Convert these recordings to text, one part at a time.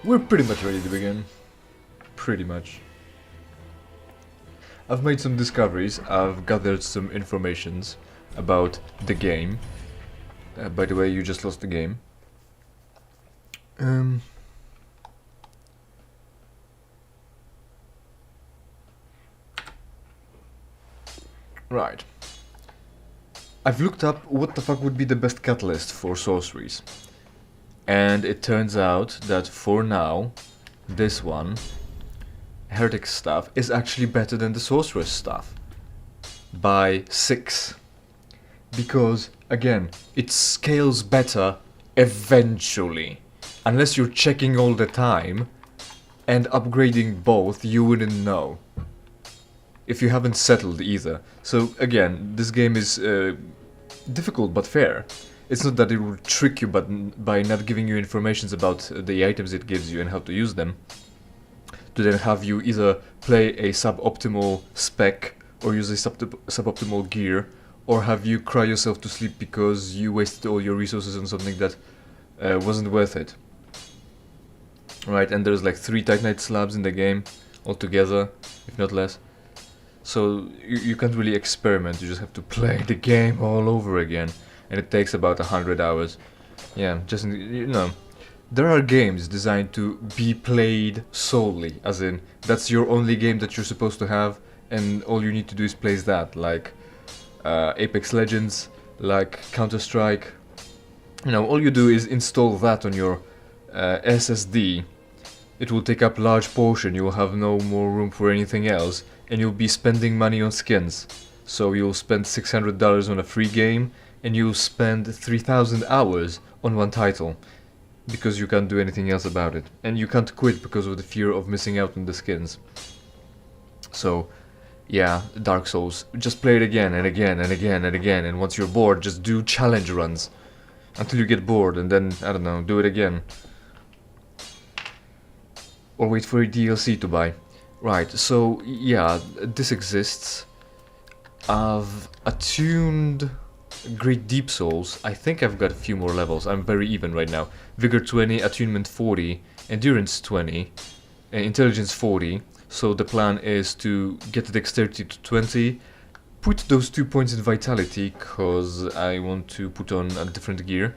We're pretty much ready to begin. Pretty much. I've made some discoveries, I've gathered some informations about the game. By the way, you just lost the game. Right. I've looked up what the fuck would be the best catalyst for sorceries. And it turns out that for now, this one, Heretic stuff, is actually better than the Sorceress stuff. By 6. Because, again, it scales better eventually. Unless you're checking all the time and upgrading both, you wouldn't know. If you haven't settled either. So, again, this game is difficult but fair. It's not that it will trick you but by not giving you information about the items it gives you and how to use them. To then have you either play a suboptimal spec or use a suboptimal gear, or have you cry yourself to sleep because you wasted all your resources on something that wasn't worth it. Right, and there's like 3 Titanite slabs in the game altogether, if not less. So you can't really experiment, you just have to play the game all over again. And it takes about 100 hours. Yeah, just, you know. There are games designed to be played solely, as in, that's your only game that you're supposed to have, and all you need to do is play that, like Apex Legends, like Counter-Strike. You know, all you do is install that on your SSD. It will take up large portion, you will have no more room for anything else, and you'll be spending money on skins. So you'll spend $600 on a free game, and you'll spend 3,000 hours on one title. Because you can't do anything else about it. And you can't quit because of the fear of missing out on the skins. So, yeah, Dark Souls. Just play it again and again and again and again. And once you're bored, just do challenge runs. Until you get bored and then, I don't know, do it again. Or wait for a DLC to buy. Right, so, yeah, this exists. I've attuned Great Deep Souls. I think I've got a few more levels. I'm very even right now. Vigor 20, Attunement 40, Endurance 20, Intelligence 40. So the plan is to get Dexterity to 20, put those 2 points in Vitality, cause I want to put on a different gear,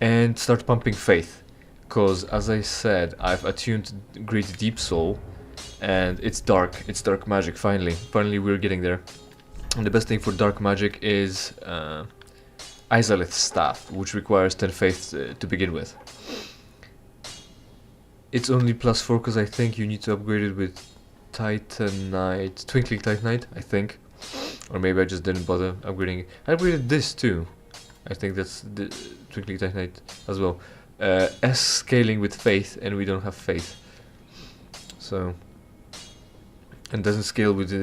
and start pumping Faith. Cause as I said, I've attuned Great Deep Soul, and it's dark magic finally. Finally we're getting there. And the best thing for dark magic is Izalith's staff, which requires 10 faith to begin with. It's only +4 because I think you need to upgrade it with Titanite, Twinkling Titanite, I think. Or maybe I just didn't bother upgrading it. I upgraded this too. I think that's the Twinkling Titanite as well. S scaling with faith, and we don't have faith. So, and doesn't scale with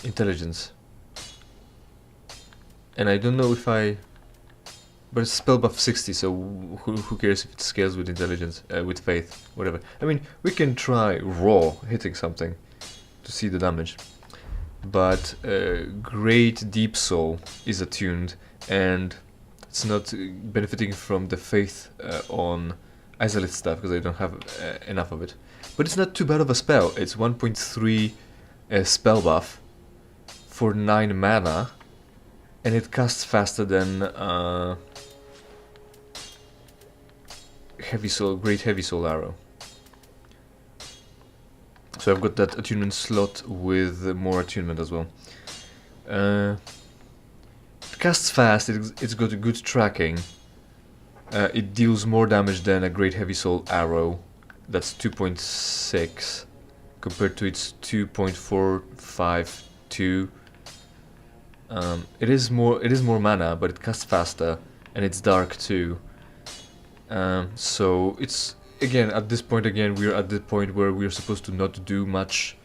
intelligence. And I don't know if but it's spell buff 60, so who cares if it scales with intelligence, with faith, whatever. I mean, we can try raw hitting something to see the damage. But Great Deep Soul is attuned, and it's not benefiting from the faith on Izalith stuff because I don't have enough of it. But it's not too bad of a spell. It's 1.3 spell buff for 9 mana, and it casts faster than Great Heavy Soul Arrow. So I've got that attunement slot with more attunement as well. It casts fast, it's got a good tracking. It deals more damage than a Great Heavy Soul Arrow. That's 2.6 compared to its 2.452. It is more mana, but it casts faster, and it's dark too. So it's again at this point we're at the point where we're supposed to not do much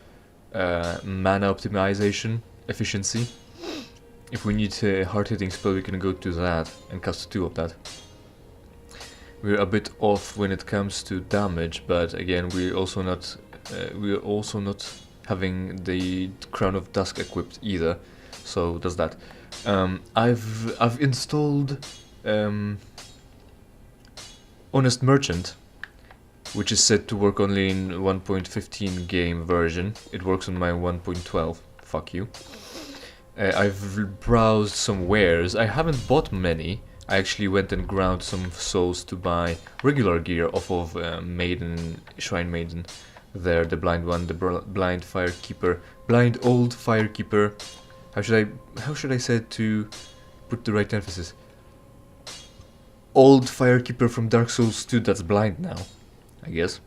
mana optimization efficiency. If we need a hard hitting spell, we can go to that and cast 2 of that. We're a bit off when it comes to damage, but again we're also not having the Crown of Dusk equipped either. So does that. I've installed Honest Merchant, which is said to work only in 1.15 game version. It works on my 1.12. Fuck you. I've browsed some wares. I haven't bought many. I actually went and ground some souls to buy regular gear off of Maiden, Shrine Maiden. There, the blind one, the blind firekeeper, blind old firekeeper. How should I say it to put the right emphasis? Old firekeeper from Dark Souls 2 that's blind now, I guess.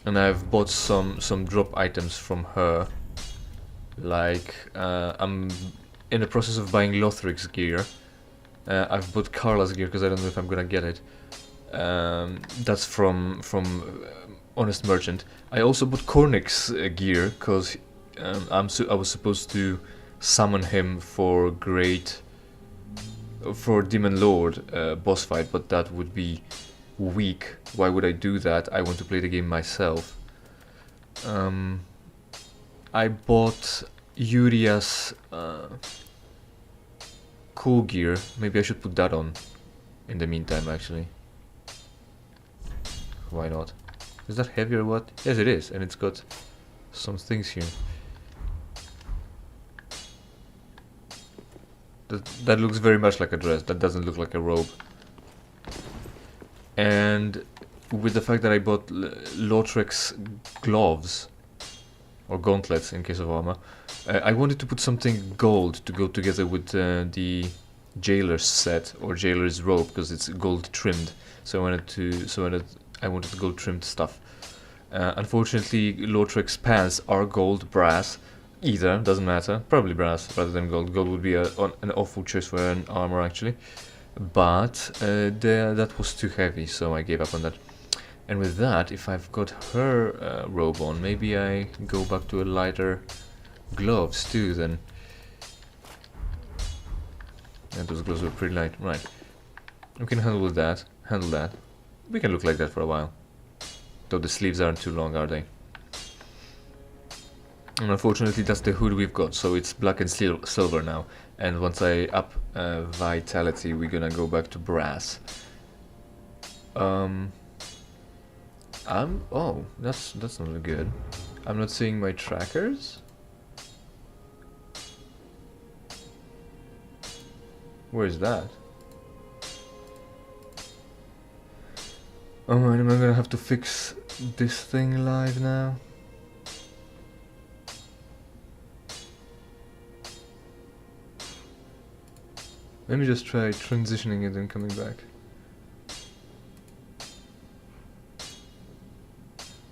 And I've bought some drop items from her. Like, I'm in the process of buying Lothric's gear. I've bought Carla's gear because I don't know if I'm gonna get it. That's from Honest Merchant. I also bought Cornix's gear because I was supposed to summon him for Demon Lord boss fight, but that would be weak. Why would I do that? I want to play the game myself. I bought Yuria's cool gear. Maybe I should put that on in the meantime, actually. Why not? Is that heavy or what? Yes, it is, and it's got some things here. That looks very much like a dress. That doesn't look like a robe. And with the fact that I bought Lautrec's gloves, or gauntlets in case of armor, I wanted to put something gold to go together with the jailer's set or jailer's robe because it's gold trimmed. So I wanted gold trimmed stuff. Unfortunately, Lautrec's pants are gold, brass, either doesn't matter. Probably brass rather than gold. Gold would be an awful choice for an armor actually, but that was too heavy, so I gave up on that. And with that, if I've got her robe on, maybe I go back to a lighter gloves too then. And those gloves were pretty light, right. We can handle that. We can look like that for a while. Though the sleeves aren't too long, are they? And unfortunately that's the hood we've got, so it's black and silver now. And once I up vitality, we're gonna go back to brass. Oh, that's not good. I'm not seeing my trackers. Where's that? Oh man, am I gonna have to fix this thing live now? Let me just try transitioning it and coming back.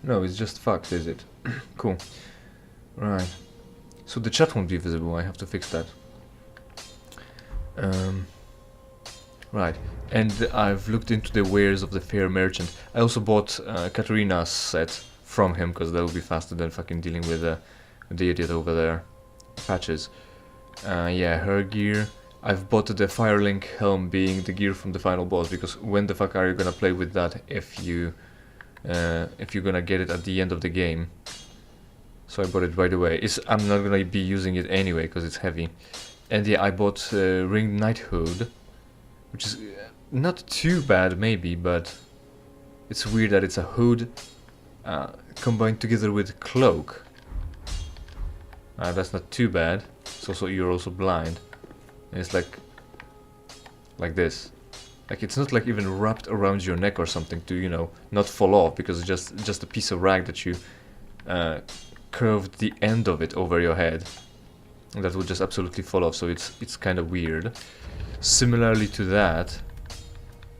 No, it's just fucked, is it? Cool. Right. So the chat won't be visible, I have to fix that. Right. And I've looked into the wares of the fair merchant. I also bought Katarina's set from him, because that will be faster than fucking dealing with the idiot over there. Patches. Yeah, her gear. I've bought the Firelink helm being the gear from the final boss, because when the fuck are you gonna play with that if you're gonna get it at the end of the game? So I bought it right away. I'm not gonna be using it anyway because it's heavy. And yeah, I bought Ringed Knighthood, which is not too bad maybe, but it's weird that it's a hood combined together with cloak. That's not too bad. So you're also blind. And it's like this. Like it's not like even wrapped around your neck or something to, you know, not fall off, because it's just a piece of rag that you curved the end of it over your head. And that would just absolutely fall off, so it's kind of weird. Similarly to that,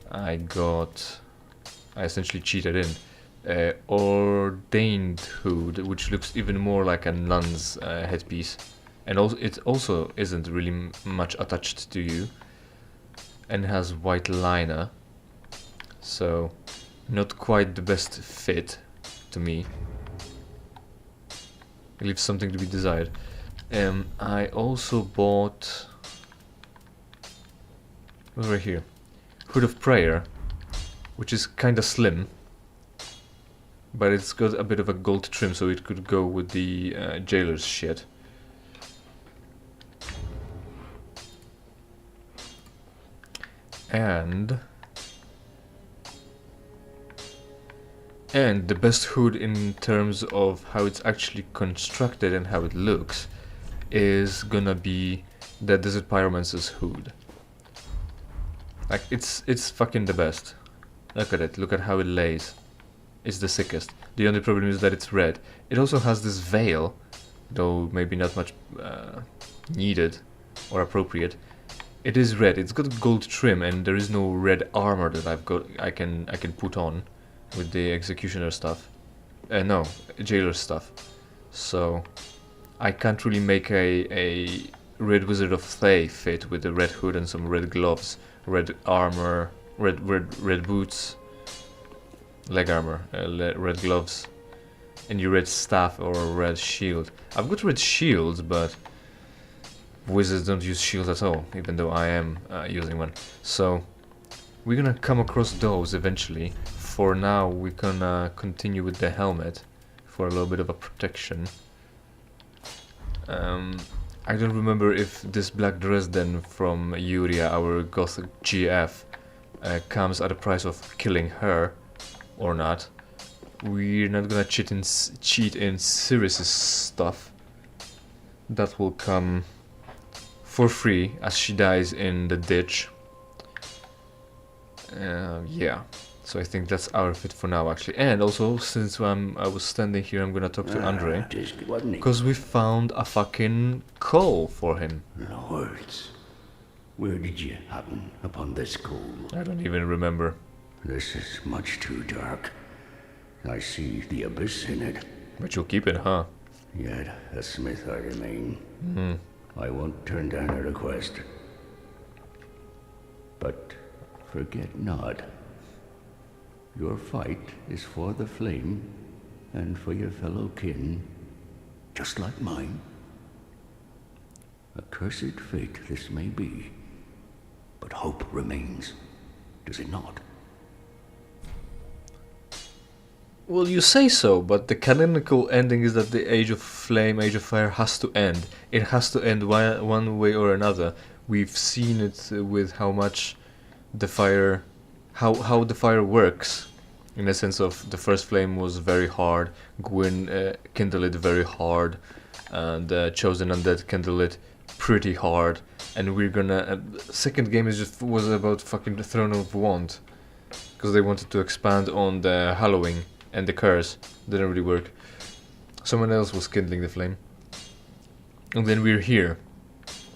I essentially cheated in Ordained Hood, which looks even more like a nun's headpiece. And also, it also isn't really much attached to you, and has white liner, so not quite the best fit to me. It leaves something to be desired. I also bought, what's right here, Hood of Prayer, which is kinda slim, but it's got a bit of a gold trim, so it could go with the jailer's shit. And And the best hood in terms of how it's actually constructed and how it looks is gonna be the Desert Pyromancer's hood. Like, it's fucking the best. Look at it, look at how it lays. It's the sickest. The only problem is that it's red. It also has this veil, though maybe not much needed or appropriate. It is red. It's got gold trim, and there is no red armor that I can put on with the executioner stuff. No, jailer stuff. So I can't really make a red Wizard of Thay fit with a red hood and some red gloves, red armor, red boots, leg armor, red gloves, and your red staff or a red shield. I've got red shields, but wizards don't use shields at all, even though I am using one. So we're gonna come across those eventually. For now, we're gonna continue with the helmet for a little bit of a protection. I don't remember if this black dress then from Yuria, our gothic GF, comes at a price of killing her or not. We're not gonna cheat in Sirius's stuff. That will come for free as she dies in the ditch. Yeah, so I think that's our fit for now, actually. And also, since I was standing here, I'm gonna talk to Andre, because we found a fucking coal for him. Lords, where did you happen upon this coal? I don't even remember. This is much too dark. I see the abyss in it. But you'll keep it, huh? Yet a smith I remain. I won't turn down a request. But forget not, your fight is for the flame and for your fellow kin, just like mine. A cursed fate this may be, but hope remains, does it not? Well, you say so, but the canonical ending is that the Age of Flame, Age of Fire has to end. It has to end one way or another. We've seen it with how much the fire, how the fire works, in the sense of the first flame was very hard, Gwyn kindled it very hard, and Chosen Undead kindled it pretty hard, and we're gonna... second game was about fucking the Throne of Want, because they wanted to expand on the Hallowing, and the curse didn't really work. Someone else was kindling the flame. And then we're here.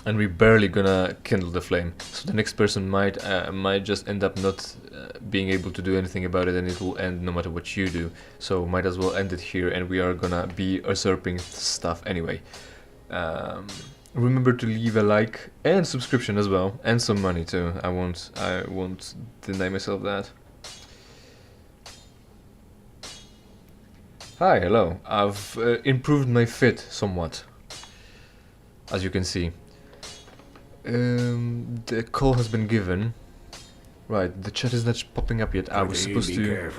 And we're barely gonna kindle the flame. So the next person might just end up not being able to do anything about it, and it will end no matter what you do. So might as well end it here, and we are gonna be usurping stuff anyway. Remember to leave a like and subscription as well, and some money too. I won't deny myself that. Hi, hello. I've improved my fit somewhat, as you can see. The call has been given. Right, the chat is not popping up yet. I was supposed to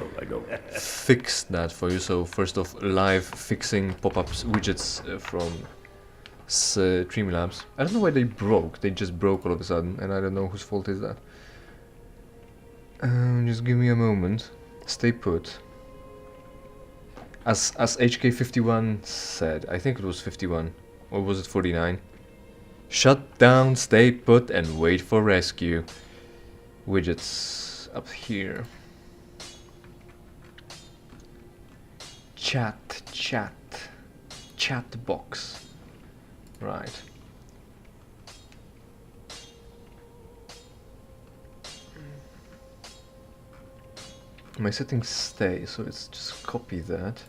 fix that for you. So first off, live fixing pop-ups widgets from Streamlabs. I don't know why they broke. They just broke all of a sudden, and I don't know whose fault is that. Just give me a moment. Stay put. As HK51 said, I think it was 51, or was it 49? Shut down, stay put, and wait for rescue. Widgets up here. Chat box. Right. My settings stay, so let's just copy that.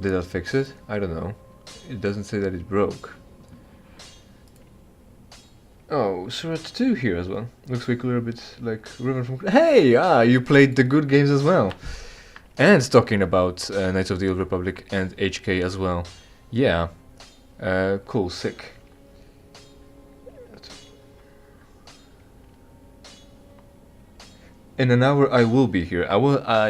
Did that fix it? I don't know. It doesn't say that it broke. Oh, Surat 2 here as well. Looks way cooler, a bit like Riven from... Hey! You played the good games as well. And talking about Knights of the Old Republic and HK as well. Yeah. Cool, sick. In an hour I will be here. I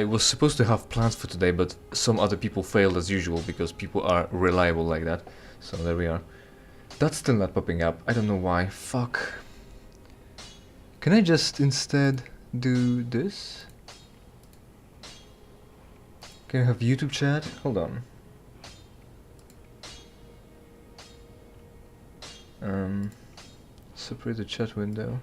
was supposed to have plans for today, but some other people failed as usual, because people are reliable like that. So there we are. That's still not popping up. I don't know why. Fuck. Can I just instead do this? Can I have YouTube chat? Hold on. Separate the chat window.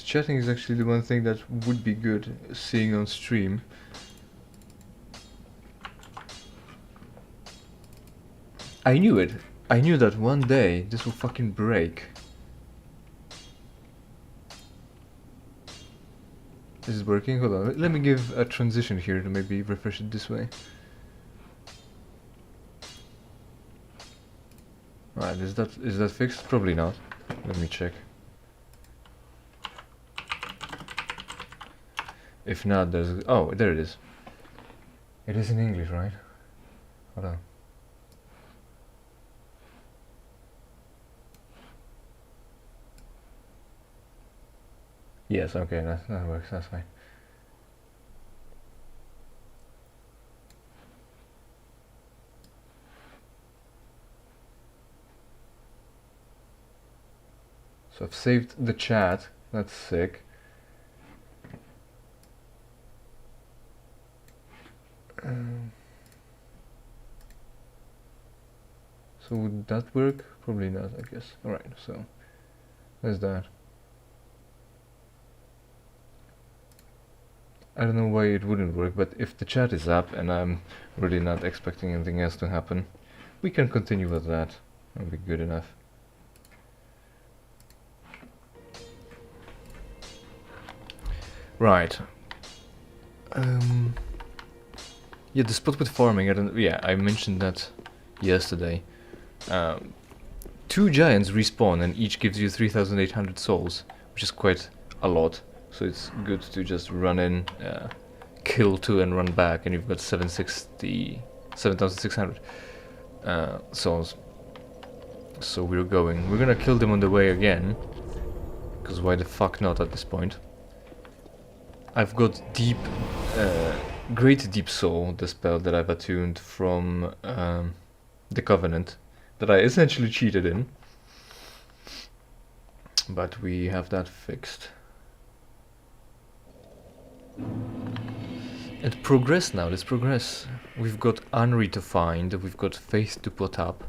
Chatting is actually the one thing that would be good seeing on stream. I knew it. I knew that one day this will fucking break. Is it working? Hold on. Let me give a transition here to maybe refresh it this way. Alright, is that fixed? Probably not. Let me check. If not, there's... Oh, there it is. It is in English, right? Hold on. Yes, okay, that works, that's fine. So I've saved the chat, that's sick. So would that work? Probably not, I guess. Alright, so there's that. I don't know why it wouldn't work, but if the chat is up and I'm really not expecting anything else to happen, we can continue with that. That'll be good enough. Right. Yeah, the spot with farming, I mentioned that yesterday. 2 giants respawn and each gives you 3,800 souls, which is quite a lot. So it's good to just run in, kill 2 and run back, and you've got 7,600 souls. So we're gonna kill them on the way again, because why the fuck not at this point. I've got Great Deep Soul, the spell that I've attuned from the Covenant, that I essentially cheated in. But we have that fixed. And progress now, let's progress. We've got Anri to find, we've got Faith to put up.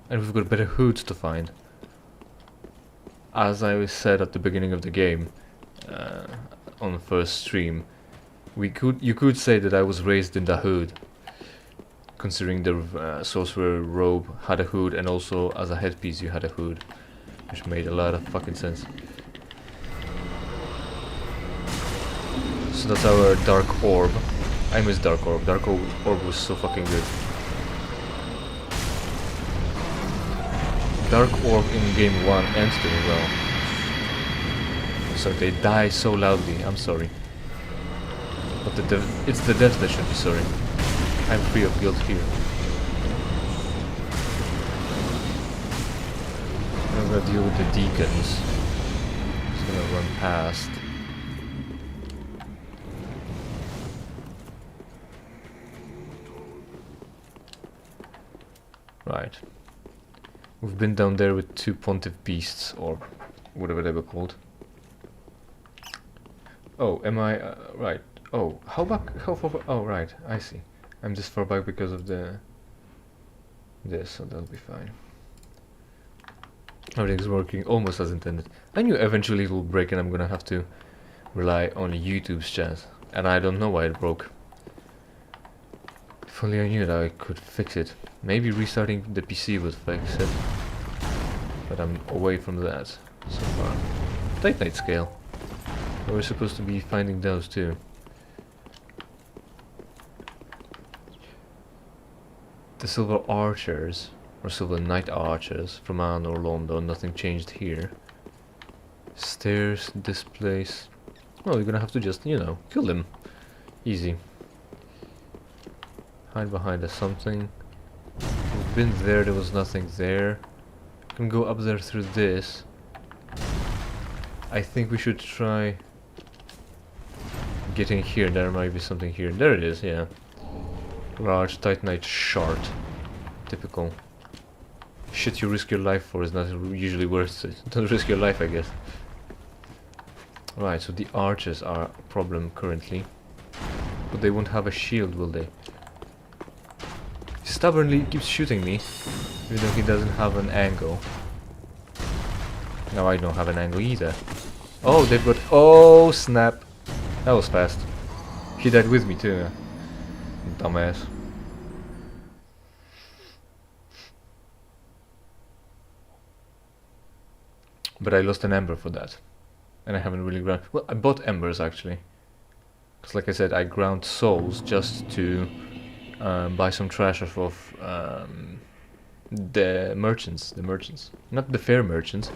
And we've got better hoods to find. As I said at the beginning of the game, on the first stream, you could say that I was raised in the hood, considering the sorcerer robe had a hood, and also as a headpiece you had a hood, which made a lot of fucking sense. So that's our Dark Orb. I miss Dark Orb. Dark Orb was so fucking good. Dark Orb in game 1 and 2 as well. So they die so loudly, I'm sorry. But it's the death that should be sorry. I'm free of guilt here. I'm gonna deal with the deacons. Just gonna run past. Right. We've been down there with 2 pontiff beasts, or whatever they were called. Oh, am I... right. Oh, how far back? Oh, right, I see. I'm this far back because of this, so that'll be fine. Everything's working almost as intended. I knew eventually it will break and I'm gonna have to rely on YouTube's chat. And I don't know why it broke. If only I knew that I could fix it. Maybe restarting the PC would fix it. But I'm away from that so far. Titanite scale. We're supposed to be finding those too. The silver archers, or silver knight archers from Anne or London, nothing changed here. Stairs, this place. Well, you're gonna have to just, you know, kill them. Easy. Hide behind a something. We've been there was nothing there. Can go up there through this. I think we should try getting here. There might be something here. There it is, yeah. Large titanite shard. Typical. Shit you risk your life for is not usually worth it. Don't risk your life, I guess. Right, so the archers are a problem currently. But they won't have a shield, will they? He stubbornly keeps shooting me, even though he doesn't have an angle. Now I don't have an angle either. Oh, they've got... Oh, snap! That was fast. He died with me too. Dumbass. But I lost an ember for that. And I haven't really ground... Well, I bought embers actually. Because like I said, I ground souls just to buy some trash off of the merchants. Not the fair merchants,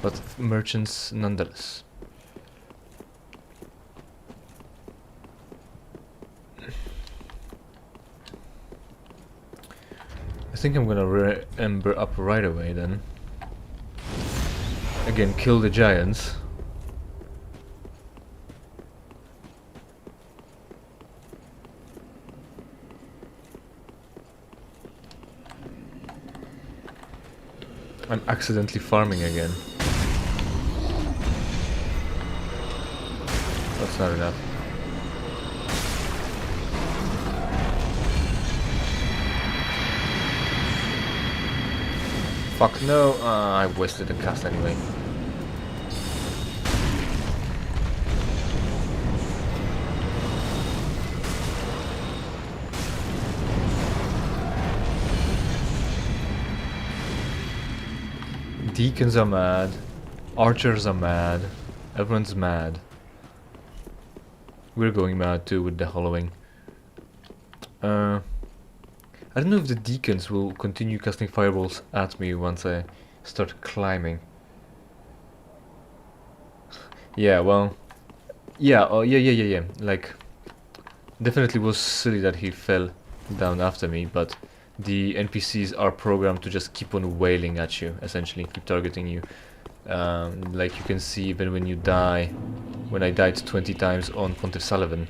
but merchants nonetheless. I think I'm gonna ember up right away then. Again, kill the giants. I'm accidentally farming again. That's not enough. Fuck no, I wasted a cast anyway. Deacons are mad, archers are mad, everyone's mad. We're going mad too with the hollowing. I don't know if the deacons will continue casting fireballs at me once I start climbing. Yeah, well... Yeah, oh yeah. Like, definitely was silly that he fell down after me, but the NPCs are programmed to just keep on wailing at you, essentially, keep targeting you. Like you can see even when you die, when I died 20 times on Pontiff Sullivan.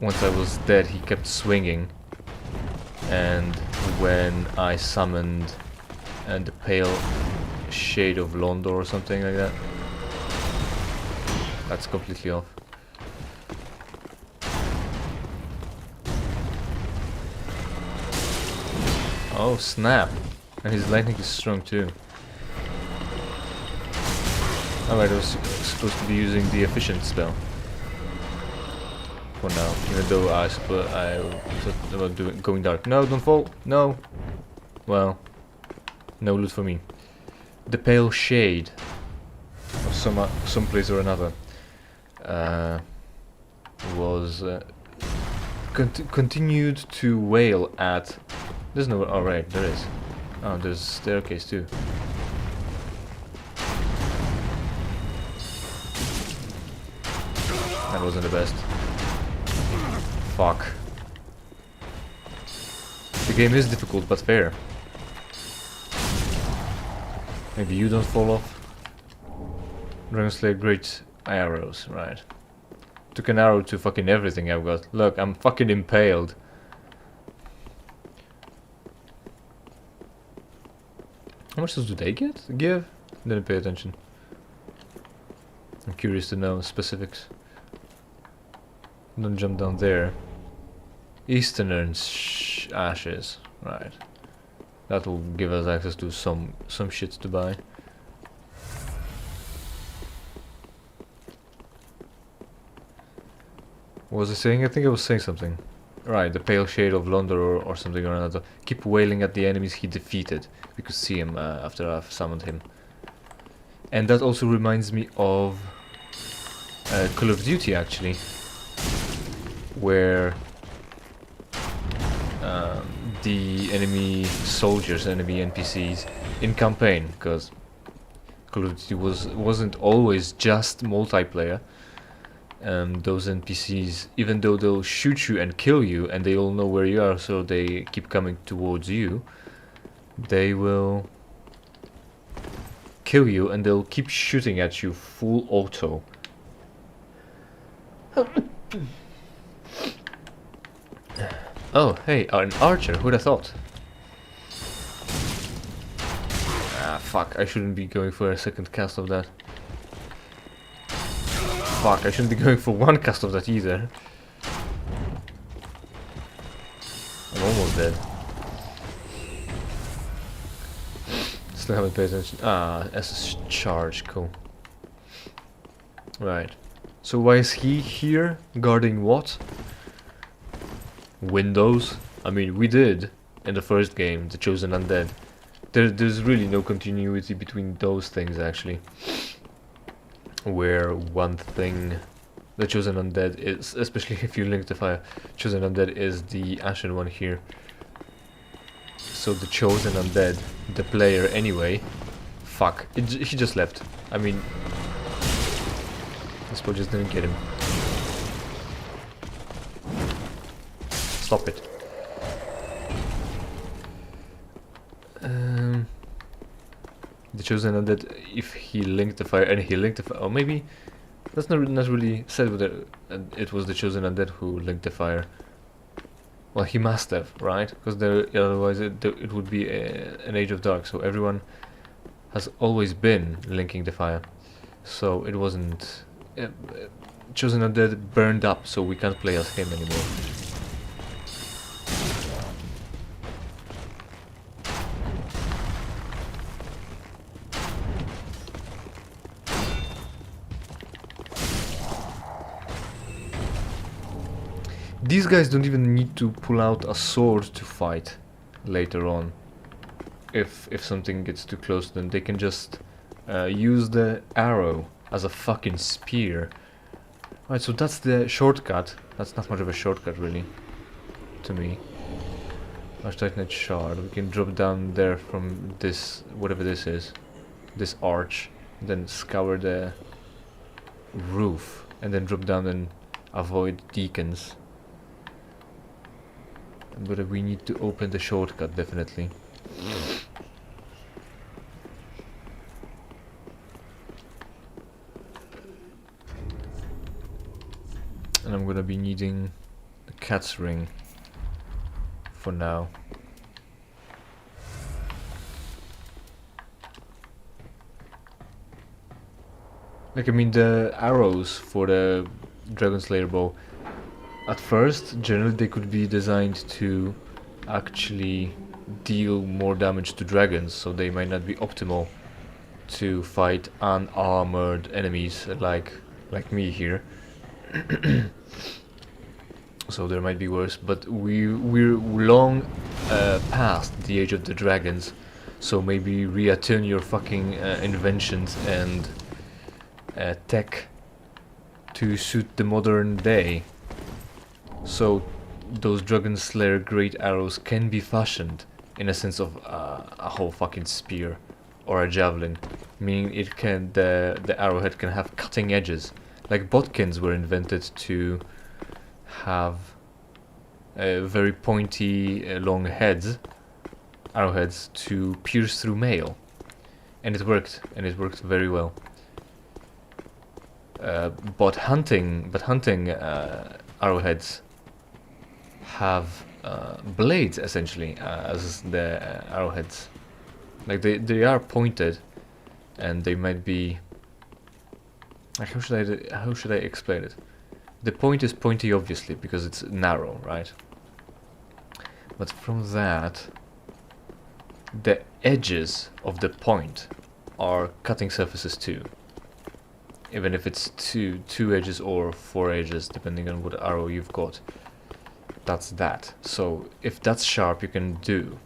Once I was dead, he kept swinging, and when I summoned the pale shade of Londor or something like that, that's completely off. Oh snap! And his lightning is strong too. Alright, I was supposed to be using the efficient spell. For now, even though I thought about going dark. No, don't fall. No. Well, no loot for me. The pale shade of some place or another was continued to wail at. There's no. Oh right, there is. Oh, there's a staircase too. That wasn't the best. Fuck. The game is difficult but fair. Maybe you don't fall off. Dragon Slayer great arrows, right. Took an arrow to fucking everything I've got. Look, I'm fucking impaled. How much do they give? Didn't pay attention. I'm curious to know specifics. Don't jump down there. Easterners ashes, right. That will give us access to some shit to buy. What was I saying? I think I was saying something. Right, the pale shade of Londor or something or another. Keep wailing at the enemies he defeated. We could see him after I've summoned him. And that also reminds me of Call of Duty actually. Where the enemy soldiers, enemy NPCs in campaign, because Call of Duty wasn't always just multiplayer. Those NPCs, even though they'll shoot you and kill you, and they all know where you are, so they keep coming towards you, they will kill you and they'll keep shooting at you full auto Oh, hey, an archer, who'd have thought? Ah, fuck, I shouldn't be going for a second cast of that. Fuck, I shouldn't be going for one cast of that either. I'm almost dead. Still haven't paid attention. Ah, SS charge, cool. Right. So why is he here? Guarding what? Windows? I mean, we did in the first game, The Chosen Undead. There's really no continuity between those things, actually. Where one thing, The Chosen Undead is, especially if you link the fire, Chosen Undead is the Ashen one here. So The Chosen Undead, the player anyway, fuck, he just left. I mean, this boy just didn't get him. Stop it. The Chosen Undead, if he linked the fire, and he linked the fire, or maybe that's not really said whether it was the Chosen Undead who linked the fire. Well, he must have, right? Because otherwise it would be an Age of Dark, so everyone has always been linking the fire. So it wasn't... Chosen Undead burned up, so we can't play as him anymore. These guys don't even need to pull out a sword to fight later on. If something gets too close to them, they can just use the arrow as a fucking spear. Right, so that's the shortcut. That's not much of a shortcut, really, to me. Large Titanite shard. We can drop down there from this, whatever this is, this arch, then scour the roof, and then drop down and avoid deacons. But we need to open the shortcut, definitely. And I'm gonna be needing the cat's ring for now. Like, I mean, the arrows for the Dragon Slayer bow, at first, generally they could be designed to actually deal more damage to dragons, so they might not be optimal to fight unarmored enemies like me here. So there might be worse, but we're long past the age of the dragons, so maybe reattune your fucking inventions and tech to suit the modern day. So those Dragon Slayer great arrows can be fashioned in a sense of a whole fucking spear or a javelin, meaning it can the arrowhead can have cutting edges. Like botkins were invented to have very pointy long heads, arrowheads, to pierce through mail, and it worked very well. But hunting arrowheads have blades essentially as the arrowheads. Like they are pointed, and they might be. Like, how should I explain it? The point is pointy, obviously, because it's narrow, right? But from that, the edges of the point are cutting surfaces too. Even if it's two edges or 4 edges, depending on what arrow you've got. That's that. So if that's sharp, you can do.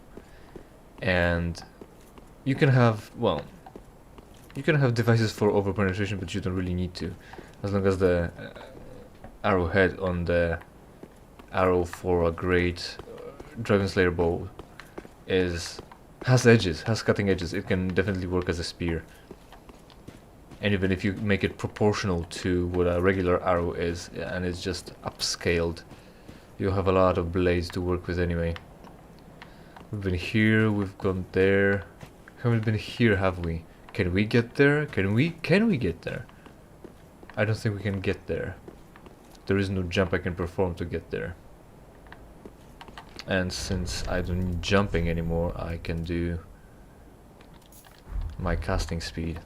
And you can have, well, you can have devices for over-penetration, but you don't really need to. As long as the arrowhead on the arrow for a great Dragon Slayer bow has edges, has cutting edges, it can definitely work as a spear. And even if you make it proportional to what a regular arrow is, and it's just upscaled, you'll have a lot of blades to work with anyway. We've been here, we've gone there. Haven't been here, have we? Can we get there? Can we get there? I don't think we can get there. there is no jump I can perform to get there. And since I don't need jumping anymore, I can do my casting speed.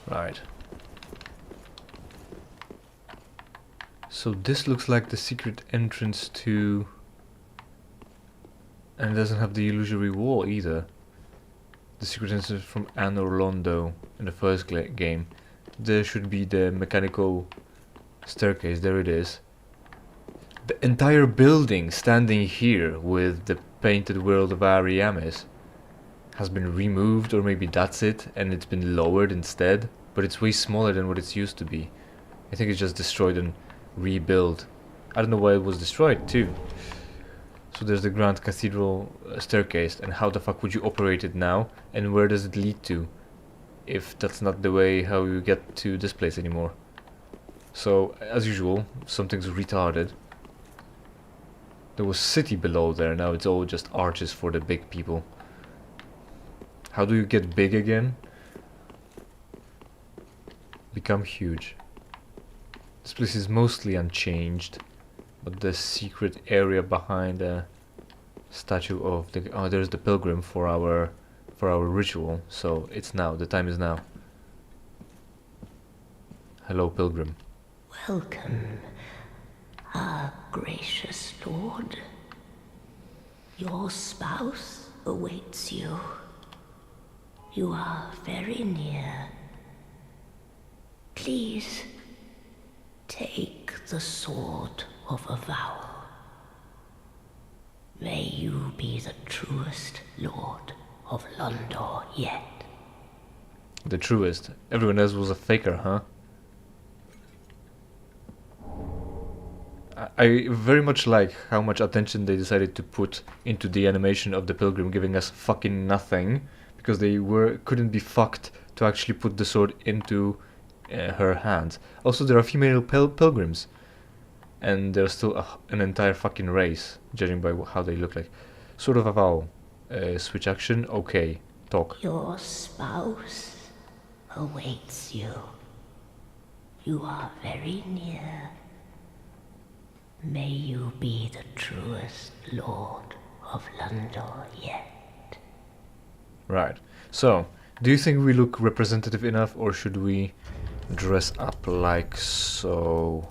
Right. So this looks like the secret entrance to... And it doesn't have the illusory wall either. The secret entrance from Anne Orlando in the first game. There should be the mechanical staircase, there it is. The entire building standing here with the painted world of Ariamis has been removed, or maybe that's it, and it's been lowered instead, but it's way smaller than what it's used to be. I think it's just destroyed and rebuilt. I don't know why it was destroyed too. So there's the Grand Cathedral staircase, and how the fuck would you operate it now, and where does it lead to, if that's not the way how you get to this place anymore. So, as usual, something's retarded. There was city below there, now it's all just arches for the big people. How do you get big again? Become huge. This place is mostly unchanged, but the secret area behind the statue of the... Oh, there's the pilgrim for our ritual, so it's now, the time is now. Hello, pilgrim. Welcome, our gracious lord. Your spouse awaits you. You are very near. Please, take the sword of avowal. May you be the truest lord of Londor yet. The truest. Everyone else was a faker, huh? I very much like how much attention they decided to put into the animation of the pilgrim, giving us fucking nothing, because they couldn't be fucked to actually put the sword into her hands. Also, there are female pilgrims, and there's still an entire fucking race, judging by how they look like. Sword of avowal. Switch action. Okay. Talk. Your spouse awaits you. You are very near. May you be the truest lord of Londor yet. Right. So, do you think we look representative enough, or should we dress up like so?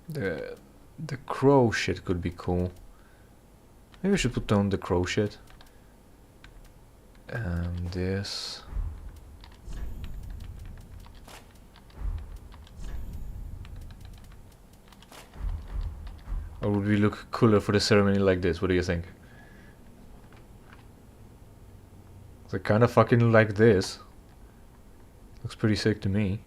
The crow shit could be cool. Maybe we should put on the crow shit. And this. Or would we look cooler for the ceremony like this? What do you think? So kind of fucking like this. Looks pretty sick to me.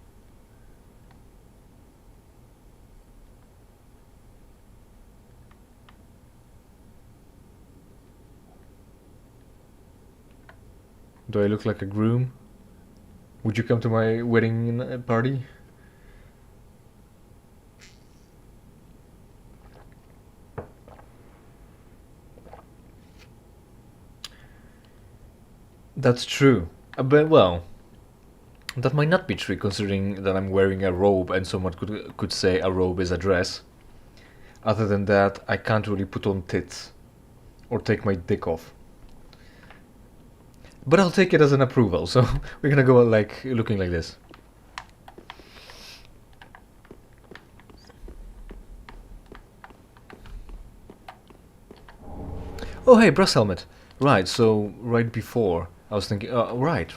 Do I look like a groom? Would you come to my wedding party? That's true. But, well, that might not be true, considering that I'm wearing a robe and someone could say a robe is a dress. Other than that, I can't really put on tits or take my dick off. But I'll take it as an approval, so we're gonna go like looking like this. Oh hey, brass helmet. Right, so right before I was thinking, right.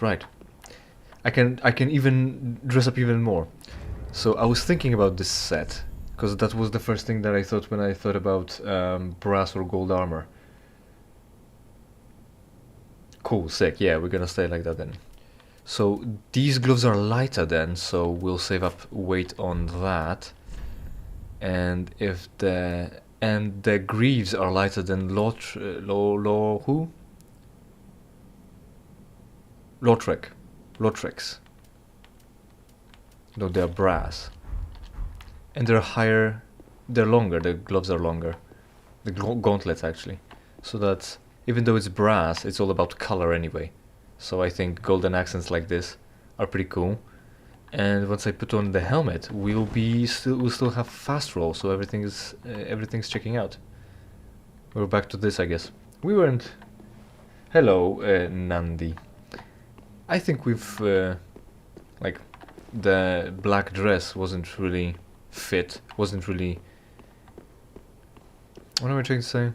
I can even dress up even more. So I was thinking about this set, because that was the first thing that I thought when I thought about brass or gold armor. Cool, sick, yeah, we're gonna stay like that then. So these gloves are lighter then, so we'll save up weight on that. And if the greaves are lighter than Lautrec. No, they're brass. and they're higher, they're longer, the gloves are longer. The gauntlets actually. So that even though it's brass, it's all about color anyway. So I think golden accents like this are pretty cool. And once I put on the helmet, we'll still have fast roll, so everything's checking out. We're back to this, I guess. We weren't. Hello, Nandi. I think we've like the black dress wasn't really fit. Wasn't really. What am I trying to say?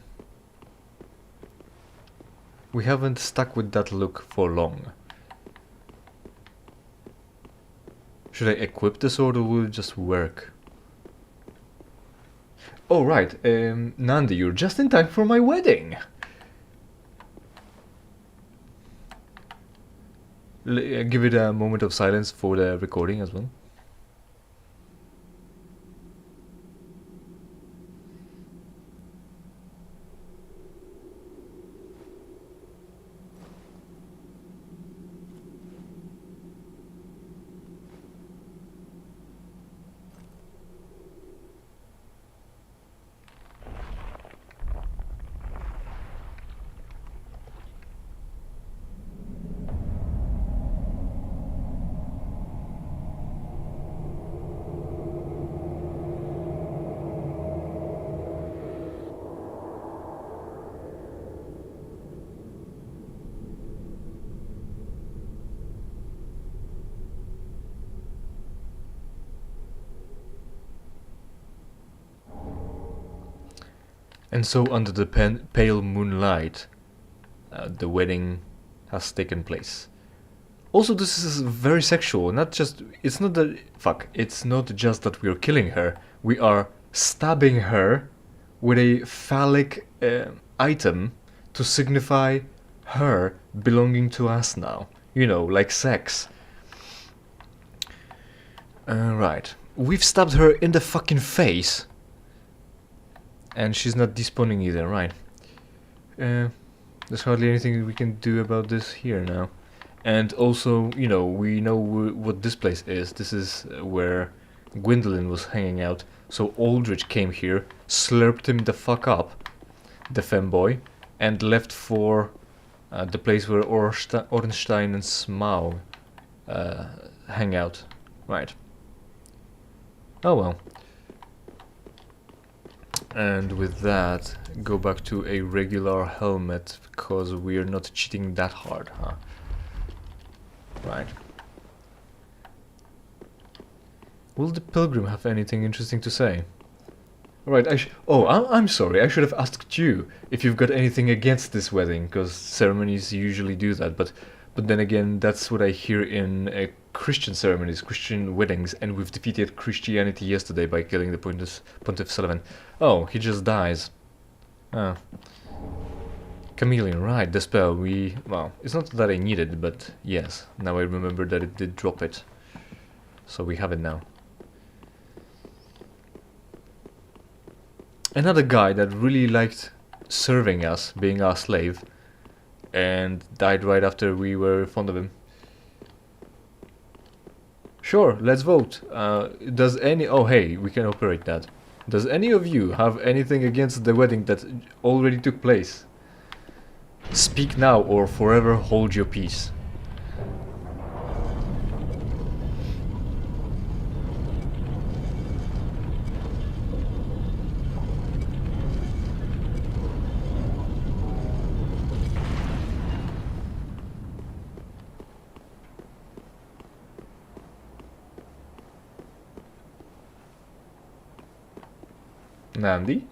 We haven't stuck with that look for long. Should I equip the sword or will it just work? Oh right, Nandi, you're just in time for my wedding! Give it a moment of silence for the recording as well. And so under the pale moonlight, the wedding has taken place. Also, this is very sexual. It's not just that we're killing her. We are stabbing her with a phallic item to signify her belonging to us now. You know, like sex. Right. We've stabbed her in the fucking face. And she's not despawning either, right. There's hardly anything we can do about this here now. And also, you know, we know what this place is. This is where Gwendolyn was hanging out. So Aldrich came here, slurped him the fuck up, the femboy, and left for the place where Ornstein and Smaug hang out. Right. Oh well. And with that, go back to a regular helmet, because we're not cheating that hard, huh? Right. Will the pilgrim have anything interesting to say? Right, I'm sorry, I should have asked you if you've got anything against this wedding, because ceremonies usually do that, but then again, that's what I hear in Christian ceremonies, Christian weddings, and we've defeated Christianity yesterday by killing the Pontiff Sullivan. Oh, he just dies. Ah. Chameleon, right, the spell, well, it's not that I need it, but yes, now I remember that it did drop it. So we have it now. Another guy that really liked serving us, being our slave, and died right after we were fond of him. Sure, let's vote. Oh hey, we can operate that. Does any of you have anything against the wedding that already took place? Speak now or forever hold your peace. Nandi?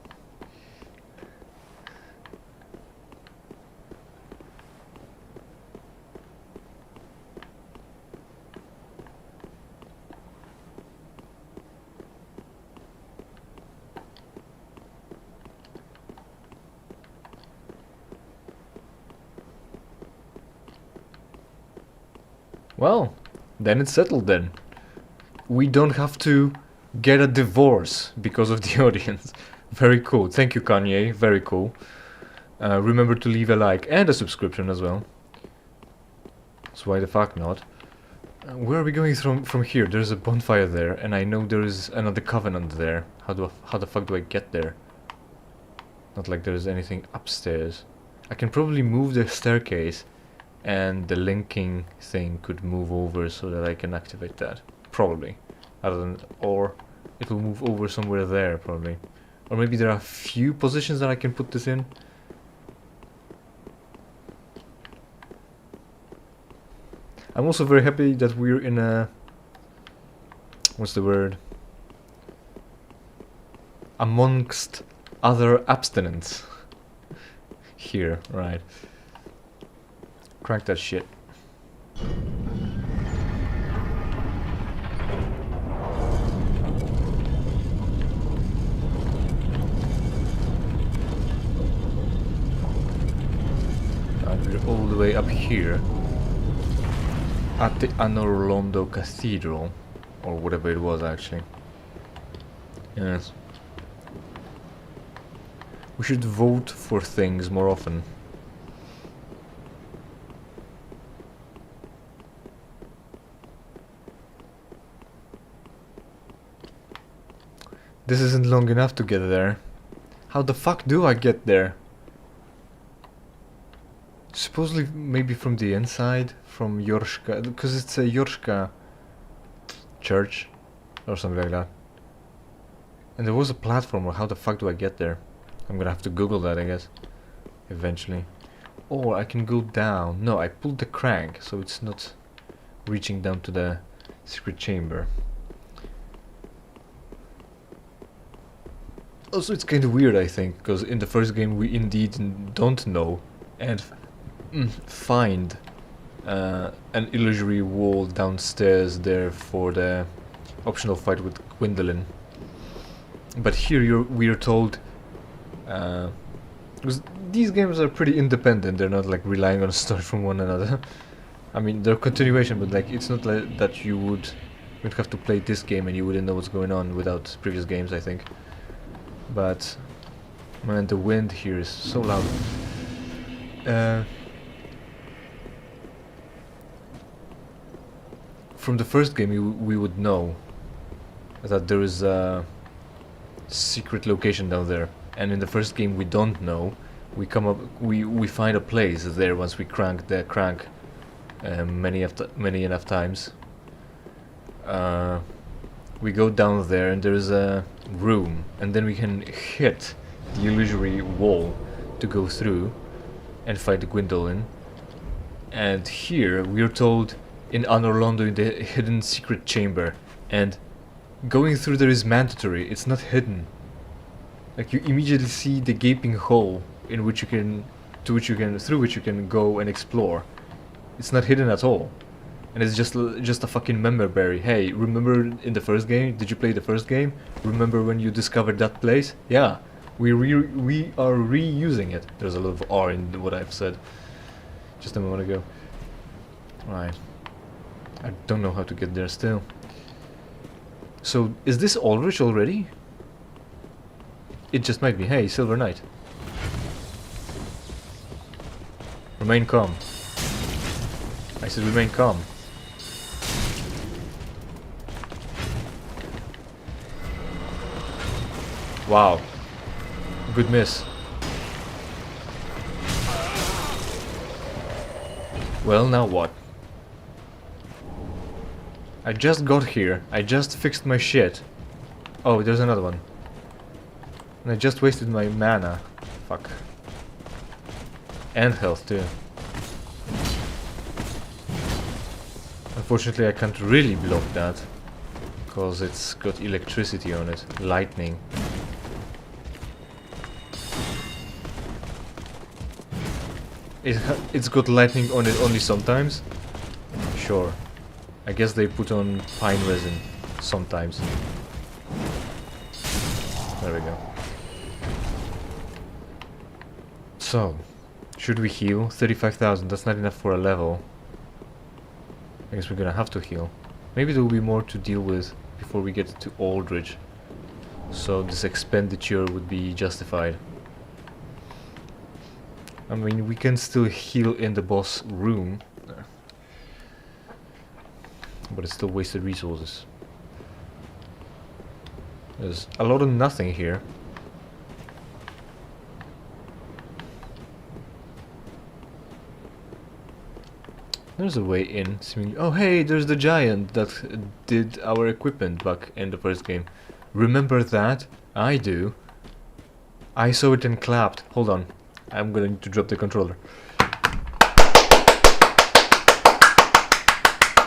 Well, then it's settled then. We don't have to get a divorce because of the audience. Very cool. Thank you, Kanye. Very cool. Remember to leave a like and a subscription as well. So why the fuck not? Where are we going from here? There's a bonfire there, and I know there is another covenant there. How the fuck do I get there? Not like there's anything upstairs. I can probably move the staircase, and the linking thing could move over so that I can activate that. Probably. Or it will move over somewhere there, probably. Or maybe there are a few positions that I can put this in. I'm also very happy that we're in a... what's the word? Amongst other abstinence. Here, right. Crank that shit. And we're all the way up here. At the Anorlondo Cathedral, or whatever it was actually. Yes. We should vote for things more often. This isn't long enough to get there. How the fuck do I get there? Supposedly maybe from the inside, from Yorshka, because it's a Yorshka church or something like that. And there was a platform. How the fuck do I get there? I'm gonna have to Google that, I guess, eventually. Or I can go down. No, I pulled the crank, so it's not reaching down to the secret chamber. Also, it's kind of weird, I think, because in the first game we indeed don't know and find an illusory wall downstairs there for the optional fight with Gwendolyn. But here we are told, because these games are pretty independent, they're not like relying on a story from one another. I mean, they're continuation, but like it's not like that you would have to play this game and you wouldn't know what's going on without previous games, I think. But man, the wind here is so loud. From the first game we would know that there is a secret location down there, and in the first game we don't know. We find a place there once we crank the crank many enough times. We go down there and there's a room, and then we can hit the illusory wall to go through and fight Gwendolyn. And here we are told in Anorlondo, in the hidden secret chamber, and going through there is mandatory. It's not hidden. Like, you immediately see the gaping hole in which through which you can go and explore. It's not hidden at all. And it's just a fucking member berry. Hey, remember in the first game? Did you play the first game? Remember when you discovered that place? Yeah, we are reusing it. There's a lot of R in what I've said just a moment ago. Right. I don't know how to get there still. So, is this Ulrich already? It just might be. Hey, Silver Knight. Remain calm. I said remain calm. Wow. Good miss. Well, now what? I just got here. I just fixed my shit. Oh, there's another one. And I just wasted my mana. Fuck. And health too. Unfortunately, I can't really block that, because it's got electricity on it. Lightning. It's got lightning on it only sometimes? Sure. I guess they put on pine resin sometimes. There we go. So, should we heal? 35,000, that's not enough for a level. I guess we're gonna have to heal. Maybe there will be more to deal with before we get to Aldridge. So this expenditure would be justified. I mean, we can still heal in the boss room. But it's still wasted resources. There's a lot of nothing here. There's a way in, seemingly. Oh hey, there's the giant that did our equipment back in the first game. Remember that? I do. I saw it and clapped. Hold on. I'm gonna need to drop the controller.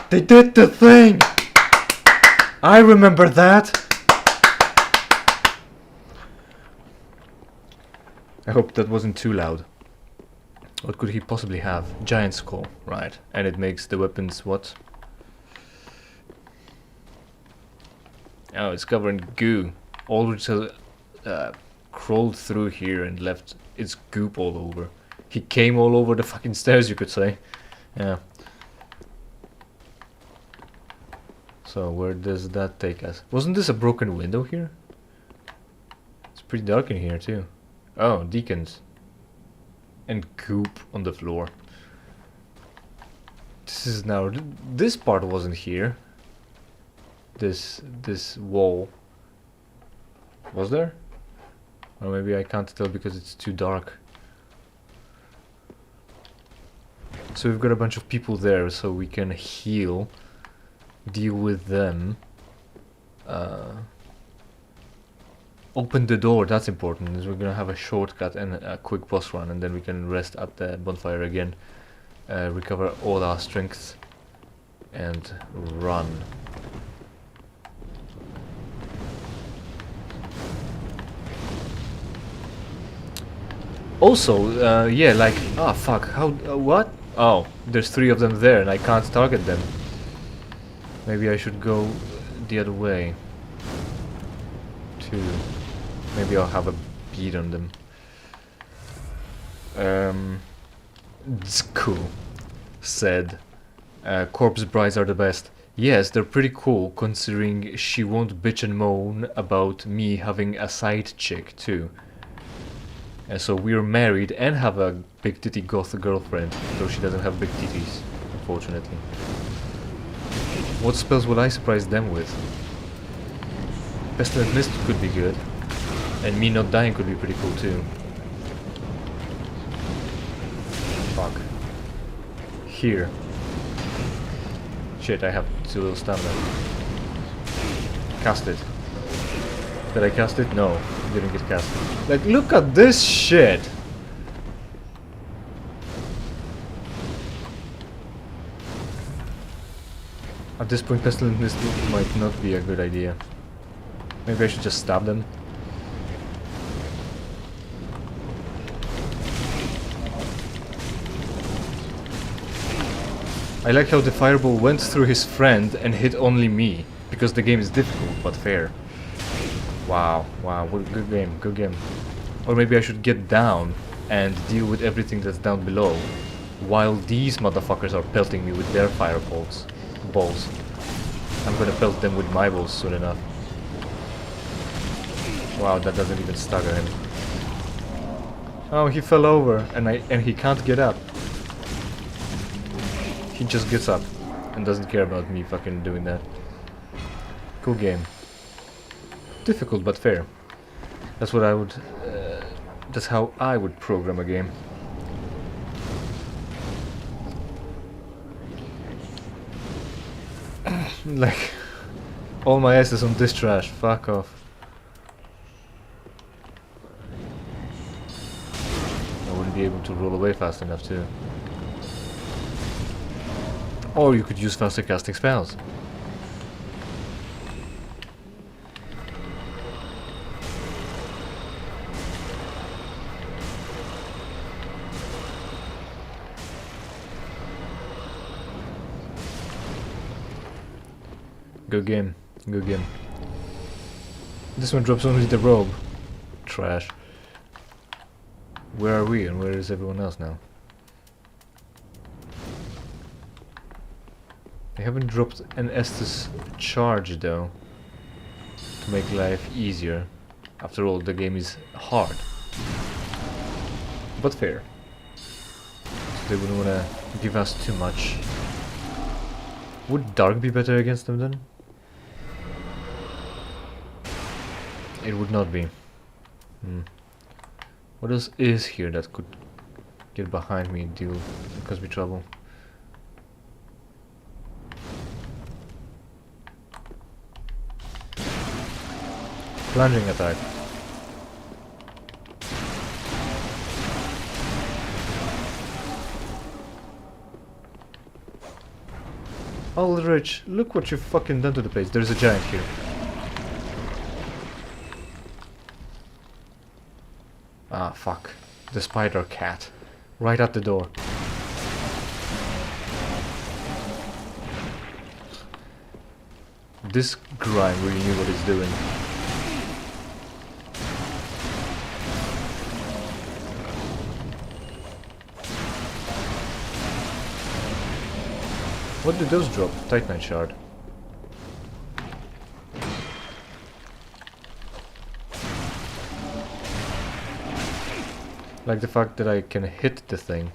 They did the thing! I remember that! I hope that wasn't too loud. What could he possibly have? Giant skull, right. And it makes the weapons what? Oh, it's covered in goo. Aldrich has crawled through here and left its goop all over. He came all over the fucking stairs, you could say. Yeah. So where does that take us? Wasn't this a broken window here? It's pretty dark in here too. Oh, deacons. And goop on the floor. This is now... This part wasn't here. This wall. Was there? Or maybe I can't tell because it's too dark. So we've got a bunch of people there so we can heal. Deal with them. Open the door, that's important. We're gonna have a shortcut and a quick boss run, and then we can rest at the bonfire again. Recover all our strength. And run. Also, yeah, like... Ah, fuck, how... what? Oh, there's 3 of them there and I can't target them. Maybe I should go the other way. Maybe I'll have a beat on them. It's cool. Said. Corpse brides are the best. Yes, they're pretty cool, considering she won't bitch and moan about me having a side chick too. And so we're married and have a big titty goth girlfriend, though she doesn't have big titties, unfortunately. What spells will I surprise them with? Pestilent Mist could be good. And me not dying could be pretty cool too. Fuck. Here. Shit, I have too little stamina. Cast it. Did I cast it? No, it didn't get casted. Like, look at this shit! At this point, Pestilent Mist might not be a good idea. Maybe I should just stab them. I like how the fireball went through his friend and hit only me, because the game is difficult but fair. Wow, wow, what a good game, good game. Or maybe I should get down and deal with everything that's down below, while these motherfuckers are pelting me with their fireballs. I'm gonna pelt them with my balls soon enough. Wow, that doesn't even stagger him. Oh, he fell over and he can't get up. He just gets up and doesn't care about me fucking doing that. Cool game. Difficult but fair. That's what I would... that's how I would program a game. Like, all my ass is on this trash. Fuck off. I wouldn't be able to roll away fast enough too. Or you could use faster casting spells. Good game, good game. This one drops only the robe. Trash. Where are we and where is everyone else now? They haven't dropped an Estus charge though, to make life easier. After all, the game is hard, but fair. So they wouldn't want to give us too much. Would dark be better against them then? It would not be. What else is here that could get behind me and cause me trouble? Plunging attack. Ulrich, look what you've fucking done to the place. There's a giant here. Ah, fuck. The spider cat. Right at the door. This grime really knew what he's doing. What do those drop? Titanite shard. Like the fact that I can hit the thing.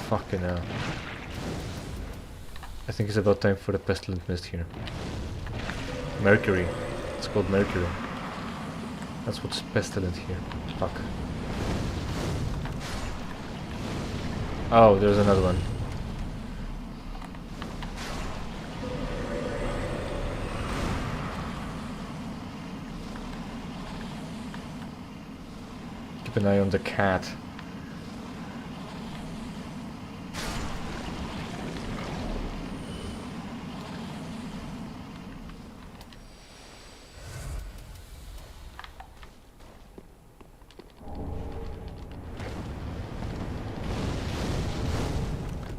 Fucking hell. I think it's about time for the pestilent mist here. Mercury. It's called Mercury. That's what's pestilent here. Fuck. Oh, there's another one. Keep an eye on the cat.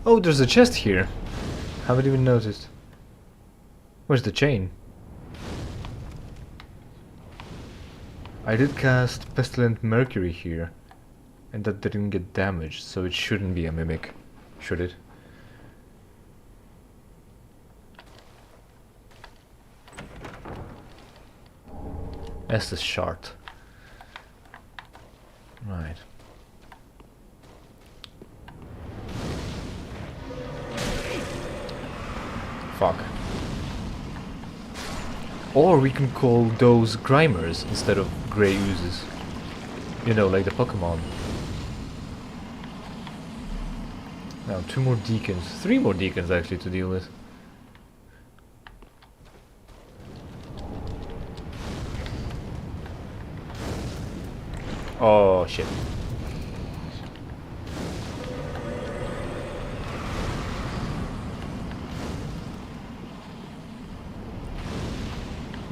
Oh, there's a chest here. Haven't even noticed. Where's the chain? I did cast Pestilent Mercury here, and that didn't get damaged, so it shouldn't be a mimic, should it? Estus shard. Right. Fuck. Or we can call those Grimers instead of Grey Oozes. You know, like the Pokemon. Now, 2 more Deacons. 3 more Deacons actually to deal with. Oh shit.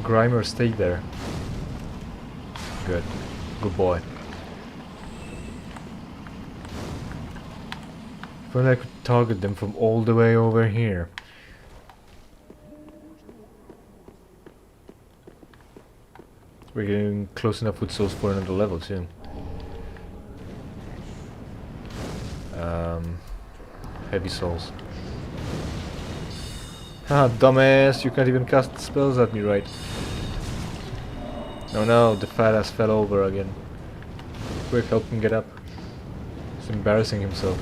Grimer, stay there. Good. Good boy. If only I could target them from all the way over here. We're getting close enough with souls for another level too. Heavy souls. Ah, dumbass, you can't even cast spells at me right. Oh no, the fat ass fell over again. Quick, help him get up. He's embarrassing himself.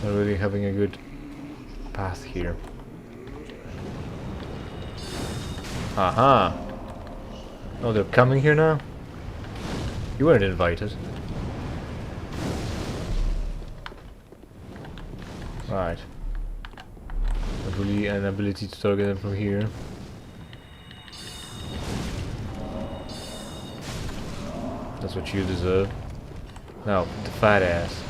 Not really having a good path here. Aha! Oh, they're coming here now? You weren't invited. Right. Not really an ability to target them from here. That's what you deserve. Now, the fat ass.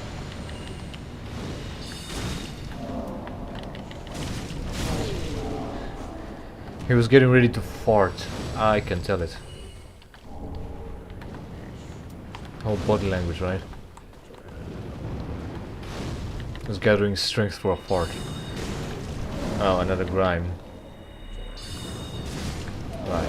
He was getting ready to fart. I can tell it. Whole body language, right? He was gathering strength for a fart. Oh, another grime. Right.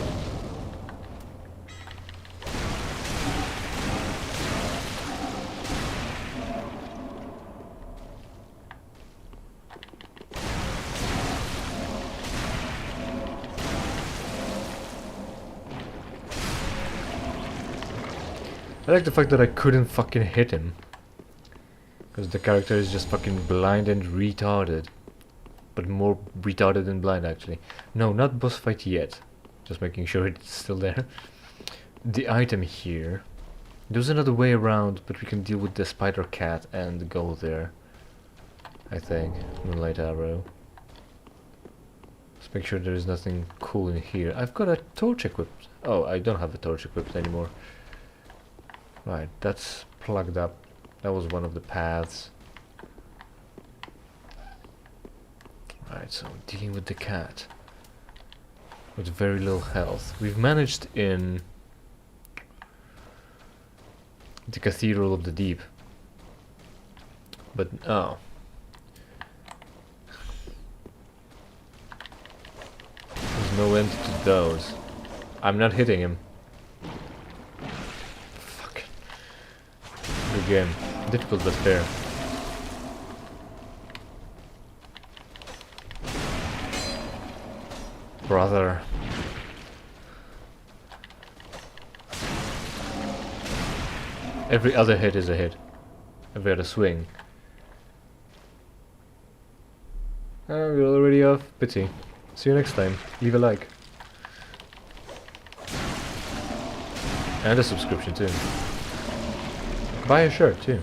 I like the fact that I couldn't fucking hit him. Because the character is just fucking blind and retarded. But more retarded than blind, actually. No, not boss fight yet. Just making sure it's still there. The item here. There's another way around, but we can deal with the spider cat and go there. I think. Moonlight arrow. Let's make sure there is nothing cool in here. I've got a torch equipped. Oh, I don't have a torch equipped anymore. Right, that's plugged up. That was one of the paths. Right, so dealing with the cat. With very little health. We've managed in the Cathedral of the Deep. But, oh. There's no end to those. I'm not hitting him. Fuck. Good game. Difficult but fair. Brother. Every other hit is a hit. Every other swing. Oh, we're already off. Pity. See you next time. Leave a like. And a subscription too. Buy a shirt too.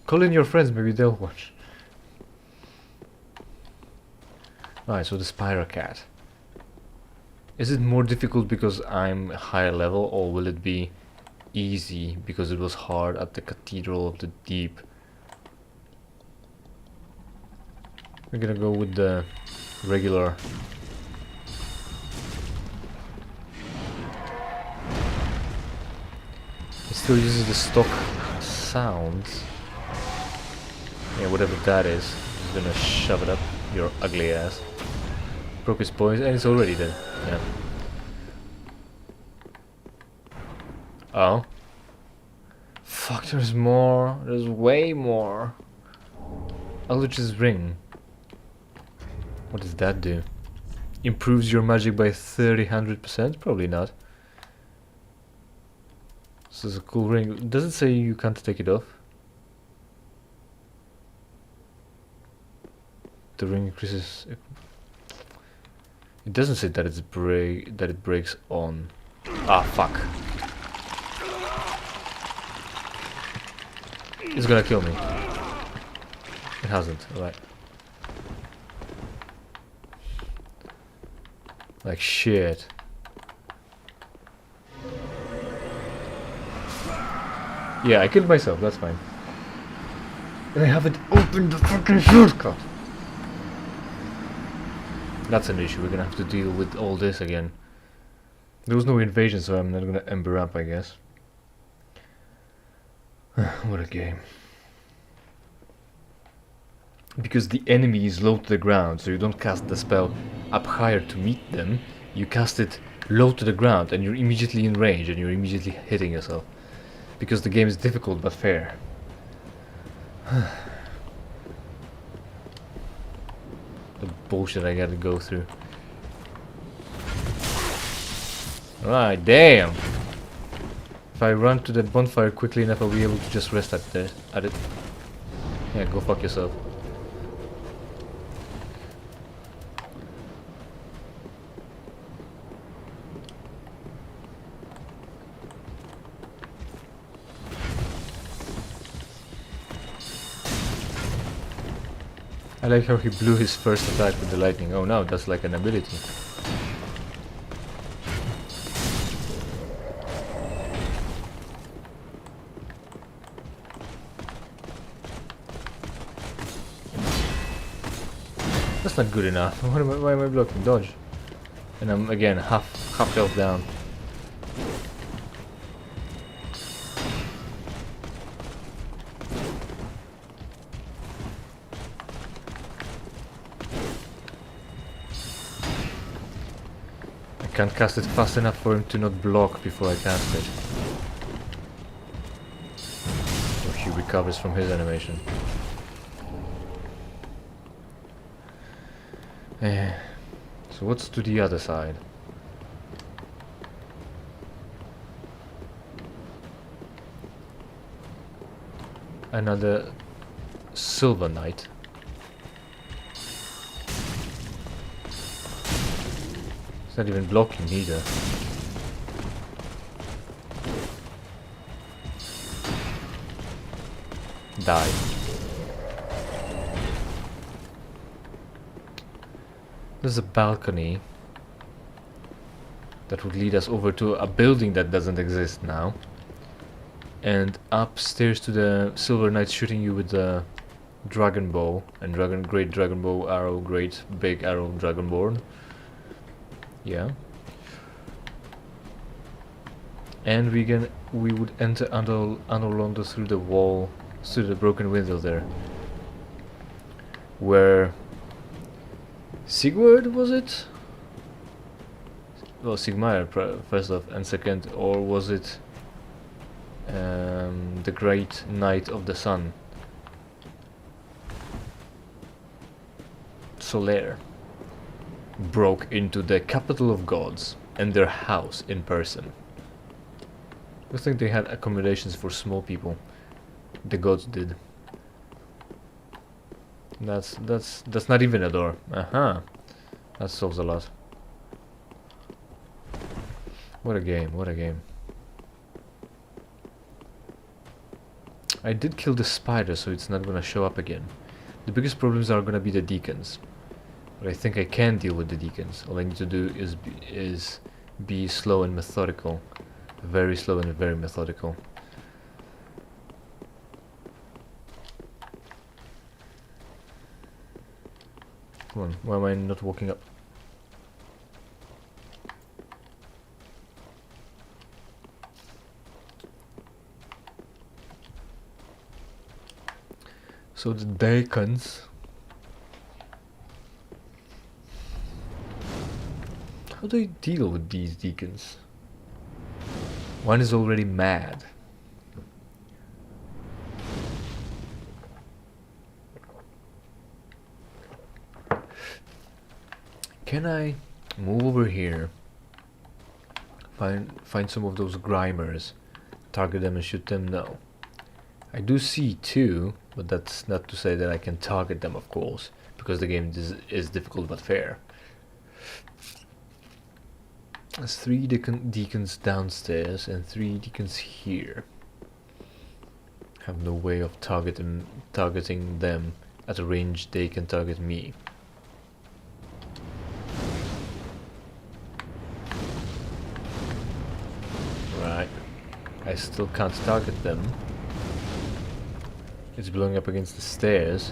Call in your friends, maybe they'll watch. Alright, so the Spyro Cat. Is it more difficult because I'm higher level, or will it be easy because it was hard at the Cathedral of the Deep? We're gonna go with the regular. It still uses the stock sounds. Yeah, whatever that is. Just gonna shove it up your ugly ass. Broke his poise, and it's already dead. Yeah. Oh. Fuck, there's more. There's way more. Eldritch's Ring. What does that do? Improves your magic by 100%? Probably not. This is a cool ring. Does it say you can't take it off? The ring increases. It doesn't say that it breaks on. Ah, fuck. It's gonna kill me. It hasn't, alright. Like shit. Yeah, I killed myself, that's fine. And I haven't opened the fucking shortcut. That's an issue, we're gonna have to deal with all this again. There was no invasion, so I'm not gonna ember up, I guess. What a game. Because the enemy is low to the ground, so you don't cast the spell up higher to meet them. You cast it low to the ground, and you're immediately in range, and you're immediately hitting yourself. Because the game is difficult but fair. The bullshit I gotta go through. Alright, damn! If I run to the bonfire quickly enough, I'll be able to just rest at it. Yeah, go fuck yourself. I like how he blew his first attack with the lightning. Oh no, that's like an ability. That's not good enough. Why am I blocking? Dodge. And I'm again half health down. I can't cast it fast enough for him to not block before I cast it. So he recovers from his animation. So what's to the other side? Another Silver Knight. It's not even blocking either. Die. There's a balcony that would lead us over to a building that doesn't exist now. And upstairs to the Silver Knight shooting you with the Dragon Bow and great Dragon Bow arrow, great big arrow Dragonborn. Yeah. And we would enter Anor through the wall, through the broken window there. Where Sigurd, was it? Well, Sigmar first off, and second, or was it the Great Knight of the Sun? Solaire broke into the capital of gods and their house in person. I think they had accommodations for small people. The gods did. That's not even a door. Aha. That solves a lot. What a game, what a game. I did kill the spider, so it's not gonna show up again. The biggest problems are gonna be the deacons. But I think I can deal with the deacons. All I need to do is be slow and methodical. Very slow and very methodical. Come on, why am I not walking up? So the deacons. How do I deal with these deacons? One is already mad. Can I move over here? Find some of those grimers, target them and shoot them? No. I do see two, but that's not to say that I can target them, of course, because the game is difficult but fair. There's 3 deacons downstairs and 3 deacons here. Have no way of targeting them at a range they can target me. Right. I still can't target them. It's blowing up against the stairs.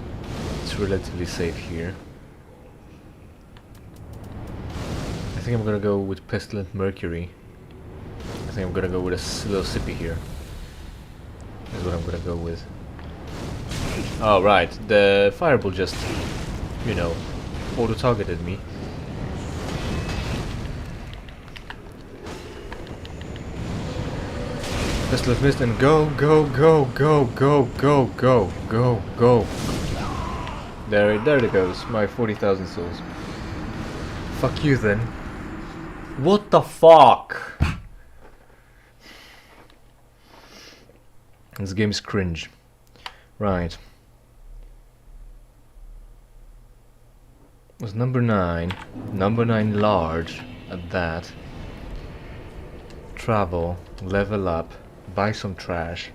It's relatively safe here. I think I'm gonna go with Pestilent Mercury. I think I'm gonna go with a little sippy here. That's what I'm gonna go with. Oh right, the fireball just, you know, auto-targeted me. Pestilent Mist and go, go, go, go, go, go, go, go, go. There it goes, my 40,000 souls. Fuck you then. What the fuck? This game is cringe. Right. Was number 9. Number 9 large at that. Travel, level up, buy some trash,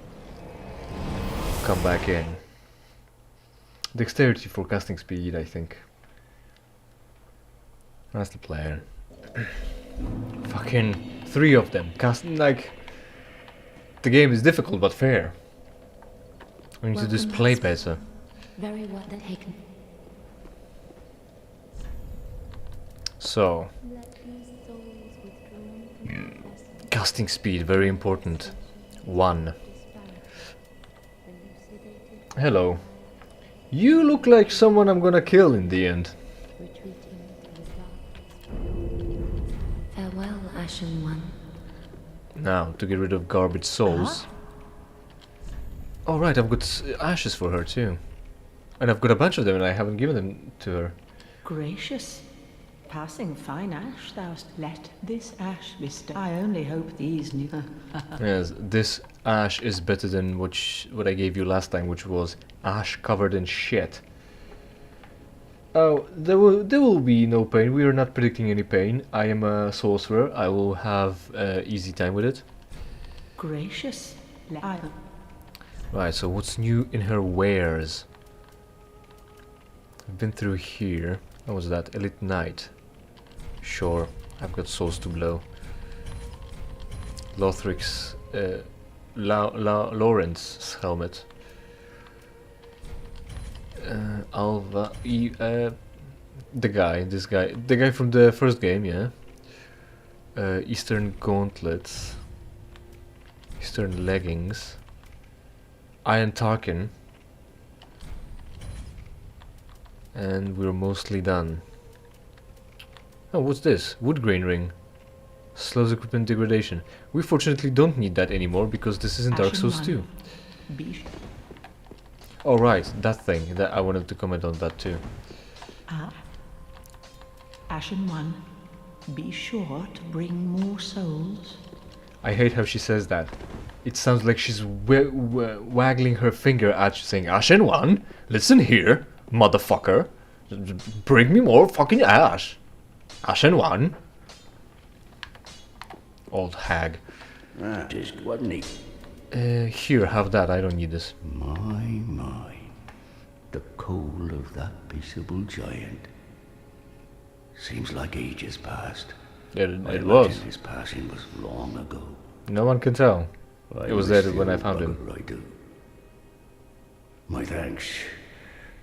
come back in. Dexterity for casting speed, I think. That's the player. Fucking 3 of them. Like, the game is difficult but fair. We need to just play better. Very well taken. So, casting speed, very important. 1. Hello. You look like someone I'm gonna kill in the end. Farewell, Ashen One. Now, to get rid of garbage souls. Oh right, I've got ashes for her too. And I've got a bunch of them and I haven't given them to her. Gracious. passing fine ash thou'st. Let this ash be I only hope these new... Yes, this ash is better than what I gave you last time, which was ash covered in shit. Oh, there will be no pain. We are not predicting any pain. I am a sorcerer. I will have easy time with it. Gracious. Right, so what's new in her wares? I've been through here. What was that? Elite Knight. Sure, I've got souls to blow. Lothric's Lawrence's helmet. Alva, the guy from the first game, yeah. Eastern gauntlets, Eastern leggings, Iron Tarkin, and we're mostly done. Oh, what's this? Wood grain ring. Slows equipment degradation. We fortunately don't need that anymore because this isn't Dark Souls 2. Oh right, that thing. That I wanted to comment on that too. Ashen One, be sure to bring more souls. I hate how she says that. It sounds like she's waggling her finger at you saying, Ashen One, listen here, motherfucker. Bring me more fucking ash. Ashen One. Old hag. Just wasn't he? Here, have that. I don't need this. My. The coal of that peaceable giant. Seems like ages passed. It was. His passing was long ago. No one can tell. It was there when I found him. I do. My thanks.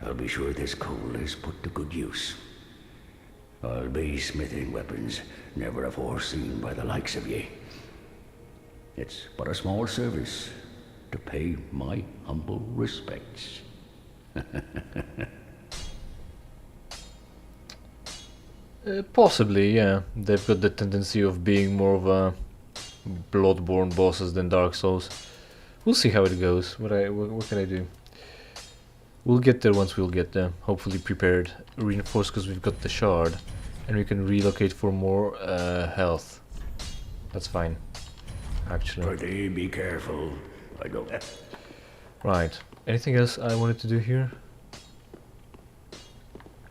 I'll be sure this coal is put to good use. I'll be smithing weapons never afore seen by the likes of ye. It's but a small service to pay my humble respects. Possibly, yeah. They've got the tendency of being more of a Bloodborne bosses than Dark Souls. We'll see how it goes. What can I do? We'll get there once we'll get there. Hopefully prepared, reinforced because we've got the shard, and we can relocate for more health. That's fine, actually. Pretty be careful. I go. Right. Anything else I wanted to do here?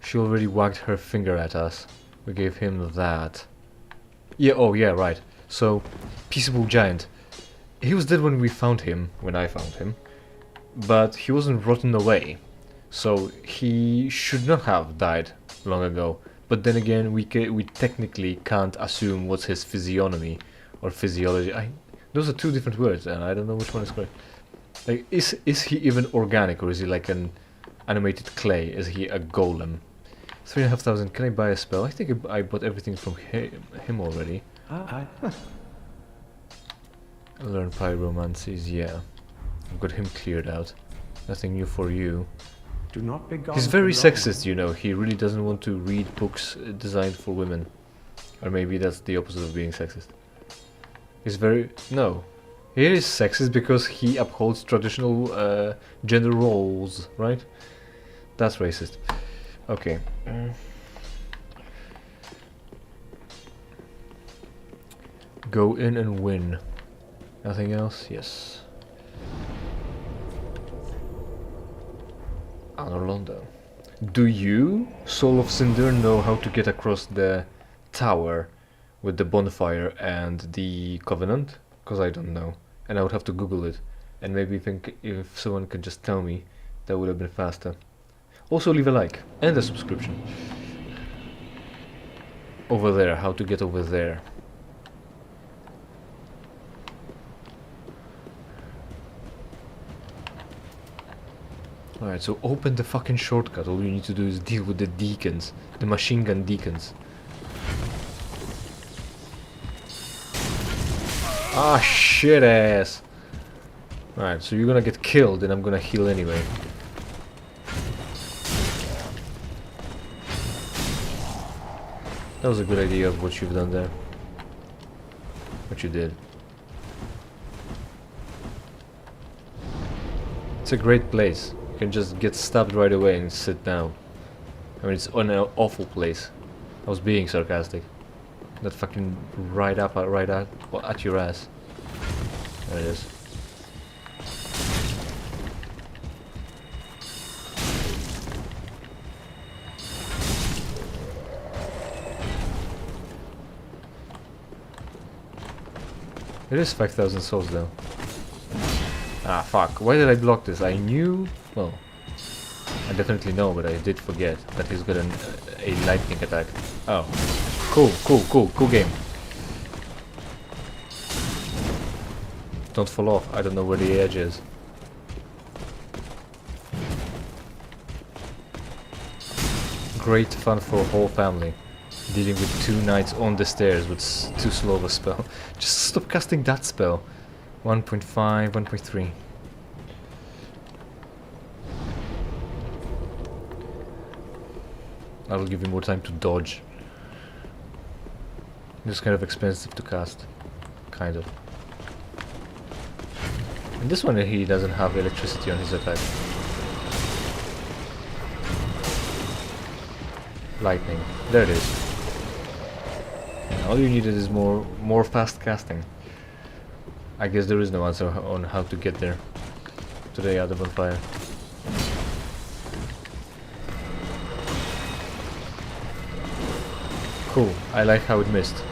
She already wagged her finger at us. We gave him that. Yeah. Oh yeah. Right. So, peaceable giant. He was dead when we found him. When I found him. But he wasn't rotten away, so he should not have died long ago. But then again, we technically can't assume what's his physiognomy or physiology. Those are two different words, and I don't know which one is correct. Like, is he even organic, or is he like an animated clay? Is he a golem? 3,500. Can I buy a spell? I think I bought everything from him already. Learn pyromancies. Yeah. I've got him cleared out. Nothing new for you. Do not be gone He's very too long. sexist, you know. He really doesn't want to read books designed for women. Or maybe that's the opposite of being sexist. He's very... No. He is sexist because he upholds traditional gender roles, right? That's racist. Okay. Go in and win. Nothing else? Yes. Anorlondo. Do you, Soul of Cinder, know how to get across the tower with the bonfire and the Covenant? Because I don't know. And I would have to Google it. And maybe if someone could just tell me, that would have been faster. Also leave a like and a subscription. Over there, how to get over there. Alright, so open the fucking shortcut. All you need to do is deal with the deacons. The machine gun deacons. Ah, shit ass. Alright, so you're gonna get killed and I'm gonna heal anyway. That was a good idea of what you've done there. What you did. It's a great place. You can just get stabbed right away and sit down. I mean, it's an awful place. I was being sarcastic. That fucking right at your ass. There it is. It is 5,000 souls though. Ah, fuck. Why did I block this? I knew... Well, I definitely know, but I did forget that he's got a lightning attack. Oh. Cool game. Don't fall off. I don't know where the edge is. Great fun for a whole family. Dealing with 2 knights on the stairs with too slow of a spell. Just stop casting that spell. 1.5, 1.3. That'll give you more time to dodge. It's kind of expensive to cast. Kind of. And this one he doesn't have electricity on his attack. Lightning. There it is. And all you needed is more fast casting. I guess there is no answer on how to get there. To the other bonfire. Cool. I like how it missed.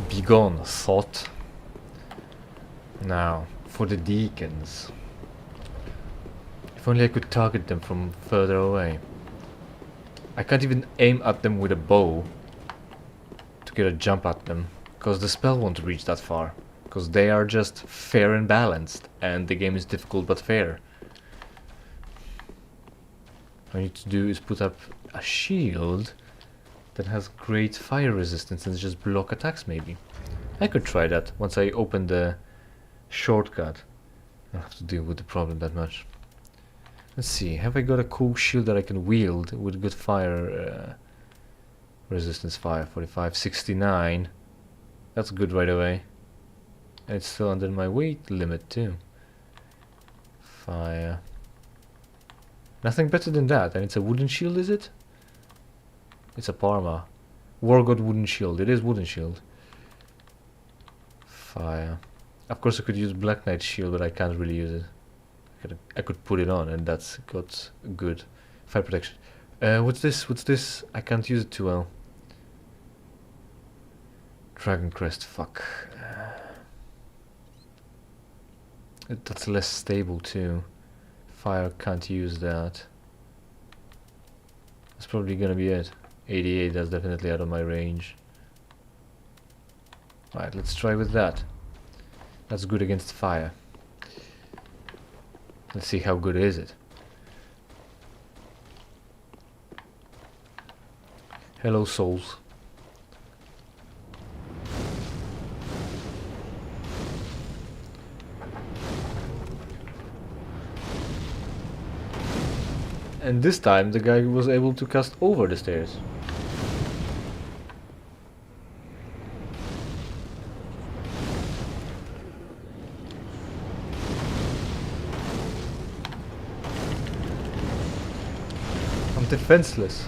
Begone, thought. Now, for the deacons. If only I could target them from further away. I can't even aim at them with a bow to get a jump at them, because the spell won't reach that far. Because they are just fair and balanced, and the game is difficult but fair. All I need to do is put up a shield that has great fire resistance and just block attacks maybe. I could try that once I open the shortcut. I don't have to deal with the problem that much. Let's see, have I got a cool shield that I can wield with good fire resistance? Fire 45, 69. That's good right away. And it's still under my weight limit too. Fire. Nothing better than that. And it's a wooden shield, is it? It's a Parma. War God wooden shield. It is wooden shield. Fire. Of course I could use Black Knight shield, but I can't really use it. I could put it on and that's got good fire protection. What's this? What's this? I can't use it too well. Dragon Crest, fuck. That's less stable too. Fire, can't use that. That's probably gonna be it. 88, that's definitely out of my range. Right, let's try with that. That's good against fire. Let's see how good is it. Hello, souls. And this time the guy was able to cast over the stairs. I'm defenseless.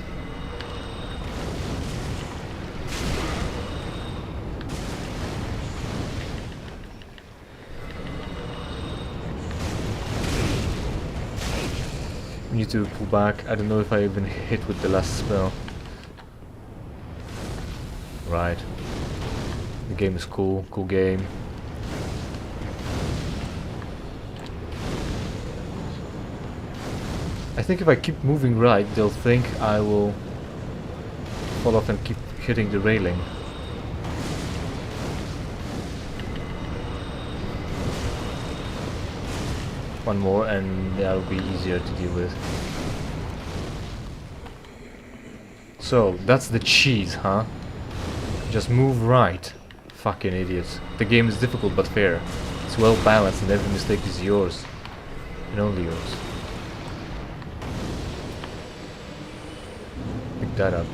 We need to pull back. I don't know if I even hit with the last spell. Right. The game is cool. Cool game. I think if I keep moving right, they'll think I will fall off and keep hitting the railing. One more and that'll be easier to deal with. So, that's the cheese, huh? Just move right. Fucking idiots. The game is difficult but fair. It's well balanced and every mistake is yours. And only yours. Pick that up.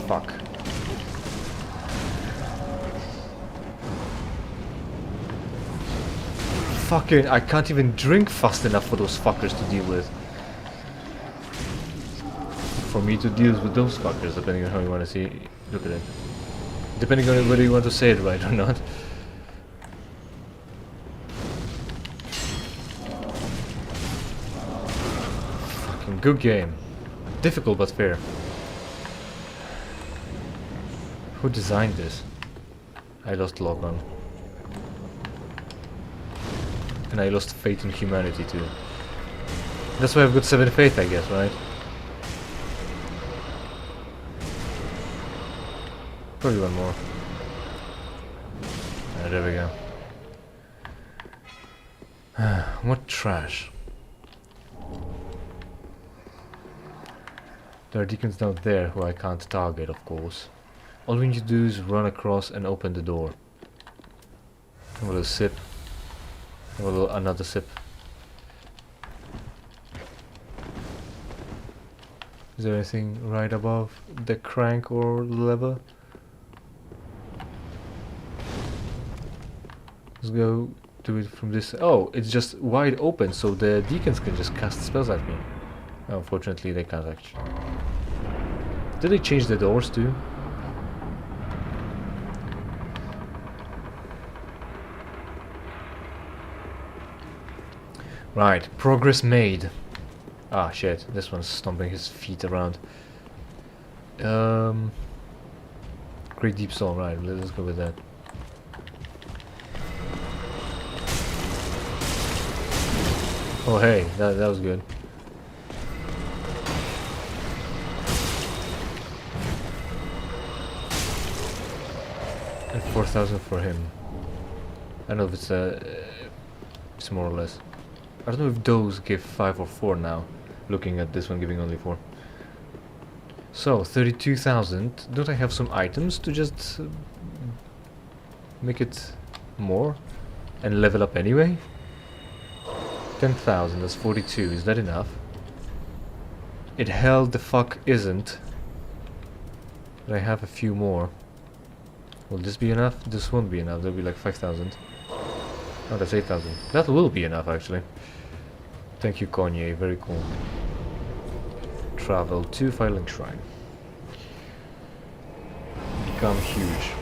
fuck. Fucking, I can't even drink fast enough for those fuckers to deal with. For me to deal with those fuckers, depending on how you want to see, look at it. Depending on whether you want to say it right or not. Fucking good game. Difficult but fair. Who designed this? I lost log on. And I lost faith in humanity too. That's why I've got 7 faith, I guess, right? Probably one more. There we go. What trash. There are deacons down there who I can't target, of course. All we need to do is run across and open the door. A little sip. Another sip. Is there anything right above the crank or lever? Let's go do it from this. Oh, it's just wide open, so the deacons can just cast spells at me. Unfortunately, they can't actually. Did they change the doors too? Right, progress made. Ah, shit, this one's stomping his feet around. Great Deep Soul, right, let's go with that. Oh hey, that was good. And 4,000 for him. I don't know if it's more or less. I don't know if those give 5 or 4 now. Looking at this one giving only 4. So 32,000. Don't I have some items to just make it more and level up anyway? 10,000. That's 42. Is that enough? It hell the fuck isn't. But I have a few more. Will this be enough? This won't be enough. There'll be like 5,000. Oh, that's 8,000. That will be enough, actually. Thank you, Kanye. Very cool. Travel to Firelink Shrine. Become huge.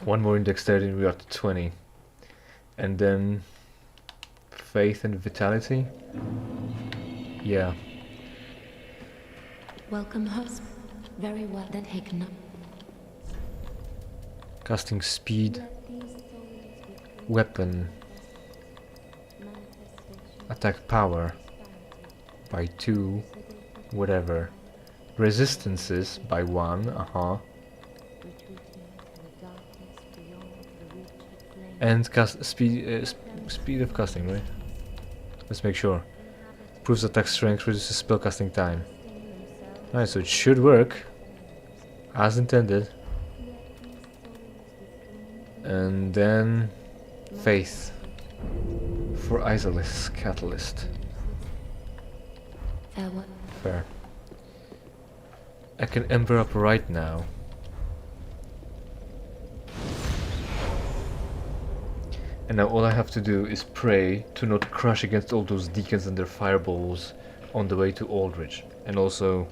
One more in dexterity and we are to 20. And then... faith and vitality? Yeah. Welcome, host. Very well then taken up. Casting speed. Weapon. Attack power. By 2. Whatever. Resistances by 1. And cast speed. Speed of casting, right? Let's make sure. Improves attack strength, reduces spellcasting time. Alright, so it should work. As intended. And then... faith. For Isolus Catalyst. Fair one. Fair. I can ember up right now. And now all I have to do is pray to not crush against all those deacons and their fireballs on the way to Aldridge. And also,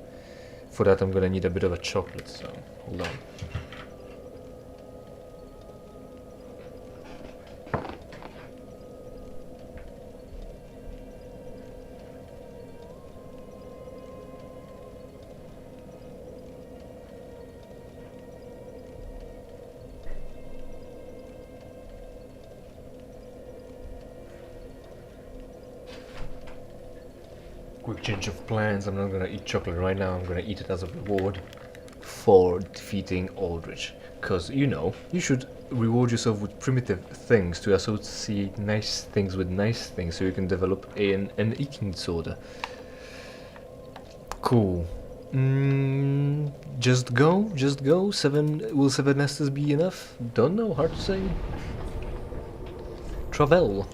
for that I'm gonna need a bit of a chocolate, so hold on. Quick change of plans. I'm not gonna eat chocolate right now. I'm gonna eat it as a reward for defeating Aldrich. Cause you know, you should reward yourself with primitive things to associate nice things with nice things, so you can develop an eating disorder. Cool. Just go. Will 7 Estes be enough? Don't know. Hard to say. Travel.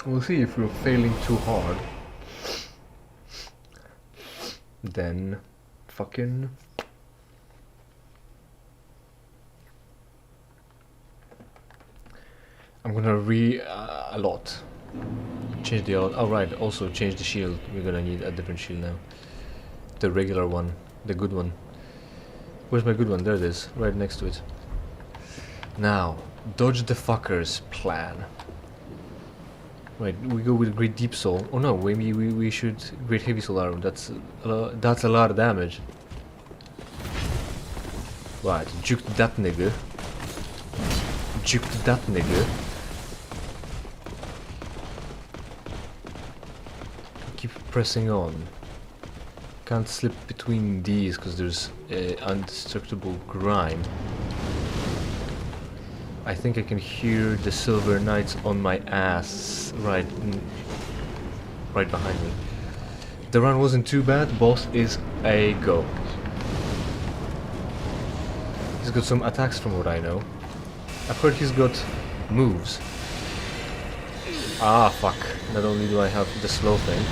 We'll see if we're failing too hard. Then fucking... I'm gonna a lot. Change the right, also change the shield. We're gonna need a different shield now. The regular one, the good one. Where's my good one? There it is, right next to it. Now, dodge the fuckers plan. Right, we go with Great Deep Soul. Oh no, maybe we should Great Heavy Soul Arrow. That's a lot of damage. Right, juke that nigga. Juke that nigga. Keep pressing on. Can't slip between these because there's indestructible grime. I think I can hear the Silver Knights on my ass right behind me. The run wasn't too bad. Boss is a go. He's got some attacks from what I know. I've heard he's got moves. Ah, fuck. Not only do I have the slow thing,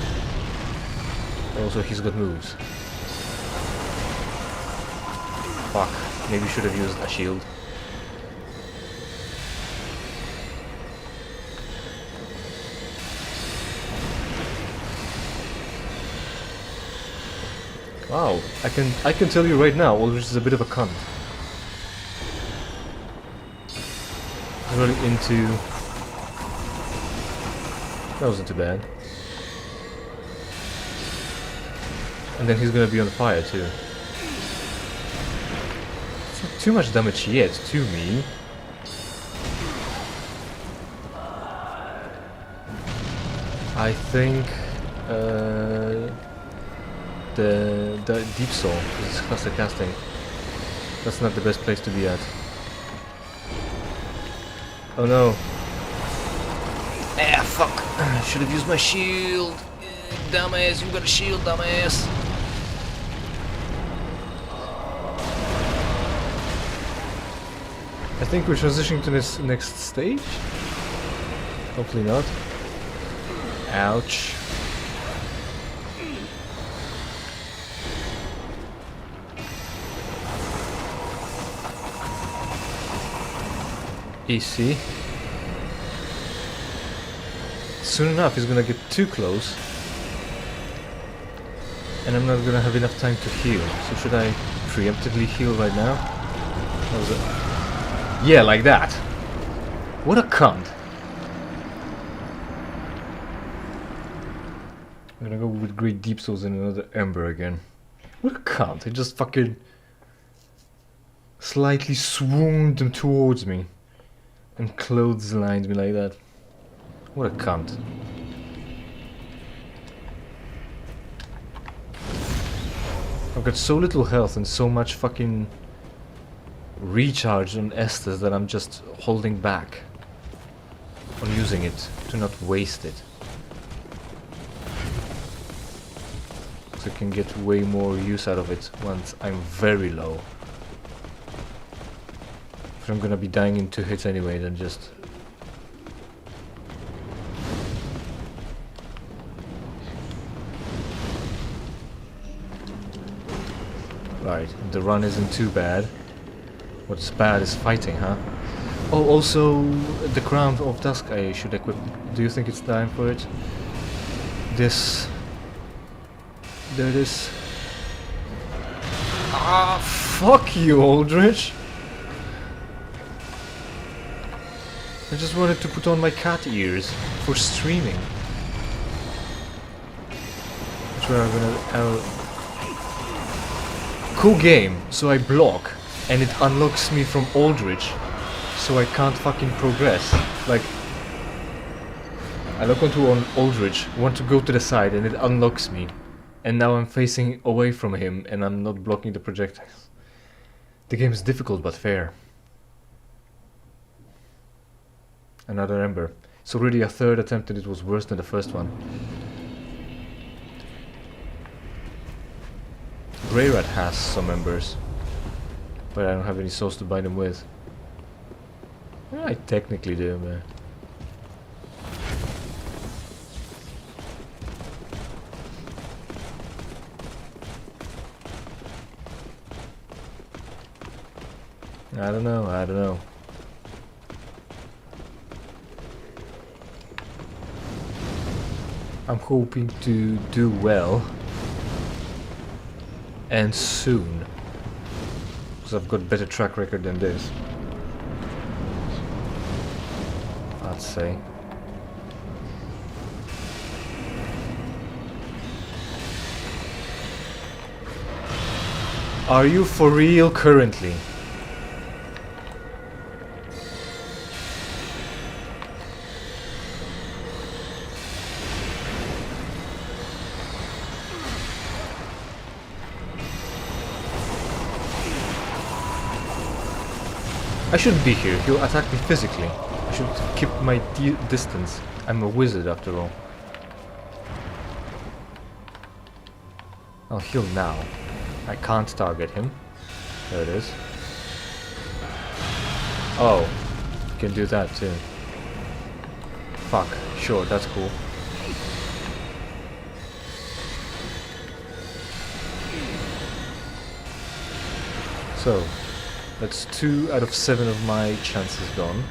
also he's got moves. Fuck. Maybe should have used a shield. Wow, I can tell you right now, Aldrich is a bit of a cunt. He's really into... That wasn't too bad. And then he's gonna be on fire too. It's not too much damage yet to me. I think the Deep Soul is cluster casting. That's not the best place to be at. Oh no. Ah, fuck. Should have used my shield. Dumbass, you got a shield, dumbass. I think we're transitioning to this next stage. Hopefully not. Ouch. Easy. Soon enough he's gonna get too close. And I'm not gonna have enough time to heal. So should I preemptively heal right now? What was it? Yeah, like that. What a cunt. I'm gonna go with Great Deep Souls and another Ember again. What a cunt. He just fucking slightly swooned them towards me. And clotheslined me like that. What a cunt. I've got so little health and so much fucking recharge on Estes that I'm just holding back on using it to not waste it. So I can get way more use out of it once I'm very low. If I'm gonna be dying in 2 hits anyway, then just... Right, the run isn't too bad. What's bad is fighting, huh? Oh, also, the Crown of Dusk I should equip. Do you think it's time for it? This... There it is. Ah, fuck you, Aldrich! I just wanted to put on my cat ears for streaming. That's where I'm gonna... Cool game, so I block, and it unlocks me from Aldrich, so I can't fucking progress. Like, I look onto an Aldrich, want to go to the side, and it unlocks me. And now I'm facing away from him, and I'm not blocking the projectiles. The game is difficult, but fair. Another Ember. It's already a third attempt and it was worse than the first one. Grey Rat has some Embers, but I don't have any souls to bind them with. Well, I technically do, man. I don't know, I don't know. I'm hoping to do well. And soon. Because I've got better track record than this. I'd say. Are you for real currently? I shouldn't be here. He'll attack me physically. I should keep my distance. I'm a wizard after all. I'll heal now. I can't target him. There it is. Oh, you can do that too. Fuck, sure, that's cool. So, that's 2 out of 7 of my chances gone.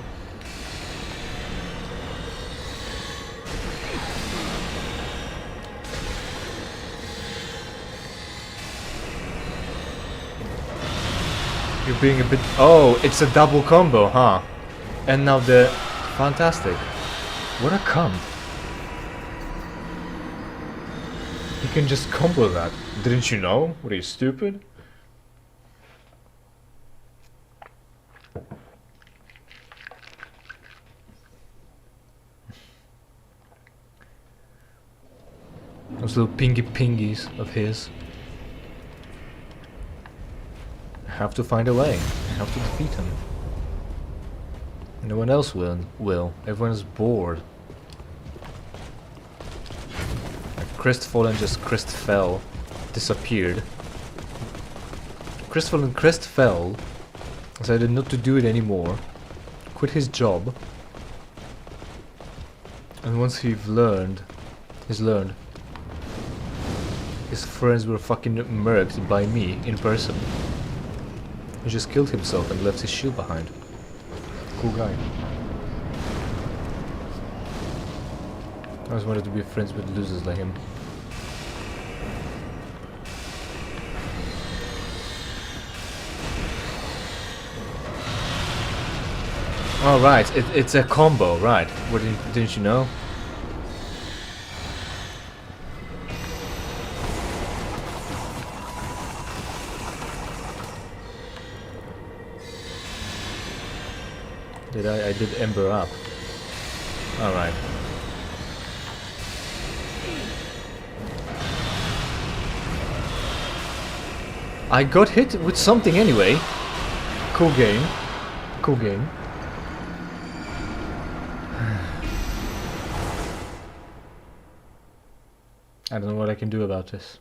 You're being a bit... Oh, it's a double combo, huh? And now the... Fantastic. What a cunt. You can just combo that. Didn't you know? What are you, stupid? Those little pingies of his. I have to find a way. I have to defeat him. No one else will. Everyone is bored. Like Crestfallen just Crestfell. Disappeared. Crestfallen Crestfell decided not to do it anymore. Quit his job. And once he's learned, his friends were fucking murked by me in person. He just killed himself and left his shield behind. Cool guy. I always wanted to be friends with losers like him. Oh right, it's a combo, right. What didn't you know? I did Ember up. Alright. I got hit with something anyway. Cool game. Cool game. I don't know what I can do about this.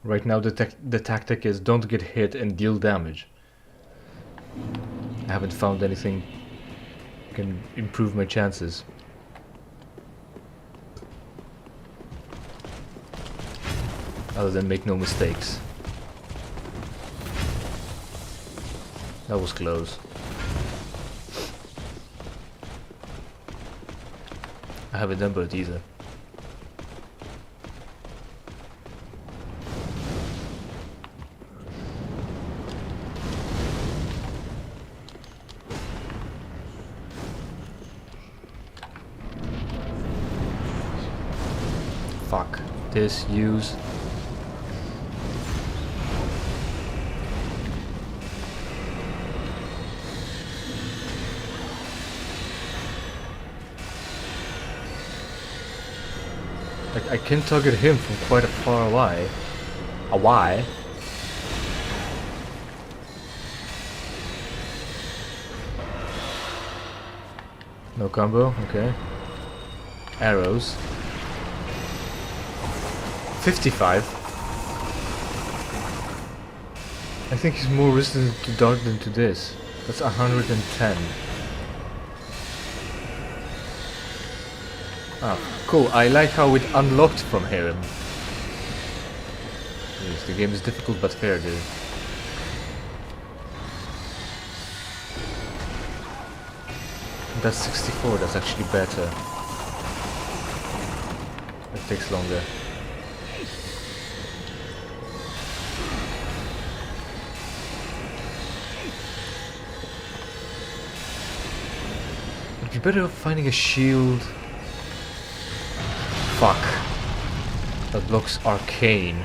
Right now the tactic is don't get hit and deal damage. I haven't found anything that can improve my chances. Other than make no mistakes. That was close. I haven't done it either. Fuck. This, use. Like, I can target him from quite a far away. Away. No combo, okay. Arrows. 55. I think he's more resistant to dark than to this. That's 110. Ah, cool. I like how it unlocked from him. Jeez, the game is difficult but fair, dude. That's 64, that's actually better. It takes longer. It'd be better off finding a shield. Fuck. That blocks arcane.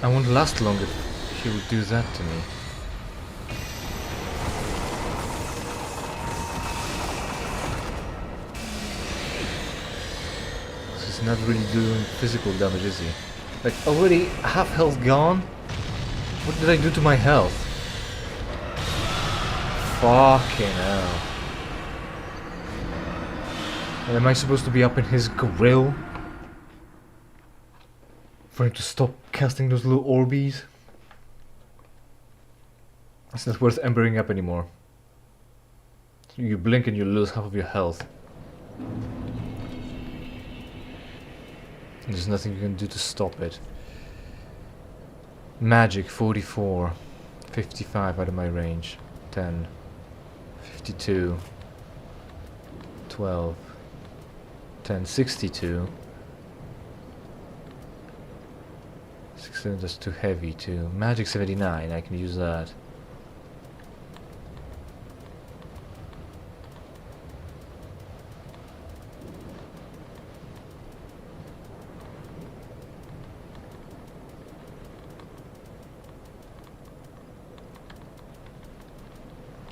I won't last long if he would do that to me. He's not really doing physical damage, is he? Like, already half health gone? What did I do to my health? Fucking hell. And am I supposed to be up in his grill? For him to stop casting those little orbies? It's not worth embering up anymore. You blink and you lose half of your health. There's nothing you can do to stop it. Magic 44. 55 out of my range. 10. 52. 12. 10. 62. 67, that's too heavy too. Magic 79, I can use that.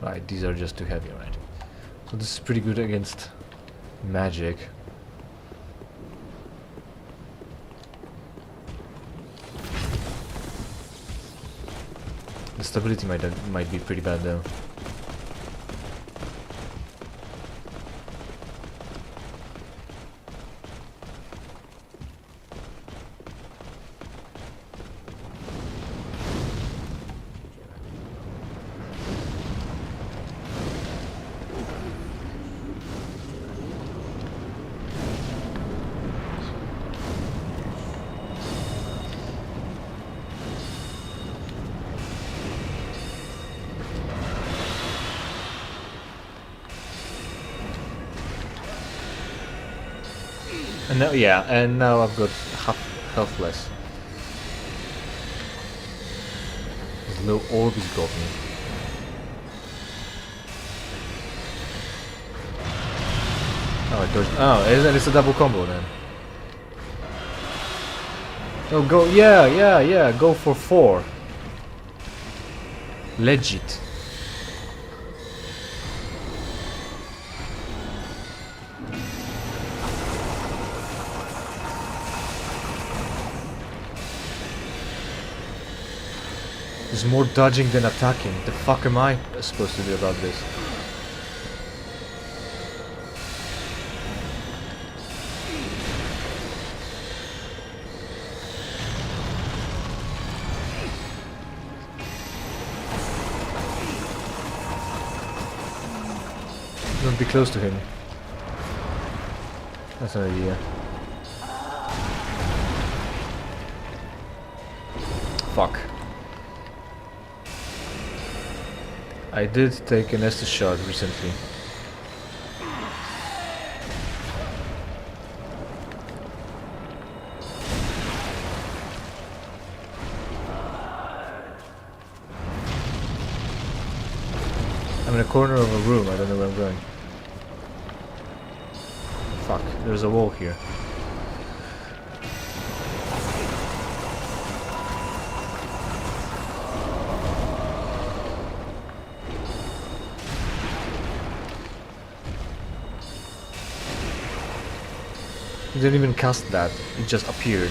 Right, these are just too heavy, right? So this is pretty good against magic. The stability might be pretty bad though. And now, yeah, and now I've got half health less. Those little orbies got me. Oh, I dodged. Oh, it's a double combo then. Oh, go, yeah, go for 4. Legit. There's more dodging than attacking. The fuck am I supposed to do about this? Don't be close to him. That's an idea. Fuck. I did take an Estus shot recently. I'm in a corner of a room, I don't know where I'm going. Fuck, there's a wall here. He didn't even cast that, it just appeared.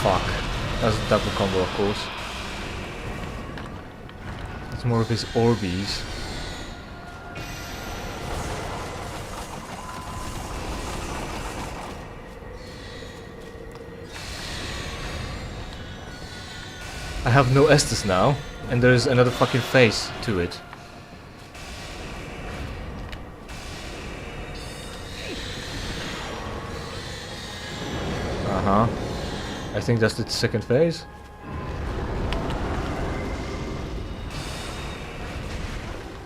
Fuck. That's a double combo, of course. It's more of his Orbeez. I have no Estus now, And there's another fucking face to it. Uh-huh. I think that's the second phase.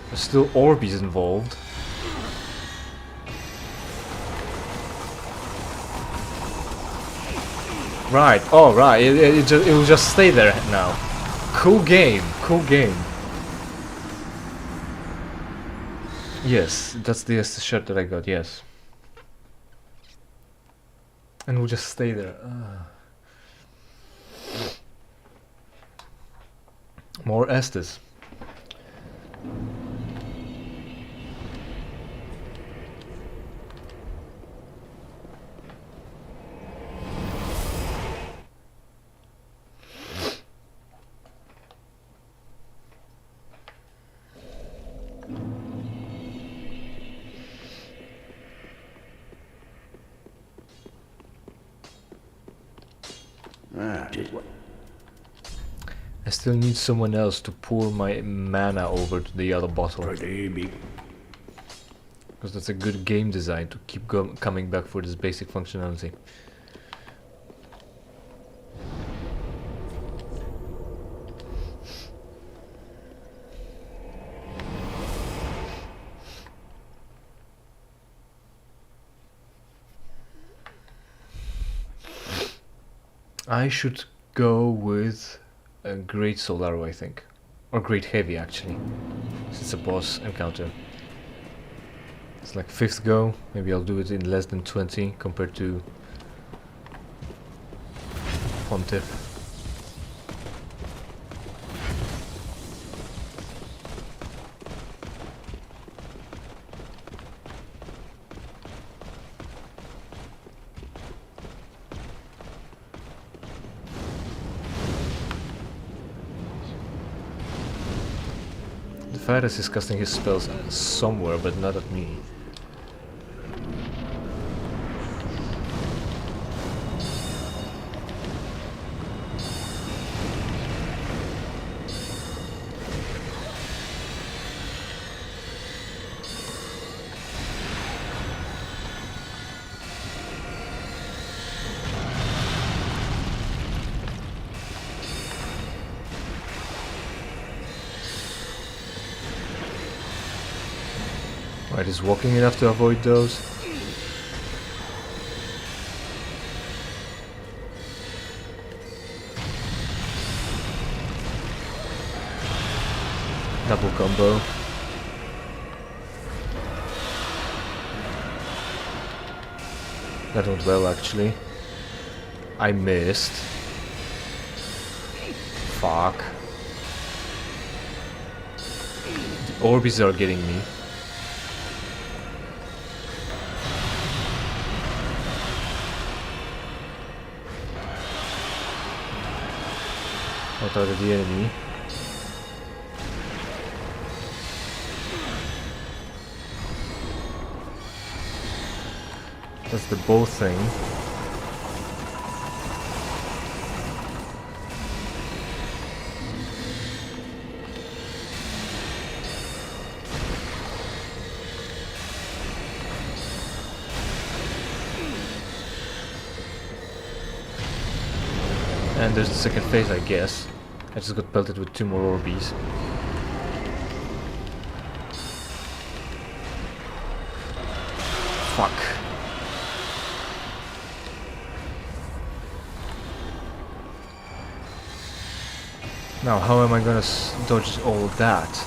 There's still Orbeez involved. Right, oh right, it will just stay there now. Cool game, cool game. Yes, that's the shirt that I got, yes. And we'll just stay there. More Estes. Just what? I still need someone else to pour my mana over to the other bottle. Pretty big. Because that's a good game design to keep coming back for this basic functionality. I should go with a Great Soul Arrow, I think. Or Great Heavy, actually. It's a boss encounter. It's like 5th go. Maybe I'll do it in less than 20 compared to Pontiff. Varus is casting his spells somewhere, but not at me. Right, is walking enough to avoid those? Double combo. That went well, actually. I missed. Fuck. The Orbeez are getting me. What are the enemy? That's the bow thing. And there's the second phase, I guess. I just got pelted with 2 more Orbeez. Fuck. Now, how am I gonna dodge all of that?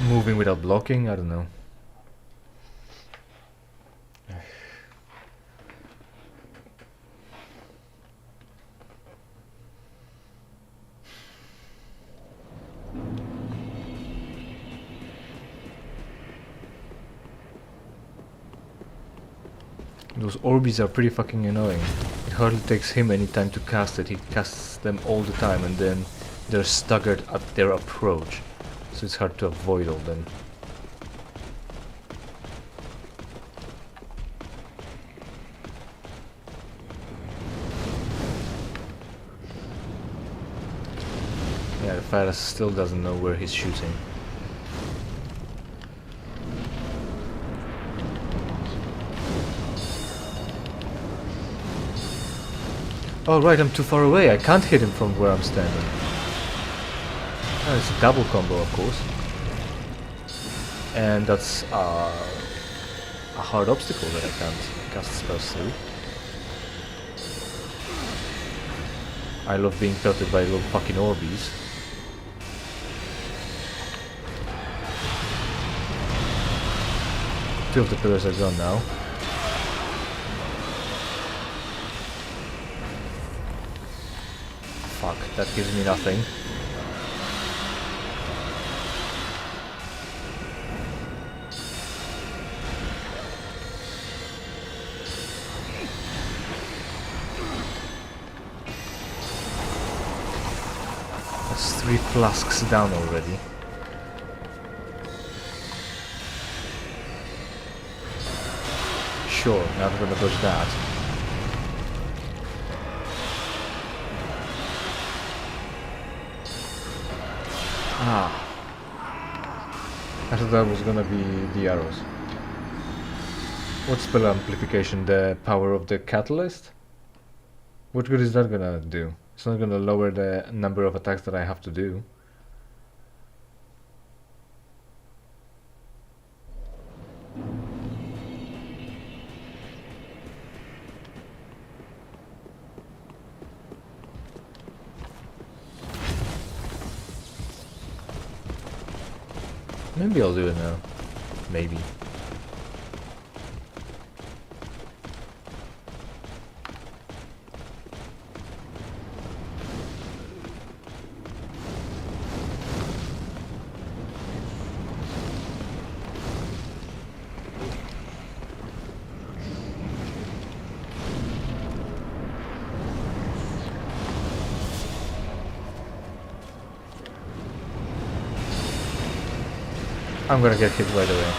Moving without blocking? I don't know. Those Orbeez are pretty fucking annoying. It hardly takes him any time to cast it. He casts them all the time and then they're staggered at their approach. So it's hard to avoid all them. fella still doesn't know where he's shooting. Oh right, I'm too far away. I can't hit him from where I'm standing. Oh, it's a double combo, of course. And that's a hard obstacle that I can't cast spells through. I love being pelted by little fucking Orbeez. Two of the pillars are gone now. Fuck, that gives me nothing. That's 3 flasks down already. Sure, not gonna dodge that. Ah. I thought that was gonna be the arrows. What spell amplification? The power of the catalyst? What good is that gonna do? It's not gonna lower the number of attacks that I have to do. Maybe I'll do it now. Maybe. I'm gonna get hit right away.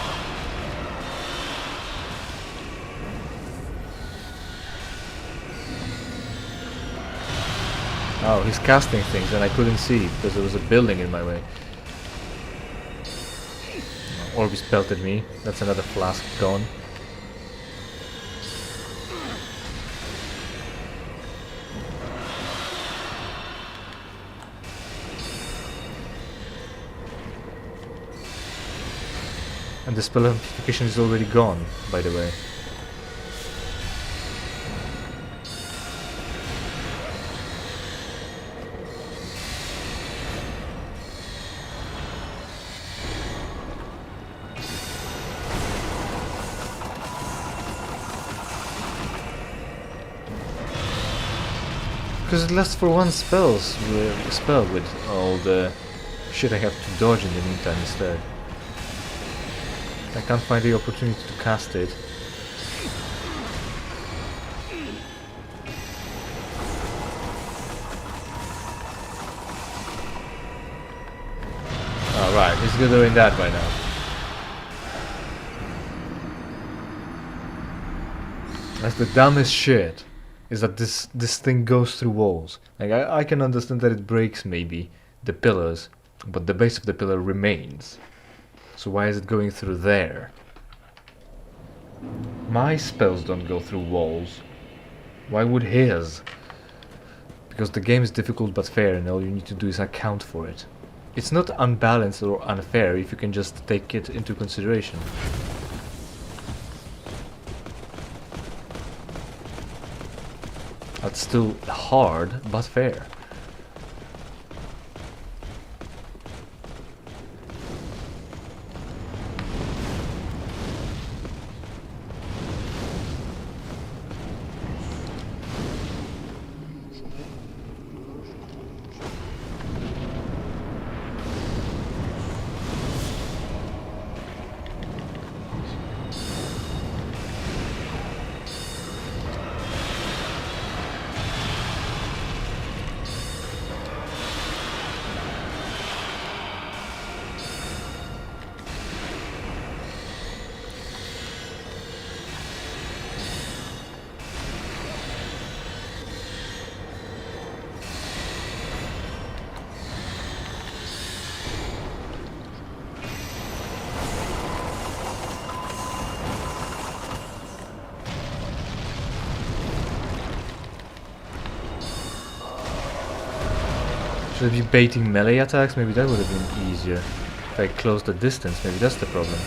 Oh, he's casting things and I couldn't see because there was a building in my way. Orbeez pelted me. That's another flask gone. And the spell amplification is already gone, by the way. Because it lasts for one spell with all the shit I have to dodge in the meantime instead. I can't find the opportunity to cast it. Alright, he's good doing that by now. That's the dumbest shit. Is that this thing goes through walls. Like I can understand that it breaks maybe the pillars, but the base of the pillar remains. So why is it going through there? My spells don't go through walls. Why would his? Because the game is difficult but fair and all you need to do is account for it. It's not unbalanced or unfair if you can just take it into consideration. That's still hard but fair. Should I be baiting melee attacks? Maybe that would have been easier. If I close the distance, maybe that's the problem.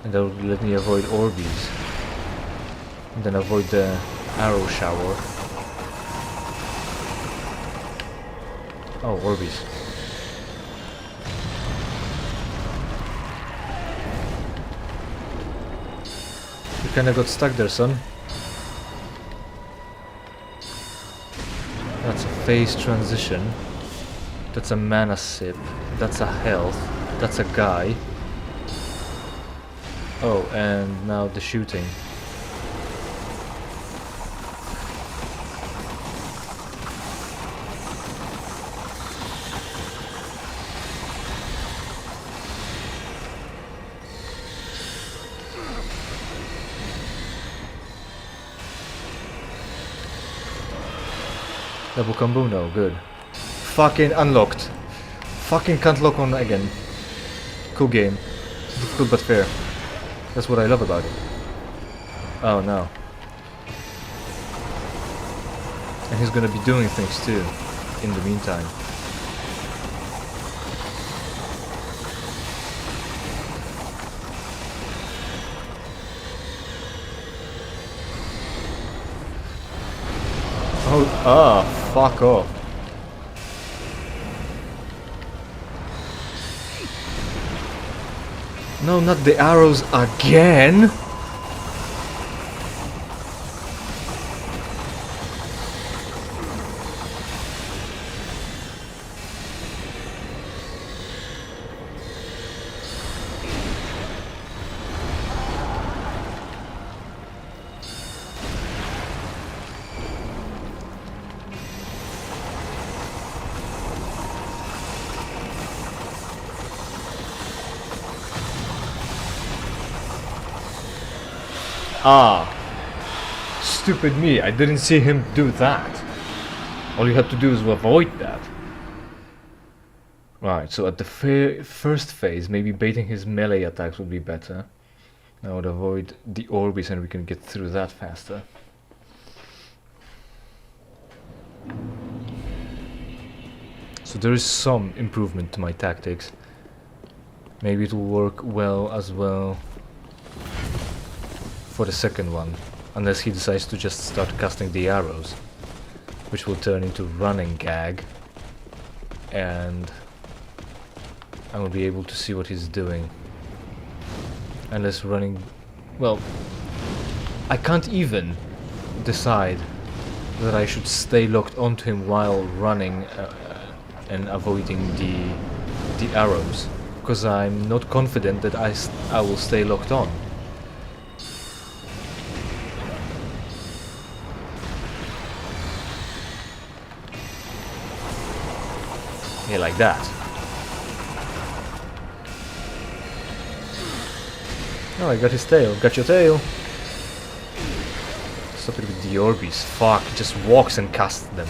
And that would let me avoid Orbeez. And then avoid the arrow shower. Oh, Orbeez. You kinda got stuck there, son. That's a phase transition. That's a mana sip. That's a health. That's a guy. Oh, and now the shooting. Double combo? No, good. Fucking unlocked. Fucking can't lock on again. Cool game. Difficult but fair. That's what I love about it. Oh no. And he's gonna be doing things too, in the meantime. Oh, fuck off. No, not the arrows again! Ah, stupid me, I didn't see him do that. All you had to do is avoid that. Right, so at the first phase, maybe baiting his melee attacks would be better. I would avoid the Orbeez and we can get through that faster. So there is some improvement to my tactics. Maybe it will work well as well for the second one, unless he decides to just start casting the arrows, which will turn into running gag, and I will be able to see what he's doing. Unless running, well, I can't even decide that I should stay locked onto him while running and avoiding the arrows, because I'm not confident that I will stay locked on. Yeah, like that. Oh, I got his tail. Got your tail. Stop it with the Orbeez. Fuck, he just walks and casts them.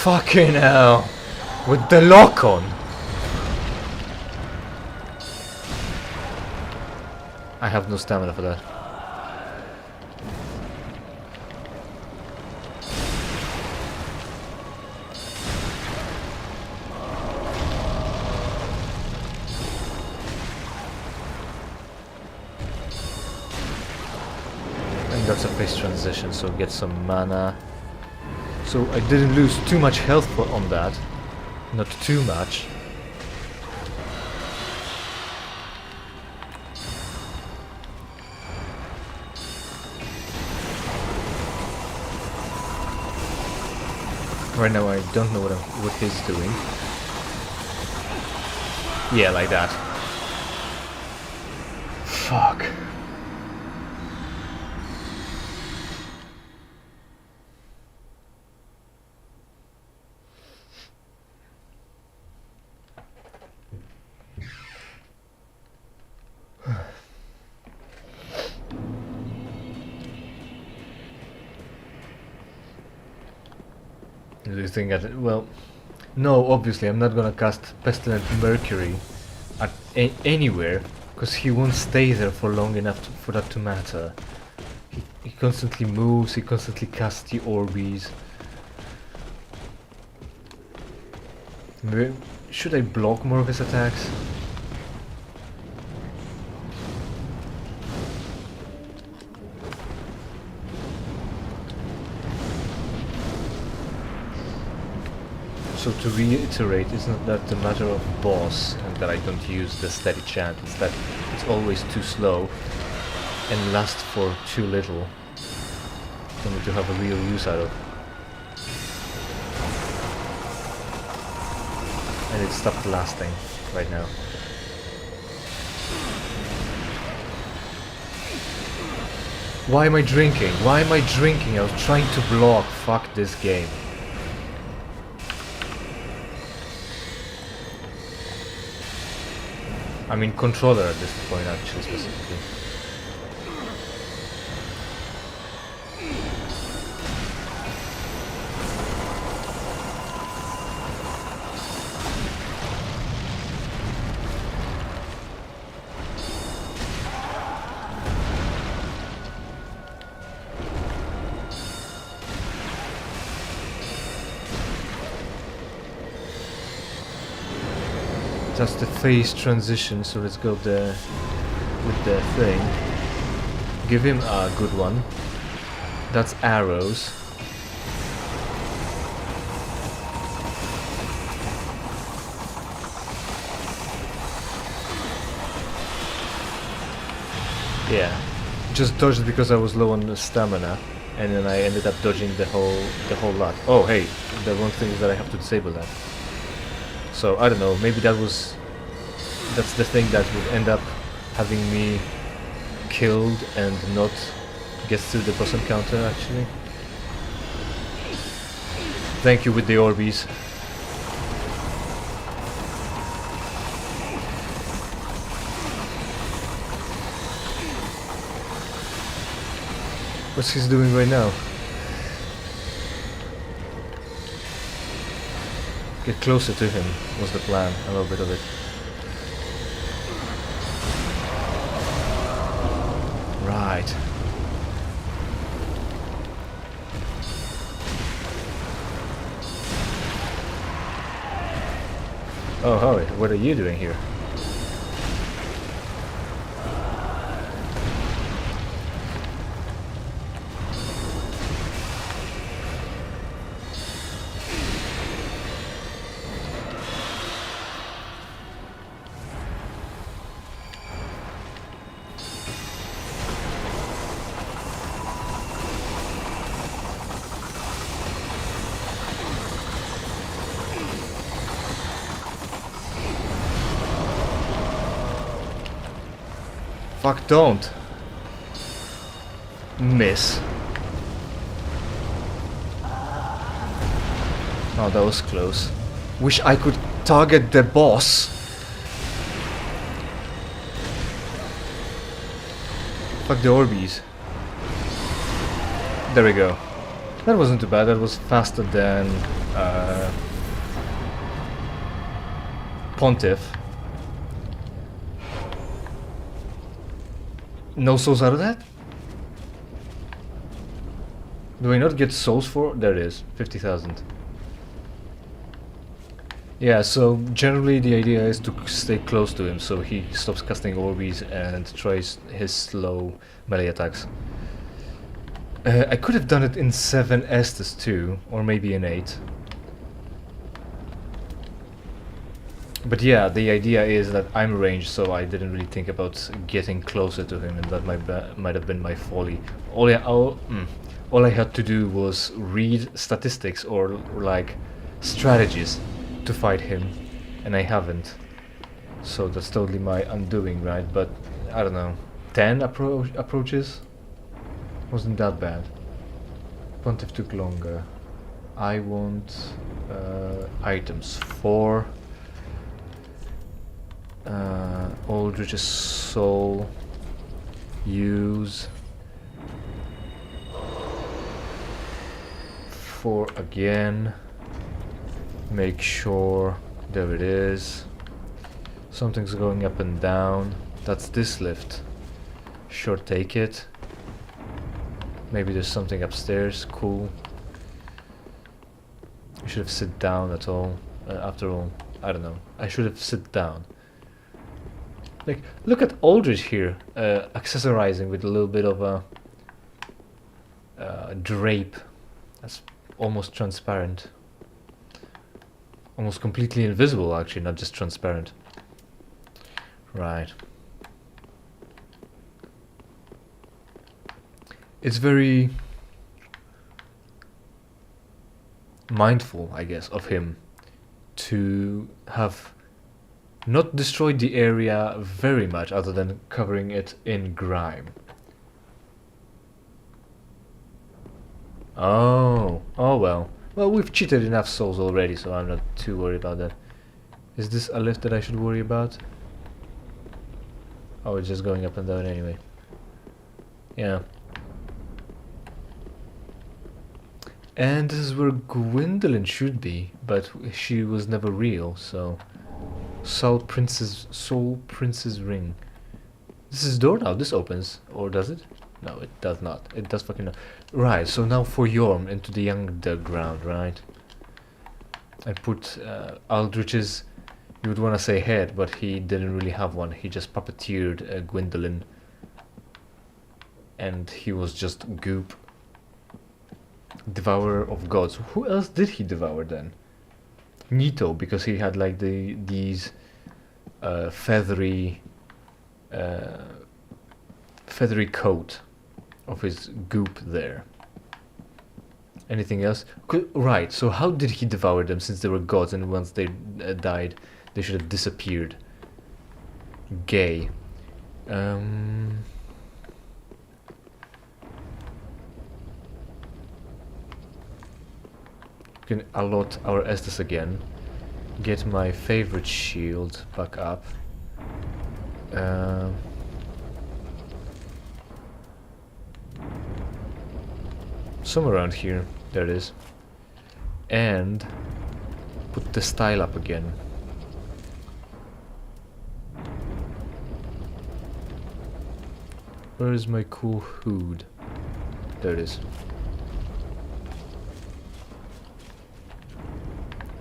Fucking hell! With the lock on! I have no stamina for that. And that's a phase transition, so get some mana. So I didn't lose too much health on that. Not too much. Right now I don't know what he's doing. Yeah, like that. Fuck. Do you think that... Well, no, obviously I'm not gonna cast Pestilent Mercury at anywhere, because he won't stay there for long enough for that to matter. He constantly moves, he constantly casts the Orbeez. Should I block more of his attacks? So to reiterate, it's not that the matter of boss and that I don't use the steady chant, it's that it's always too slow and lasts for too little for me to have a real use out of. And it stopped lasting right now. Why am I drinking? Why am I drinking? I was trying to block. Fuck this game. I mean controller at this point actually specifically. That's the phase transition, so let's go there with the thing. Give him a good one. That's arrows. Yeah. Just dodged because I was low on stamina, and then I ended up dodging the whole lot. Oh hey, the one thing is that I have to disable that. So I don't know, maybe that's the thing that would end up having me killed and not get through the boss encounter actually. Thank you with the Orbeez. What's he doing right now? Get closer to him was the plan, a little bit of it. Right. Oh, Howie, what are you doing here? Fuck, don't! Miss. Oh, that was close. Wish I could target the boss. Fuck the Orbeez. There we go. That wasn't too bad, that was faster than Pontiff. No souls out of that? Do I not get souls for? There it is, 50,000. Yeah, so generally the idea is to stay close to him so he stops casting Orbeez and tries his slow melee attacks. I could have done it in 7 Estus too, or maybe in 8. But yeah, the idea is that I'm ranged, so I didn't really think about getting closer to him, and that might have been my folly. All I had to do was read statistics or like strategies to fight him, and I haven't. So that's totally my undoing, right? But I don't know, 10 approaches wasn't that bad. Pontiff took longer. I want items 4. Aldrich's Soul. Use 4 again. Make sure. There it is. Something's going up and down. That's this lift. Sure, take it. Maybe there's something upstairs. Cool. I should have sit down at all. After all, I don't know. I should have sit down. Like, look at Aldrich here, accessorizing with a little bit of a drape. That's almost transparent. Almost completely invisible, actually, not just transparent. Right. It's very mindful, I guess, of him to have not destroyed the area very much other than covering it in grime. Oh well. Well, we've cheated enough souls already, so I'm not too worried about that. Is this a lift that I should worry about? Oh, it's just going up and down anyway. Yeah. And this is where Gwendolyn should be, but she was never real, so... Soul Prince's ring. This is door now, this opens. Or does it? No, it does not. It does fucking not. Right, so now for Yorm into the underground, right? I put Aldrich's, you would want to say head, but he didn't really have one. He just puppeteered Gwendolyn. And he was just goop. Devourer of gods. Who else did he devour then? Nito, because he had like these feathery coat of his goop there. Anything else? Right, so how did he devour them since they were gods and once they died they should have disappeared? Gay. Can allot our Estes again. Get my favorite shield back up. Somewhere around here. There it is. And put the style up again. Where is my cool hood? There it is.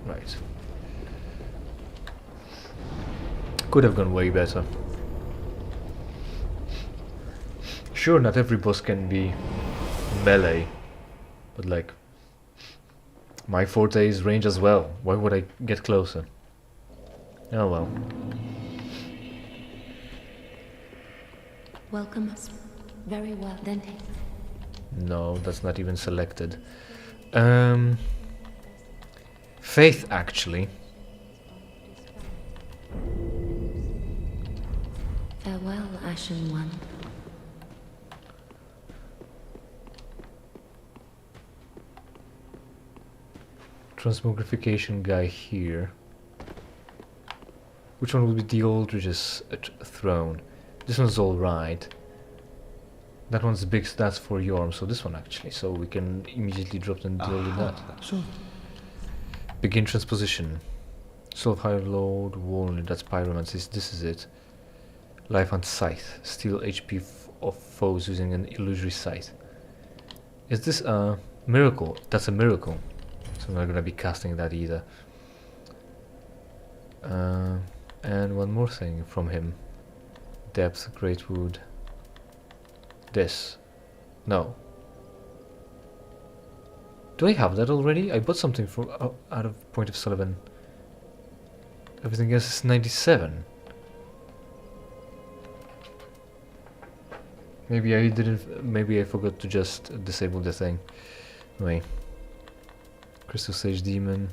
Right. Could have gone way better. Sure, not every boss can be melee, but like, my forte is range as well. Why would I get closer? Oh well. Welcome. Very well, then. No, that's not even selected. Faith, actually. Farewell, Ashen One. Transmogrification guy here. Which one will be the Aldrich's throne? This one's alright. That one's big stats for Yorm, so this one actually. So we can immediately drop and deal with that. So, Begin transposition. Soul of High Lord, Warning, that's Pyromancy, this is it. Life and Sight. Steal HP of foes using an illusory sight. Is this a miracle? That's a miracle. So I'm not gonna be casting that either. And one more thing from him. Depth, Great Wood. This. No. Do I have that already? I bought something from out of Point of Sullivan. Everything else is 97. Maybe I didn't. Maybe I forgot to just disable the thing. Anyway. Crystal Sage Demon.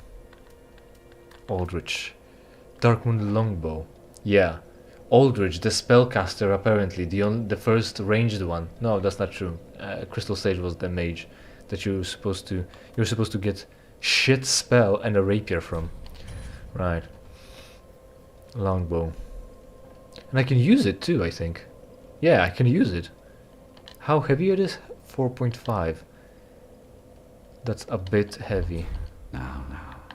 Aldrich. Darkmoon Longbow. Yeah. Aldrich, the spellcaster, apparently the first ranged one. No, that's not true. Crystal Sage was the mage that you're supposed to get shit spell and a rapier from. Right. Longbow. And I can use it too, I think. Yeah, I can use it. How heavy it is? 4.5. That's a bit heavy.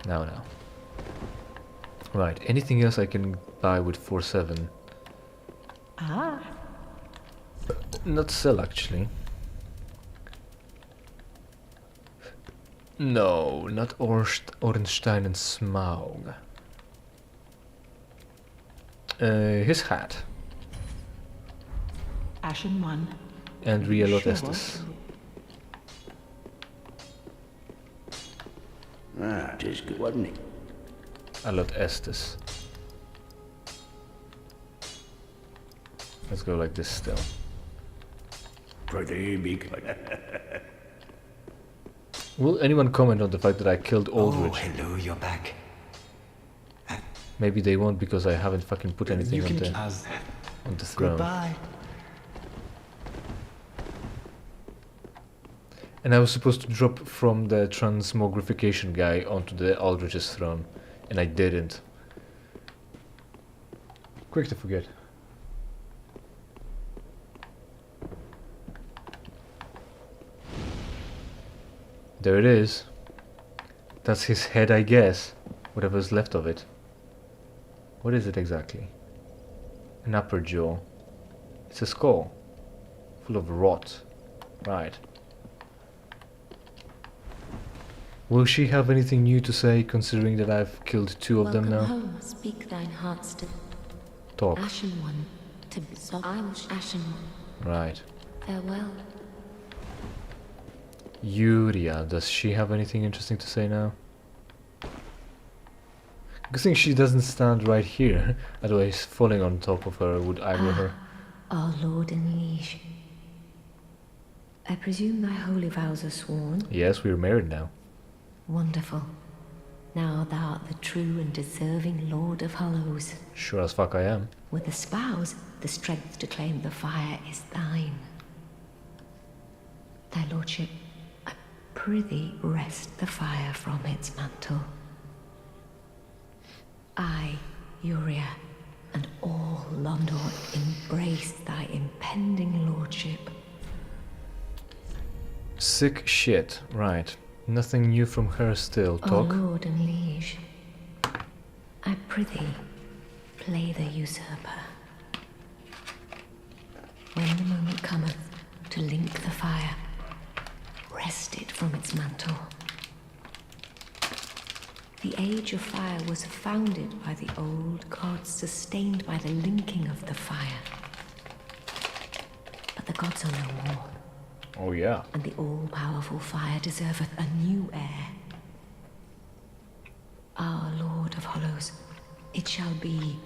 now. Now. Right, anything else I can buy with 4-7? Ah, Not sell, actually. No, not Ornstein and Smaug. His hat. Ashen One. And Are you Rielot sure? Estes. Ah, 'tis good, wasn't it? Alot Estes. Let's go like this still. Pretty big. Will anyone comment on the fact that I killed Oh, Aldrich? hello, you're back. Maybe they won't because I haven't fucking put anything You on can on the throne. Goodbye. And I was supposed to drop from the transmogrification guy onto the Aldrich's throne, and I didn't. Quick to forget. There it is. That's his head, I guess. Whatever's left of it. What is it exactly? An upper jaw. It's a skull. Full of rot. Right. Will she have anything new to say, considering that I've killed 2 of them Welcome now? home. Speak thine heart's to Talk. Ashen One. To so I was Ashen One. Right. Farewell. Yuria, does she have anything interesting to say now? Good thing she doesn't stand right here, otherwise falling on top of her would aggro her. Our lord and liege. I presume thy holy vows are sworn? Yes, we're married now. Wonderful. Now thou art the true and deserving Lord of Hollows. Sure as fuck I am. With the spouse, the strength to claim the fire is thine. Thy lordship, I prithee wrest the fire from its mantle. I, Uria, and all Londor embrace thy impending lordship. Sick shit, right. Nothing new from her still. O Talk. lord and liege, I prithee, play the usurper. When the moment cometh to link the fire, wrest it from its mantle. The age of fire was founded by the old gods, sustained by the linking of the fire. But the gods are no more, Oh yeah. and the all-powerful fire deserveth a new heir. Our Lord of Hollows, it shall be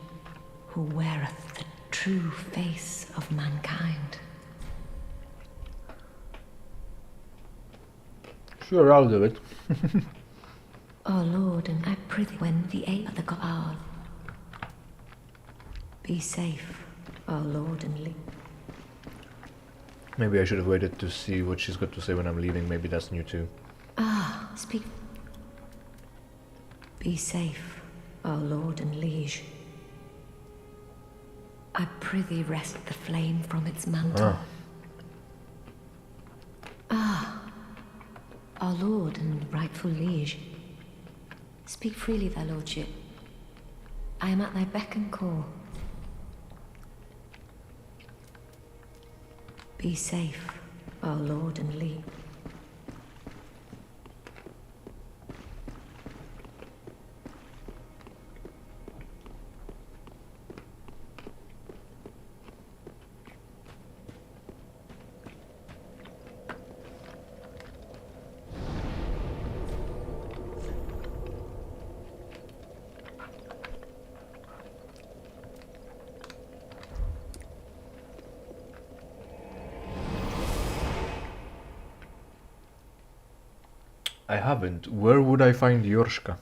who weareth the true face of mankind. Sure, I'll do it. O Lord, and I prithee, when the aid of the god, be safe, O Lord and Lee. Maybe I should have waited to see what she's got to say when I'm leaving. Maybe that's new too. Ah, speak. Be safe, O Lord and liege. I prithee wrest the flame from its mantle. Our lord and rightful liege. Speak freely, thy lordship. I am at thy beck and call. Be safe, our lord and liege. I haven't. Where would I find Yorshka?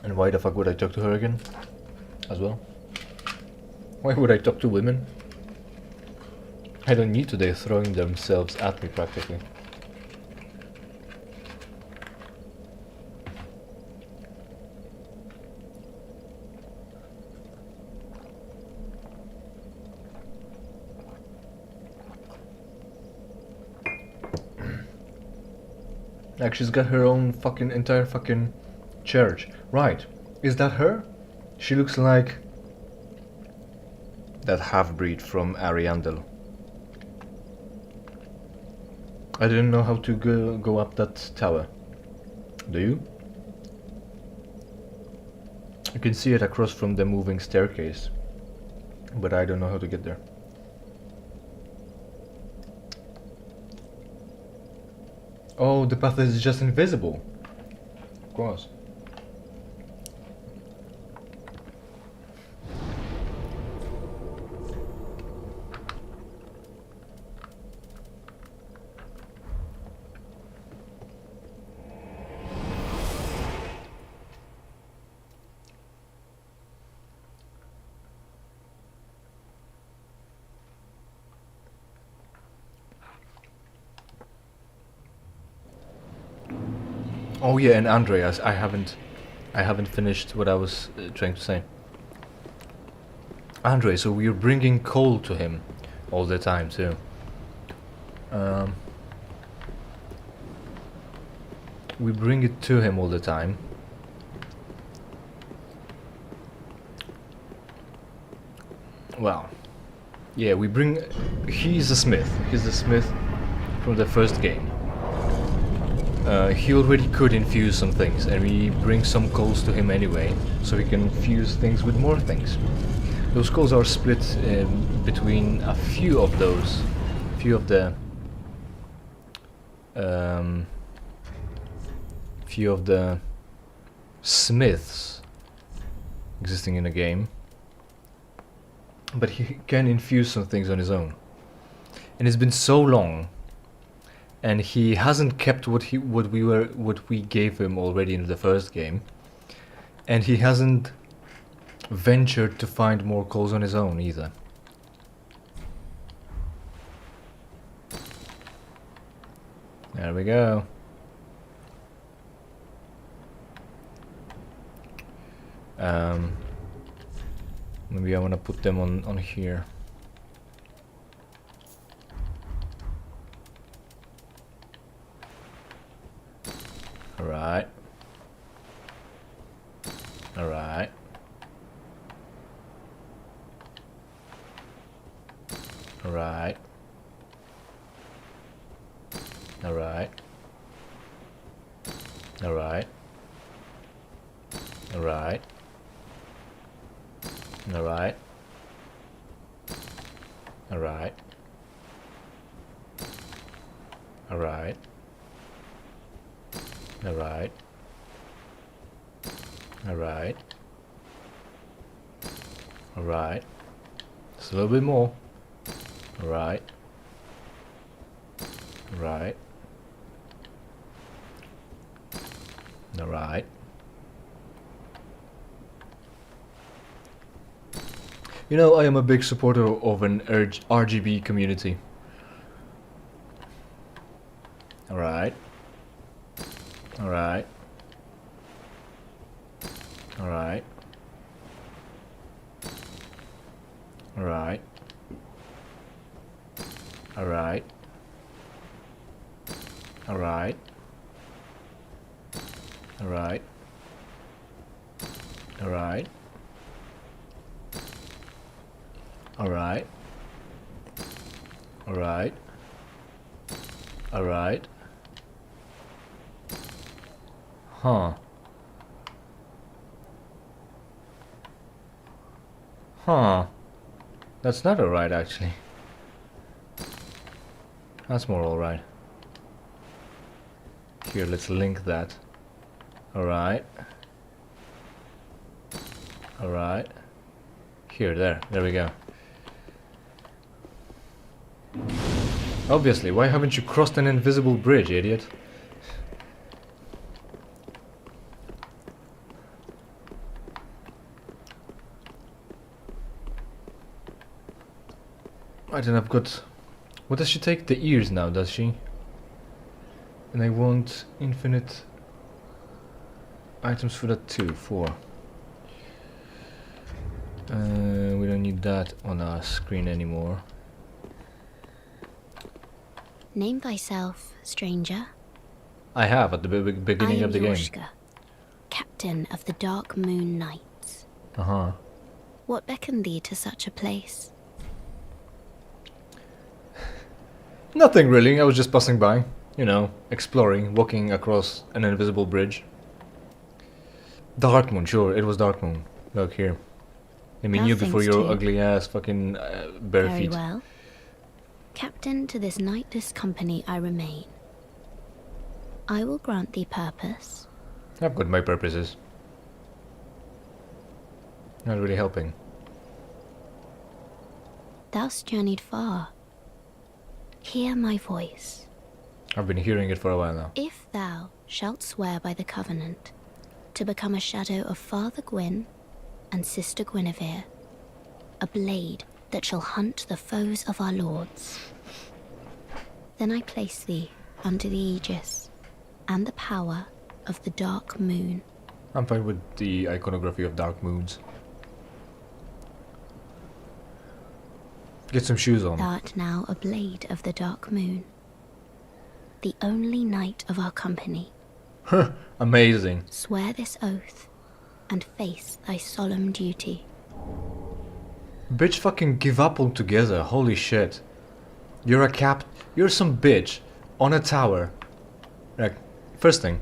And why the fuck would I talk to her again? As well? Why would I talk to women? I don't need to, they're throwing themselves at me practically. Like she's got her own fucking entire fucking church. Right. Is that her? She looks like that half-breed from Ariandel. I didn't know how to go up that tower. Do you? You can see it across from the moving staircase, but I don't know how to get there. Oh, the path is just invisible. Of course. Oh yeah, and Andreas, I haven't finished what I was trying to say. Andre, so we're bringing coal to him all the time too. We bring it to him all the time. Well, yeah, we bring. He's a smith. He's the smith from the first game. He already could infuse some things, and we bring some coals to him anyway, so he can fuse things with more things. Those coals are split between a few of those, few of the smiths existing in the game. But he can infuse some things on his own, and it's been so long. And he hasn't kept what we gave him already in the first game, and he hasn't ventured to find more coals on his own either. There we go. Maybe I want to put them on here. Alright. Alright. Alright. Alright. Alright. Alright. Alright. Alright. Alright. Alright. Alright. Alright. Just a little bit more. Alright. Alright. Alright. You know, I am a big supporter of an RGB community. Alright. Alright. Alright. Alright. Alright. Alright. Alright. Alright. Alright. Alright. Alright. Huh. Huh. That's not alright, actually. That's more alright. Here, let's link that. Alright. Alright. Here, there we go. Obviously, why haven't you crossed an invisible bridge, idiot? Right, and I've got... What does she take? The ears now, does she? And I want infinite items for that too, 4. We don't need that on our screen anymore. Name thyself, stranger. I have at the beginning of the game. Yorshka, captain of the Dark Moon Knights. Uh-huh. What beckoned thee to such a place? Nothing really, I was just passing by. You know, exploring, walking across an invisible bridge. Dark Moon, sure, it was Dark Moon. Look here. I mean, Well, you before thanks your to- ugly ass fucking bare Very feet. well. Captain to this knightless company I remain. I will grant thee purpose. I've got my purposes. Not really helping. Thou'st journeyed far. Hear my voice. I've been hearing it for a while now. If thou shalt swear by the covenant to become a shadow of Father Gwyn and Sister Guinevere, a blade that shall hunt the foes of our lords, then I place thee under the aegis and the power of the Dark Moon. I'm fine with the iconography of dark moons. Get some shoes on. Thou art now a blade of the Dark Moon, the only knight of our company. Amazing. Swear this oath and face thy solemn duty. Bitch fucking give up altogether, holy shit. You're some bitch on a tower. Like, first thing,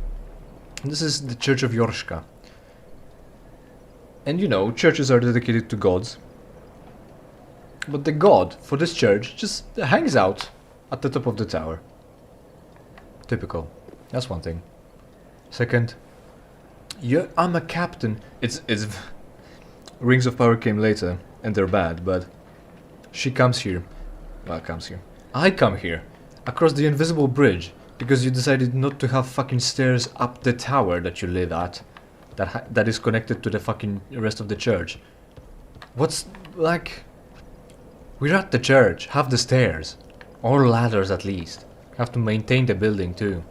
this is the Church of Yorshka. And you know, churches are dedicated to gods. But the god for this church just hangs out at the top of the tower. Typical. That's one thing. Second, I'm a captain. It's Rings of Power came later, and they're bad, but she comes here. Well, comes here. I come here across the invisible bridge because you decided not to have fucking stairs up the tower that you live at, that is connected to the fucking rest of the church. What's like? We're at the church. Have the stairs, or ladders at least. Have to maintain the building too.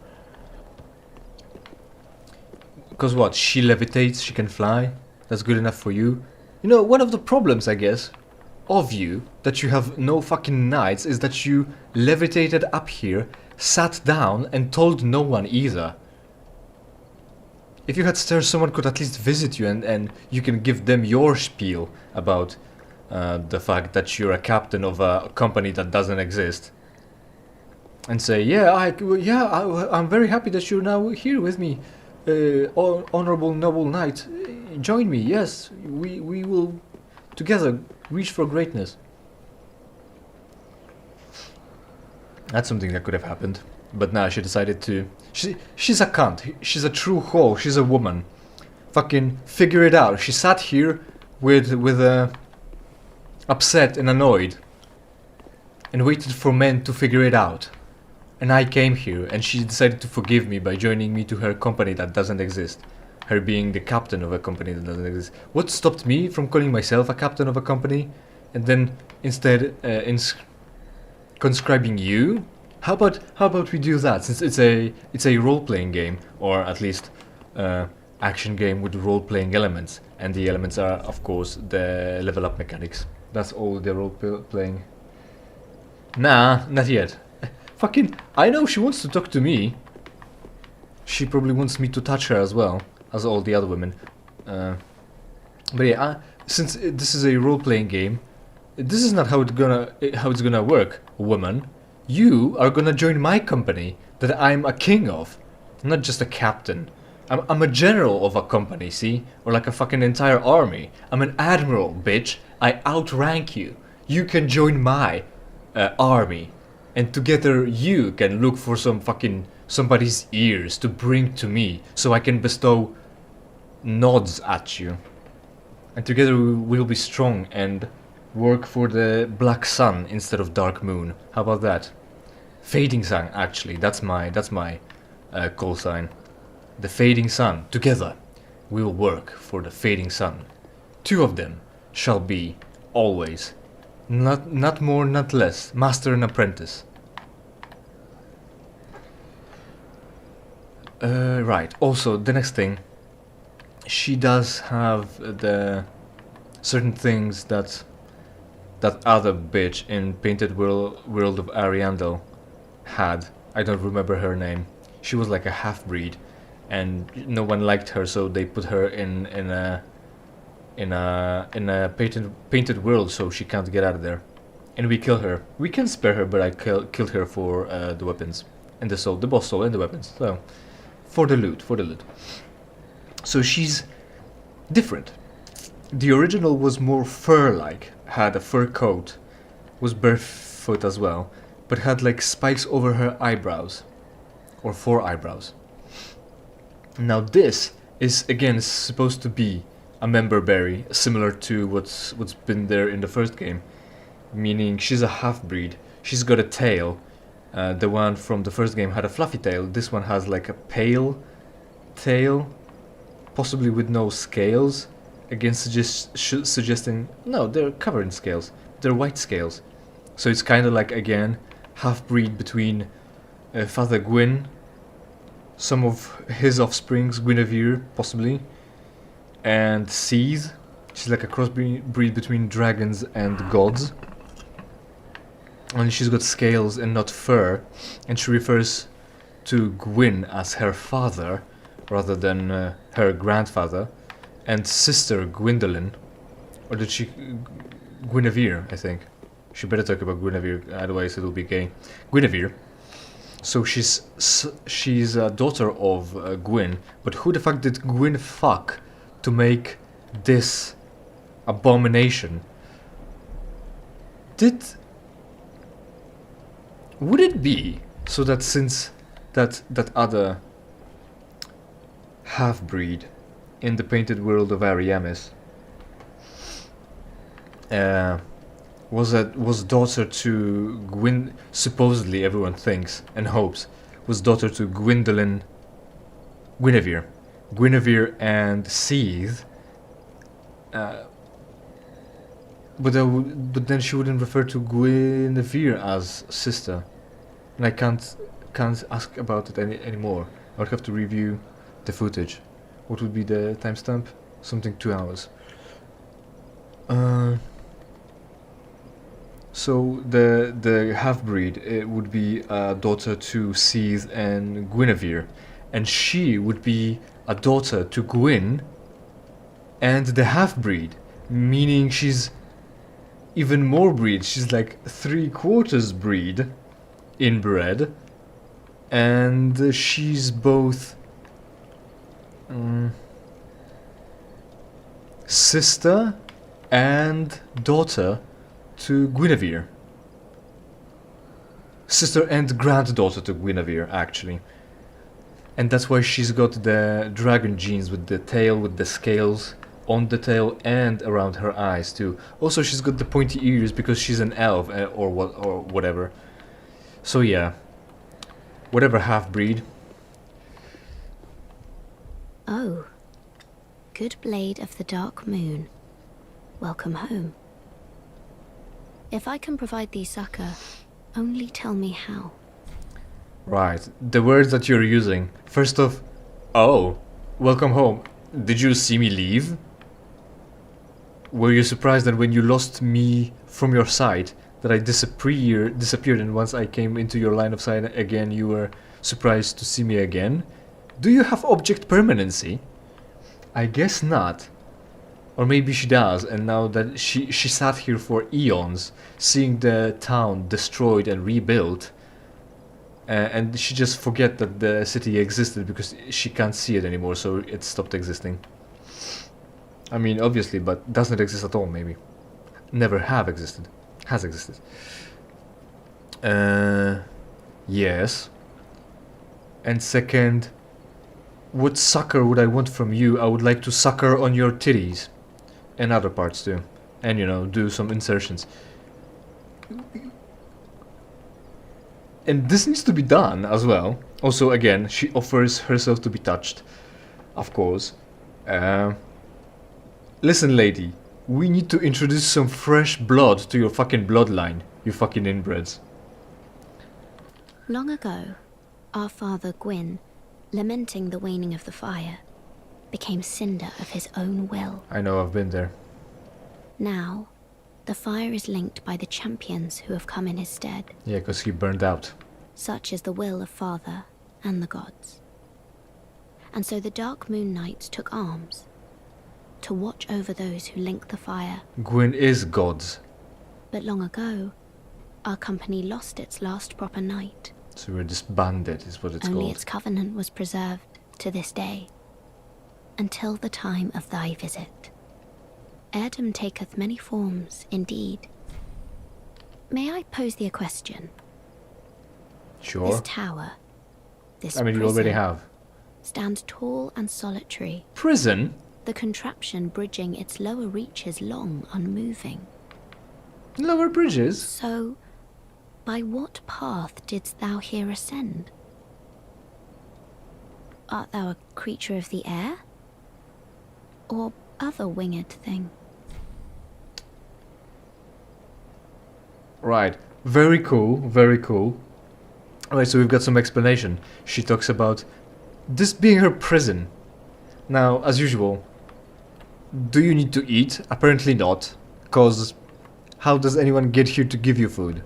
Because what? She levitates. She can fly. That's good enough for you. You know, one of the problems, I guess, of you, that you have no fucking knights, is that you levitated up here, sat down, and told no one either. If you had stairs, someone could at least visit you, and you can give them your spiel about the fact that you're a captain of a company that doesn't exist. And say, I'm very happy that you're now here with me, honorable noble knight. Join me, yes, we will together reach for greatness. That's something that could have happened, but now she decided to. She's a cunt. She's a true hoe. She's a woman. Fucking figure it out. She sat here with upset and annoyed, and waited for men to figure it out. And I came here, and she decided to forgive me by joining me to her company that doesn't exist. Her being the captain of a company that doesn't exist. What stopped me from calling myself a captain of a company, and then instead conscribing you? How about we do that, since it's a role-playing game, or at least action game with role-playing elements, and the elements are, of course, the level up mechanics. That's all the role-playing. Nah, not yet. Fucking, I know she wants to talk to me. She probably wants me to touch her as well as all the other women. But yeah, since this is a role-playing game, this is not how it's gonna work, woman. You are gonna join my company that I'm a king of, not just a captain. I'm a general of a company, see? Or like a fucking entire army. I'm an admiral, bitch. I outrank you. You can join my army. And together you can look for somebody's ears to bring to me, so I can bestow nods at you. And together we will be strong and work for the black sun instead of dark moon. How about that? Fading sun, actually. That's my call sign. The fading sun. Together we will work for the fading sun. Two of them shall be always. Not more, not less. Master and apprentice. Right. Also, the next thing. She does have the certain things that other bitch in Painted World of Ariandel had. I don't remember her name. she was like a half-breed, and no one liked her, so they put her in a painted world, so she can't get out of there. And we kill her. We can spare her, but I killed her for the weapons and the soul, the boss soul and the weapons. So for the loot. So she's different. The original was more fur-like, had a fur coat, was barefoot as well, but had like spikes over her eyebrows, or 4 eyebrows. Now this is again supposed to be a member berry, similar to what's been there in the first game, meaning she's a half-breed. She's got a tail. The one from the first game had a fluffy tail. This one has like a pale tail, possibly with no scales. Again, suggesting no, they're covered in scales. They're white scales, so it's kind of like again half-breed between Father Gwyn, some of his offsprings, Guinevere possibly, and Seath. She's like a crossbreed between dragons and gods. Only she's got scales and not fur, and she refers to Gwyn as her father rather than her grandfather, and sister Gwyndolin, or did she Guinevere? I think she better talk about Guinevere, otherwise it'll be gay. Guinevere. So she's a daughter of Gwyn, but who the fuck did Gwyn fuck to make this abomination? Would it be so that since that other half-breed in the painted world of Ariamis was daughter to Gwyn, supposedly everyone thinks and hopes, was daughter to Guinevere and Seath, but then she wouldn't refer to Guinevere as sister, and I can't ask about it anymore. I would have to review the footage. What would be the timestamp? Something 2 hours. So the half-breed, it would be a daughter to Seath and Guinevere, and she would be a daughter to Gwyn and the half-breed, meaning she's even more breed. She's like 3/4 breed inbred, and she's both sister and daughter to Guinevere. Sister and granddaughter to Guinevere, actually. And that's why she's got the dragon genes with the tail, with the scales on the tail and around her eyes too. Also, she's got the pointy ears because she's an elf or whatever. So yeah, whatever half-breed. Oh, good blade of the dark moon. Welcome home. If I can provide thee succor, only tell me how. Right, the words that you're using. First off, oh, welcome home. Did you see me leave? Were you surprised that when you lost me from your sight, that I disappeared, and once I came into your line of sight again, you were surprised to see me again? Do you have object permanency? I guess not. Or maybe she does, and now that she sat here for eons, seeing the town destroyed and rebuilt, and she just forget that the city existed because she can't see it anymore, so it stopped existing. I mean, obviously, but doesn't exist at all, maybe. Never have existed. Has existed. Yes. And second, what succor would I want from you? I would like to succor on your titties. And other parts too. And, you know, do some insertions. And this needs to be done as well. Also, again, she offers herself to be touched. Of course. Listen, lady. We need to introduce some fresh blood to your fucking bloodline. You fucking inbreds. Long ago, our father Gwyn, lamenting the waning of the fire, became cinder of his own will. I know, I've been there. Now, the fire is linked by the champions who have come in his stead. Yeah, because he burned out. Such is the will of Father, and the gods. And so the Dark Moon Knights took arms to watch over those who link the fire. Gwyn is gods. But long ago, our company lost its last proper knight. So we're disbanded, is what it's Only called. its covenant was preserved to this day, until the time of thy visit. Heirdom taketh many forms, indeed. May I pose thee a question? Sure. This tower, this I mean, you prison, already have. stands tall and solitary, Prison? the contraption bridging its lower reaches long unmoving. Lower bridges? So, by what path didst thou here ascend? Art thou a creature of the air? Or other winged thing? Right. Very cool, very cool. Alright, so we've got some explanation. She talks about this being her prison. Now, as usual, do you need to eat? Apparently not. Cause how does anyone get here to give you food?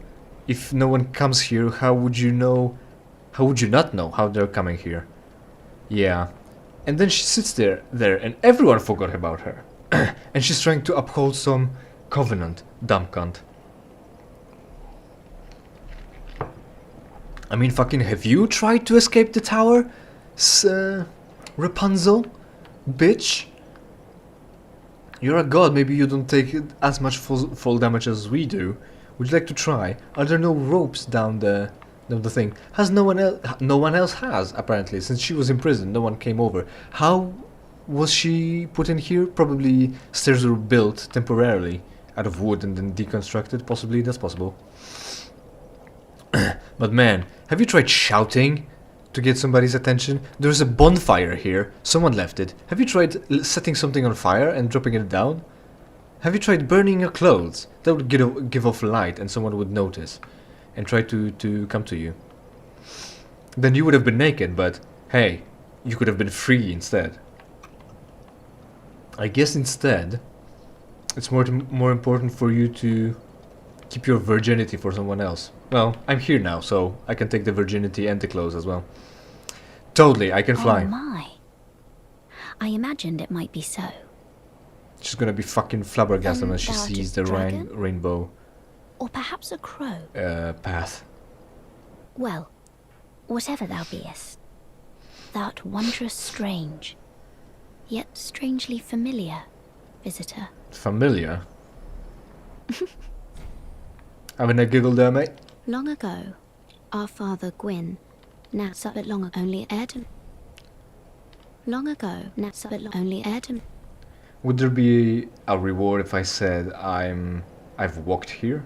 If no one comes here, how would you know? How would you not know how they're coming here? Yeah. And then she sits there, and everyone forgot about her. And she's trying to uphold some covenant, dumb cunt. I mean, fucking, have you tried to escape the tower? Rapunzel? Bitch? You're a god, maybe you don't take as much fall damage as we do. Would you like to try? Are there no ropes down the thing? Has no one else? No one else has, apparently. Since she was in prison, no one came over. How was she put in here? Probably stairs were built temporarily out of wood and then deconstructed. Possibly, that's possible. But man, have you tried shouting to get somebody's attention? There's a bonfire here. Someone left it. Have you tried setting something on fire and dropping it down? Have you tried burning your clothes? That would give off light and someone would notice and try to come to you. Then you would have been naked, but hey, you could have been free instead. I guess instead, it's more important for you to keep your virginity for someone else. Well, I'm here now, so I can take the virginity and the clothes as well. Totally, I can fly. Oh my. I imagined it might be so. She's gonna be fucking flabbergasted when she thou art sees a the dragon? rainbow Or perhaps a crow. path. Well, whatever thou beest, thou'rt wondrous strange, yet strangely familiar, visitor. Familiar? Having a giggle there, mate? Long ago, our father Gwyn, now but long ago only Heirdom. Long ago, now but only Heirdom. Would there be a reward if I said I've walked here?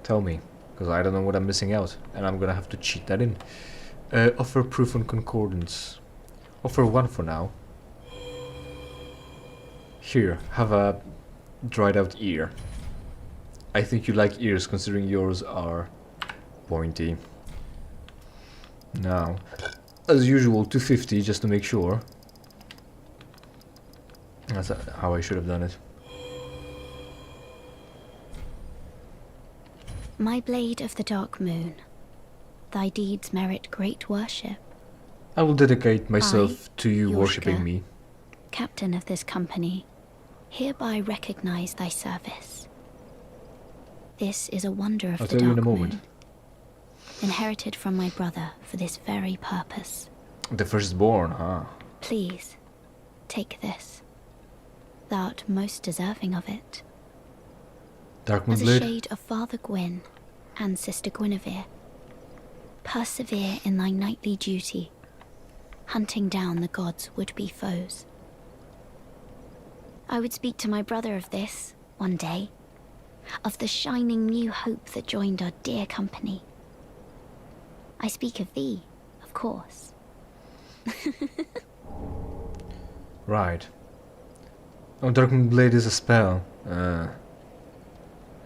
Tell me, because I don't know what I'm missing out, and I'm gonna have to cheat that in. Offer proof on concordance. Offer one for now. Here, have a dried out ear. I think you like ears, considering yours are pointy. Now, as usual, 250 just to make sure. That's how I should have done it. My blade of the dark moon, thy deeds merit great worship. I will dedicate myself to you Yoshka, worshipping me. Captain of this company, hereby recognize thy service. This is a wonder of I'll the tell you dark in a moment. moon, inherited from my brother for this very purpose. The firstborn, huh? Please, take this. Thou'rt most deserving of it. Darkmoon As a Blade? shade of Father Gwyn and Sister Guinevere, persevere in thy knightly duty, hunting down the gods' would-be foes. I would speak to my brother of this, one day, of the shining new hope that joined our dear company. I speak of thee, of course. Right. Oh, Darkmoon Blade is a spell.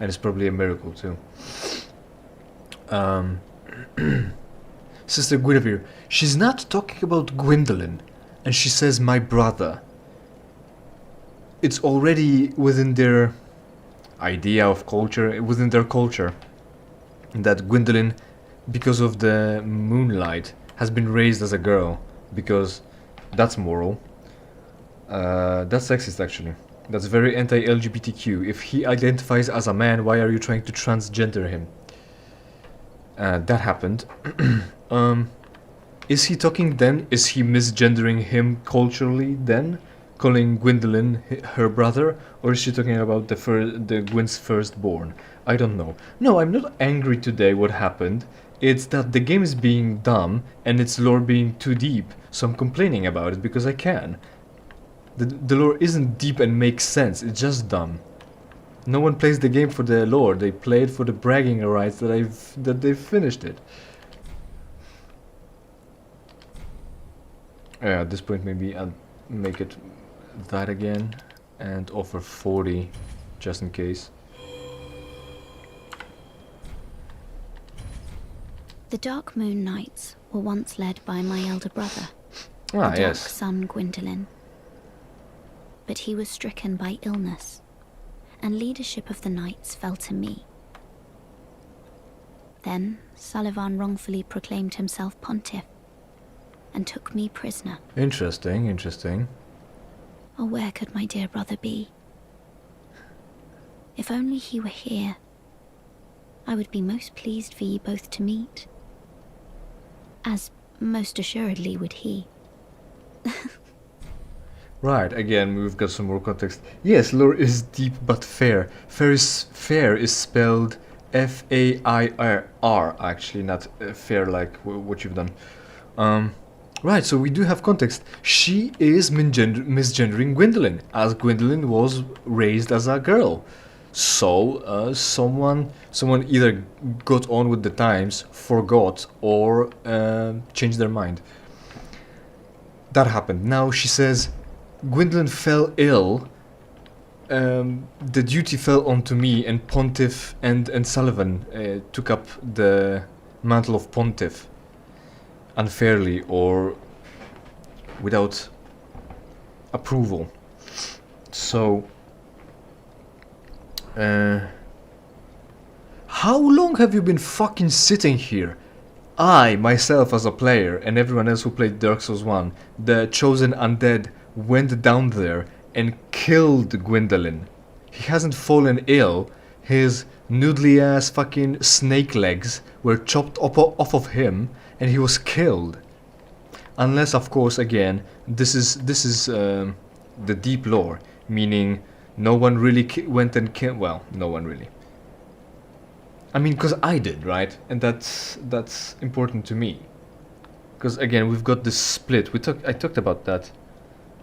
And it's probably a miracle too. Sister Guinevere, she's not talking about Gwendolyn, and she says my brother. It's already within their idea of culture, within their culture, that Gwendolyn, because of the moonlight, has been raised as a girl, because that's moral. That's sexist, actually. That's very anti-LGBTQ. If he identifies as a man, why are you trying to transgender him? That happened. Is he talking then? Is he misgendering him culturally then? Calling Gwendolyn her brother? Or is she talking about the Gwyn's firstborn? I don't know. No, I'm not angry today what happened. It's that the game is being dumb and its lore being too deep, so I'm complaining about it because I can. The lore isn't deep and makes sense, it's just dumb. No one plays the game for the lore, they play it for the bragging rights that they've finished it. Yeah, at this point maybe I'll make it that again and offer 40 just in case. The Dark Moon Knights were once led by my elder brother, the Ah, dark yes. son Gwendolyn. But he was stricken by illness, and leadership of the knights fell to me. Then Sullivan wrongfully proclaimed himself pontiff, and took me prisoner. Interesting, interesting. Oh, where could my dear brother be? If only he were here, I would be most pleased for ye both to meet. As most assuredly would he. Right, again, we've got some more context. Yes, lore is deep but fair. Fair is spelled F-A-I-R, actually, not fair like what you've done. Right, so we do have context. She is misgendering Gwendolyn, as Gwendolyn was raised as a girl. So, someone either got on with the times, forgot, or changed their mind. That happened. Now she says, Gwendolyn fell ill. The duty fell onto me, and Pontiff and Sullivan took up the mantle of Pontiff unfairly or without approval. So, how long have you been fucking sitting here? I, myself as a player, and everyone else who played Dark Souls 1, the chosen undead, went down there and killed Gwendolyn. He hasn't fallen ill. His noodly ass fucking snake legs were chopped off of him and he was killed. Unless, of course, again, this is the deep lore, meaning no one really went and killed. Well, no one really. I mean, because I did, right? And that's important to me. Because again, we've got this split. I talked about that.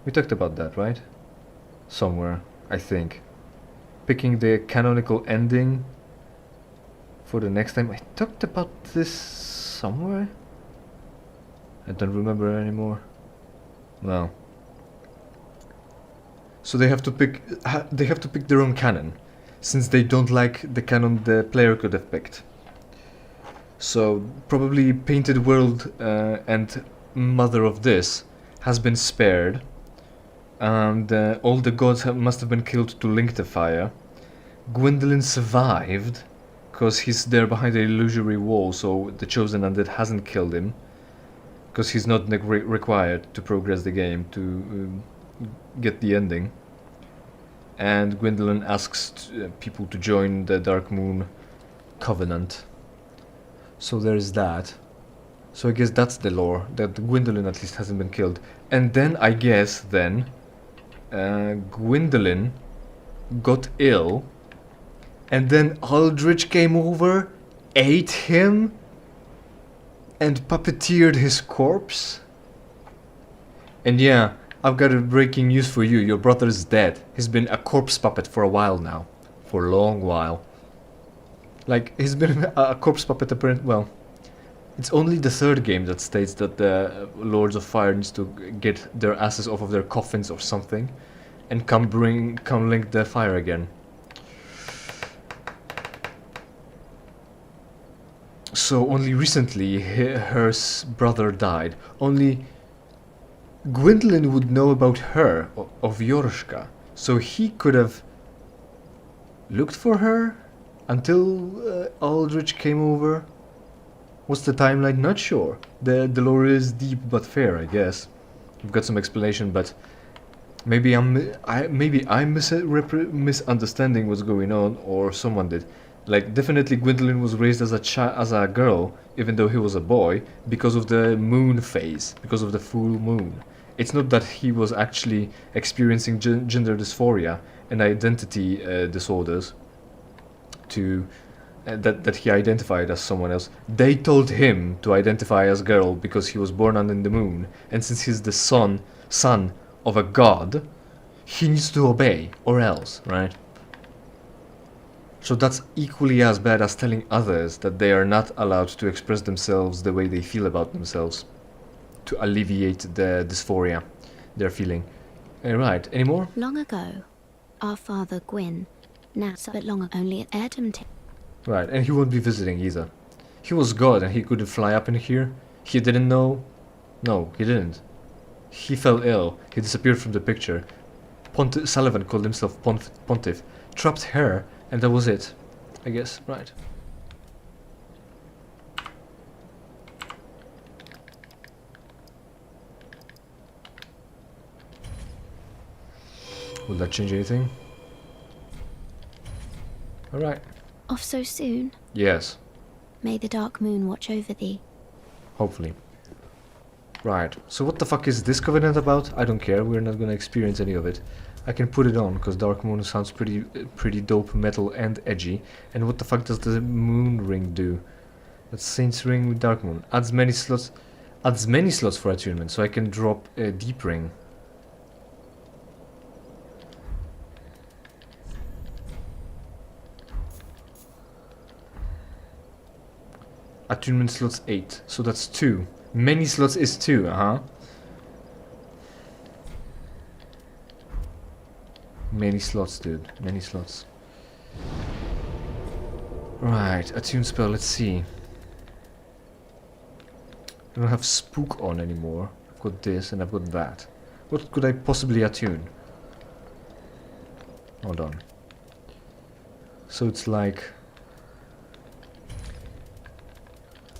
We talked about that, right? Somewhere, I think. Picking the canonical ending for the next time. I talked about this somewhere. I don't remember anymore. No. So they have to pick. They have to pick their own canon, since they don't like the canon the player could have picked. So probably Painted World and Mother of this has been spared, and all the gods must have been killed to link the fire. Gwendolyn survived, because he's there behind the illusory wall, so the chosen undead hasn't killed him, because he's not required to progress the game to get the ending. And Gwendolyn asks people to join the Dark Moon Covenant. So there's that. So I guess that's the lore, that Gwendolyn at least hasn't been killed. And then I guess then Gwendolyn got ill, and then Aldrich came over, ate him, and puppeteered his corpse. And yeah, I've got a breaking news for you. Your brother is dead. He's been a corpse puppet for a while now. For a long while. Like, he's been a corpse puppet apparently. Well, it's only the third game that states that the Lords of Fire needs to get their asses off of their coffins or something and come link the fire again. So only recently her brother died. Only Gwendolyn would know about her, of Yorshka, so he could have looked for her until Aldrich came over. What's the timeline? Not sure. The lore is deep but fair, I guess. We've got some explanation, but maybe I'm misunderstanding what's going on, or someone did. Like, definitely Gwendolyn was raised as a girl, even though he was a boy, because of the moon phase, because of the full moon. It's not that he was actually experiencing gender dysphoria and identity disorders to that he identified as someone else. They told him to identify as girl because he was born under the moon, and since he's the son of a god, he needs to obey, or else, right? So that's equally as bad as telling others that they are not allowed to express themselves the way they feel about themselves, to alleviate the dysphoria they're feeling. Right, any more? Long ago, our father Gwyn, now but long ago only at Erdem. Right, and he won't be visiting either. He was God and he couldn't fly up in here. He didn't know. No, he didn't. He fell ill. He disappeared from the picture. Sullivan called himself Pontiff, trapped her, and that was it. I guess, right. Will that change anything? Alright. Off so soon? Yes. May the dark moon watch over thee. Hopefully. Right, so what the fuck is this covenant about? I don't care, we're not gonna experience any of it. I can put it on, because Dark Moon sounds pretty dope, metal and edgy. And what the fuck does the moon ring do? That's Saint's ring with Dark Moon. Adds many slots for attunement, so I can drop a deep ring. Attunement slots 8, so that's 2. Many slots is 2, Many slots, dude. Many slots. Right, attune spell, let's see. I don't have spook on anymore. I've got this and I've got that. What could I possibly attune? Hold on. So it's like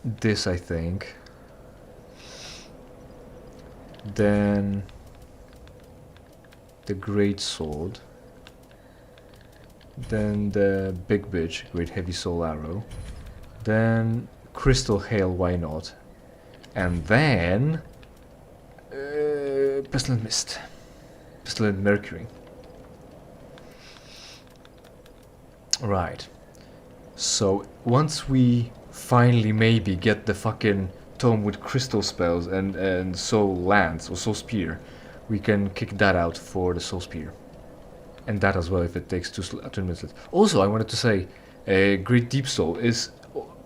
this, I think. Then the great sword, then the big bitch, great heavy soul arrow, then crystal hail, why not, and then pestilent mist, pestilent mercury. Right, so once we finally maybe get the fucking tome with crystal spells and soul lance or soul spear, we can kick that out for the soul spear, and that as well if it takes 2 attunements. Also, I wanted to say, Great Deep Soul is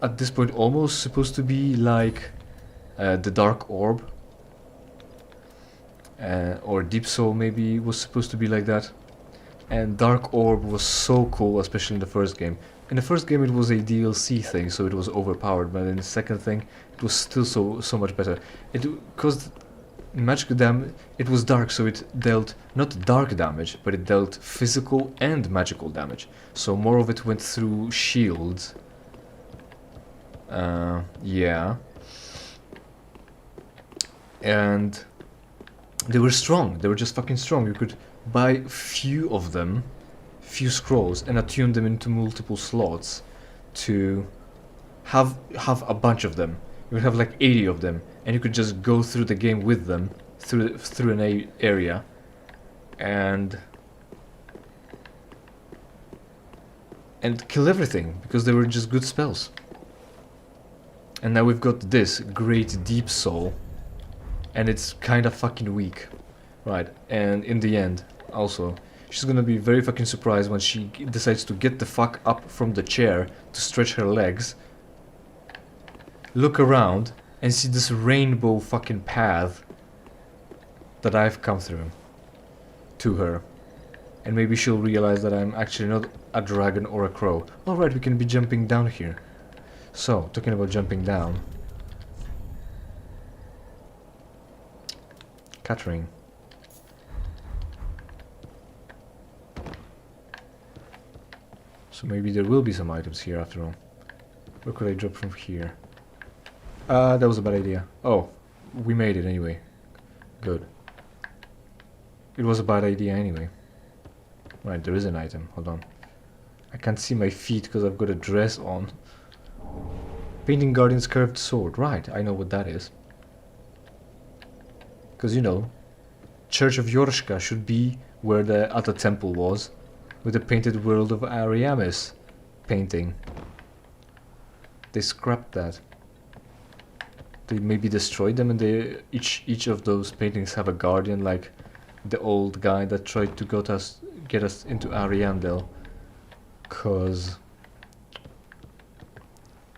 at this point almost supposed to be like the Dark Orb, or Deep Soul maybe was supposed to be like that. And Dark Orb was so cool, especially in the first game. In the first game it was a DLC thing, so it was overpowered, but in the second thing it was still so much better. It caused magical damage. It was dark, so it dealt not dark damage, but it dealt physical and magical damage. So more of it went through shields. Yeah. And they were strong. They were just fucking strong. You could buy few of them, few scrolls, and attune them into multiple slots to have a bunch of them. You would have like 80 of them, and you could just go through the game with them through an area, and kill everything because they were just good spells. And now we've got this Great Deep Soul, and it's kind of fucking weak, right? And in the end, also, she's gonna be very fucking surprised when she decides to get the fuck up from the chair to stretch her legs, look around, and see this rainbow fucking path that I've come through to her. And maybe she'll realize that I'm actually not a dragon or a crow. Alright, we can be jumping down here. So, talking about jumping down. Catering. So maybe there will be some items here after all. Where could I drop from here? That was a bad idea. Oh, we made it anyway. Good. It was a bad idea anyway. Right, there is an item. Hold on. I can't see my feet because I've got a dress on. Painting Guardian's curved sword. Right, I know what that is. Because, you know, Church of Yorshka should be where the other temple was, with the painted world of Ariamis painting. They scrapped that. They maybe destroyed them, and they each of those paintings have a guardian, like the old guy that tried to get us into Ariandel, cause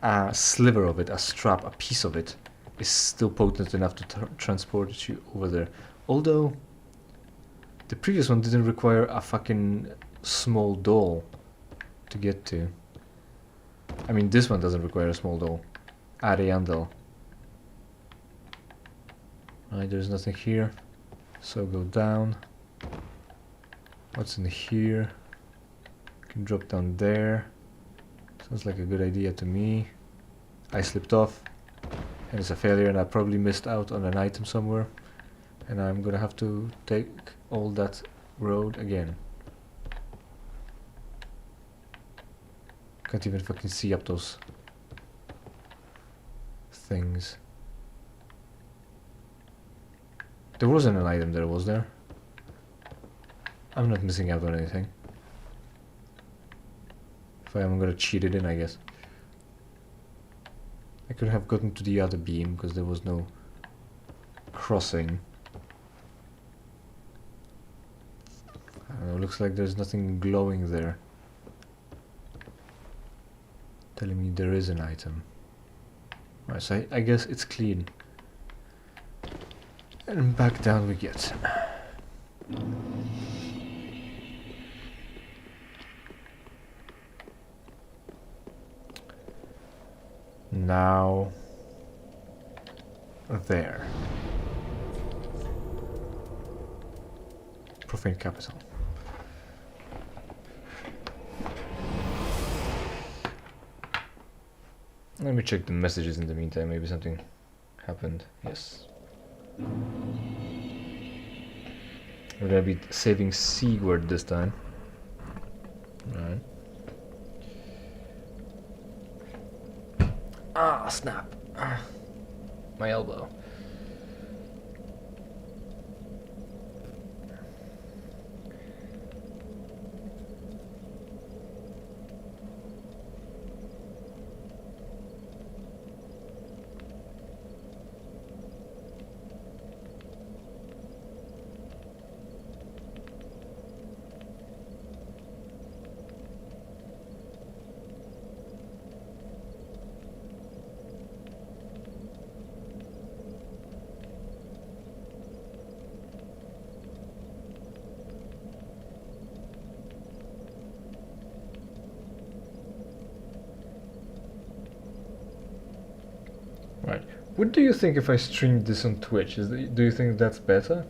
a sliver of it, a strap, a piece of it, is still potent enough to transport you over there. Although the previous one didn't require a fucking small doll to get to. I mean, this one doesn't require a small doll. Ariandel. Right, there's nothing here. So go down. What's in here? Can drop down there. Sounds like a good idea to me. I slipped off. And it's a failure, and I probably missed out on an item somewhere. And I'm gonna have to take all that road again. Can't even fucking see up those things. There wasn't an item there, was there? I'm not missing out on anything. If I am, I'm gonna cheat it in, I guess. I could have gotten to the other beam because there was no crossing. I don't know, looks like there's nothing glowing there. Telling me there is an item. Right, so I guess it's clean. And back down we get. Now there. Profane capital. Let me check the messages in the meantime, maybe something happened. Yes. We're gonna be saving Sigurd this time. Alright. Ah, snap. Ah, my elbow. Right. What do you think if I streamed this on Twitch? Do you think that's better?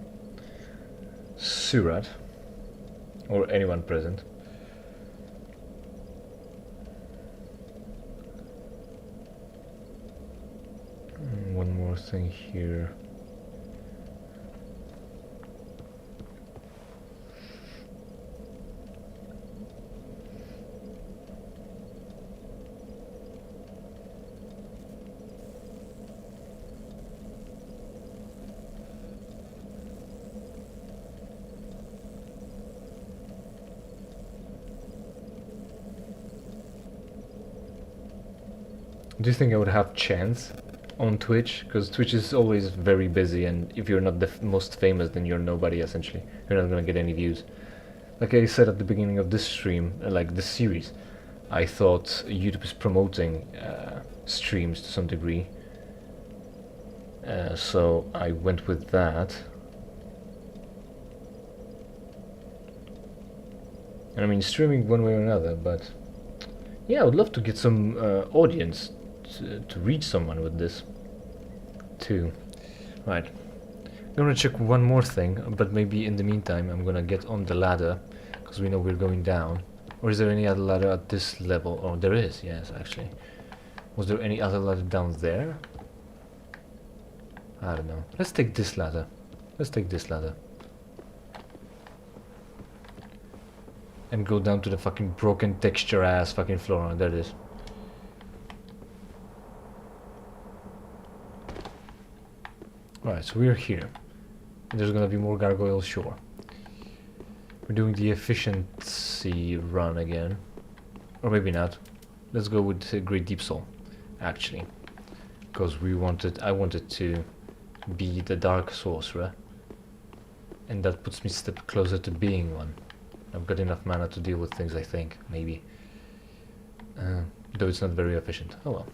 Surat. Or anyone present. One more thing here. Do you think I would have chance on Twitch? Because Twitch is always very busy, and if you're not the most famous, then you're nobody essentially. You're not gonna get any views. Like I said at the beginning of this stream, like this series, I thought YouTube is promoting streams to some degree. So I went with that. And I mean, streaming one way or another, but yeah, I would love to get some audience to reach someone with this too. Right, I'm gonna check one more thing, but maybe in the meantime I'm gonna get on the ladder, because we know we're going down. Or is there any other ladder at this level? Oh, there is, yes, actually. Was there any other ladder down there? I don't know. Let's take this ladder. Let's take this ladder. And go down to the fucking broken texture ass fucking floor. There it is. Alright, so we're here. There's gonna be more gargoyles, sure. We're doing the efficiency run again. Or maybe not. Let's go with Great Deep Soul, actually. Because I wanted to be the Dark Sorcerer. And that puts me a step closer to being one. I've got enough mana to deal with things, I think, maybe. Though it's not very efficient. Oh well.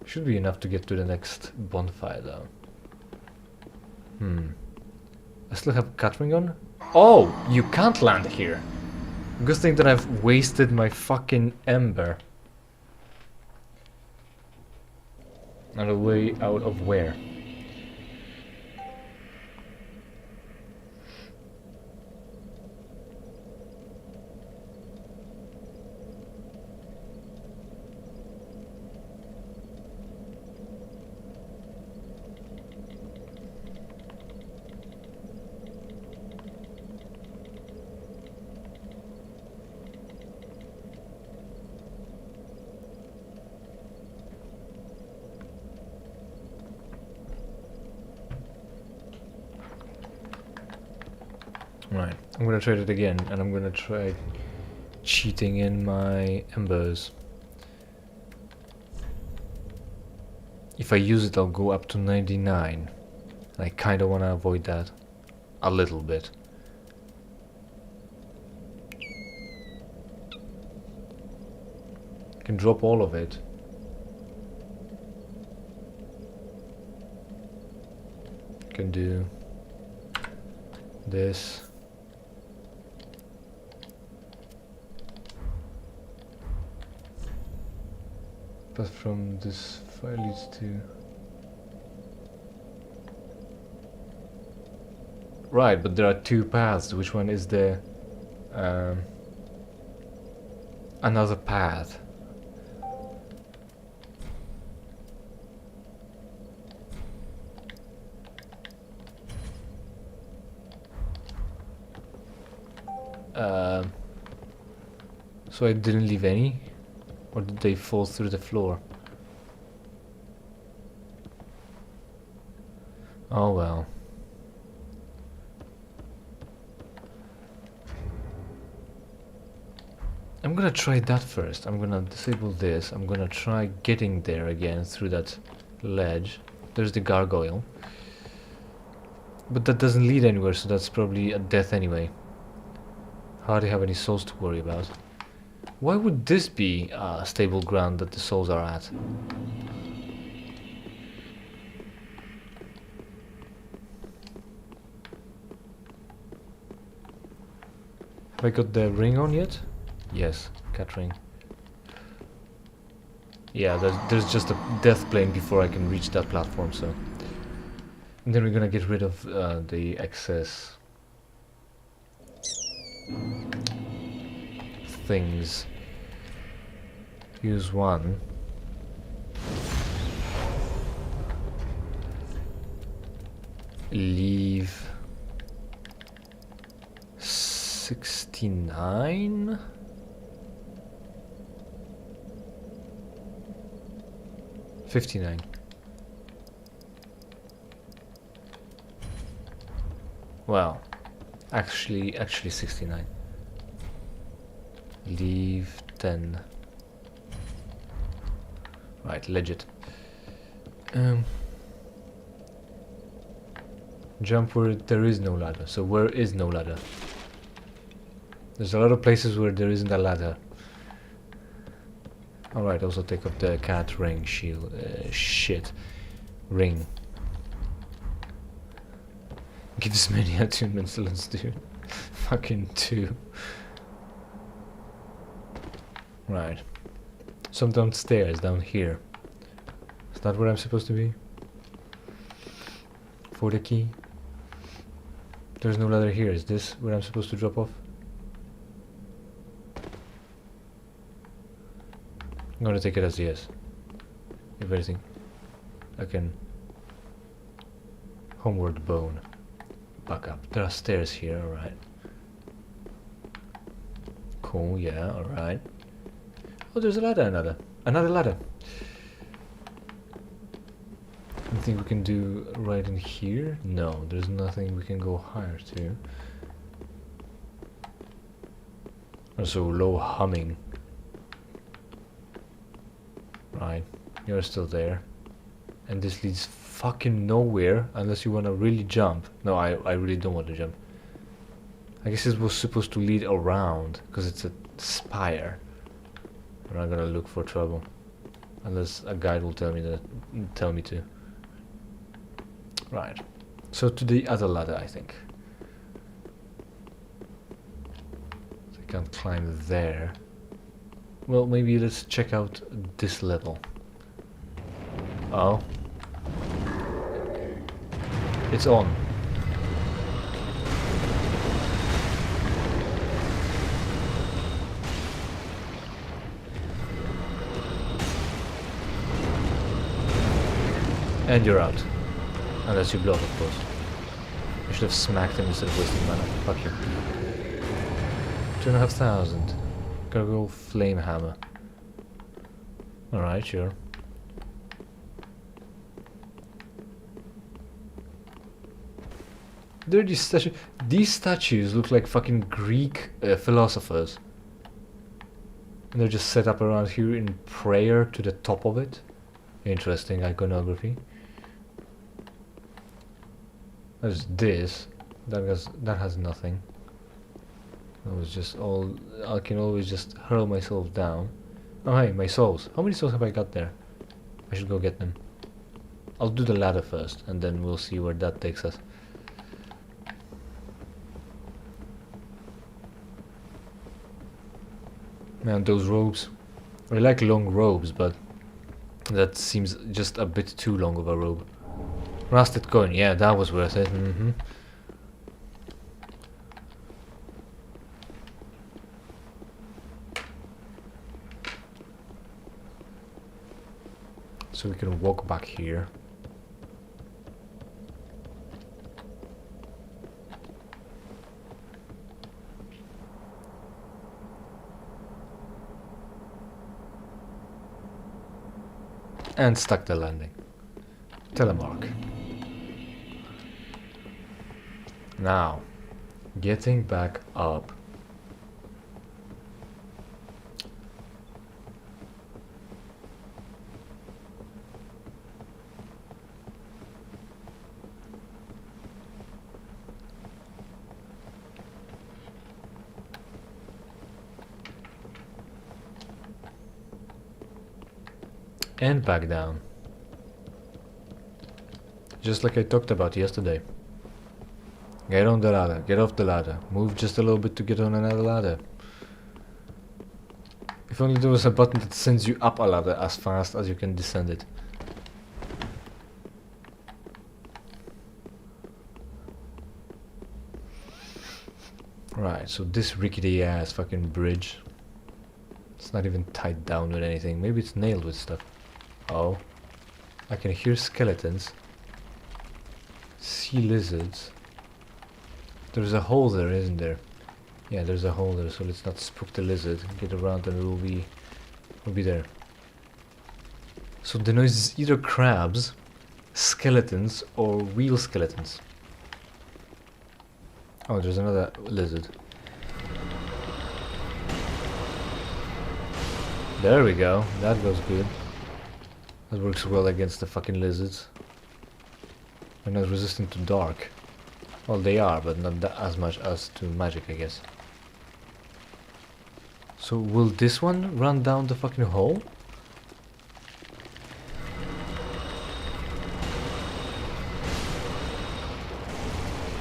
Should be enough to get to the next bonfire, though. I still have Catring on? Oh! You can't land here! Good thing that I've wasted my fucking ember. On the way out of where? Right, I'm gonna try it again, and I'm gonna try cheating in my embers. If I use it, I'll go up to 99. I kinda wanna avoid that. A little bit. I can drop all of it. Can do this. But from this fire leads to... Right, but there are two paths. Which one is the... another path? So I didn't leave any? Or did they fall through the floor? Oh well. I'm gonna try that first. I'm gonna disable this. I'm gonna try getting there again through that ledge. There's the gargoyle. But that doesn't lead anywhere, so that's probably a death anyway. Hardly have any souls to worry about. Why would this be stable ground that the souls are at? Have I got the ring on yet? Yes, cat ring. Yeah, there's just a death plane before I can reach that platform, so... And then we're gonna get rid of the excess... things. Use one. Leave 69. $59. Wow. Actually 69. Leave 10. Right, legit. Jump where there is no ladder. So where is no ladder? There's a lot of places where there isn't a ladder. Alright, also take off the cat ring shield. Shit. Ring. Give as many attunements, let's do. Fucking 2. Right. Some downstairs, down here. Is that where I'm supposed to be? For the key? There's no ladder here. Is this where I'm supposed to drop off? I'm gonna take it as yes. If anything, I can Homeward bone. Back up. There are stairs here, alright. Cool, yeah, alright. Oh, there's a ladder, another ladder. Anything we can do right in here? No, there's nothing we can go higher to. Also low humming. Right, you're still there. And this leads fucking nowhere unless you wanna really jump. No, I really don't want to jump. I guess it was supposed to lead around because it's a spire. We're not gonna look for trouble unless a guide will tell me to. Right. So to the other ladder, I think. I can't climb there. Well, maybe let's check out this level. Oh. It's on. And you're out. Unless you block, of course. You should have smacked him instead of wasting mana. Fuck you. 2,500. Gargoyle Flame Hammer. Alright, sure. There are these statues. These statues look like fucking Greek philosophers. And they're just set up around here in prayer to the top of it. Interesting iconography. There's this. That has nothing. That was just all. I can always just hurl myself down. Oh hey, my souls. How many souls have I got there? I should go get them. I'll do the ladder first, and then we'll see where that takes us. Man, those robes. I like long robes, but that seems just a bit too long of a robe. Rusted coin, yeah, that was worth it. So we can walk back here. And stuck the landing. Telemark. Now, getting back up. And back down. Just like I talked about yesterday. Get on the ladder, get off the ladder. Move just a little bit to get on another ladder. If only there was a button that sends you up a ladder as fast as you can descend it. Right, so this rickety ass fucking bridge. It's not even tied down with anything. Maybe it's nailed with stuff. Oh. I can hear skeletons. See lizards. There's a hole there, isn't there? Yeah, there's a hole there, so let's not spook the lizard. Get around and we'll be there. So the noise is either crabs, skeletons, or real skeletons. Oh, there's another lizard. There we go. That goes good. That works well against the fucking lizards. They're not resistant to dark. Well, they are, but not as much as to magic, I guess. So, will this one run down the fucking hole?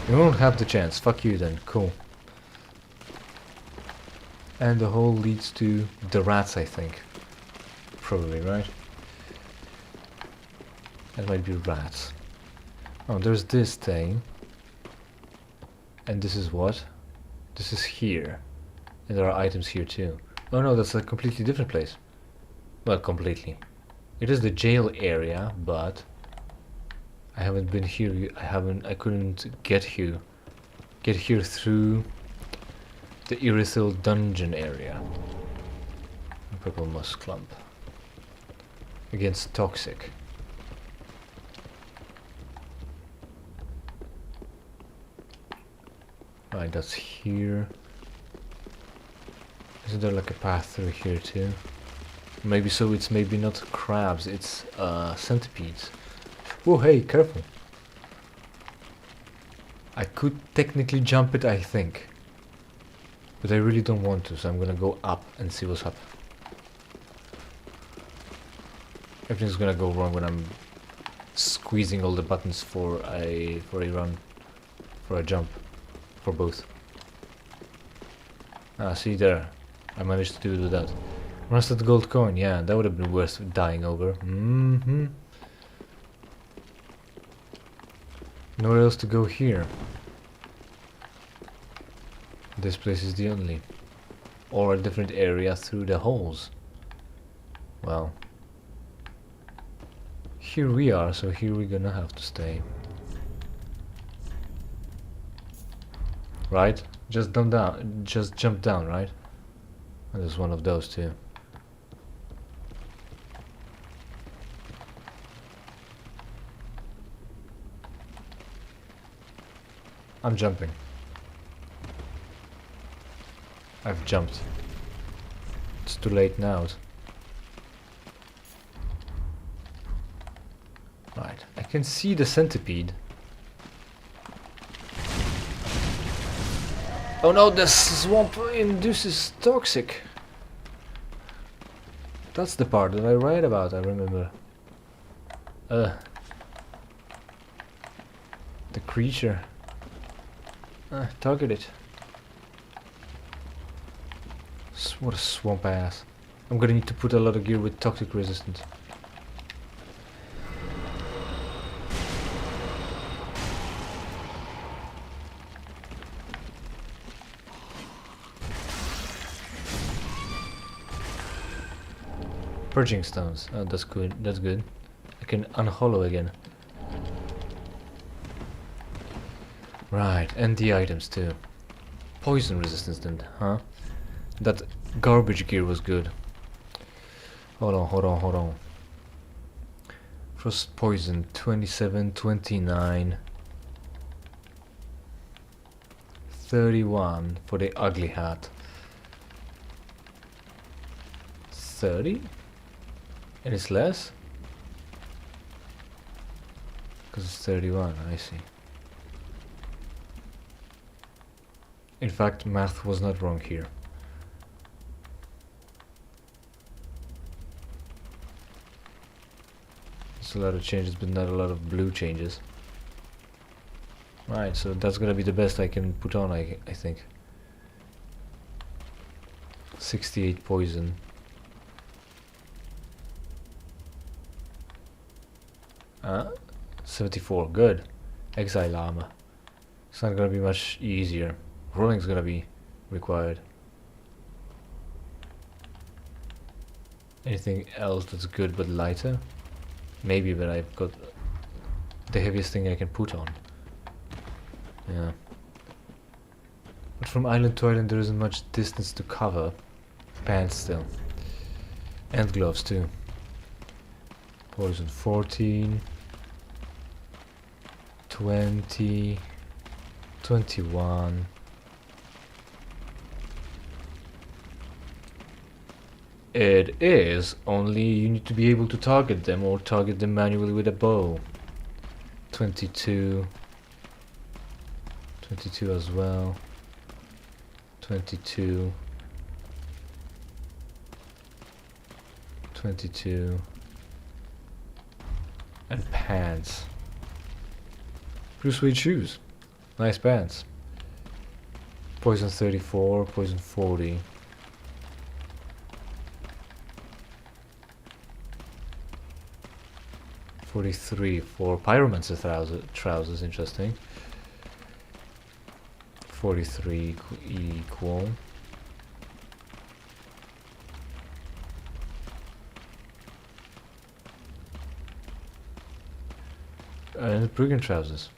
You won't have the chance. Fuck you then. Cool. And the hole leads to the rats, I think. Probably, right? That might be rats. Oh, there's this thing. And this is what? This is here. And there are items here too. Oh no, that's a completely different place. Well, completely. It is the jail area, but I haven't been here. I couldn't get here. Get here through the Irithil dungeon area. Purple moss clump. Against toxic. Right, that's here. Isn't there like a path through here too? Maybe so. It's maybe not crabs. It's centipedes. Whoa, hey, careful. I could technically jump it, I think. But I really don't want to, so I'm gonna go up and see what's up. Everything's gonna go wrong when I'm squeezing all the buttons for a run. For a jump. For both. Ah, see there. I managed to do it with that. Rusted gold coin, yeah, that would have been worth dying over. Nowhere else to go here. This place is the only. Or a different area through the holes. Well. Here we are, so here we're gonna have to stay. Right? Just jump down. Just jump down, right? And there's one of those too. I'm jumping. I've jumped. It's too late now. Right, I can see the centipede. Oh no, the swamp induces toxic. That's the part that I write about, I remember. The creature. Target it. What a swamp ass. I'm gonna need to put a lot of gear with toxic resistance. Purging stones. Oh, that's good. That's good. I can unhollow again. Right, and the items too. Poison resistance then, huh? That garbage gear was good. Hold on. Frost poison, 27, 29, 31 for the ugly hat. 30? And it's less? Because it's 31, I see. In fact, math was not wrong here. There's a lot of changes, but not a lot of blue changes. Right, so that's gonna be the best I can put on, I think. 68 poison. Ah, 74, good. Exile armor. It's not gonna be much easier. Rolling's gonna be required. Anything else that's good but lighter? Maybe, but I've got the heaviest thing I can put on. Yeah. But from island to island there isn't much distance to cover. Pants still. And gloves too. Poison 14. 20. 21. It is, only you need to be able to target them or target them manually with a bow. 22. 22 as well. 22. 22. And pants. Blue suede shoes. Nice pants. Poison 34, poison 40. 43 for pyromancer trousers, interesting. 43 equal. And brigand trousers.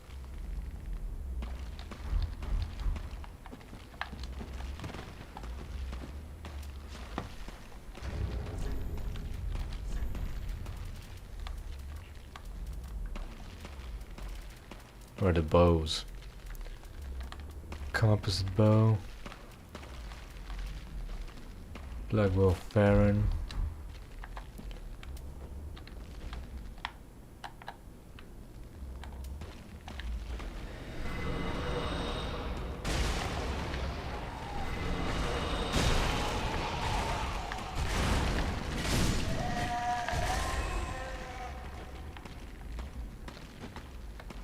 Or the bows. Composite bow. Black bow Farron.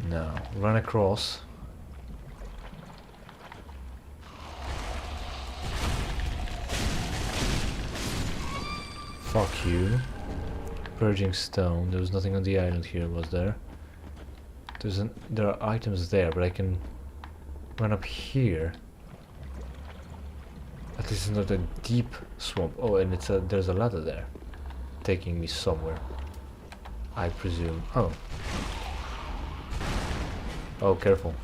Now, run across. Fuck you. Purging stone. There was nothing on the island here, was there? There are items there, but I can run up here. At least it's not a deep swamp. Oh, and there's a ladder there, taking me somewhere, I presume. Oh. Oh, careful.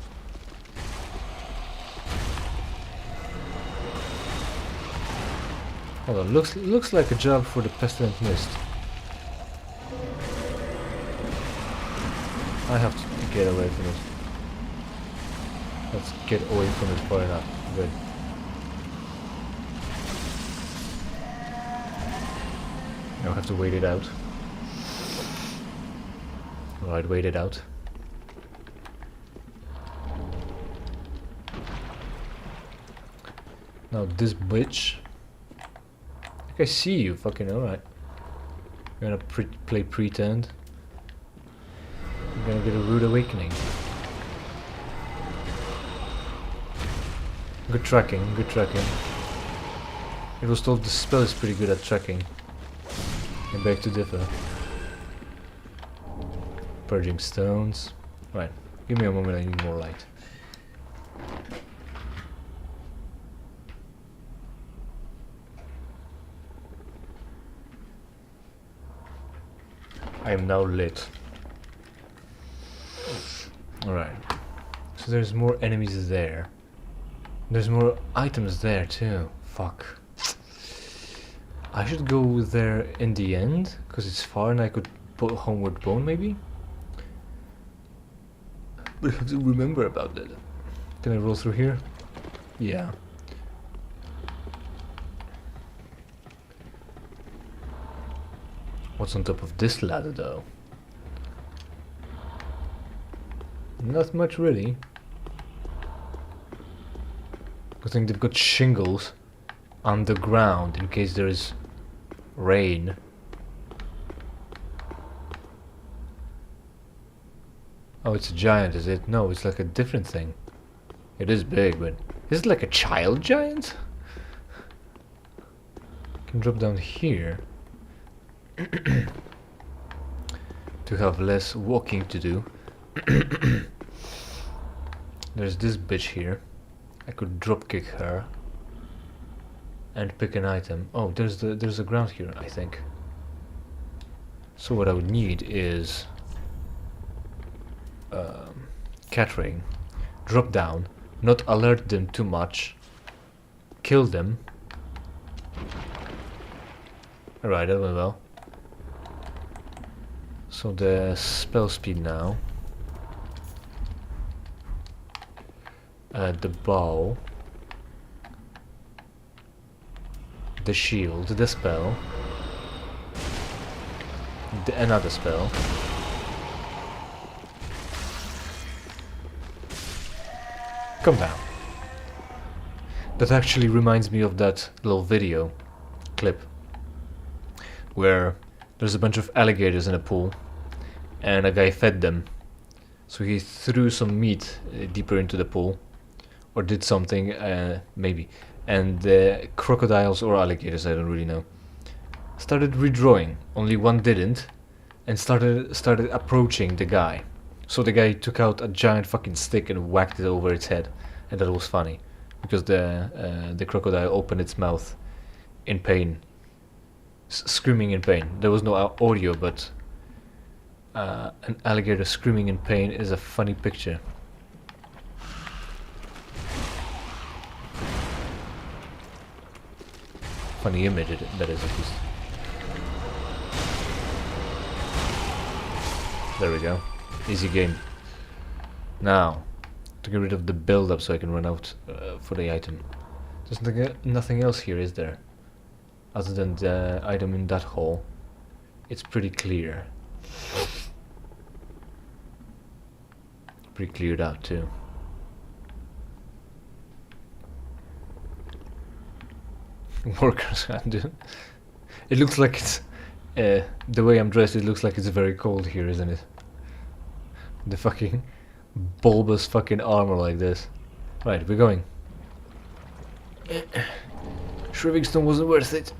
Hold on, looks like a job for the Pestilent Mist. I have to get away from it. Let's get away from it far enough. Good. Now I have to wait it out. Alright, wait it out. Now this bitch. I see you, fucking alright. You're gonna play pretend. You're gonna get a rude awakening. Good tracking, good tracking. It was told the spell is pretty good at tracking. I beg to differ. Purging stones. Right, give me a moment, I need more light. I am now lit. Alright. So there's more enemies there. There's more items there too. Fuck. I should go there in the end, because it's far and I could put Homeward Bone maybe? But I have to remember about that. Can I roll through here? Yeah. What's on top of this ladder though? Not much really. I think they've got shingles underground in case there is rain. Oh, it's a giant, is it? No, it's like a different thing. It is big, but is it like a child giant? Can drop down here to have less walking to do. There's this bitch here. I could drop kick her and pick an item. Oh, there's a ground here, I think. So what I would need is catering. Drop down, not alert them too much, kill them. Alright, that went well. So the spell speed now. The bow. The shield, the spell. Another spell. Come down. That actually reminds me of that little video clip where there's a bunch of alligators in a pool and a guy fed them. So he threw some meat deeper into the pool, or did something, maybe, and the crocodiles or alligators, I don't really know, started redrawing. Only one didn't, and started approaching the guy. So the guy took out a giant fucking stick and whacked it over its head, and that was funny because the crocodile opened its mouth in pain, screaming in pain. There was no audio, but An alligator screaming in pain is a funny picture. Funny image, that is at least. There we go. Easy game. Now, to get rid of the build-up so I can run out for the item. There's nothing else here, is there? Other than the item in that hole. It's pretty clear. Pretty cleared out too. Workers can do. It looks like it's the way I'm dressed. It looks like it's very cold here, isn't it? The fucking bulbous fucking armor like this. Right, we're going. Shrivingstone wasn't worth it.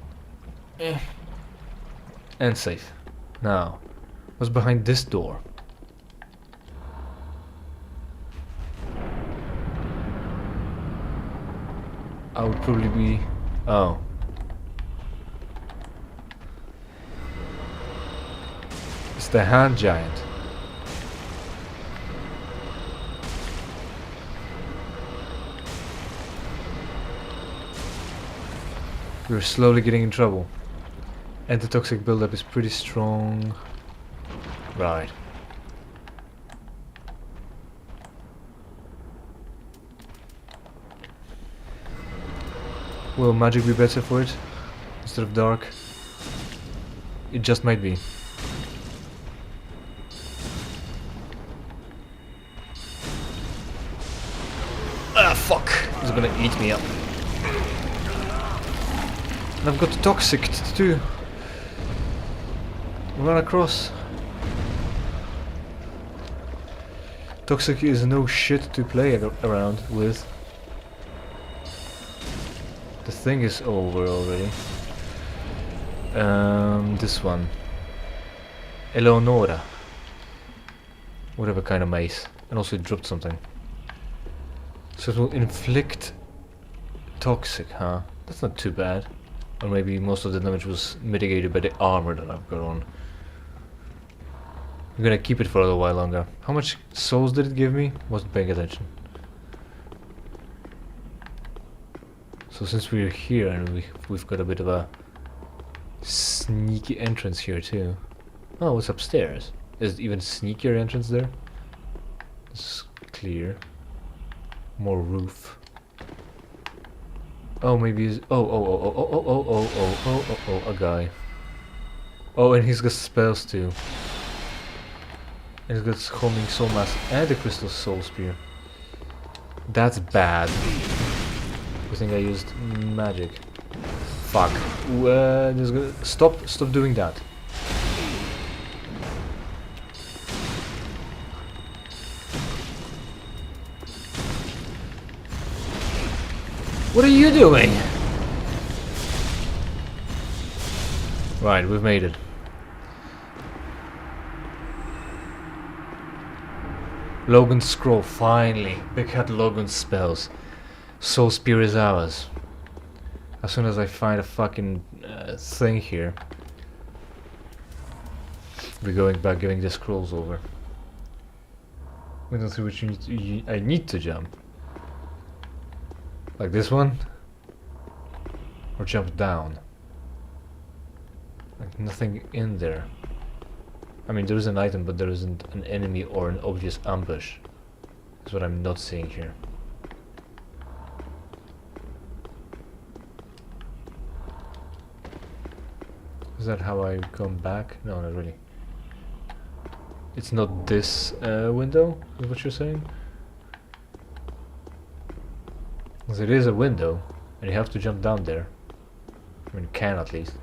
And safe. Now, what's behind this door? I would probably be... Oh. It's the hand giant. We're slowly getting in trouble. Antitoxic buildup is pretty strong. Right. Will magic be better for it instead of dark? It just might be. Ah, fuck! He's gonna eat me up. And I've got the toxic too. Run across. Toxic is no shit to play around with. The thing is over already. This one. Eleonora. Whatever kind of mace. And also it dropped something. So it will inflict toxic, huh? That's not too bad. Or maybe most of the damage was mitigated by the armor that I've got on. I'm gonna keep it for a little while longer. How much souls did it give me? Wasn't paying attention. So since we're here and we've got a bit of a sneaky entrance here too. Oh, what's upstairs? Is it even sneakier entrance there? It's clear. More roof. Oh, maybe he's... Oh, a guy. Oh, and he's got spells too. And he's got homing soul mass and a crystal soul spear. That's bad. I think I used magic. Fuck. Just gonna stop doing that. What are you doing? Right, we've made it. Logan's scroll, finally. Big Hat Logan's spells. Soul Spear is ours. As soon as I find a fucking thing here, we're going back, giving the scrolls over. Window through which I need to jump. Like this one? Or jump down? Like nothing in there. I mean, there is an item, but there isn't an enemy or an obvious ambush. That's what I'm not seeing here. Is that how I come back? No, not really. It's not this window, is what you're saying? Because it is a window, and you have to jump down there. I mean, you can at least.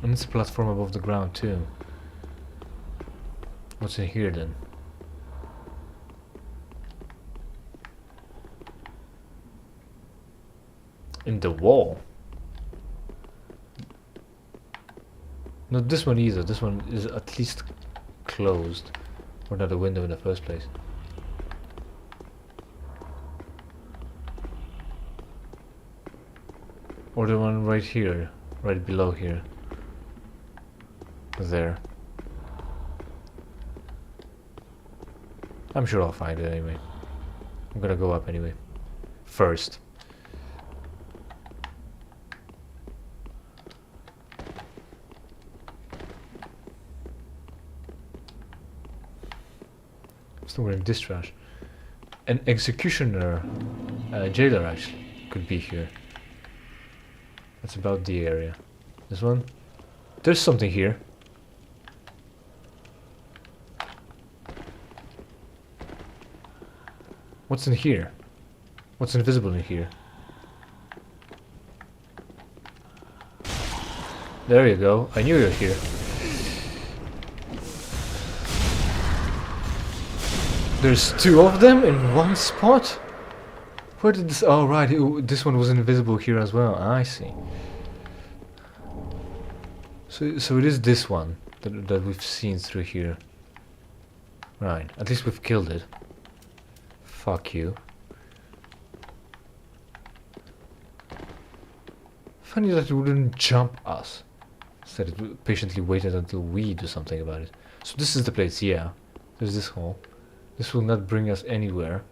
And it's a platform above the ground too. What's in here then? In the wall? Not this one either. This one is at least closed. Or not a window in the first place. Or the one right here, right below here. There. I'm sure I'll find it anyway. I'm gonna go up anyway. First. Still wearing this trash. An executioner, jailer actually, could be here. That's about the area. This one? There's something here. What's in here? What's invisible in here? There you go. I knew you were here. There's two of them in one spot? Where did this... Oh, right. This one was invisible here as well. I see. So it is this one that we've seen through here. Right. At least we've killed it. Fuck you. Funny that it wouldn't jump us. Instead it patiently waited until we do something about it. So this is the place, yeah. There's this hole. This will not bring us anywhere.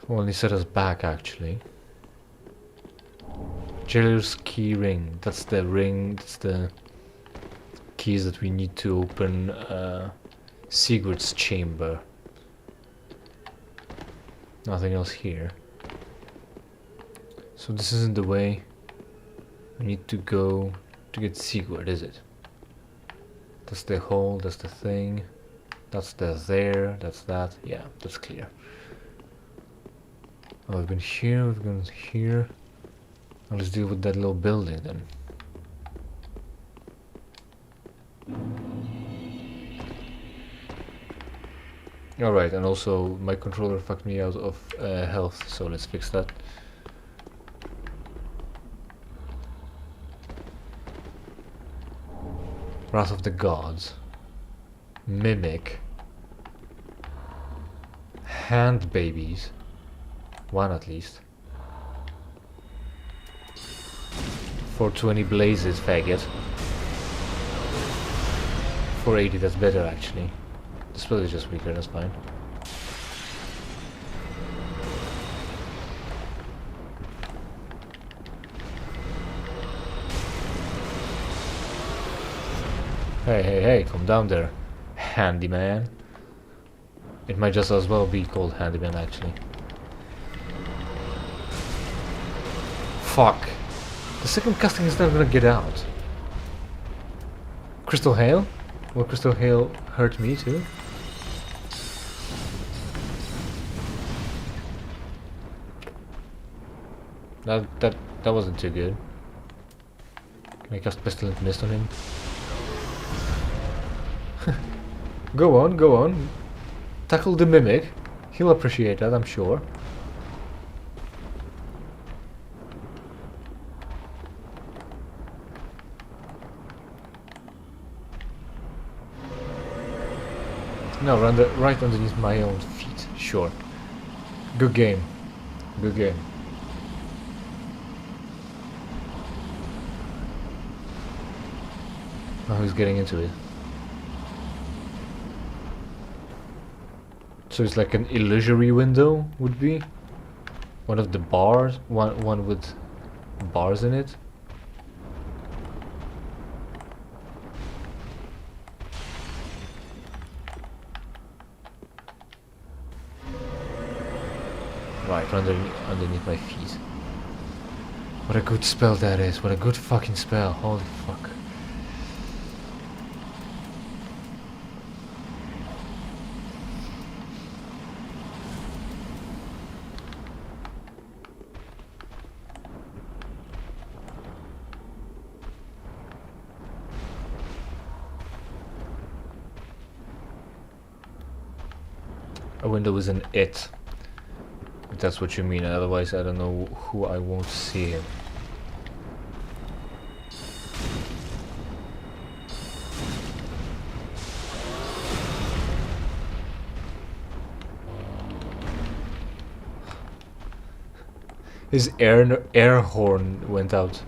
It will only set us back, actually. Jailer's key ring. That's the ring, that's the keys that we need to open Sigurd's chamber. Nothing else here. So this isn't the way we need to go to get Sigurd, is it? That's the hole, that's the thing. That's the there, that's that. Yeah, that's clear. Oh, we've been here, we've gone here. Now let's deal with that little building then. Alright, and also my controller fucked me out of health, so let's fix that. Wrath of the Gods. Mimic. Hand babies. One at least. 420 blazes, faggot. 480, that's better actually. The spell is just weaker, that's fine. Hey, come down there, handyman. It might just as well be called handyman, actually. Fuck. The second casting is not gonna get out. Crystal Hail? Will Crystal Hail hurt me too? That wasn't too good. Can I cast Pestilent Mist on him? Go on. Tackle the Mimic. He'll appreciate that, I'm sure. No, right underneath my own feet. Sure. Good game. Good game. Oh, he's getting into it. So it's like an illusory window would be? One of the bars? One with bars in it? Right, underneath my feet. What a good spell that is. What a good fucking spell. Holy fuck. A window is an it. If that's what you mean, otherwise I don't know who I won't see him. His air horn went off.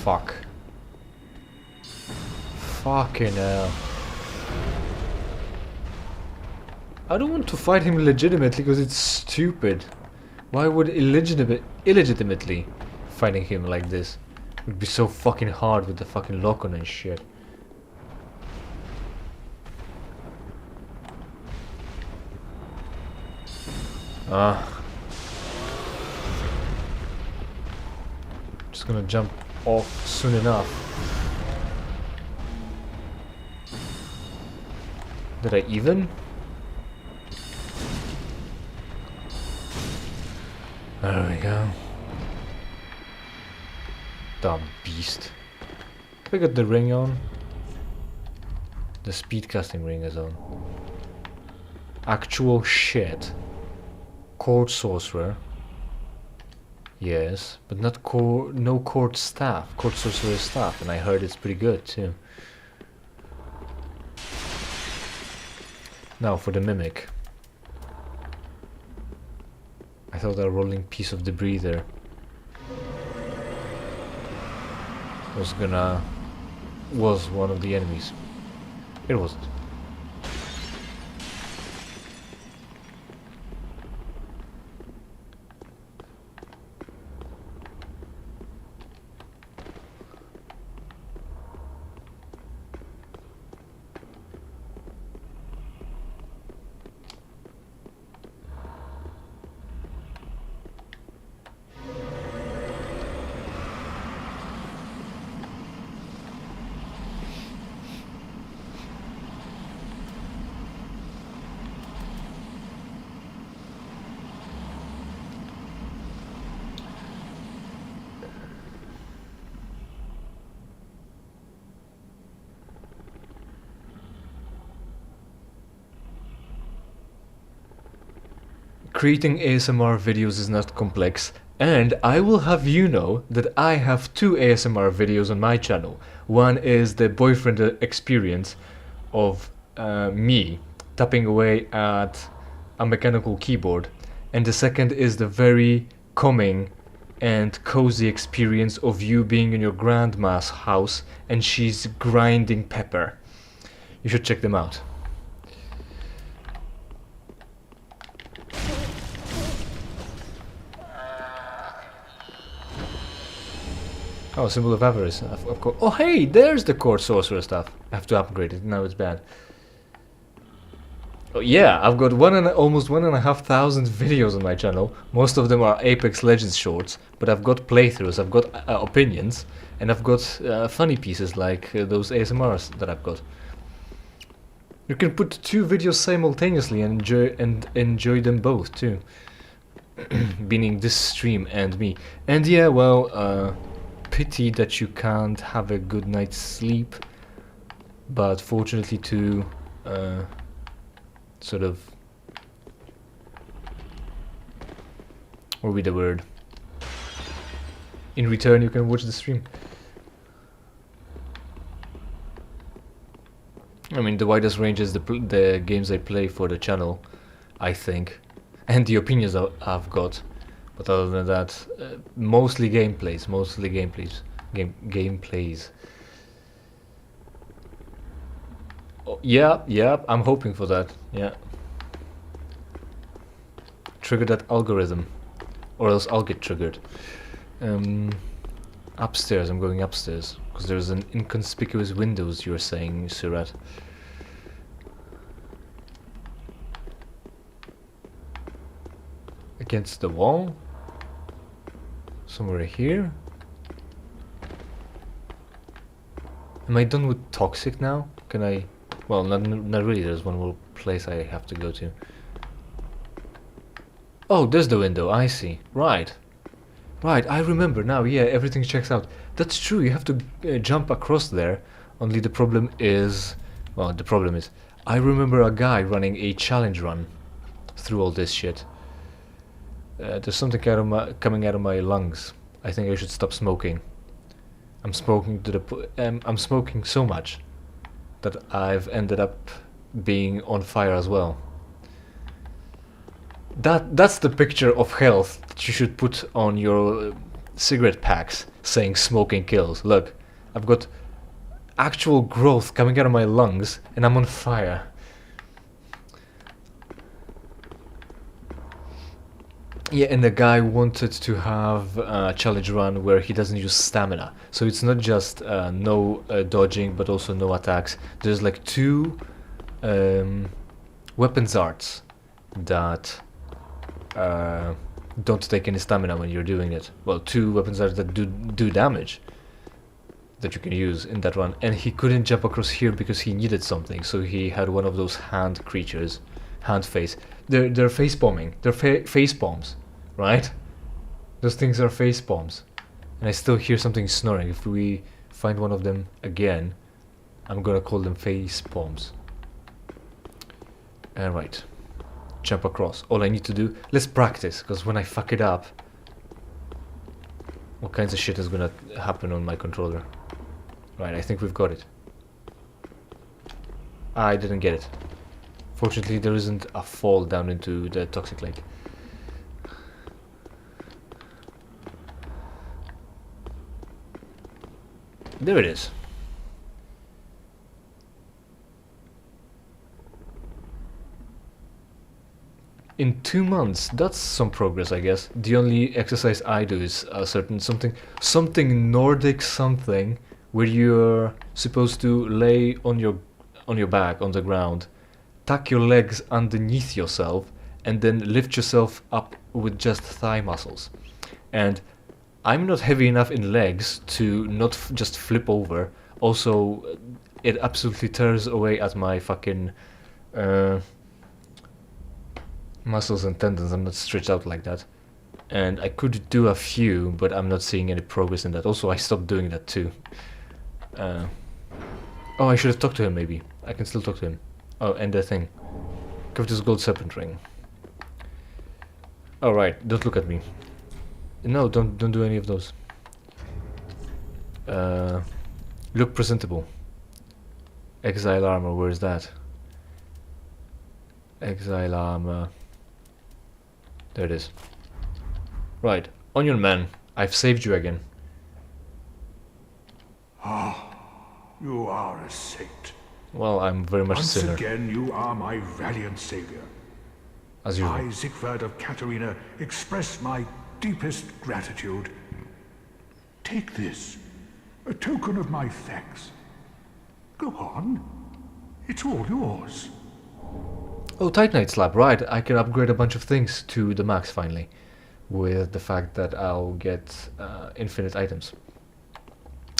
Fuck. Fucking hell. I don't want to fight him legitimately because it's stupid. Why would illegitimately fighting him like this? It would be so fucking hard with the fucking lock on and shit. Just gonna jump off soon enough. Did I even? There we go. Dumb beast. I got the ring on. The speed casting ring is on. Actual shit. Court sorcerer. Yes, but not no court staff. Court sorcerer staff, and I heard it's pretty good too. Now for the mimic. I thought a rolling piece of debris there was one of the enemies. It wasn't. Creating ASMR videos is not complex, and I will have you know that I have 2 ASMR videos on my channel. One is the boyfriend experience of me tapping away at a mechanical keyboard, and the second is the very calming and cozy experience of you being in your grandma's house and she's grinding pepper. You should check them out. Oh, symbol of avarice, of course. Oh, hey, there's the court sorcerer stuff. I have to upgrade it. Now it's bad. Oh, yeah, I've got almost 1,500 videos on my channel. Most of them are Apex Legends shorts, but I've got playthroughs, I've got opinions, and I've got funny pieces like those ASMRs that I've got. You can put 2 videos simultaneously and enjoy them both too. Meaning this stream and me. And yeah, well, pity that you can't have a good night's sleep, but fortunately to sort of, what would be the word, in return you can watch the stream. I mean, the widest range is the games I play for the channel, I think, and the opinions I've got. But other than that, mostly gameplays. Gameplays. Oh, yeah, I'm hoping for that. Yeah. Trigger that algorithm, or else I'll get triggered. Upstairs. I'm going upstairs because there's an inconspicuous windows. You're saying, Surat. Against the wall? Somewhere here? Am I done with toxic now? Can I... Well, not really, there's one more place I have to go to. Oh, there's the window, I see. Right, I remember now, yeah, everything checks out. That's true, you have to jump across there. Only the problem is... Well, the problem is... I remember a guy running a challenge run through all this shit. There's something coming out of my lungs. I think I should stop smoking. I'm smoking to the I'm smoking so much that I've ended up being on fire as well. That's the picture of health that you should put on your cigarette packs, saying smoking kills. Look, I've got actual growth coming out of my lungs and I'm on fire. Yeah, and the guy wanted to have a challenge run where he doesn't use stamina. So it's not just no dodging, but also no attacks. There's like 2 weapons arts that don't take any stamina when you're doing it. Well, 2 weapons arts that do damage that you can use in that run. And he couldn't jump across here because he needed something. So he had one of those hand creatures, hand face. They're face bombing. They're face bombs. Right? Those things are face bombs. And I still hear something snoring. If we find one of them again, I'm gonna call them face bombs. Alright. Jump across. All I need to do... Let's practice, because when I fuck it up... all kinds of shit is gonna happen on my controller. Right, I think we've got it. I didn't get it. Fortunately, there isn't a fall down into the toxic lake. There it is. In 2 months, that's some progress, I guess. The only exercise I do is a certain something Nordic something, where you're supposed to lay on your back on the ground, tuck your legs underneath yourself, and then lift yourself up with just thigh muscles. And I'm not heavy enough in legs to not just flip over. Also, it absolutely tears away at my fucking muscles and tendons. I'm not stretched out like that. And I could do a few, but I'm not seeing any progress in that. Also, I stopped doing that too. Oh, I should have talked to him maybe. I can still talk to him. Oh, and the thing. Covetous gold serpent ring. Alright, don't look at me. No, don't do any of those. Look presentable. Exile armor, where is that? Exile armor. There it is. Right, on your man. I've saved you again. You are a saint. Well, I'm very much a Once sinner. again, you are my valiant savior. As usual. I, Siegfried of Katarina, express my deepest gratitude. Take this, a token of my thanks. Go on. It's all yours. Oh, Titanite slab, right. I can upgrade a bunch of things to the max finally. With the fact that I'll get infinite items.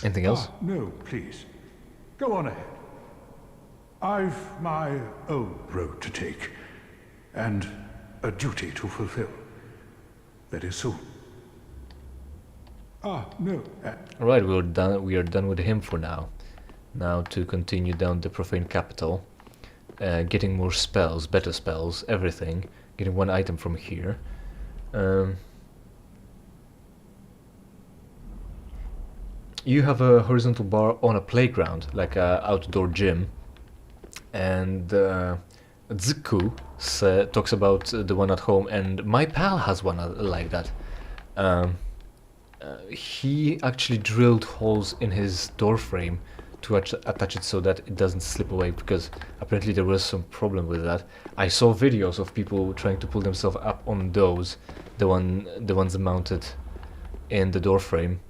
Anything else? No, please. Go on ahead. I've my own road to take, and a duty to fulfill. That is soon. No. Alright, we are done with him for now. Now to continue down the profane capital. Getting more spells, better spells, everything. Getting 1 item from here. You have a horizontal bar on a playground, like a outdoor gym. And Ziku talks about the one at home, and my pal has one like that. He actually drilled holes in his door frame to attach it so that it doesn't slip away, because apparently there was some problem with that. I saw videos of people trying to pull themselves up on those, the ones mounted in the door frame,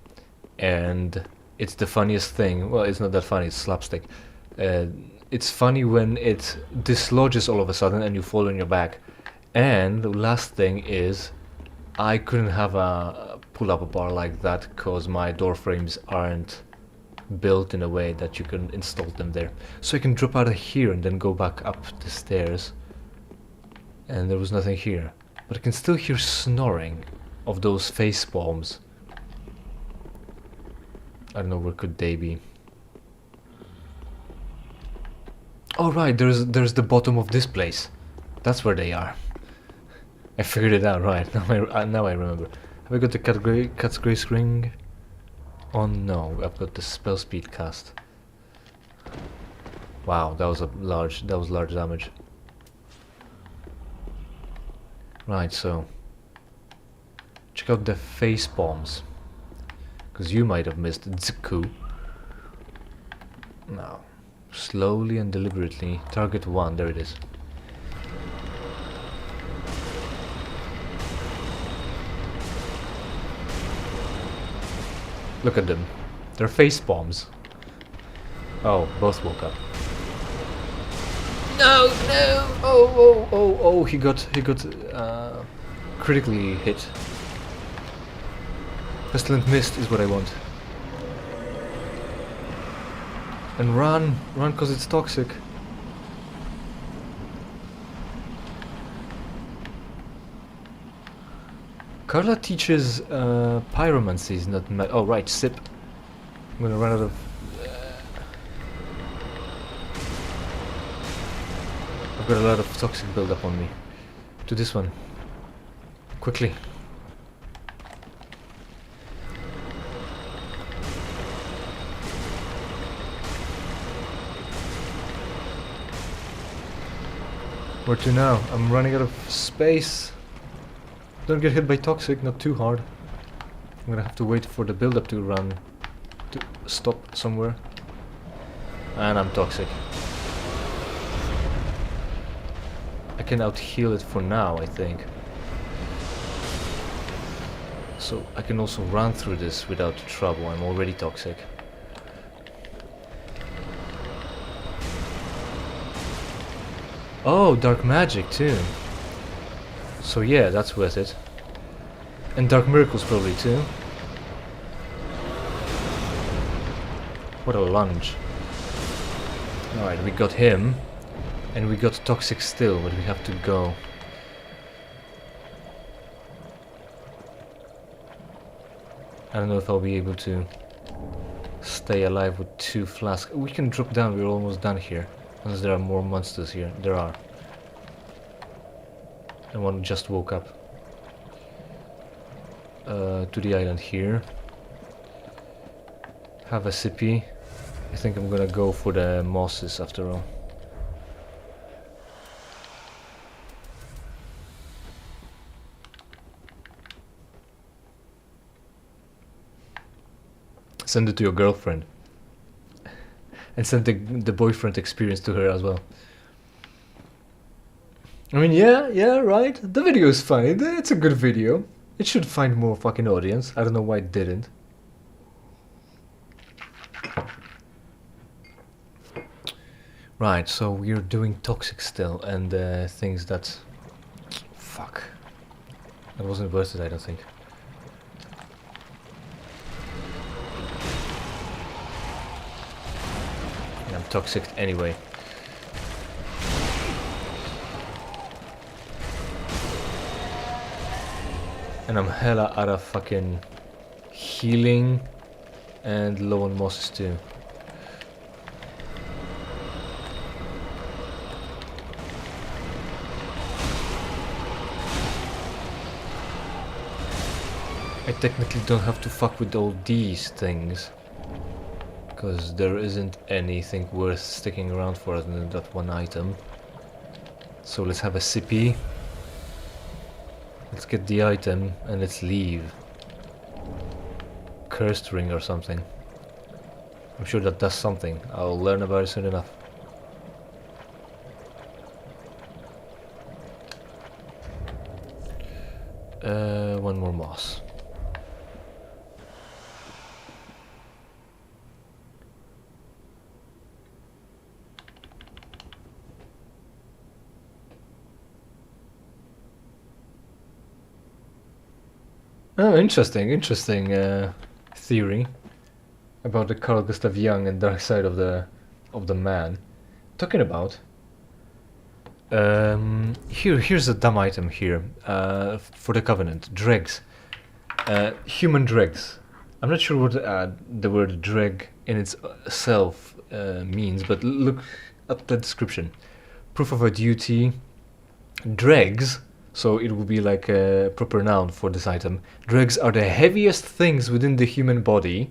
and it's the funniest thing. Well, it's not that funny, it's slapstick. It's funny when it dislodges all of a sudden and you fall on your back. And the last thing is, I couldn't have a pull-up bar like that because my door frames aren't built in a way that you can install them there. So I can drop out of here and then go back up the stairs. And there was nothing here. But I can still hear snoring of those face bombs. I don't know, where could they be? Oh right, there's the bottom of this place. That's where they are. I figured it out, right. Now I remember. Have I got the Cat's Grace ring? Oh no, I've got the spell speed cast. Wow, that was large damage. Right, so check out the face bombs, because you might have missed Ziku. Now, slowly and deliberately, target 1, there it is. Look at them, they're face bombs. Oh, both woke up. No, no! Oh, he got critically hit. Pestilent Mist is what I want. And run cause it's toxic. Carla teaches pyromancy, not oh right, sip. I'm gonna run out of I've got a lot of toxic build-up on me. To this one. Quickly. Where to now? I'm running out of space. Don't get hit by toxic, not too hard. I'm gonna have to wait for the build-up to run, to stop somewhere. And I'm toxic. I can out-heal it for now, I think. So I can also run through this without trouble. I'm already toxic. Oh, dark magic too. So yeah, that's worth it. And dark miracles probably too. What a lunge. Alright, we got him. And we got toxic still, but we have to go. I don't know if I'll be able to stay alive with 2 flasks. We can drop down, we're almost done here. Unless there are more monsters here. There are. And one just woke up. To the island here. Have a sippy. I think I'm gonna go for the mosses after all. Send it to your girlfriend. And send the boyfriend experience to her as well. I mean, yeah, right? The video is funny. It's a good video. It should find more fucking audience. I don't know why it didn't. Right, so we're doing toxic still and things that... Fuck. That wasn't worth it, I don't think. I'm toxic anyway. And I'm hella out of fucking healing and low on mosses too. I technically don't have to fuck with all these things. Because there isn't anything worth sticking around for other than that one item. So let's have a sippy. Let's get the item and let's leave. Cursed ring or something. I'm sure that does something. I'll learn about it soon enough. One more moss. Oh, interesting theory about the Carl Gustav Jung and dark side of the man. Talking about here's a dumb item here for the Covenant. Dregs, human dregs. I'm not sure what the word dreg in itself means, but look at the description. Proof of a duty. Dregs. So it will be like a proper noun for this item. Dregs are the heaviest things within the human body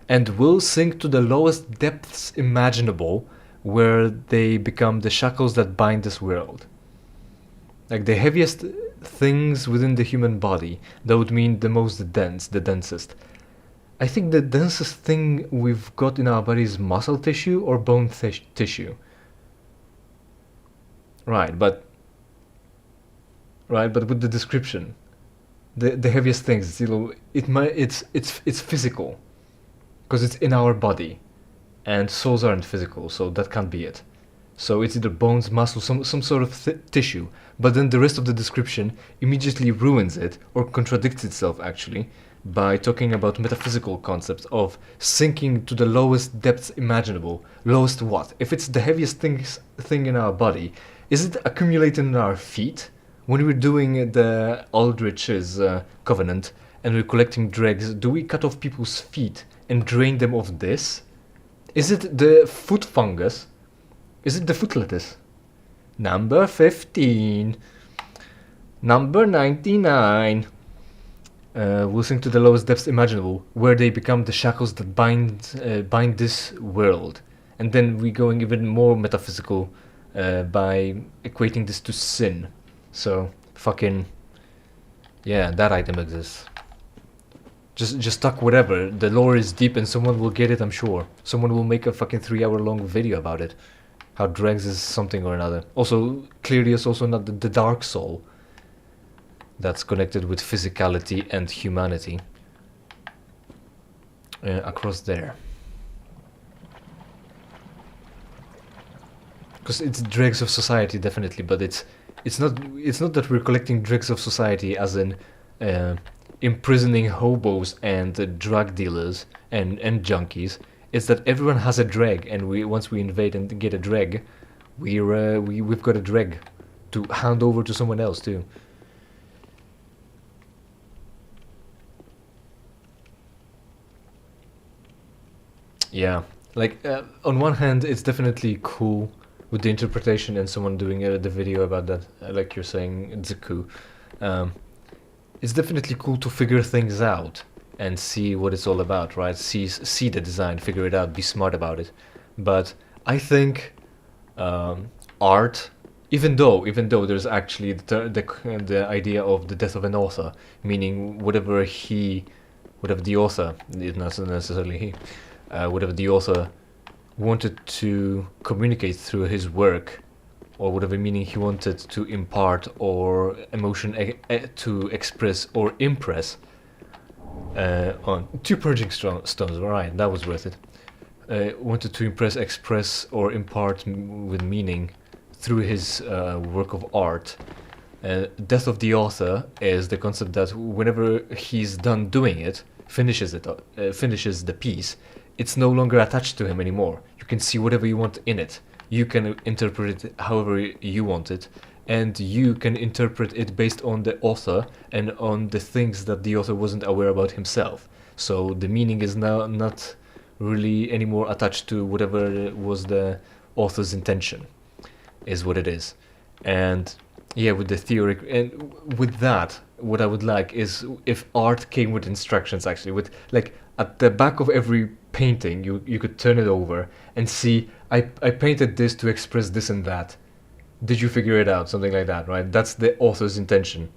and will sink to the lowest depths imaginable where they become the shackles that bind this world. Like the heaviest things within the human body, that would mean the most dense, the densest. I think the densest thing we've got in our body is muscle tissue or bone tissue. Right, but with the description, the heaviest things, it's physical, because it's in our body, and souls aren't physical, so that can't be it. So it's either bones, muscle, some sort of tissue. But then the rest of the description immediately ruins it, or contradicts itself actually, by talking about metaphysical concepts of sinking to the lowest depths imaginable. Lowest what? If it's the heaviest thing in our body, is it accumulating in our feet? When we're doing the Aldrich's covenant and we're collecting dregs, do we cut off people's feet and drain them of this? Is it the foot fungus? Is it the foot lettuce? Number 15. Number 99. We'll sink to the lowest depths imaginable, where they become the shackles that bind this world. And then we're going even more metaphysical by equating this to sin. So, fucking... yeah, that item exists. Just talk whatever. The lore is deep and someone will get it, I'm sure. Someone will make a fucking 3-hour-long video about it. How dregs is something or another. Also, clearly it's also not the dark soul that's connected with physicality and humanity. Across there. Because it's dregs of society, definitely, but it's not that we're collecting dregs of society as in imprisoning hobos and drug dealers and junkies. It's that everyone has a dreg, and once we invade and get a dreg, we've got a dreg to hand over to someone else too. Yeah, like on one hand, it's definitely cool with the interpretation and someone doing the video about that, like you're saying, Zuku. It's definitely cool to figure things out and see what it's all about, right? See the design, figure it out, be smart about it. But I think art, even though there's actually the idea of the death of an author, meaning whatever the author, not necessarily he, whatever the author wanted to communicate through his work, or whatever meaning he wanted to impart or emotion to express or impress on 2 purging stones, right, that was worth it. Wanted to impress, express or impart with meaning through his work of art. Death of the author is the concept that whenever he's done doing it, finishes the piece, it's no longer attached to him anymore. You can see whatever you want in it. You can interpret it however you want it, and you can interpret it based on the author and on the things that the author wasn't aware about himself. So the meaning is now not really anymore attached to whatever was the author's intention, is what it is. And yeah, with the theory, and with that, what I would like is if art came with instructions, actually, with like at the back of every painting, you could turn it over and see, I painted this to express this and that. Did you figure it out? Something like that, right? That's the author's intention.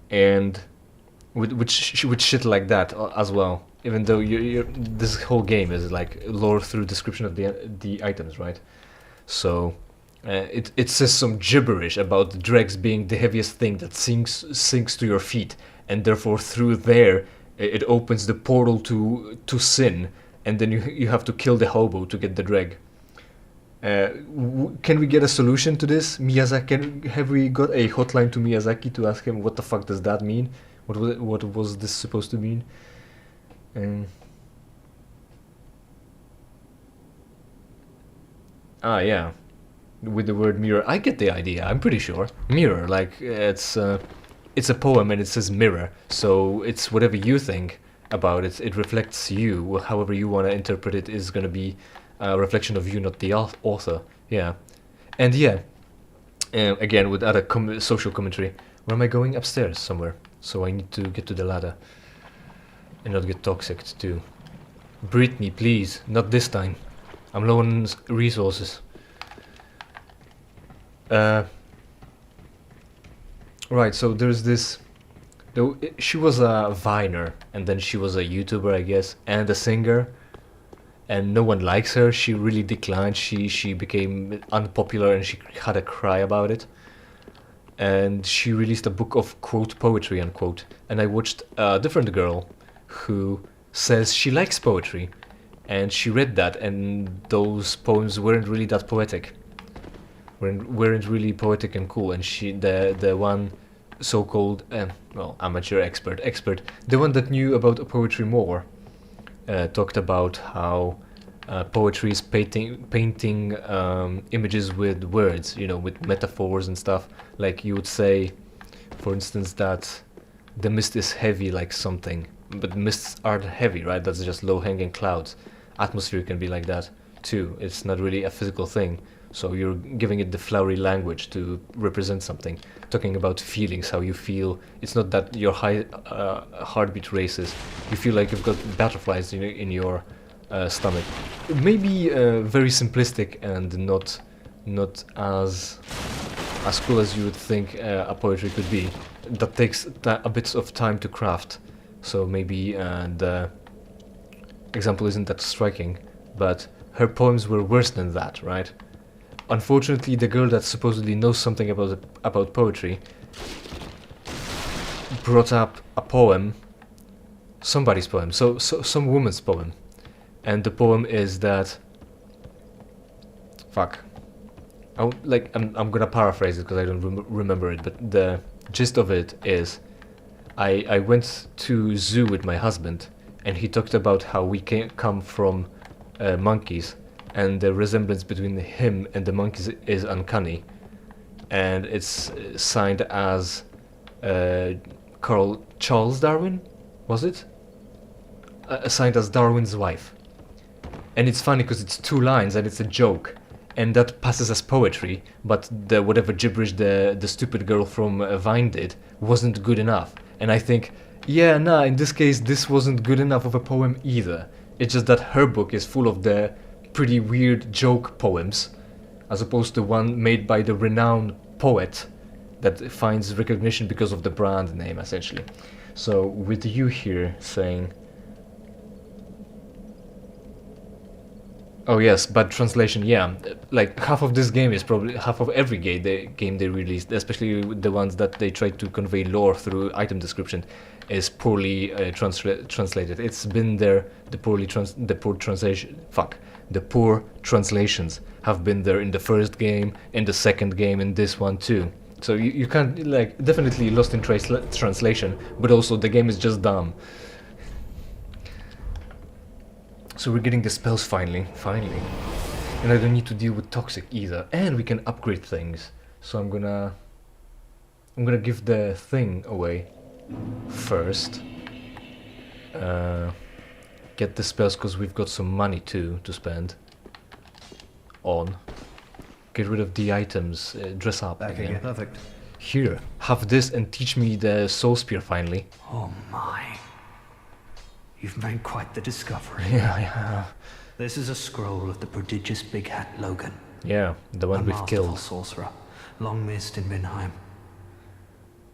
And with shit like that as well. Even though this whole game is like lore through description of the items, right? So it says some gibberish about the dregs being the heaviest thing that sinks to your feet, and therefore through there it opens the portal to sin, and then you have to kill the hobo to get the dreg. Can we get a solution to this? Miyazaki, have we got a hotline to Miyazaki to ask him what the fuck does that mean? What was this supposed to mean? Yeah, with the word mirror, I get the idea. I'm pretty sure mirror, like it's a poem and it says mirror, so it's whatever you think about it. It reflects you. However you want to interpret it is going to be a reflection of you, not the author. Yeah, and yeah, again with other social commentary. Where am I going? Upstairs somewhere. So I need to get to the ladder and not get toxic too. Breathe me, please. Not this time. I'm low on resources. Right, so there's this... She was a Viner, and then she was a YouTuber, I guess, and a singer. And no one likes her. She really declined. She became unpopular, and she had a cry about it. And she released a book of quote poetry unquote. And I watched a different girl who says she likes poetry, and she read that, and those poems weren't really that poetic. Weren't really poetic and cool. And she, the one so-called well, amateur expert, the one that knew about poetry more, talked about how poetry is painting images with words, you know, with metaphors and stuff. Like you would say, for instance, that the mist is heavy like something, but mists aren't heavy, right? That's just low-hanging clouds. Atmosphere can be like that too. It's not really a physical thing, so you're giving it the flowery language to represent something, talking about feelings, how you feel. It's not that your heartbeat races. You feel like you've got butterflies in your stomach. Maybe very simplistic and not as cool as you would think a poetry could be. That takes a bit of time to craft. So maybe the example isn't that striking, but her poems were worse than that, right? Unfortunately, the girl that supposedly knows something about poetry brought up a poem, somebody's poem, so some woman's poem, and the poem is that. Fuck. I'm gonna paraphrase it because I don't remember it, but the gist of it is, I went to zoo with my husband, and he talked about how we come from monkeys, and the resemblance between him and the monkeys is uncanny, and it's signed as Charles Darwin, was it? Signed as Darwin's wife. And it's funny because it's 2 lines and it's a joke, and that passes as poetry, but the whatever gibberish the stupid girl from Vine did wasn't good enough. And I think, yeah, nah, in this case this wasn't good enough of a poem either. It's just that her book is full of the pretty weird joke poems, as opposed to one made by the renowned poet that finds recognition because of the brand name, essentially. So with you here saying, oh yes, bad translation, yeah, like half of this game is probably half of every game they released, especially the ones that they tried to convey lore through item description, is poorly translated. It's been there. The poor translations have been there in the first game, in the second game, in this one too. So you can't, like, definitely lost in translation, but also the game is just dumb. So we're getting the spells finally, and I don't need to deal with toxic either, and we can upgrade things. So I'm gonna give the thing away first. Get the spells because we've got some money too to spend on. Get rid of the items, dress up again. Perfect. Here, have this and teach me the soul spear finally. Oh my. You've made quite the discovery. Yeah. This is a scroll of the prodigious Big Hat Logan. Yeah, the one a we've masterful killed. sorcerer, long missed in Vinheim.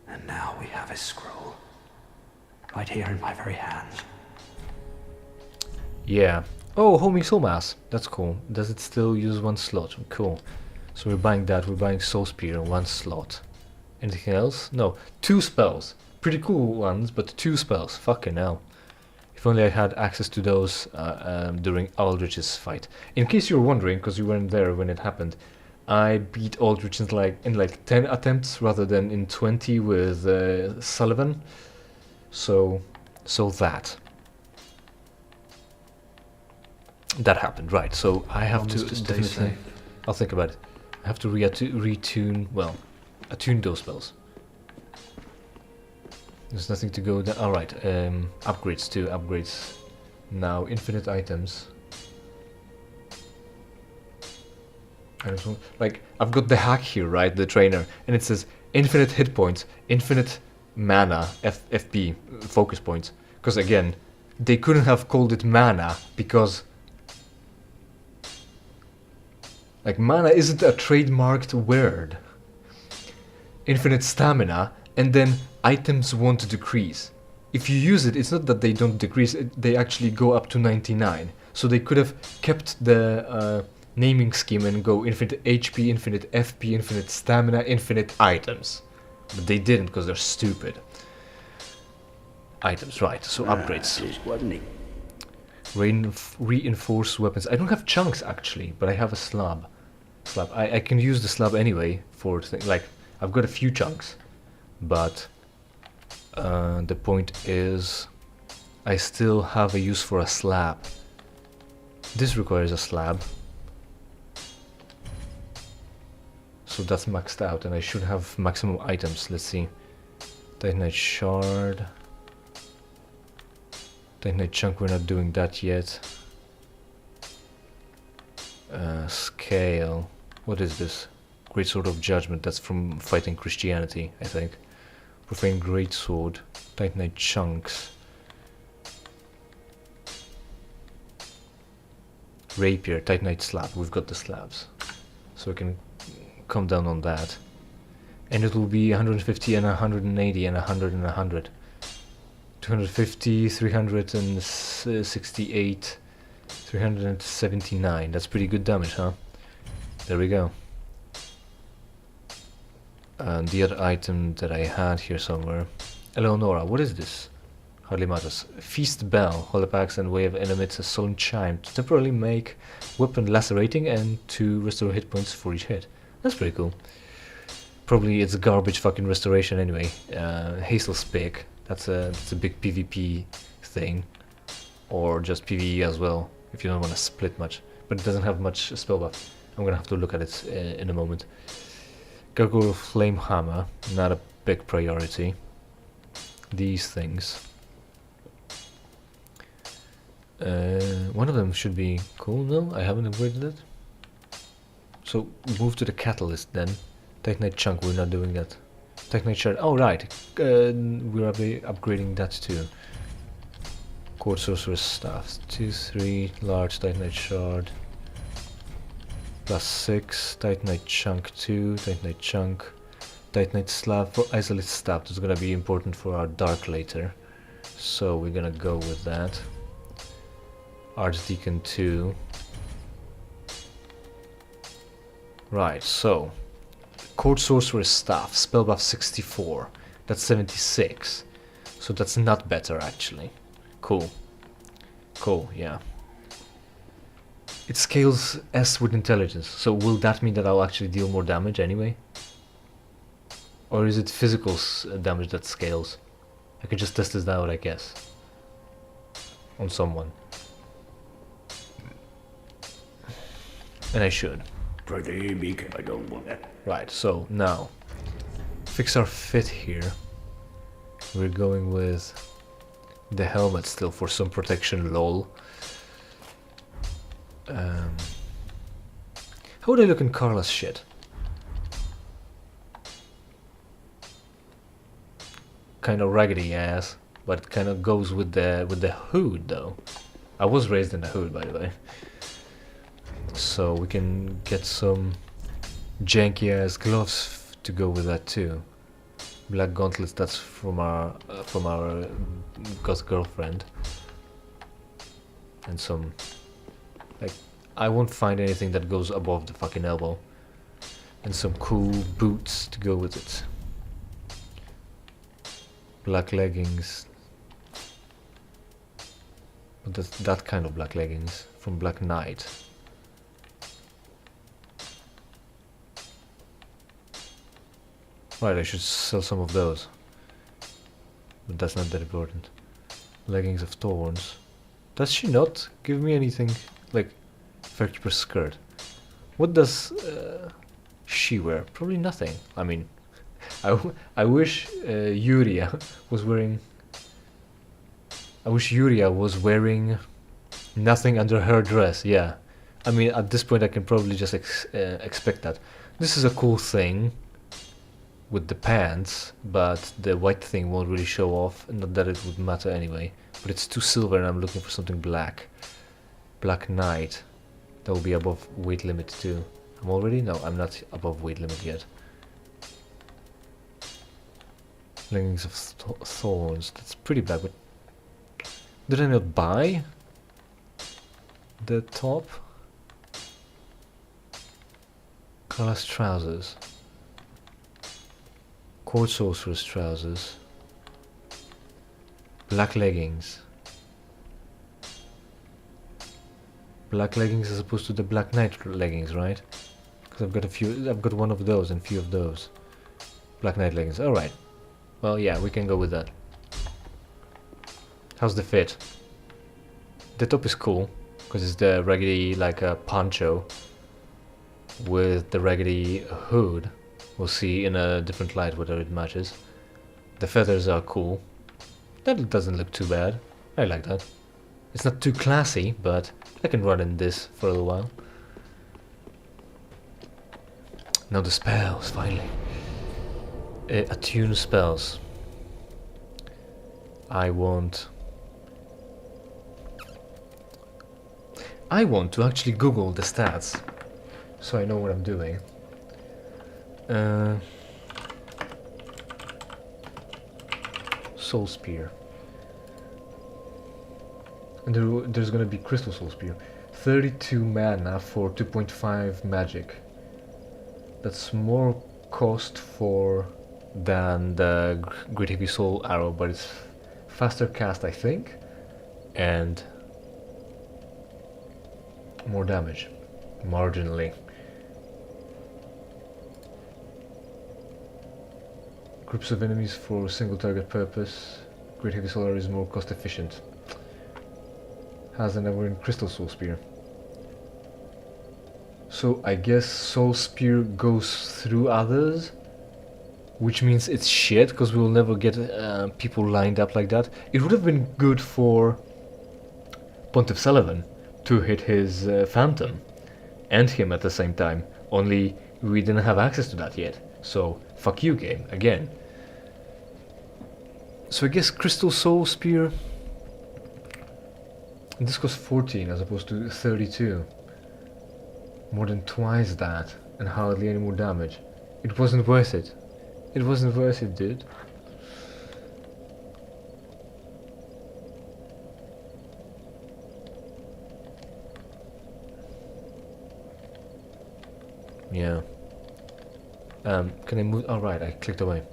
And now we have his scroll. Right here in my very hands. Yeah. Oh, homing soul mass. That's cool. Does it still use 1 slot? Cool. So we're buying that. We're buying soul spear, 1 slot. Anything else? No. 2 spells. Pretty cool ones, but 2 spells. Fucking hell. If only I had access to those during Aldrich's fight. In case you're wondering, because you weren't there when it happened, I beat Aldrich in like 10 attempts rather than in 20 with Sullivan. So that happened, right? So I have Promise to stay definitely. safe. I'll think about it. I have to attune those spells. There's nothing to go down. Alright, upgrades too, upgrades. Now, infinite items. Like, I've got the hack here, right, the trainer, and it says infinite hit points, infinite mana, FP, focus points. Because again, they couldn't have called it mana, because Like, mana isn't a trademarked word. Infinite stamina, and then items won't decrease. If you use it, it's not that they don't decrease, they actually go up to 99. So they could have kept the naming scheme and go infinite HP, infinite FP, infinite stamina, infinite items. But they didn't because they're stupid. Items, right, so upgrades. Just wasn't it? Reinforced weapons. I don't have chunks actually, but I have a slab. I can use the slab anyway for like, I've got a few chunks, but the point is I still have a use for a slab. This requires a slab, so that's maxed out, and I should have maximum items. Let's see. Titanite shard. Titanite chunk, we're not doing that yet. Scale. What is this? Great Sword of Judgment. That's from fighting Christianity, I think. Profane Greatsword. Titanite chunks. Rapier. Titanite slab. We've got the slabs, so we can come down on that. And it will be 150 and 180 and 100 and 100. 250, 368, 379. That's pretty good damage, huh? There we go. And the other item that I had here somewhere. Eleonora, what is this? Hardly matters. Feast Bell. Hold axe and wave and emits a solemn chime to temporarily make weapon lacerating and to restore hit points for each hit. That's pretty cool. Probably it's garbage fucking restoration anyway. Hazel's pick. That's a big PvP thing, or just PvE as well if you don't want to split much. But it doesn't have much spell buff. I'm gonna have to look at it in a moment. Gargoyle Flame Hammer, not a big priority. These things. One of them should be cool. No, I haven't upgraded it. So move to the catalyst then. Titanite chunk, we're not doing that. Titanite shard, oh right, we're upgrading that too. Court Sorcerer's Staff, 2, 3, large Titanite shard. +6, Titanite chunk 2, Titanite chunk. Titanite slab for Isolate Staff, that's gonna be important for our Dark later. So we're gonna go with that. Archdeacon 2. Right, so Court Sorcerer's Staff, spell buff 64. That's 76. So that's not better actually. Cool. Cool, yeah. It scales S with intelligence, so will that mean that I'll actually deal more damage anyway? Or is it physical damage that scales? I could just test this out, I guess. On someone. And I should. Pretty big, I don't want that. Right, so now, fix our fit here. We're going with the helmet still for some protection, lol. How would I look in Carla's shit? Kind of raggedy ass, but it kind of goes with the hood though. I was raised in the hood, by the way. So we can get some janky ass gloves to go with that too. Black gauntlets, that's from our goth girlfriend. And some, like, I won't find anything that goes above the fucking elbow. And some cool boots to go with it. Black leggings. But that's that kind of black leggings from Black Knight. Right, I should sell some of those. But that's not that important. Leggings of Thorns. Does she not give me anything? Like, 30% skirt. What does she wear? Probably nothing. I mean, I wish Yuria was wearing... I wish Yuria was wearing nothing under her dress, yeah. I mean, at this point I can probably just expect that. This is a cool thing with the pants, but the white thing won't really show off, not that it would matter anyway. But it's too silver and I'm looking for something black. Black Knight. That will be above weight limit too. I'm already? No, I'm not above weight limit yet. Leggings of thorns. That's pretty bad, but... Did I not buy the top? Colorless trousers. Court sorcerer's trousers. Black leggings. Black leggings as opposed to the black knight leggings, right? Because I've got one of those and few of those. Black knight leggings, alright. Well, yeah, we can go with that. How's the fit? The top is cool, because it's the raggedy, like a poncho with the raggedy hood. We'll see in a different light whether it matches. The feathers are cool. That doesn't look too bad. I like that. It's not too classy, but I can run in this for a little while. Now the spells, finally. Attune spells. I want to actually Google the stats, so I know what I'm doing. Soul Spear. And there's gonna be Crystal Soul Spear. 32 mana for 2.5 magic. That's more cost for than the Great Heavy Soul Arrow, but it's faster cast, I think, and more damage, marginally. Groups of enemies for single target purpose. Great Heavy Soul Arrow is more cost efficient. Has an ever in Crystal Soul Spear. So I guess Soul Spear goes through others, which means it's shit, because we'll never get people lined up like that. It would have been good for Pontiff Sullivan to hit his Phantom and him at the same time, only we didn't have access to that yet. So fuck you, game, again. So I guess Crystal Soul Spear, and this costs 14 as opposed to 32. More than twice that, and hardly any more damage. It wasn't worth it. It wasn't worth it, dude. Yeah. Can I move? Oh, right, I clicked away.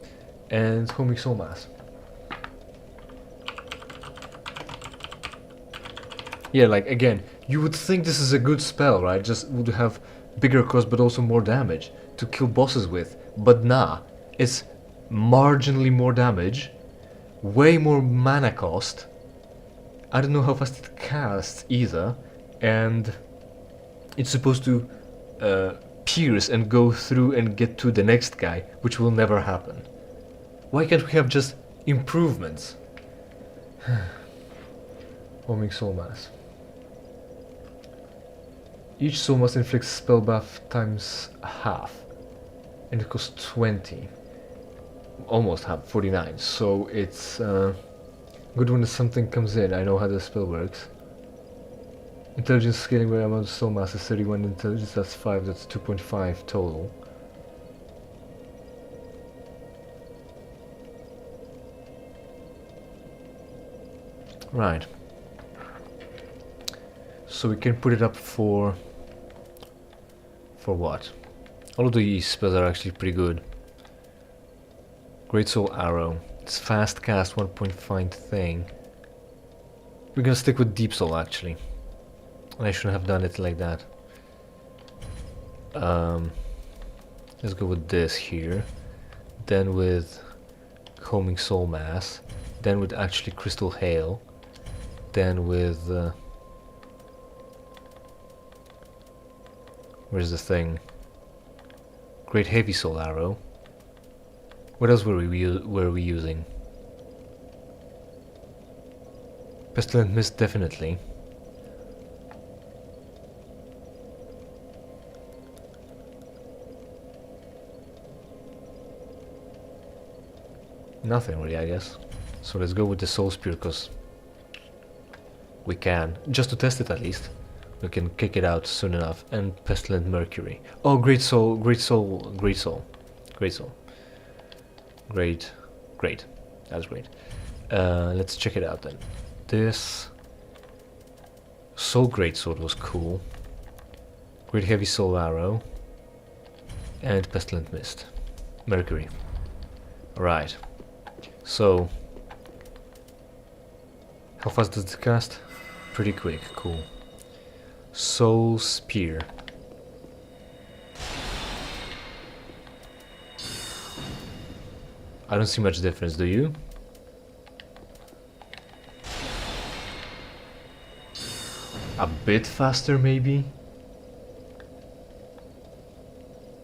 And Homing Soul Mass. Yeah, like, again, you would think this is a good spell, right? Just would have bigger cost but also more damage to kill bosses with. But nah, it's marginally more damage, way more mana cost. I don't know how fast it casts either, and it's supposed to pierce and go through and get to the next guy, which will never happen. Why can't we have just improvements? Homing Soul Mass. Each soul must inflict spell buff times half, and it costs 20. Almost half, 49. So it's good when something comes in. I know how the spell works. Intelligence scaling by amount of soul mass is 31 intelligence, that's 5, that's 2.5 total. Right. So we can put it up for what? All of these spells are actually pretty good. Great Soul Arrow. It's fast cast, 1.5 thing. We're gonna stick with Deep Soul actually. I shouldn't have done it like that. Let's go with this here. Then with Homing Soul Mass. Then with actually Crystal Hail. Then with... where's the thing? Great Heavy Soul Arrow. What else were we using? Pestilent Mist, definitely. Nothing really, I guess. So let's go with the Soul Spear, because we can. Just to test it at least. We can kick it out soon enough. And Pestilent Mercury. Oh, Great Soul, Great Soul, Great Soul. Great Soul. Great. Great. That's great. Let's check it out then. This Soul Greatsword was cool. Great Heavy Soul Arrow. And Pestilent Mist. Mercury. Right. So, how fast does it cast? Pretty quick, cool. Soul Spear. I don't see much difference, do you? A bit faster, maybe?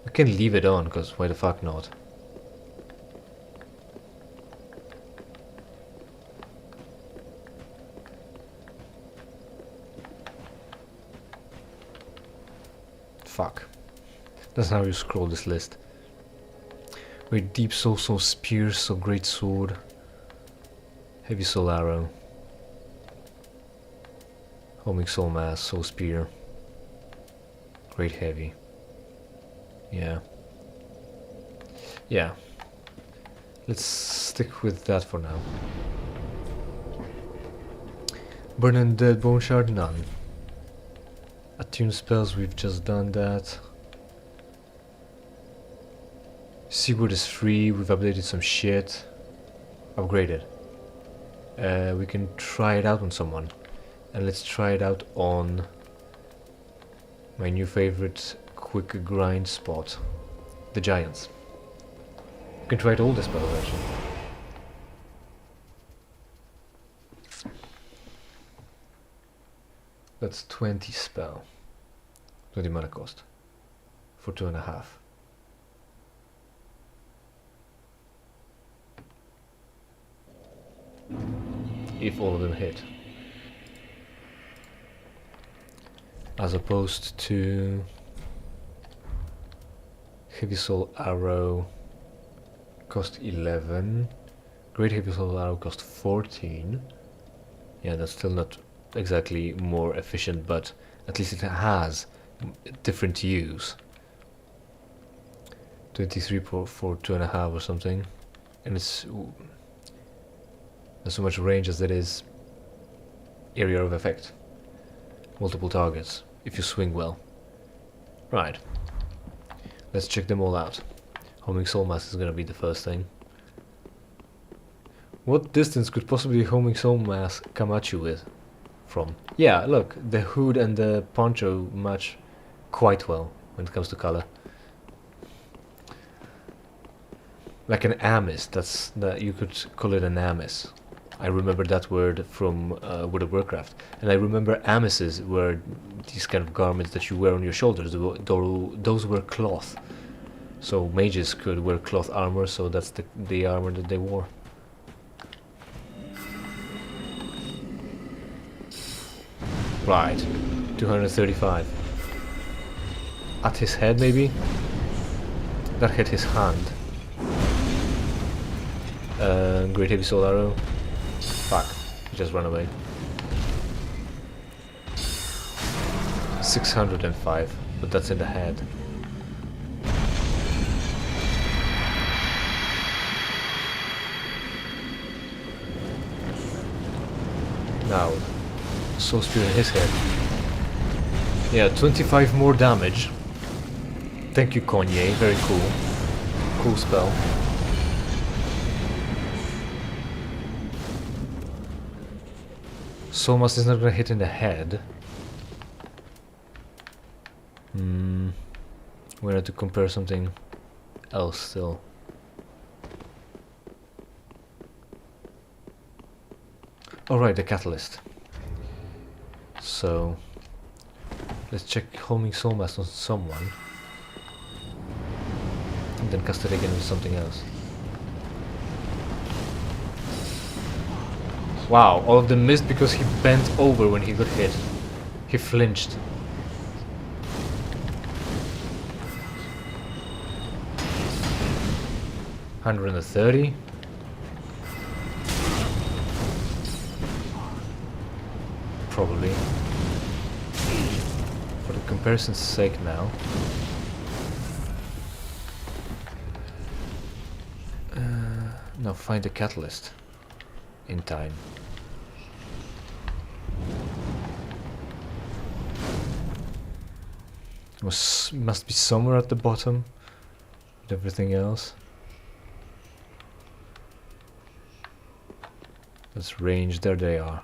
I can leave it on, because why the fuck not? Fuck. That's how you scroll this list. Wait, Deep Soul, Soul Spear, Soul Great Sword, Heavy Soul Arrow, Homing Soul Mass, Soul Spear, Great Heavy. Yeah. Yeah. Let's stick with that for now. Burn and Dead Bone Shard, none. Attune spells, we've just done that. Seaward is free, we've updated some shit. Upgraded. We can try it out on someone. And let's try it out on my new favorite quick grind spot. The Giants. We can try it all the spells actually. That's 20 spell. 20 mana cost. For 2.5. If all of them hit. As opposed to Heavy Soul Arrow cost 11. Great Heavy Soul Arrow cost 14. Yeah, that's still not exactly more efficient, but at least it has different use. 23 for 2.5 or something, and it's not so much range as it is area of effect. Multiple targets, if you swing well. Right. Let's check them all out. Homing Soul Mass is gonna be the first thing. What distance could possibly Homing Soul Mass come at you with? From? Yeah, look, the hood and the poncho match quite well when it comes to color. Like an amice, that you could call it an amice. I remember that word from World of Warcraft, and I remember amices were these kind of garments that you wear on your shoulders. Those were cloth, so mages could wear cloth armor. So that's the armor that they wore. Right, 235. At his head, maybe. That hit his hand. Great Heavy Soul Arrow. Fuck, he just ran away. 605, but that's in the head. Now, Soul Spear in his head. Yeah, 25 more damage. Thank you, Kanye, very cool. Cool spell. Soul Mass is not gonna hit in the head. We have to compare something else still. Alright, the catalyst. So let's check Homing Soul Mass on someone. And then cast it again with something else. Wow, all of them missed because he bent over when he got hit. He flinched. $130. Probably. comparison's sake now. Now find a catalyst in time. Must be somewhere at the bottom with everything else. Let's range, there they are.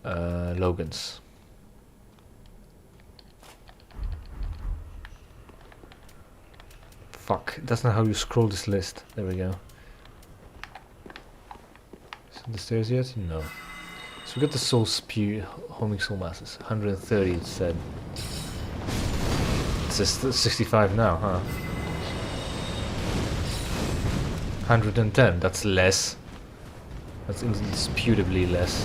Logan's. Fuck, that's not how you scroll this list. There we go. Is it the stairs yet? No. So we got the soul spear, homing soul masses. 130 it said. It says 65 now, huh? 110, that's less. That's indisputably less.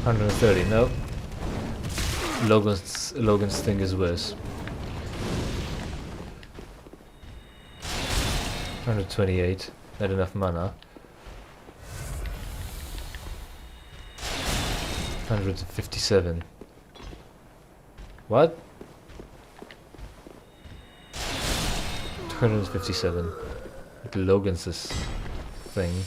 $130, no. Logan's thing is worse. 128, not enough mana. 157. What? 257. Logan's thing.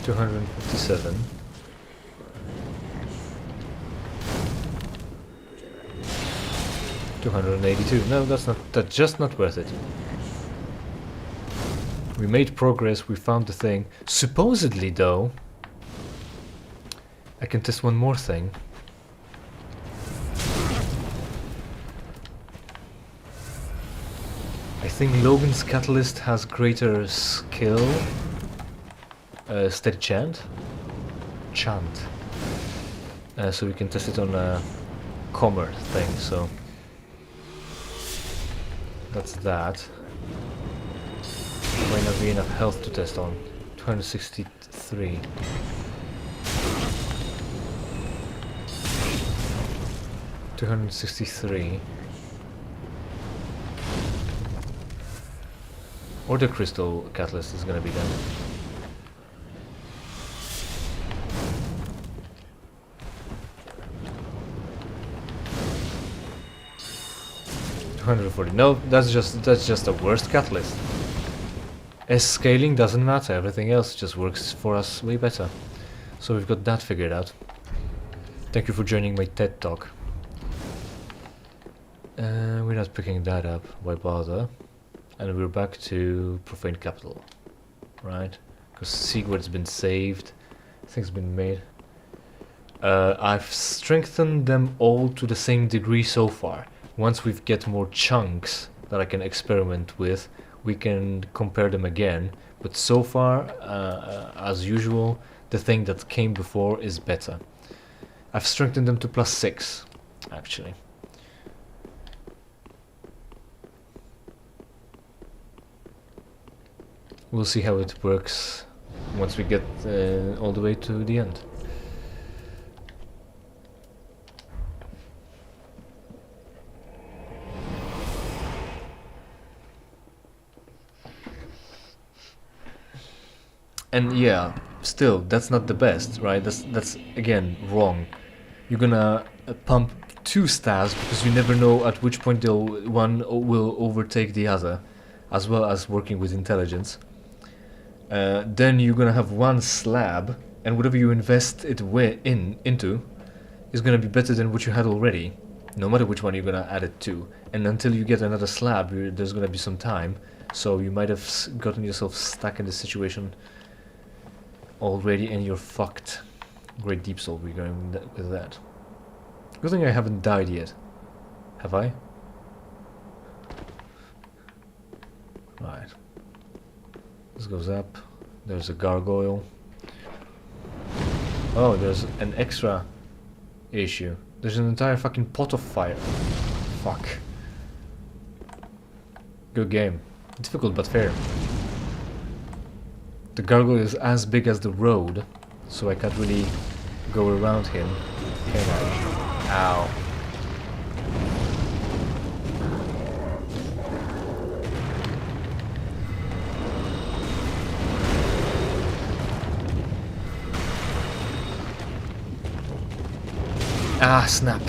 $257. $282. No, that's just not worth it. We made progress, we found the thing. Supposedly though, I can test one more thing. I think Logan's catalyst has greater skill. Steady chant. So we can test it on a commer thing, so that's that. Might not be enough health to test on. 263. $263. Or the crystal catalyst is gonna be done. $240. No, that's just the worst catalyst. S scaling doesn't matter, everything else just works for us way better. So we've got that figured out. Thank you for joining my TED talk. We're not picking that up, why bother? And we're back to Profane Capital, right? Because Sigurd's been saved, things been made. I've strengthened them all to the same degree so far. Once we get more chunks that I can experiment with, we can compare them again. But so far, as usual, the thing that came before is better. I've strengthened them to +6, actually. We'll see how it works once we get all the way to the end. And yeah, still, that's not the best, right? That's again wrong. You're gonna pump 2 stabs because you never know at which point one will overtake the other, as well as working with intelligence. Then you're gonna have 1 slab, and whatever you invest it into is gonna be better than what you had already, no matter which one you're gonna add it to. And until you get another slab, there's gonna be some time, so you might have gotten yourself stuck in this situation already, and you're fucked. Great deep soul, we're going with that. Good thing I haven't died yet. Have I? Right. This goes up. There's a gargoyle. Oh, there's an extra issue. There's an entire fucking pot of fire. Fuck. Good game. Difficult but fair. The gargoyle is as big as the road, so I can't really go around him, can I? Ow. Ah, snap.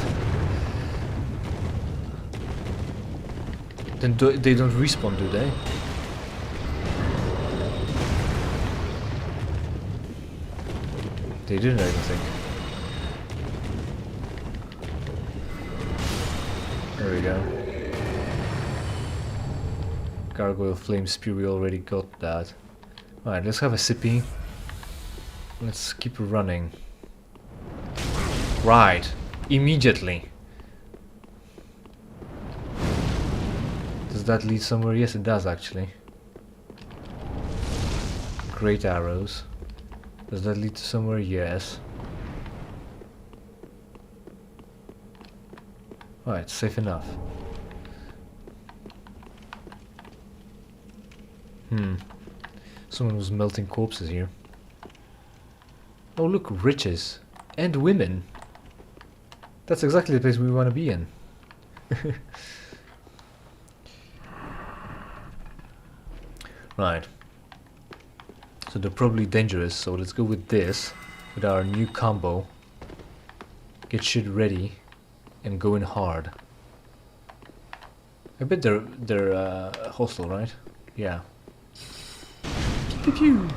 Then they don't respawn, do they? They didn't, I don't think. There we go. Gargoyle Flame Spear, we already got that. Alright, let's have a sippy. Let's keep running. Right. Immediately. Does that lead somewhere? Yes, it does actually. Great arrows. Does that lead to somewhere? Yes. Alright, safe enough. Someone was melting corpses here. Oh look, riches. And women. That's exactly the place we want to be in. Right. So they're probably dangerous, so let's go with this. With our new combo. Get shit ready. And go in hard. I bet they're hostile, right? Yeah. Pew pew pew.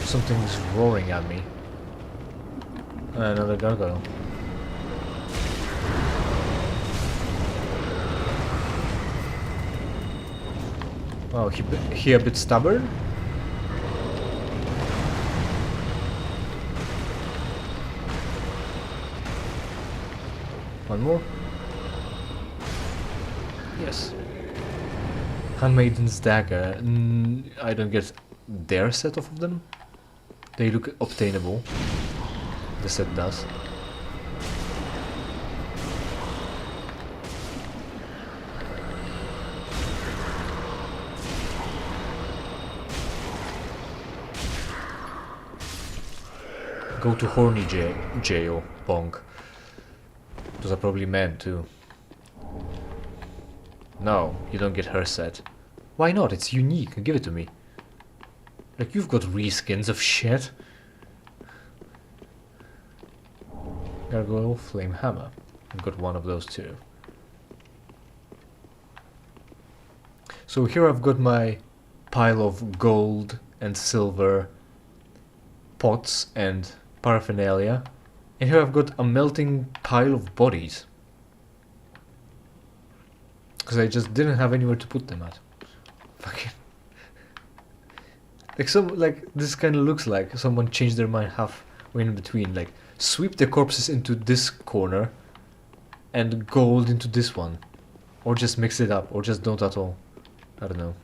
Something's roaring at me. Another gargoyle. Oh, he a bit stubborn? One more? Yes. Handmaiden's dagger. I don't get their set of them. They look obtainable. The set does. Go to horny jail, bonk. Those are probably men too. No, you don't get her set. Why not? It's unique. Give it to me. Like, you've got reskins of shit. Gargoyle Flame Hammer. I've got one of those too. So here I've got my pile of gold and silver pots and paraphernalia. And here I've got a melting pile of bodies. Because I just didn't have anywhere to put them at. Fucking... Like this kind of looks like someone changed their mind halfway in between. Like, sweep the corpses into this corner and gold into this one. Or just mix it up, or just don't at all. I don't know.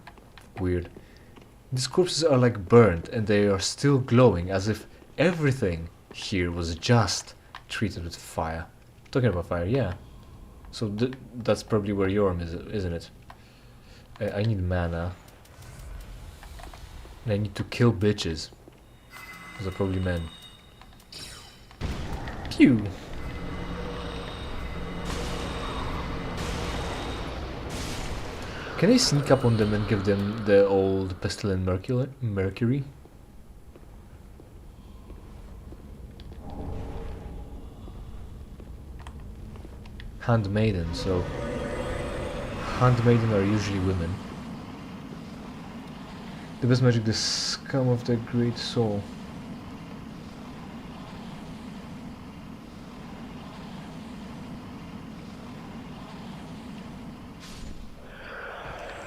Weird. These corpses are like burnt and they are still glowing as if everything here was just treated with fire. Talking about fire, yeah. So that's probably where your arm is, isn't it? I need mana. And I need to kill bitches. Those are probably men. Pew! Can I sneak up on them and give them the old pestilent mercury? Handmaiden, so... Handmaiden are usually women. The best magic, the scum of the great soul.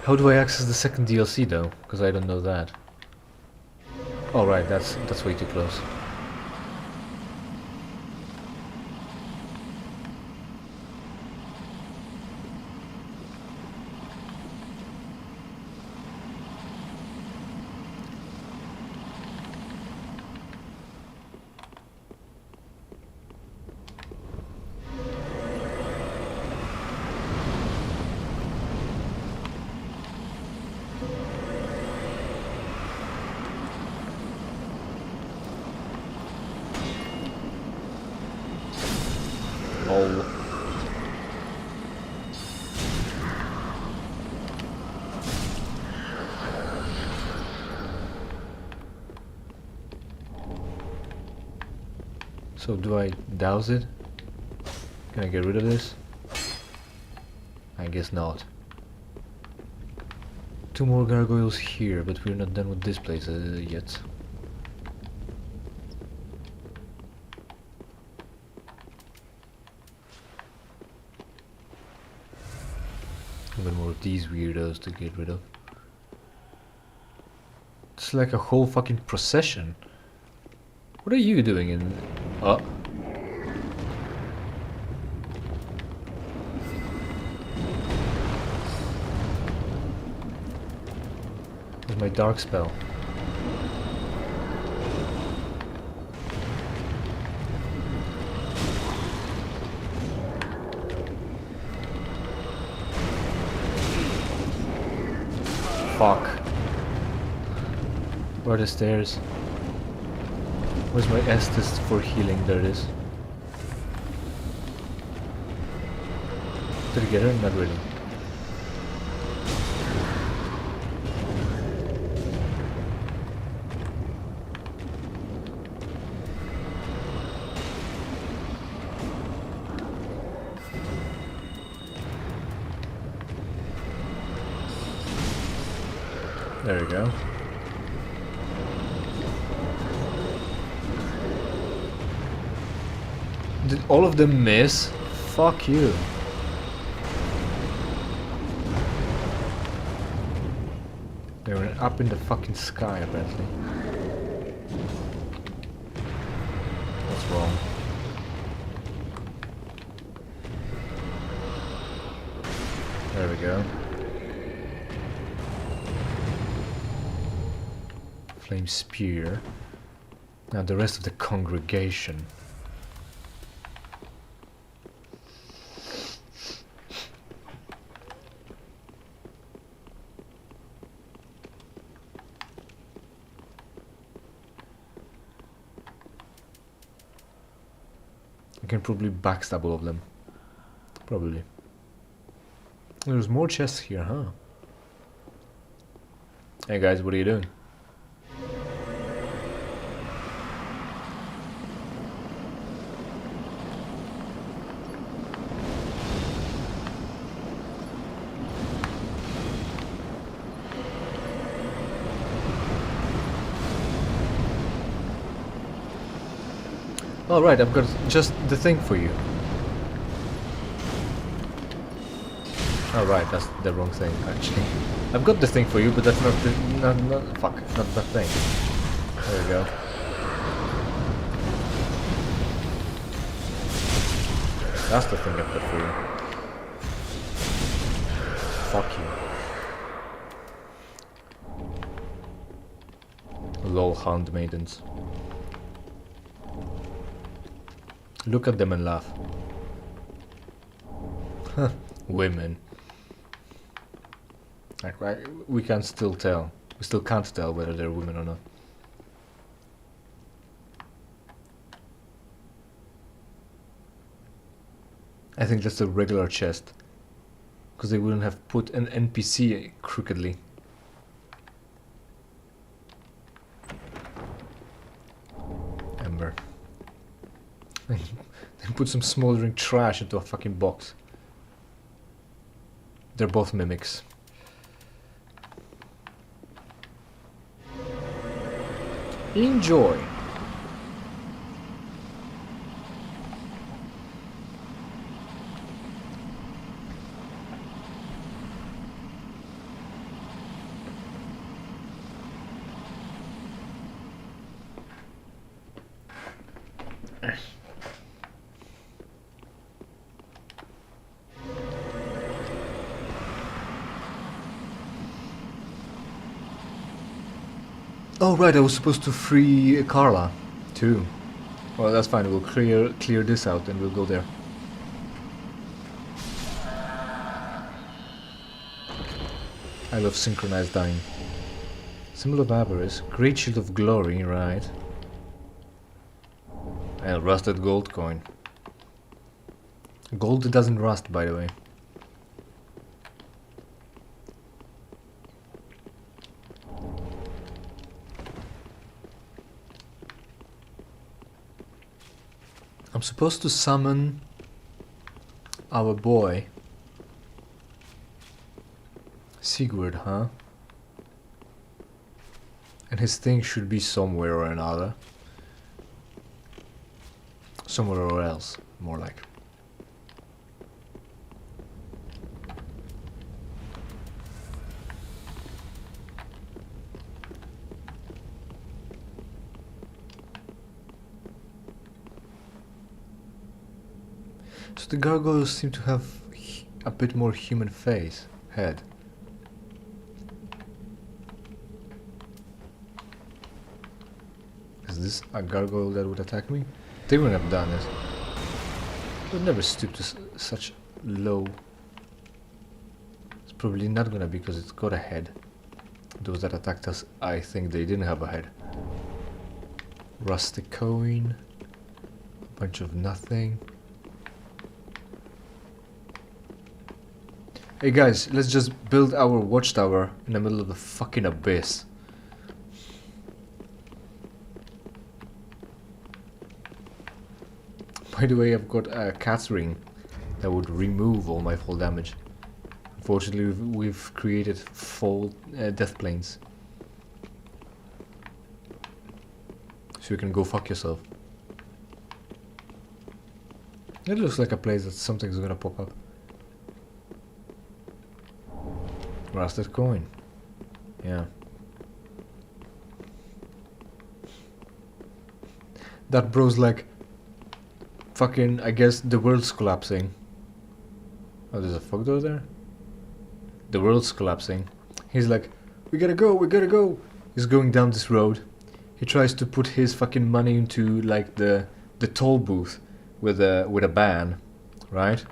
How do I access the second DLC though? Because I don't know that. Oh right, that's way too close. So do I douse it? Can I get rid of this? I guess not. 2 more gargoyles here, but we're not done with this place yet. Even more of these weirdos to get rid of. It's like a whole fucking procession. What are you doing in... Oh. With my dark spell. Fuck. Where are the stairs? Where's my Estus for healing? There it is. Did I get her? Not really. There we go. Did all of them miss? Fuck you. They were up in the fucking sky apparently. What's wrong? There we go. Flame spear. Now the rest of the congregation. I can probably backstab all of them. Probably. There's more chests here, huh? Hey guys, what are you doing? Alright, I've got just the thing for you. Alright, that's the wrong thing, actually. I've got the thing for you, but that's not the... fuck, not the thing. There we go. That's the thing I've got for you. Fuck you. Lol, hound maidens. Look at them and laugh. Women. Like, we can still tell. We still can't tell whether they're women or not. I think that's a regular chest. Because they wouldn't have put an NPC crookedly. Ember. They put some smoldering trash into a fucking box. They're both mimics. Enjoy. Oh right, I was supposed to free Carla too. Well, that's fine. We'll clear this out and we'll go there. I love synchronized dying. Symbol of avarice, great shield of glory, right? And rusted gold coin. Gold doesn't rust, by the way. I'm supposed to summon our boy Sigurd, huh? And his thing should be somewhere or another. Somewhere or else, more like. So the gargoyles seem to have a bit more human face, head. Is this a gargoyle that would attack me? They wouldn't have done it. They would never stoop to such low. It's probably not gonna be because it's got a head. Those that attacked us, I think they didn't have a head. Rusty coin. A bunch of nothing. Hey guys, let's just build our watchtower in the middle of the fucking abyss. By the way, I've got a cat's ring that would remove all my fall damage. Unfortunately, we've created fall death planes. So you can go fuck yourself. It looks like a place that something's gonna pop up. Rusted coin. Yeah. That bro's like, fucking, I guess the world's collapsing. Oh, there's a fog door there? The world's collapsing. He's like, we gotta go, we gotta go. He's going down this road. He tries to put his fucking money into like the toll booth with a ban, right?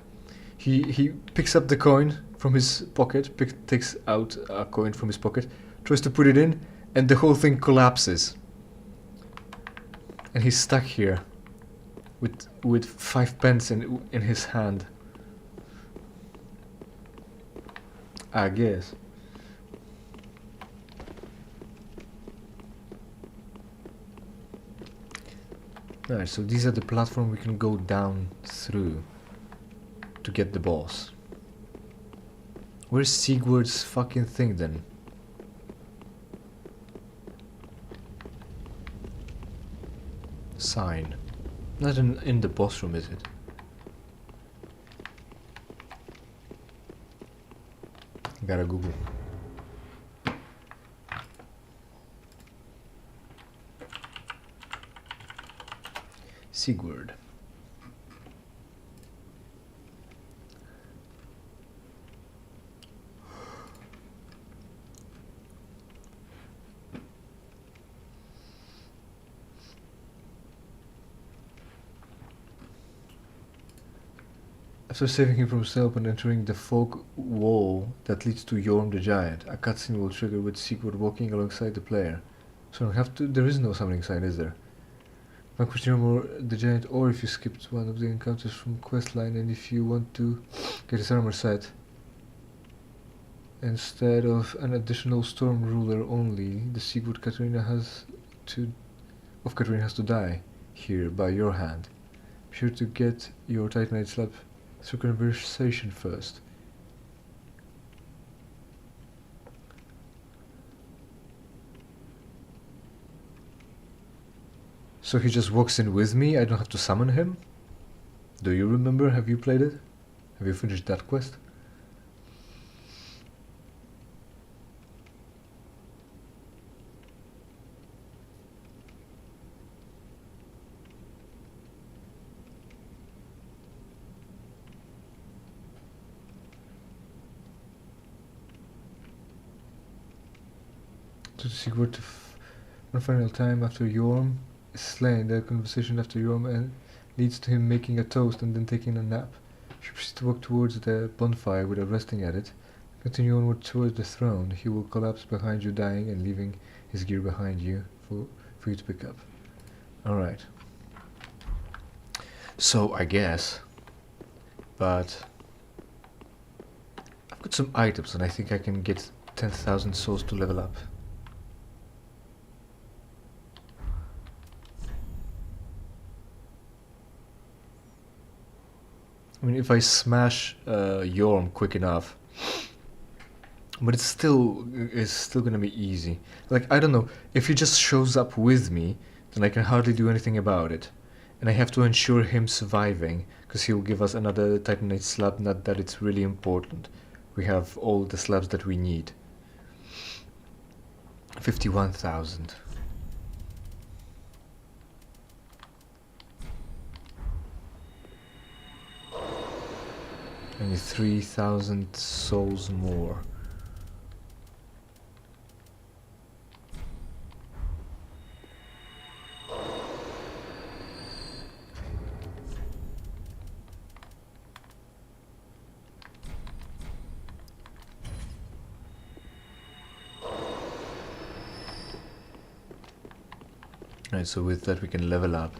He picks up the coin from his pocket, takes out a coin from his pocket, tries to put it in, and the whole thing collapses. And he's stuck here with 5 pence in his hand. I guess. Alright, so these are the platform we can go down through to get the boss. Where's Sigurd's fucking thing then? Sign. Not in the boss room, is it? Gotta Google. Sigurd. After saving him from himself and entering the fog wall that leads to Yorm the Giant, a cutscene will trigger with Sigurd walking alongside the player. So there is no summoning sign, is there? Vanquish Yorm or the Giant, or if you skipped one of the encounters from questline, and if you want to get his armor set instead of an additional storm ruler only, the Sigurd Katarina has to die here by your hand. Be sure to get your Titanite slab through conversation first. So he just walks in with me, I don't have to summon him? Do you remember? Have you played it? Have you finished that quest? To Sigurd one final time after Yorm is slain. The conversation after Yorm leads to him making a toast and then taking a nap. She proceeds to walk towards the bonfire without resting at it. Continue onward towards the throne. He will collapse behind you, dying and leaving his gear behind you for you to pick up. Alright. So I guess, but I've got some items and I think I can get 10,000 souls to level up. I mean, if I smash Yorm quick enough, but it's still gonna be easy. Like, I don't know, if he just shows up with me, then I can hardly do anything about it. And I have to ensure him surviving, because he'll give us another Titanite slab, not that it's really important. We have all the slabs that we need. 51,000. Only 3,000 souls more. Right, so with that we can level up.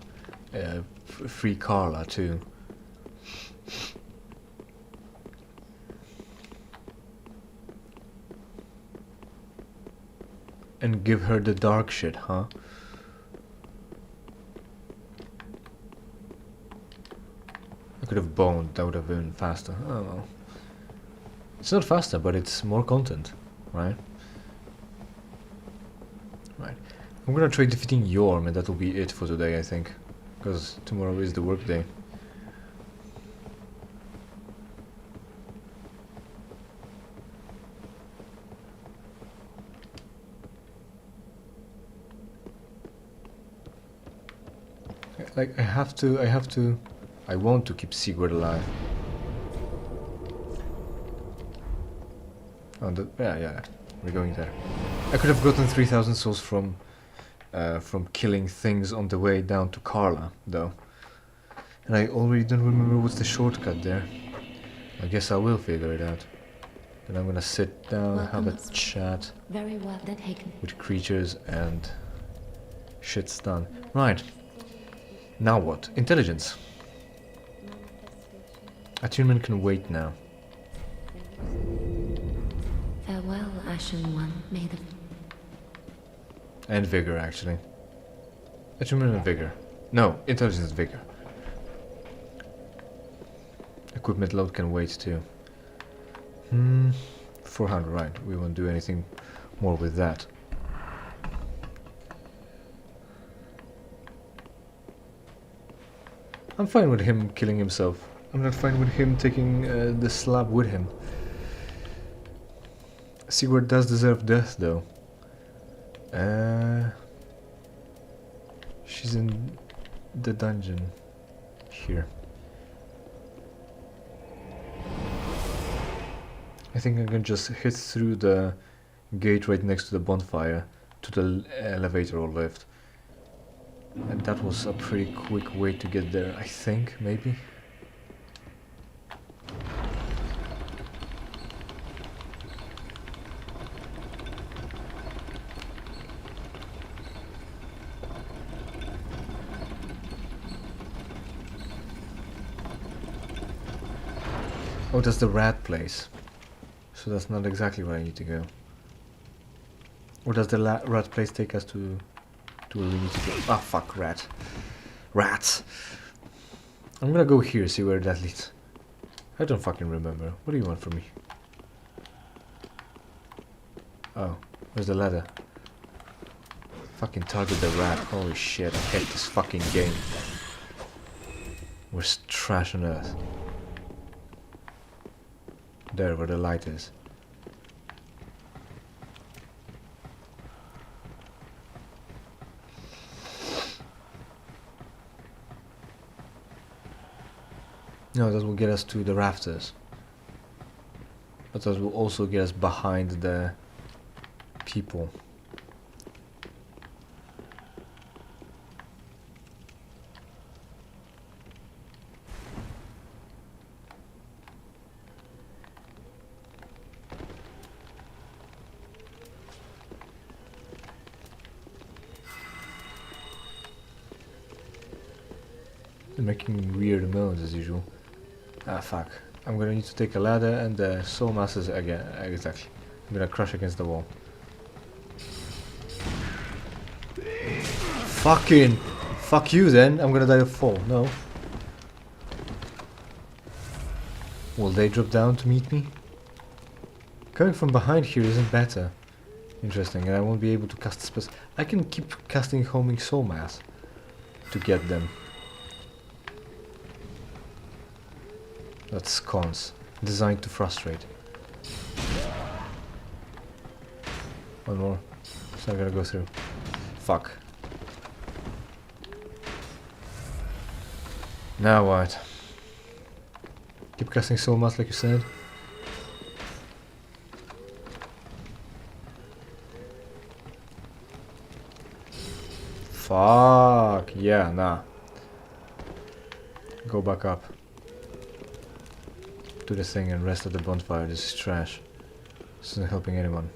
Free Carla too. And give her the dark shit, huh? I could have boned, that would have been faster. Oh well. It's not faster, but it's more content, right? Right. I'm gonna try defeating Yorm and that'll be it for today, I think. Because tomorrow is the work day. Like, I want to keep Sigurd alive. Oh, yeah, we're going there. I could have gotten 3,000 souls from killing things on the way down to Carla, though. And I already don't remember what's the shortcut there. I guess I will figure it out. Then I'm gonna sit down, have a chat Very well taken. with creatures, and shit's done. Right. Now what? Intelligence. Attunement can wait now. Farewell, Ashen One, may the... And vigor, actually. Attunement and vigor. No, intelligence and vigor. Equipment load can wait too. 400, right. We won't do anything more with that. I'm fine with him killing himself. I'm not fine with him taking the slab with him. Sigurd does deserve death, though. She's in the dungeon here. I think I can just hit through the gate right next to the bonfire to the elevator or lift. And that was a pretty quick way to get there, I think, maybe? Oh, that's the rat place. So that's not exactly where I need to go. Or does the rat place take us to where we need to go? Ah, fuck, rat. Rats! I'm gonna go here, see where that leads. I don't fucking remember. What do you want from me? Oh, where's the ladder? Fucking target the rat. Holy shit, I hate this fucking game. We're trash on earth. There, where the light is. No, that will get us to the rafters. But that will also get us behind the people. They're making weird moans as usual. Ah, fuck. I'm gonna need to take a ladder and the soul masses again. Exactly. I'm gonna crush against the wall. Fucking! Fuck you then! I'm gonna die of fall. No. Will they drop down to meet me? Coming from behind here isn't better. Interesting, and I won't be able to cast spells. I can keep casting Homing Soul Mass to get them. That's scones, designed to frustrate. One more. It's not gonna go through. Fuck. Now what? Keep casting Soul Mass like you said. Fuck. Yeah, nah. Go back up. Do the thing and rest at the bonfire. This is trash. This isn't helping anyone.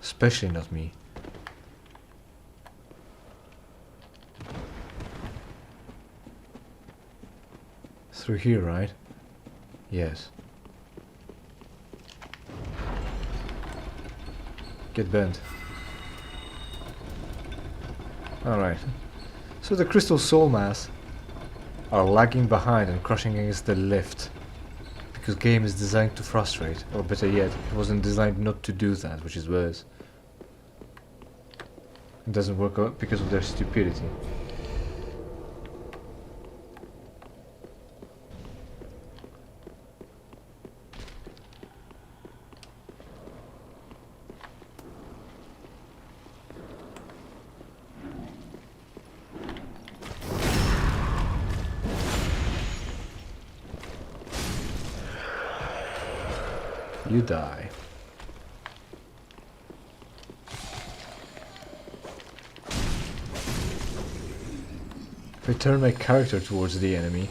Especially not me. Through here, right? Yes. Get bent. Alright. So the Crystal Soul Mass are lagging behind and crushing against the lift. Because game is designed to frustrate. Or better yet, it wasn't designed not to do that, which is worse. It doesn't work out because of their stupidity. You die. If I turn my character towards the enemy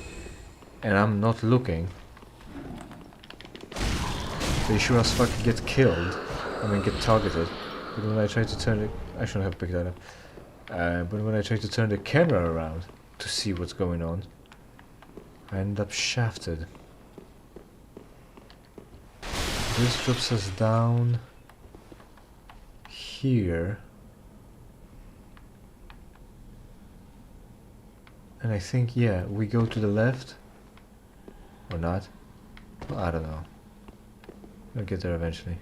and I'm not looking, they sure as fuck get killed. I mean get targeted. But when I try to turn it, I shouldn't have picked that up. But when I try to turn the camera around to see what's going on, I end up shafted. This drops us down here. And I think, yeah, we go to the left. Or not. Well, I don't know. I'll get there eventually.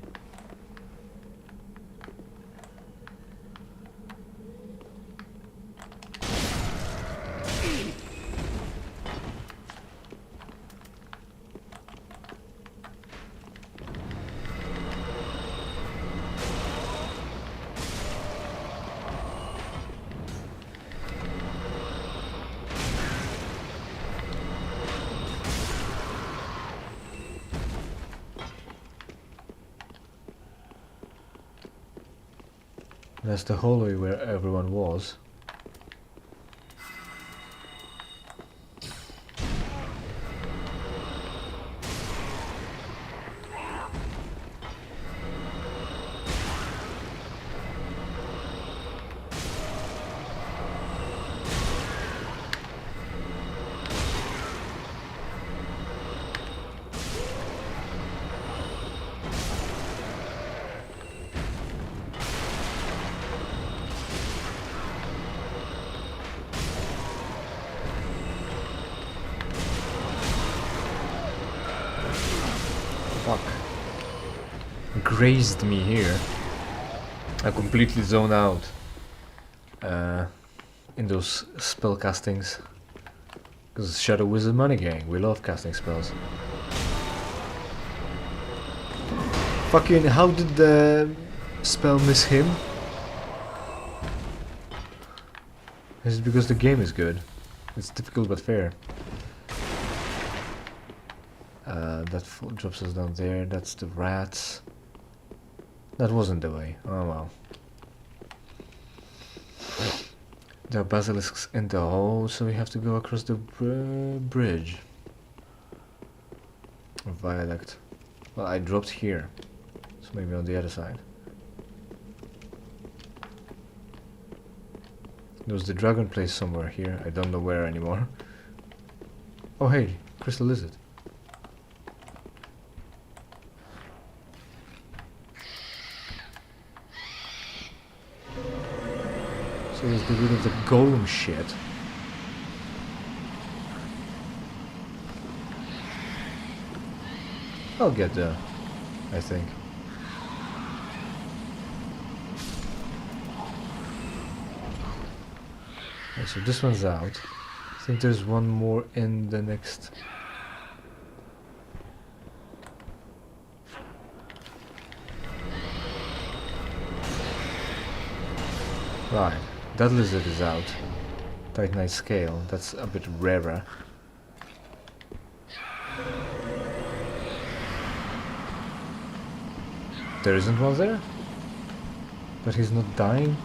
That's the hallway where everyone was. Fuck. Grazed me here. I completely zone out in those spell castings. Because Shadow Wizard Money Gang, we love casting spells. Fucking, how did the spell miss him? Is it because the game is good? It's difficult but fair. That drops us down there. That's the rats. That wasn't the way. Oh well. There are basilisks in the hole, so we have to go across the bridge. Or viaduct. Well, I dropped here. So maybe on the other side. There was the dragon place somewhere here. I don't know where anymore. Oh hey, crystal lizard. So let's get rid of the golem shit. I'll get there, I think. Okay, so this one's out. I think there's one more in the next... Right, that lizard is out. Titanite scale, that's a bit rarer. There isn't one there? But he's not dying?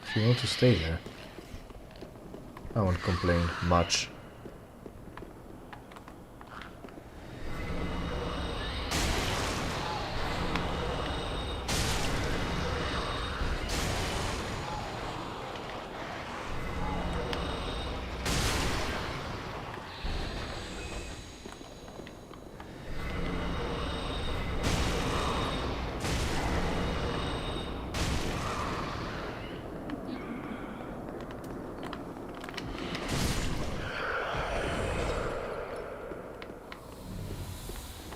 If you want to stay there, I won't complain much.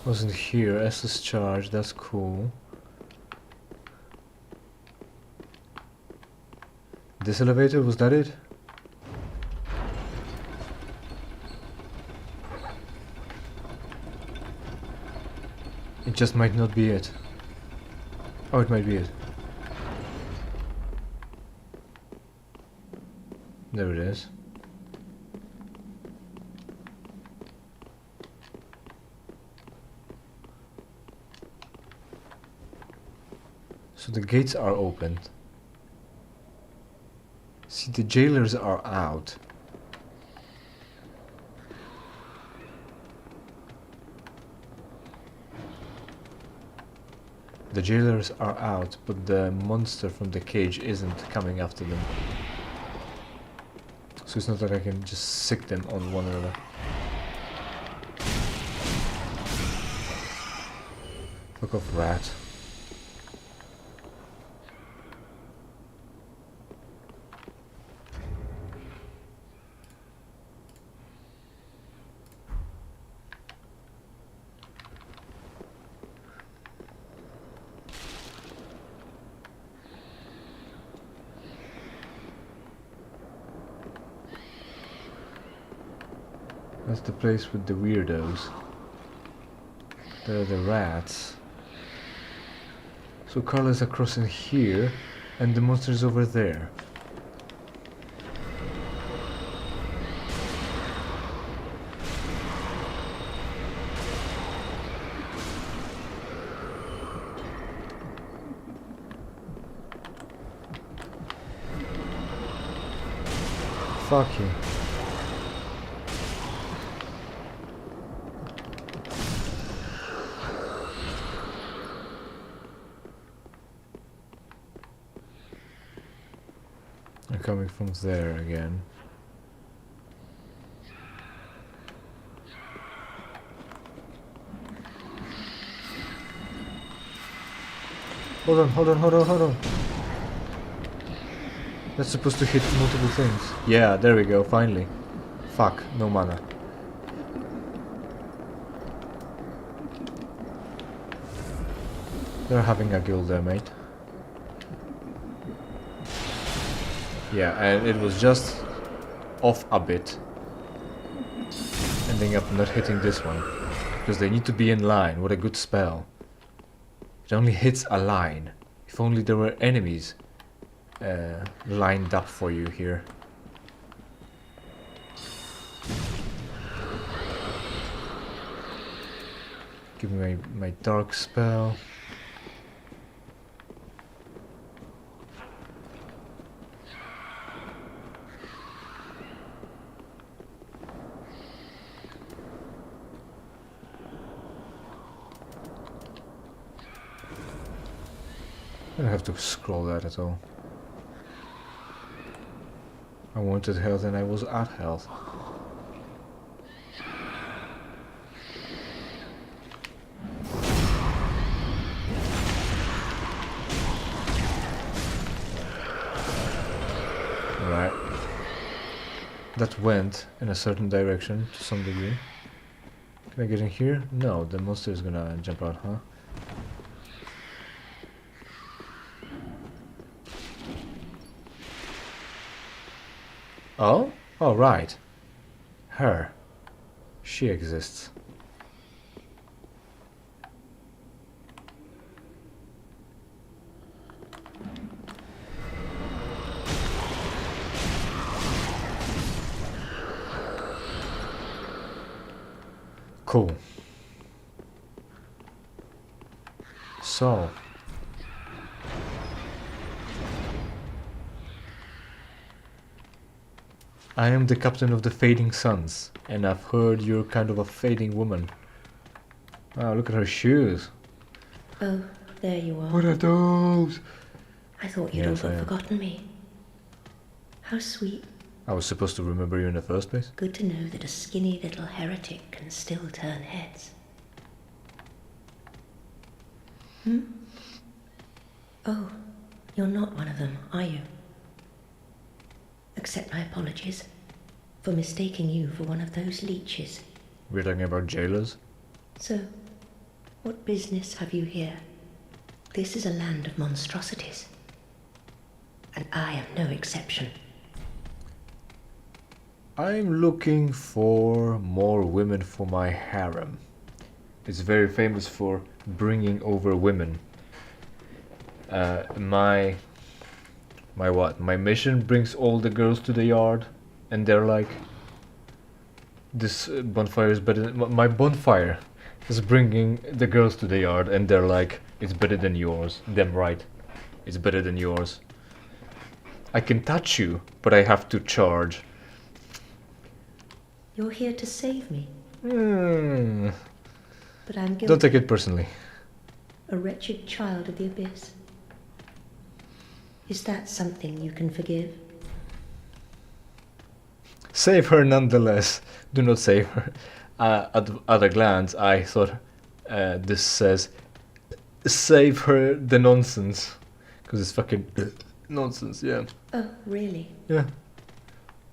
Wasn't here. SS charge, that's cool. This elevator, was that it? It just might not be it. Oh, it might be it. There it is. So the gates are opened. See, the jailers are out. The jailers are out, but the monster from the cage isn't coming after them. So it's not like I can just sick them on one another. Fuck off, rat. That's the place with the weirdos. They're the rats. So Carla's across in here, and the monster's over there. Fuck you. They're coming from there again. Hold on, hold on, hold on, hold on. That's supposed to hit multiple things. Yeah, there we go, finally. Fuck, no mana. They're having a guild there, mate. Yeah, and it was just off a bit. Ending up not hitting this one. Because they need to be in line. What a good spell. It only hits a line. If only there were enemies lined up for you here. Give me my dark spell. I don't have to scroll that at all. I wanted health and I was at health. that went in a certain direction to some degree. Can I get in here? No, the monster is gonna jump out, huh? Oh? Oh, right. Her. She exists. Cool. So. I am the captain of the Fading Suns, and I've heard you're kind of a fading woman. Wow, look at her shoes. Oh, there you are. What are those? I thought you'd Yes, all I but am. forgotten me. How sweet. I was supposed to remember you in the first place? Good to know that a skinny little heretic can still turn heads. Oh, you're not one of them, are you? Accept my apologies for mistaking you for one of those leeches. We're talking about jailers? So, what business have you here? This is a land of monstrosities, and I am no exception. I'm looking for more women for my harem. It's very famous for bringing over women. My what? My mission brings all the girls to the yard, and they're like, this bonfire is better than my bonfire is bringing the girls to the yard, and they're like, it's better than yours. Damn right, it's better than yours. I can touch you, but I have to charge. You're here to save me, Hmm. but I'm guilty. Don't take it personally. A wretched child of the abyss. Is that something you can forgive? Save her nonetheless. Do not save her. At a glance, I thought this says save her the nonsense. Because it's fucking nonsense, yeah. Oh, really? Yeah.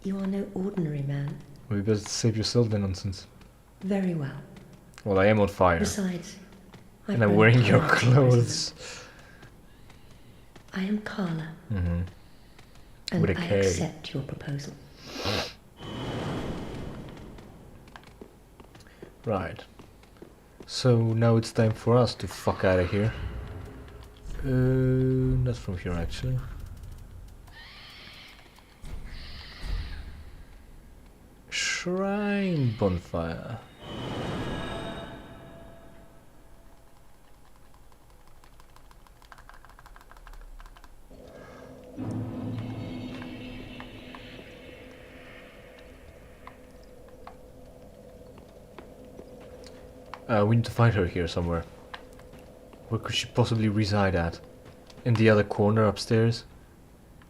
You are no ordinary man. Well, you best save yourself the nonsense. Very well. Well, I am on fire. Besides, And I'm wearing your clothes. I am Carla, Mm-hmm. and With a I K. accept your proposal. Right. So now it's time for us to fuck out of here. Not from here actually. Shrine bonfire. We need to find her here somewhere. Where could she possibly reside at? In the other corner upstairs?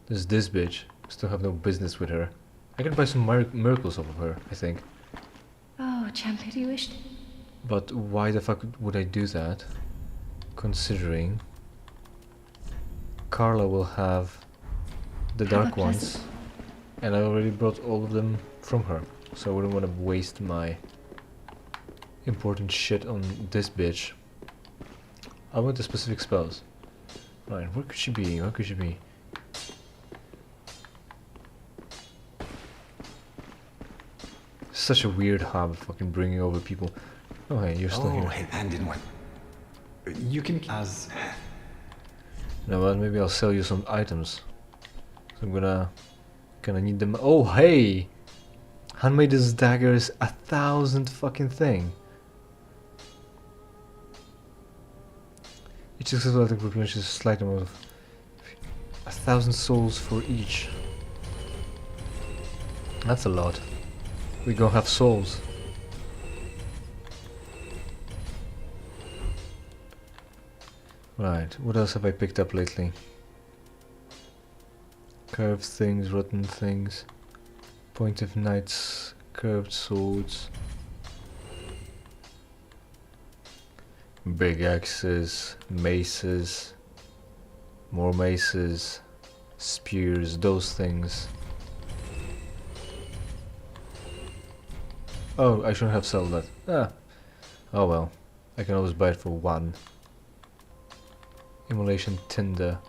There's this bitch. Still have no business with her. I can buy some miracles off of her, I think. Oh, champion, you wished. But why the fuck would I do that? Considering Carla will have the Have dark a ones, pleasant- and I already brought all of them from her, so I wouldn't want to waste my important shit on this bitch. I want the specific spells. Right, where could she be? Where could she be? Such a weird hub, fucking bringing over people. Oh hey, you're still here. it landed one. You can as You know what? Maybe I'll sell you some items. So I'm gonna need them. Oh hey, handmaid's dagger is 1,000 fucking thing. Each successful attack replenishes a slight amount of 1,000 souls for each. That's a lot. We gonna have souls. Right, what else have I picked up lately? Curved things, rotten things, point of knights, curved swords, big axes, maces, more maces, spears, those things. Oh, I shouldn't have sold that. Ah. Oh well. I can always buy it for 1. Immolation tinder.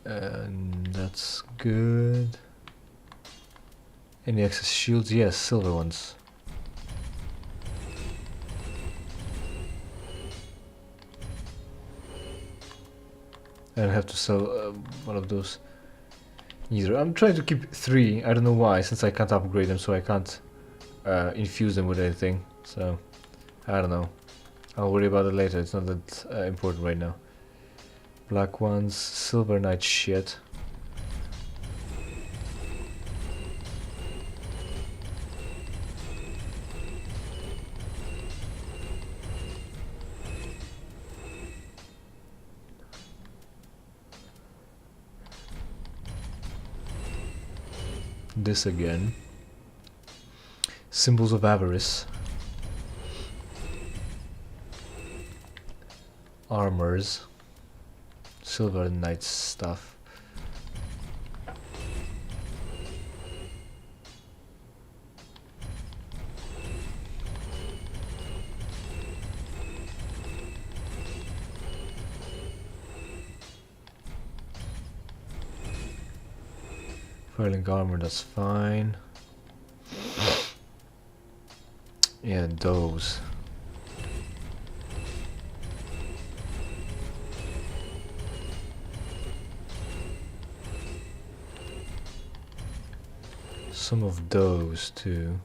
And that's good. Any excess shields? Yes, silver ones. I don't have to sell one of those either. I'm trying to keep 3. I don't know why, since I can't upgrade them, so I can't infuse them with anything. So, I don't know. I'll worry about it later. It's not that important right now. Black ones, silver knight shit. This again. Symbols of avarice. Armors. Silver knight stuff. Firelink armor, that's fine. Yeah, those. Some of those too.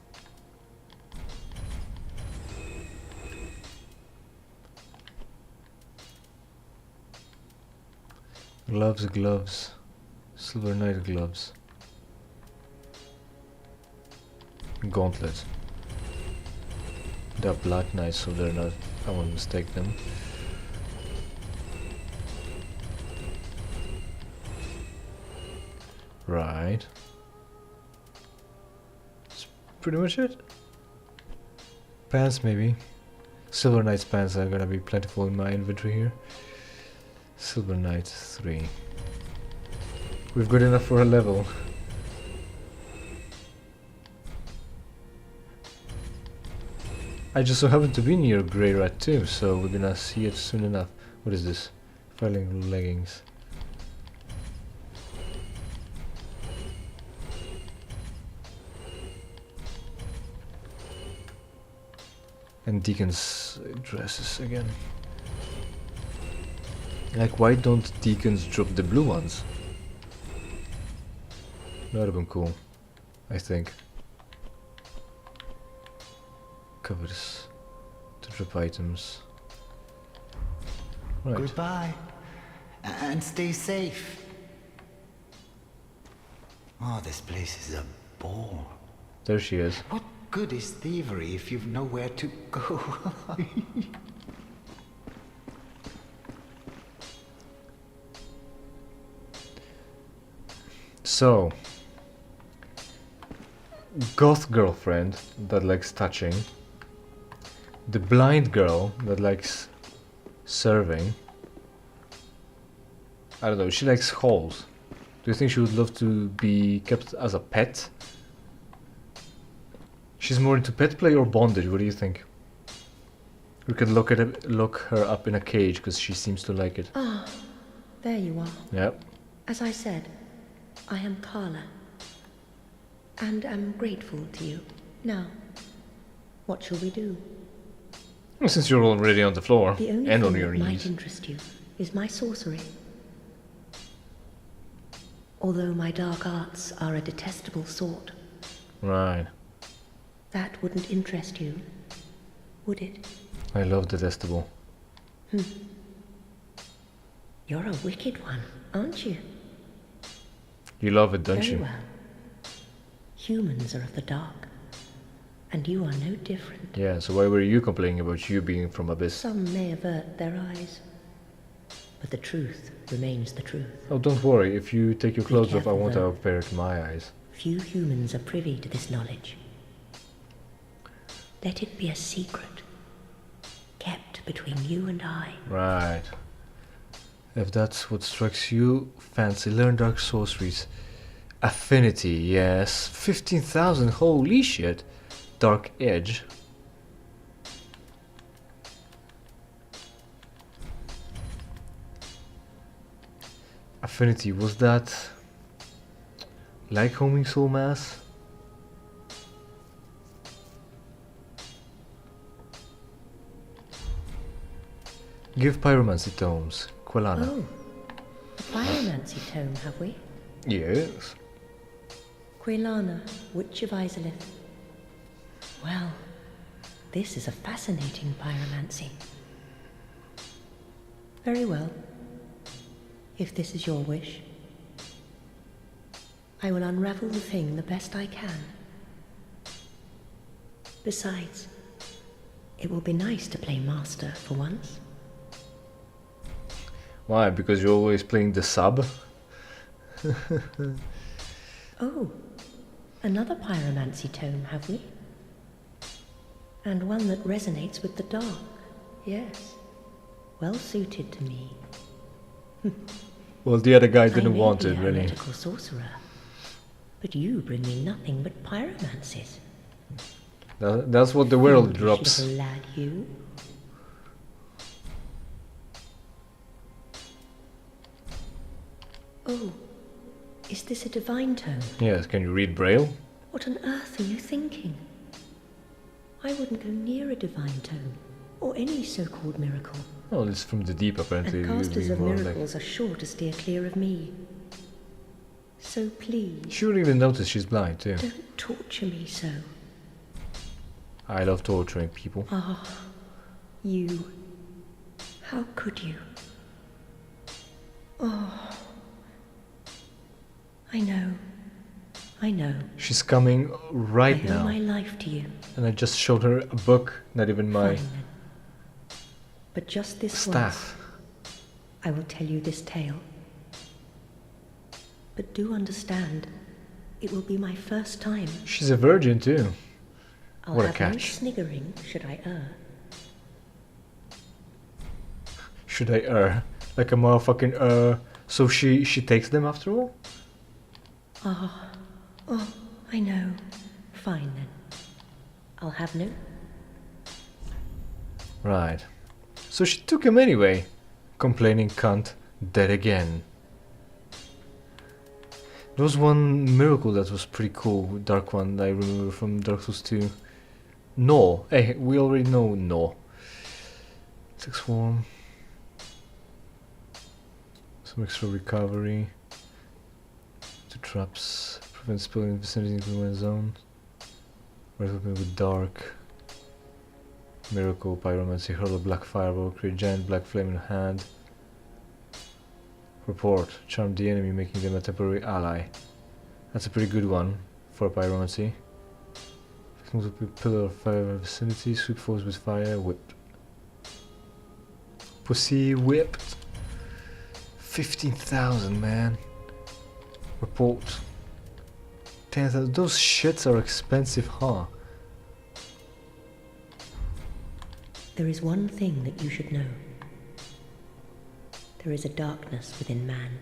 Gloves, gloves. Silver knight gloves. Gauntlet. They're black knights, so they're not. I won't mistake them. Right. That's pretty much it. Pants, maybe. Silver knight's pants are gonna be plentiful in my inventory here. Silver knight 3. We've got enough for a level. I just so happen to be near Grey Rat too, so we're gonna see it soon enough. What is this? Filing leggings. And deacons' dresses again. Like, why don't deacons drop the blue ones? That would have been cool, I think. Covers to drop items. Right. Goodbye, and stay safe. Oh, this place is a bore. There she is. What good is thievery if you've nowhere to go? So, goth girlfriend that likes touching. The blind girl that likes serving. I don't know, she likes holes. Do you think she would love to be kept as a pet? She's more into pet play or bondage, what do you think? We could lock her up in a cage because she seems to like it. Ah, there you are. Yep. As I said, I am Carla, and am grateful to you. Now, what shall we do? Well, since you're already on the floor The only and thing on your that might knees. interest you is my sorcery. Although my dark arts are a detestable sort, Right. that wouldn't interest you, would it? I love detestable. You're a wicked one, aren't you? You love it, don't Very you? well. Humans are of the dark, and you are no different. Yeah, so why were you complaining about you being from Abyss? Some may avert their eyes, but the truth remains the truth. Oh, don't worry, if you take your clothes off, I careful, won't though. compare it to my eyes. Few humans are privy to this knowledge. Let it be a secret, kept between you and I. Right. If that's what strikes you, fancy. Learn dark sorceries. Affinity, yes. 15,000, holy shit. Dark Edge. Affinity, was that like homing soul mass? Give pyromancy tomes. Quelana. Oh, a pyromancy tome, have we? Yes. Quelana, Witch of Izalith. Well, this is a fascinating pyromancy. Very well. If this is your wish, I will unravel the thing the best I can. Besides, it will be nice to play master for once. Why? Because you're always playing the sub? Oh, another pyromancy tome, have we? And one that resonates with the dark, yes. Well suited to me. Well, the other guy I didn't may want be it, a really. heretical sorcerer, but you bring me nothing but pyromancies. That's what the world Foolish drops. little lad, you. Oh, is this a divine tome? Yes, can you read Braille? What on earth are you thinking? I wouldn't go near a divine tome, or any so-called miracle. Oh, it's from the deep, apparently. And casters of More miracles are sure to steer clear of me. So please, She wouldn't even notice she's blind, too. don't torture me so. I love torturing people. Ah, you. How could you? Oh. I know. She's coming right I owe now. my life to you. And I just showed her a book, not even my Fine then. But just this staff. once, I will tell you this tale. But do understand, it will be my first time. She's a virgin, too. I'll What a have no catch. sniggering should I err. Should I err? Like a motherfucking So she takes them after all? Ah, oh, I know. Fine then. I'll have no. Right. So she took him anyway. Complaining cunt. Dead again. There was one miracle that was pretty cool. Dark one that I remember from Dark Souls 2. No. Hey, we already know no. Six form. Some extra recovery. Two traps. Prevent spilling in the vicinity into my zone. Weapon with dark. Miracle, pyromancy, hurl a black fireball, create giant black flame in hand. Report, charm the enemy, making them a temporary ally. That's a pretty good one for pyromancy. Pillar of fire in the vicinity, sweep foes with fire, whip. Pussy whipped. 15,000, man. Report. 10,000. Those shits are expensive, huh? There is one thing that you should know. There is a darkness within man,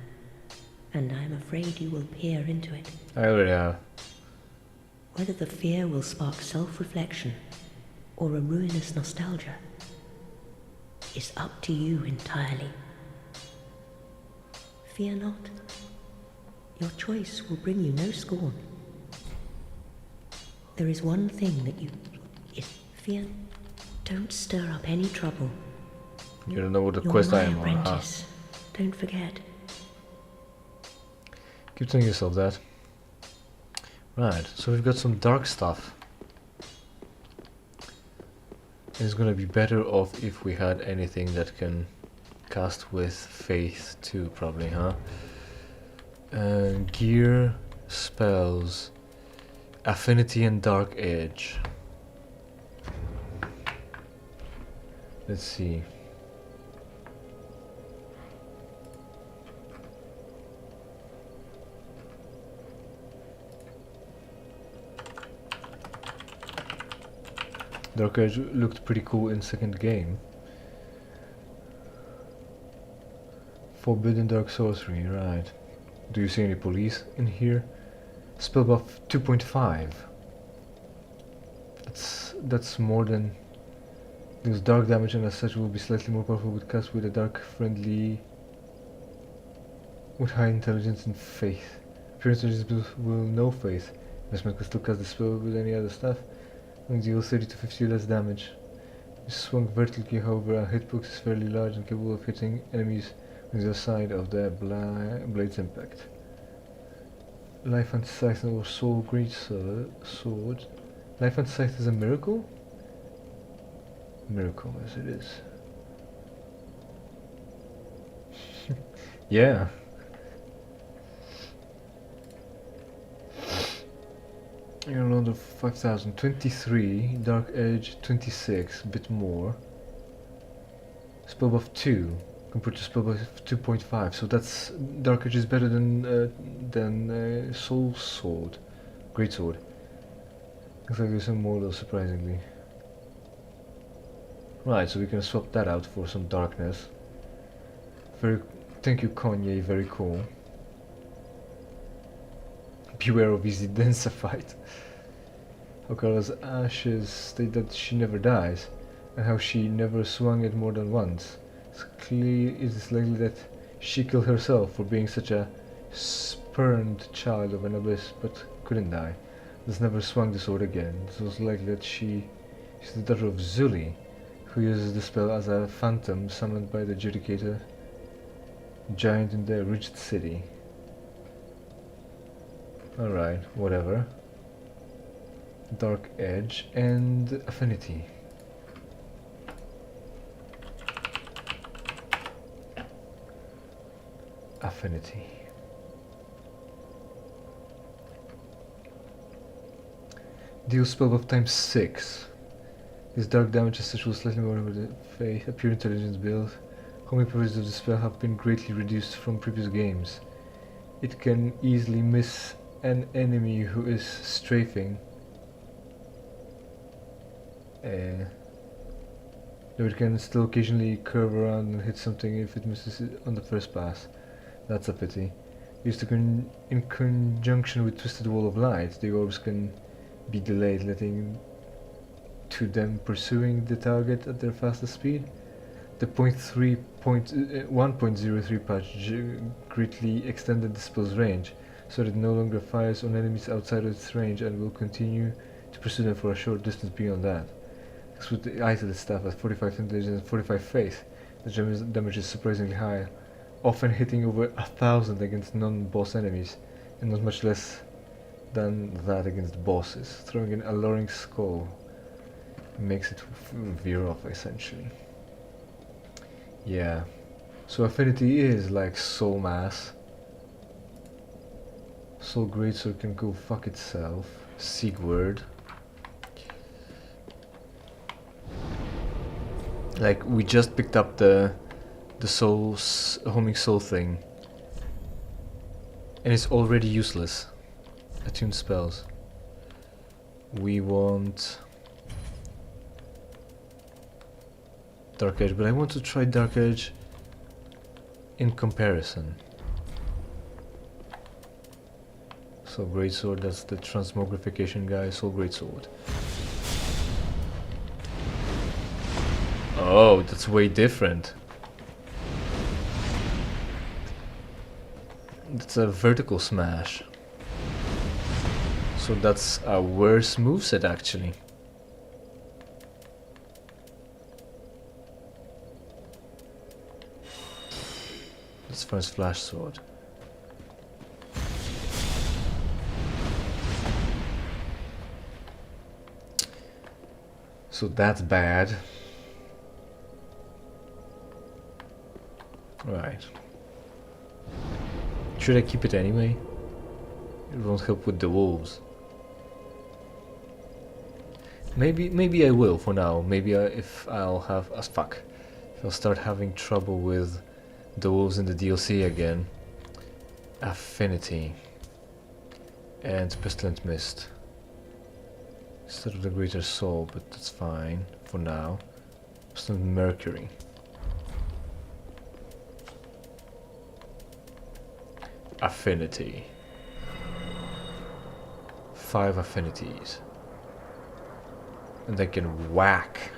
and I am afraid you will peer into it. I already have. Whether the fear will spark self-reflection or a ruinous nostalgia is up to you entirely. Fear not. Your choice will bring you no scorn. There is one thing that you... Fear... Don't stir up any trouble. You don't know what the You're quest my I am on, huh? apprentice. Don't forget. Keep telling yourself that. Right, so we've got some dark stuff. And it's gonna be better off if we had anything that can cast with faith too, probably, huh? Gear, spells, affinity and dark edge. Let's see. Dark Edge looked pretty cool in second game. Forbidden dark sorcery, right. Do you see any police in here? Spell buff 2.5. That's more than... Deals dark damage and as such will be slightly more powerful with cast with a dark friendly... with high intelligence and faith. Pure intelligence will no faith. Investment can still cast the spell with any other stuff. And deal 30 to 50 less damage. If swung vertically, however, a hitbox is fairly large and capable of hitting enemies on the other side of the blade's impact. Life and Scythe or Soul Great Sword. Life and Scythe is a miracle? Miracle as it is. Yeah. You're around 5,000. 23. Dark Edge 26. A bit more. Spell buff 2 compared to spell buff 2.5. So that's Dark Edge is better than Soul Sword, Great Sword. Looks like there's some more though, surprisingly. Right, so we can swap that out for some darkness. Thank you, Kanye. Very cool. Beware of easy densified. Okara's ashes state that she never dies, and how she never swung it more than once. It is likely that she killed herself for being such a spurned child of an abyss, but couldn't die. Thus never swung the sword again. It was likely that she's the daughter of Zuli, who uses the spell as a phantom summoned by the Judicator giant in the Rigid City. Alright, whatever. Dark Edge and Affinity. Affinity. Deal spell buff times 6. This dark damage is such will slightly more over the faith, a pure intelligence build. Homing properties of the spell have been greatly reduced from previous games. It can easily miss an enemy who is strafing. Though it can still occasionally curve around and hit something if it misses it on the first pass. That's a pity. Used in conjunction with Twisted Wall of Light, the orbs can be delayed, letting to them pursuing the target at their fastest speed. The 1.03 patch greatly extended the spell's range, so that it no longer fires on enemies outside of its range and will continue to pursue them for a short distance beyond that. Because with the eyes of the staff at 45 intelligence and 45 faith, the damage is surprisingly high, often hitting over 1,000 against non-boss enemies, and not much less than that against bosses. Throwing an alluring skull makes it veer off, essentially. Yeah, so Affinity is like Soul Mass. Soul Greatsword can go fuck itself. Sigurd. Like, we just picked up the homing soul thing, and it's already useless. Attuned spells. We want Dark Edge, but I want to try Dark Edge in comparison. So Greatsword, that's the transmogrification guy. Soul Greatsword. Oh, that's way different. That's a vertical smash. So that's a worse moveset actually. That's first Flash Sword. So that's bad. Right. Should I keep it anyway? It won't help with the wolves. Maybe I will for now. Maybe if I'll start having trouble with the wolves in the DLC again. Affinity and Pestilent Mist instead of the Greater Soul, but that's fine for now. Pestilent Mercury. Affinity. 5 affinities. And they can whack.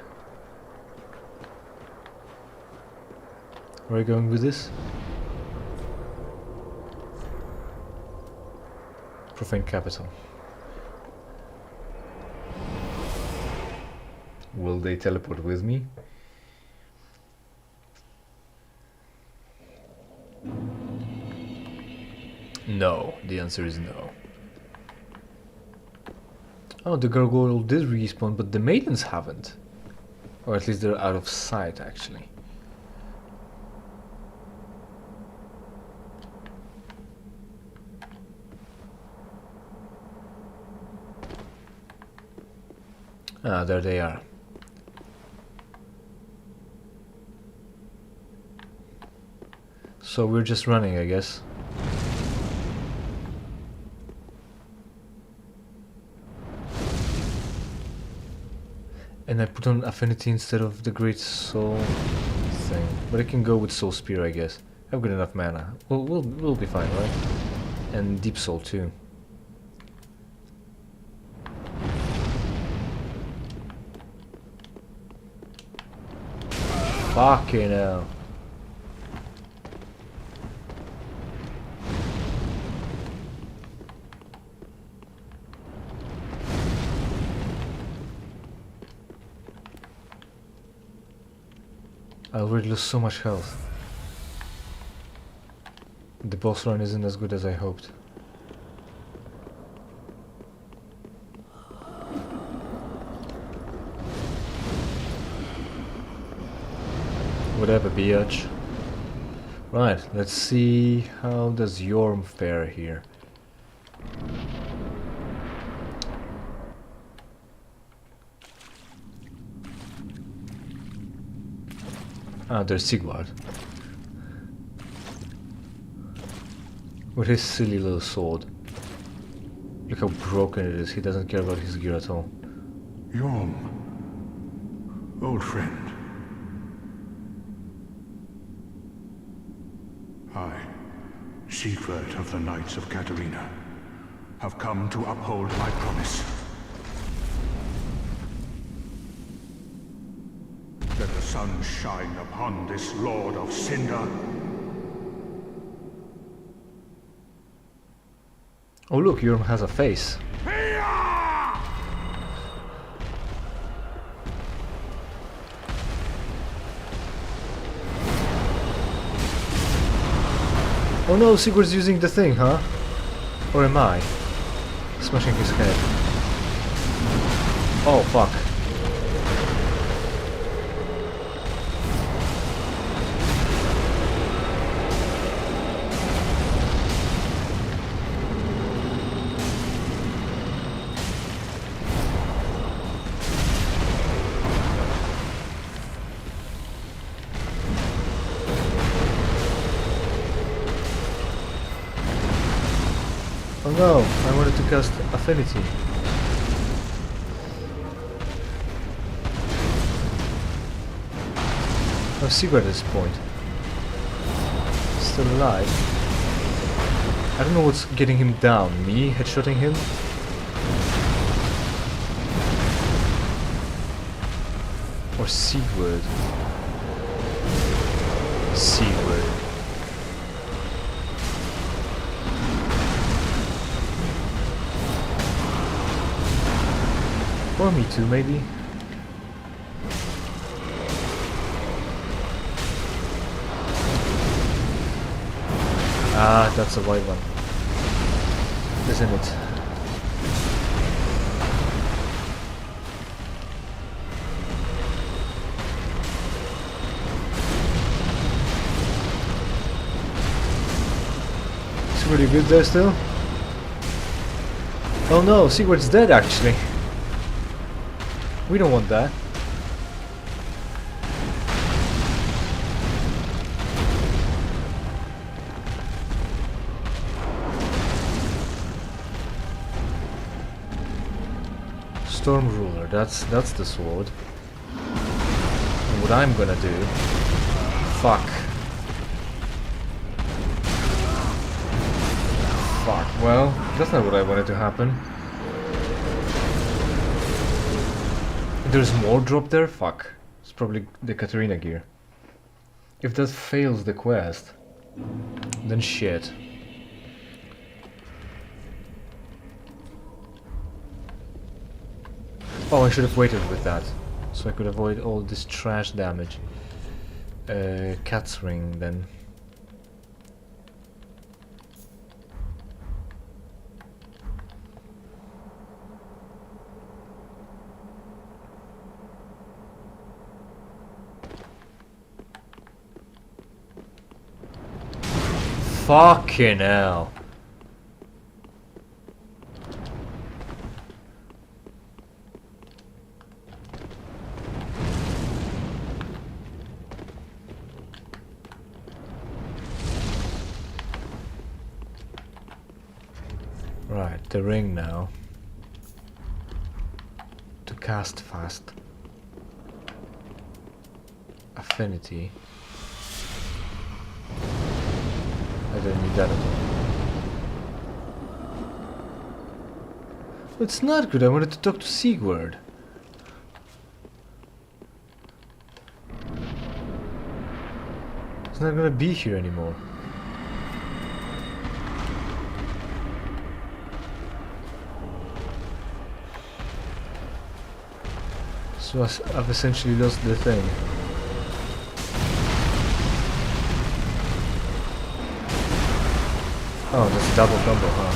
Where are you going with this? Profane capital. Will they teleport with me? No, the answer is no. Oh, the gargoyle did respawn, but the maidens haven't. Or at least they're out of sight, actually. Ah, there they are. So we're just running, I guess. And I put on affinity instead of the great soul thing. But I can go with soul spear, I guess. I've got enough mana. We'll be fine, right? And deep soul too. Fucking hell. I already lost so much health. The boss run isn't as good as I hoped. Whatever, biatch. Right, let's see how does Yorm fare here. Ah, there's Sigvard. With his silly little sword. Look how broken it is, he doesn't care about his gear at all. Yorm, old friend. I, Siegward of the Knights of Katarina, have come to uphold my promise. Let the sun shine upon this Lord of Cinder. Oh look, Yorm has a face. Oh no, Sigurd's using the thing, huh? Or am I? Smashing his head. Oh fuck. Oh no, I wanted to cast Affinity. Oh, Sigurd at this point. Still alive. I don't know what's getting him down. Me headshotting him? Or Sigurd? Sigurd. Or me too, maybe. Ah, that's a white one. Isn't it? It's pretty good there still. Oh no, Sigurd's dead actually. We don't want that. Storm Ruler, that's the sword. And what I'm gonna do... Fuck. Well, that's not what I wanted to happen. There's more drop there? Fuck. It's probably the Katarina gear. If that fails the quest, then shit. Oh, I should have waited with that, so I could avoid all this trash damage. Cat's ring, then. Fucking hell. Right, the ring now. To cast fast. Affinity. I don't need that at all. It's not good, I wanted to talk to Sigurd. He's not gonna be here anymore. So I've essentially lost the thing. Oh, that's a double combo, huh?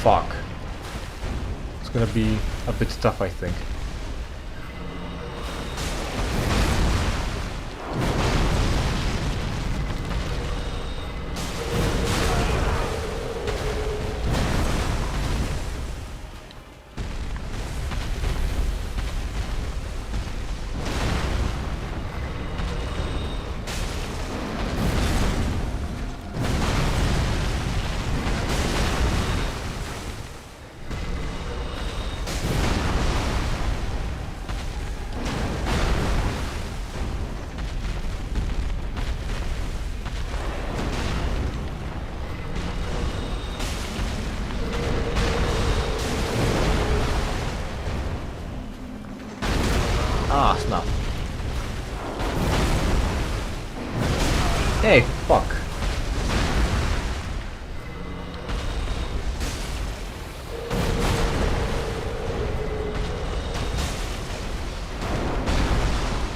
Fuck. It's gonna be a bit tough, I think. Ah, snap. Hey, fuck.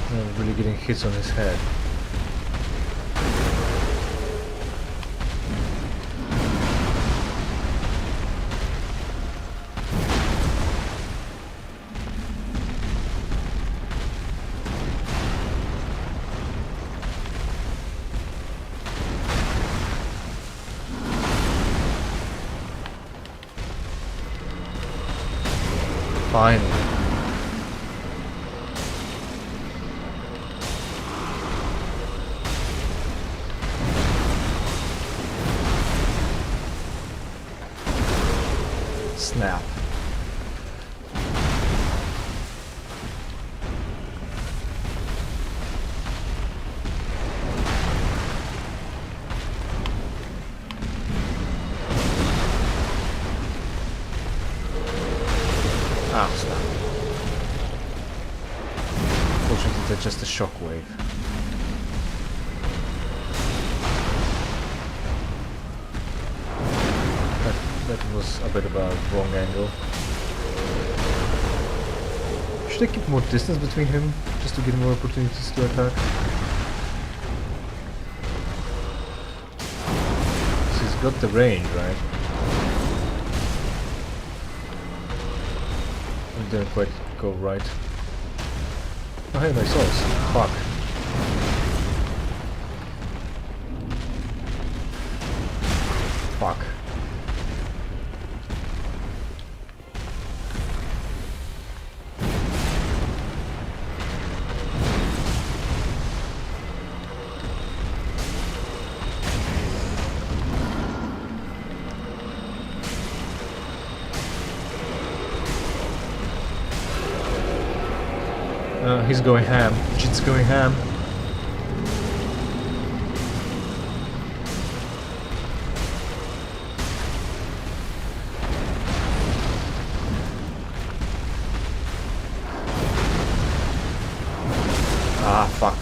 I'm really getting hits on his head. Finally. Snap. Ah, snap. Fortunately, that's just a shockwave. That was a bit of a wrong angle. Should I keep more distance between him, just to get more opportunities to attack? So he's got the range, right? It didn't quite go right. Oh hey, my souls. Fuck. Fuck. He's going ham. Jit's going ham. Ah, fuck.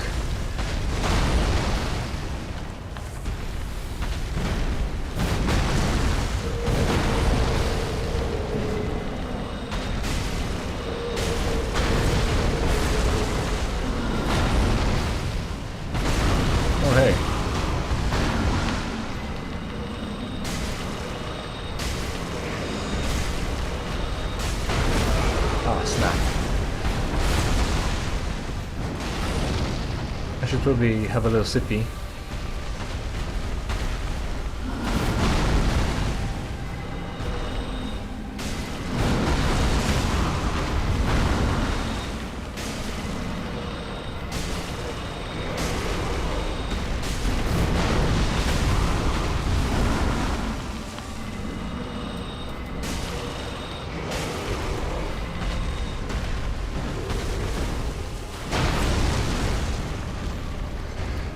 Oh, hey. Ah, snap. I should probably have a little sippy.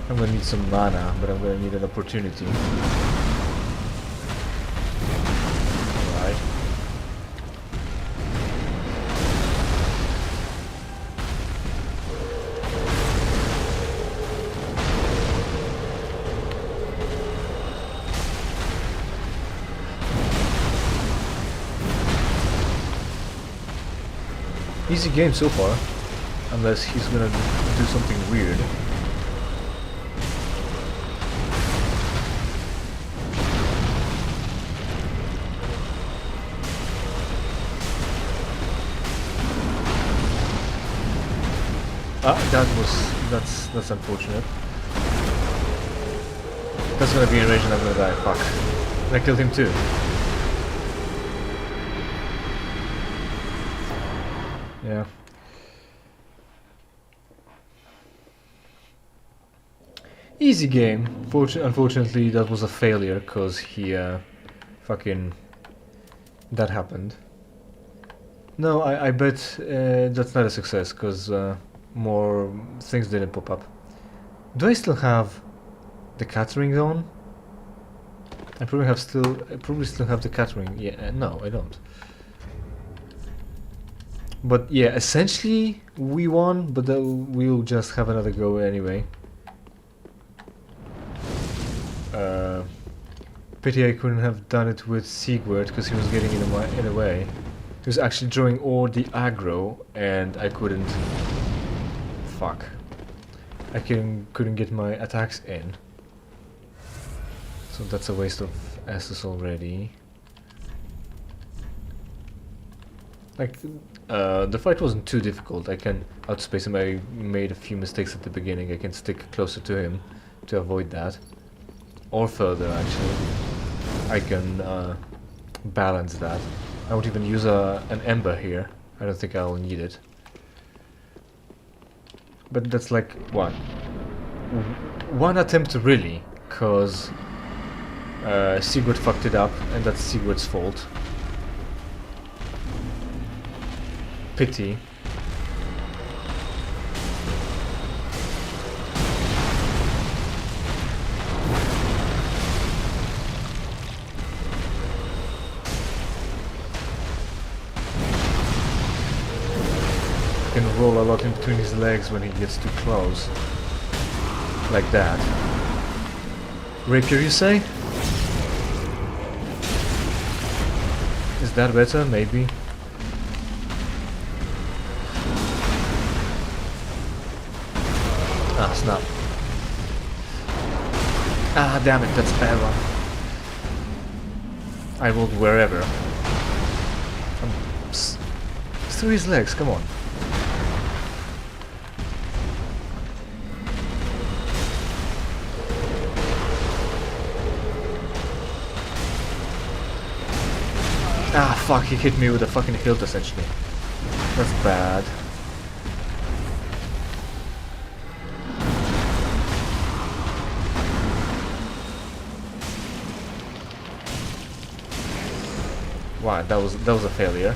I'm gonna need some mana, but I'm gonna need an opportunity. Alright. Easy game so far, unless he's gonna do something weird. Ah, that's unfortunate. That's gonna be a rage and I'm gonna die. Fuck. And I killed him too. Yeah. Easy game. Unfortunately, that was a failure because he fucking that happened. No, I bet that's not a success because more things didn't pop up. Do I still have the catering zone? I probably still have the catering. Yeah, no, I don't. But yeah, essentially we won, but we'll just have another go anyway. Pity I couldn't have done it with Sigurd because he was getting in the way. He was actually drawing all the aggro, and I couldn't. Fuck. I couldn't get my attacks in. So that's a waste of S's already. Like, the fight wasn't too difficult. I can outspace him. I made a few mistakes at the beginning. I can stick closer to him to avoid that. Or further, actually. I can balance that. I won't even use an ember here. I don't think I'll need it. But that's like, what? One attempt really, cause Sigurd fucked it up, and that's Sigurd's fault. Pity. Can roll a lot in between his legs when he gets too close. Like that. Rapier, you say? Is that better? Maybe. Ah, snap. Ah, damn it, that's bad one. I rolled wherever. Through his legs, come on. Ah, fuck, he hit me with a fucking hilt, essentially. That's bad. Wow, that was a failure.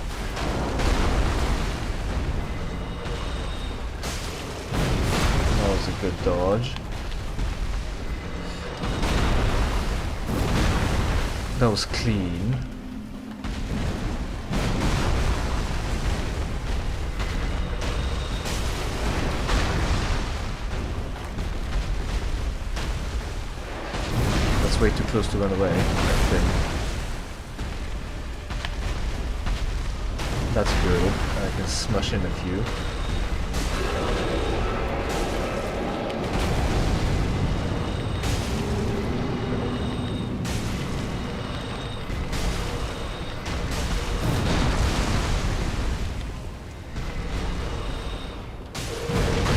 a dodge. That was clean. That's way too close to run away, I think. That's good. I can smash in a few.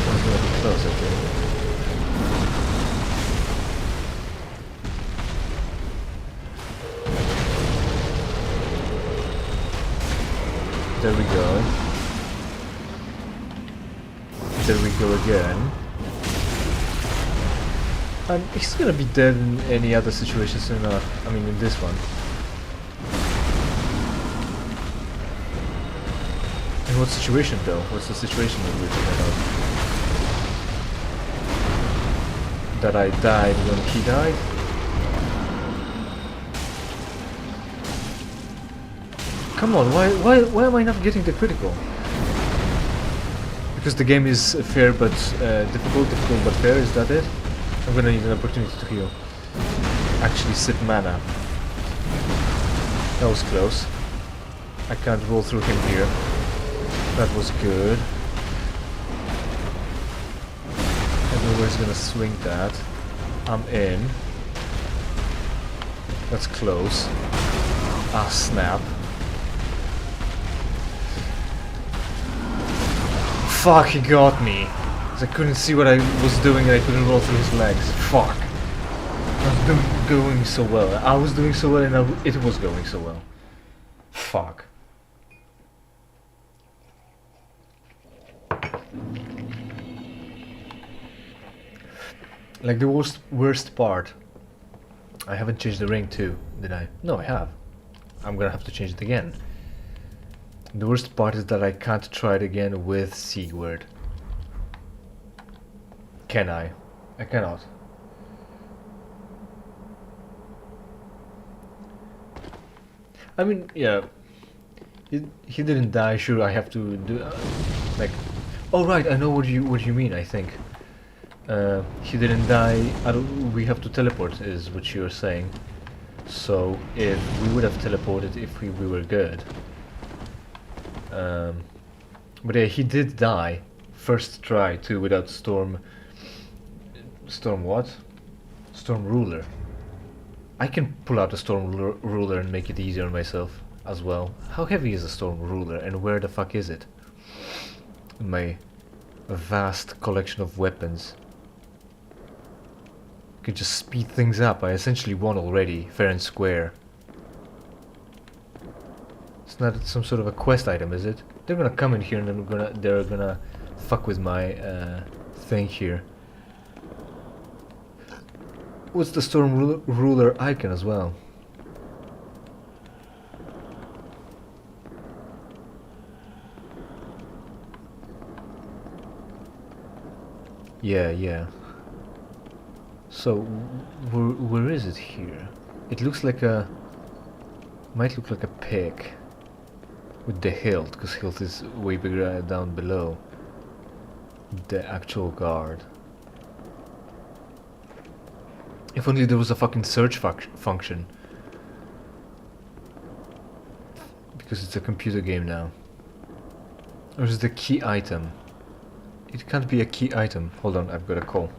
That's gonna be close, I think. There we go. There we go again. And he's gonna be dead in any other situation soon enough. I mean, in this one. In what situation though? What's the situation that we're talking about? That I died when he died? Come on, why am I not getting the critical? Because the game is fair but difficult but fair, is that it? I'm gonna need an opportunity to heal. Actually sip mana. That was close. I can't roll through him here. That was good. I don't know where he's gonna swing that. I'm in. That's close. Ah, snap. Fuck, he got me. 'Cause I couldn't see what I was doing and I couldn't roll through his legs. Fuck. I was going so well. I was doing so well and it was going so well. Fuck. Like the worst part. I haven't changed the ring too, did I? No, I have. I'm gonna have to change it again. The worst part is that I can't try it again with Sigurd. Can I? I cannot. I mean, yeah. He didn't die. Sure, I have to do like. Oh right, I know what you mean. I think. He didn't die. We have to teleport, is what you're saying. So if we would have teleported if we were good. But yeah, he did die. First try too, without Storm what? Storm Ruler. I can pull out a Storm Ruler and make it easier on myself as well. How heavy is a Storm Ruler and where the fuck is it? In my vast collection of weapons. Could just speed things up. I essentially won already, fair and square. It's not some sort of a quest item, is it? They're gonna come in here and then they're gonna fuck with my thing here. What's the Storm Ruler icon as well? Yeah. So, where is it here? It looks like a... might look like a pig. With the hilt, because hilt is way bigger down below. The actual guard. If only there was a fucking search function. Because it's a computer game now. Or is it the key item? It can't be a key item. Hold on, I've got a call.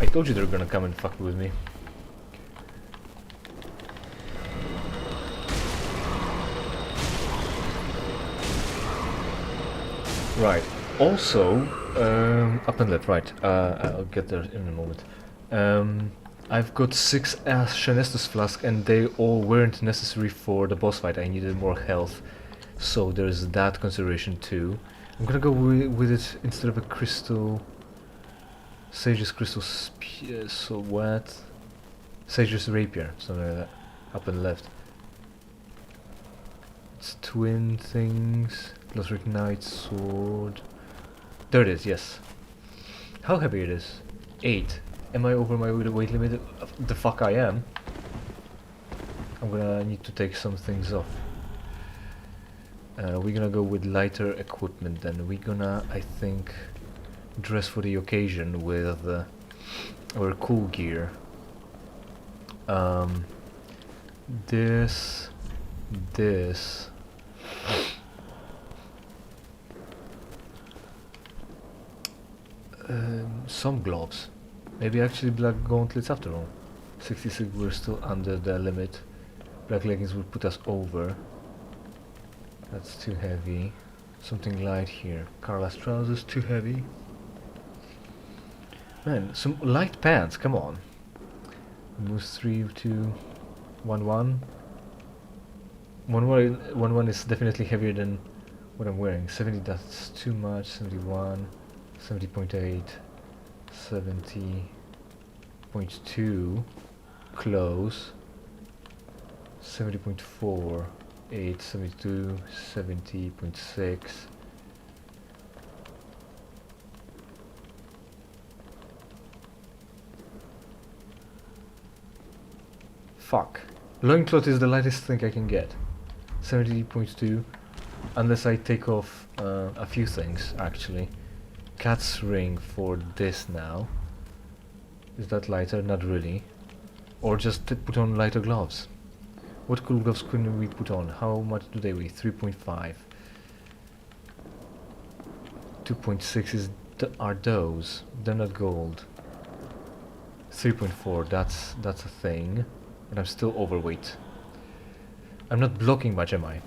told you they're gonna come and fuck with me. Right. Also, up and left. Right. I'll get there in a moment. I've got 6 Shanestus flasks, and they all weren't necessary for the boss fight. I needed more health, so there's that consideration too. I'm gonna go with it instead of a crystal. Sage's crystal. So what? Sage's rapier. Something like that. Up and left. It's twin things. Plus Ignite sword. There it is, yes. How heavy it is? 8. Am I over my weight limit? The fuck I am. I'm gonna need to take some things off. We're gonna go with lighter equipment then. We're gonna, I think, dress for the occasion with our cool gear. This. Some gloves. Maybe actually black gauntlets after all. 66, we're still under the limit. Black leggings would put us over. That's too heavy. Something light here. Carla's trousers, too heavy. Man, some light pants, come on. Moves 3, 2, 1, 1. 1 is definitely heavier than what I'm wearing. 70, that's too much. 71, 70.8, 70.2, close. 70.4, 8, 72, 70.6. Fuck. Loincloth is the lightest thing I can get. 70.2, unless I take off a few things actually. Cat's ring for this now. Is that lighter? Not really. Or just put on lighter gloves. What cool gloves couldn't we put on? How much do they weigh? 3.5. 2.6 is are those. They're not gold. 3.4, that's a thing. And I'm still overweight. I'm not blocking much, am I?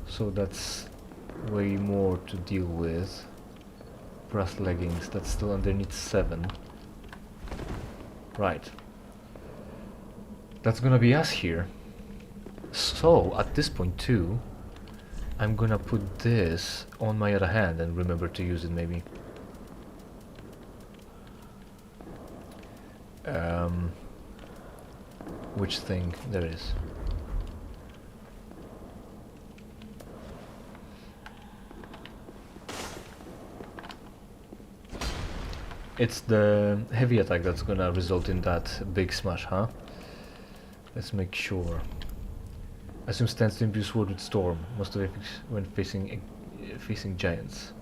So that's way more to deal with. Brass leggings, that's still underneath 7. Right. That's gonna be us here. So, at this point too, I'm gonna put this on my other hand and remember to use it maybe. Which thing? There is. It's the heavy attack that's gonna result in that big smash, huh? Let's make sure. Assume stands to imbue sword with storm, most of it when facing giants.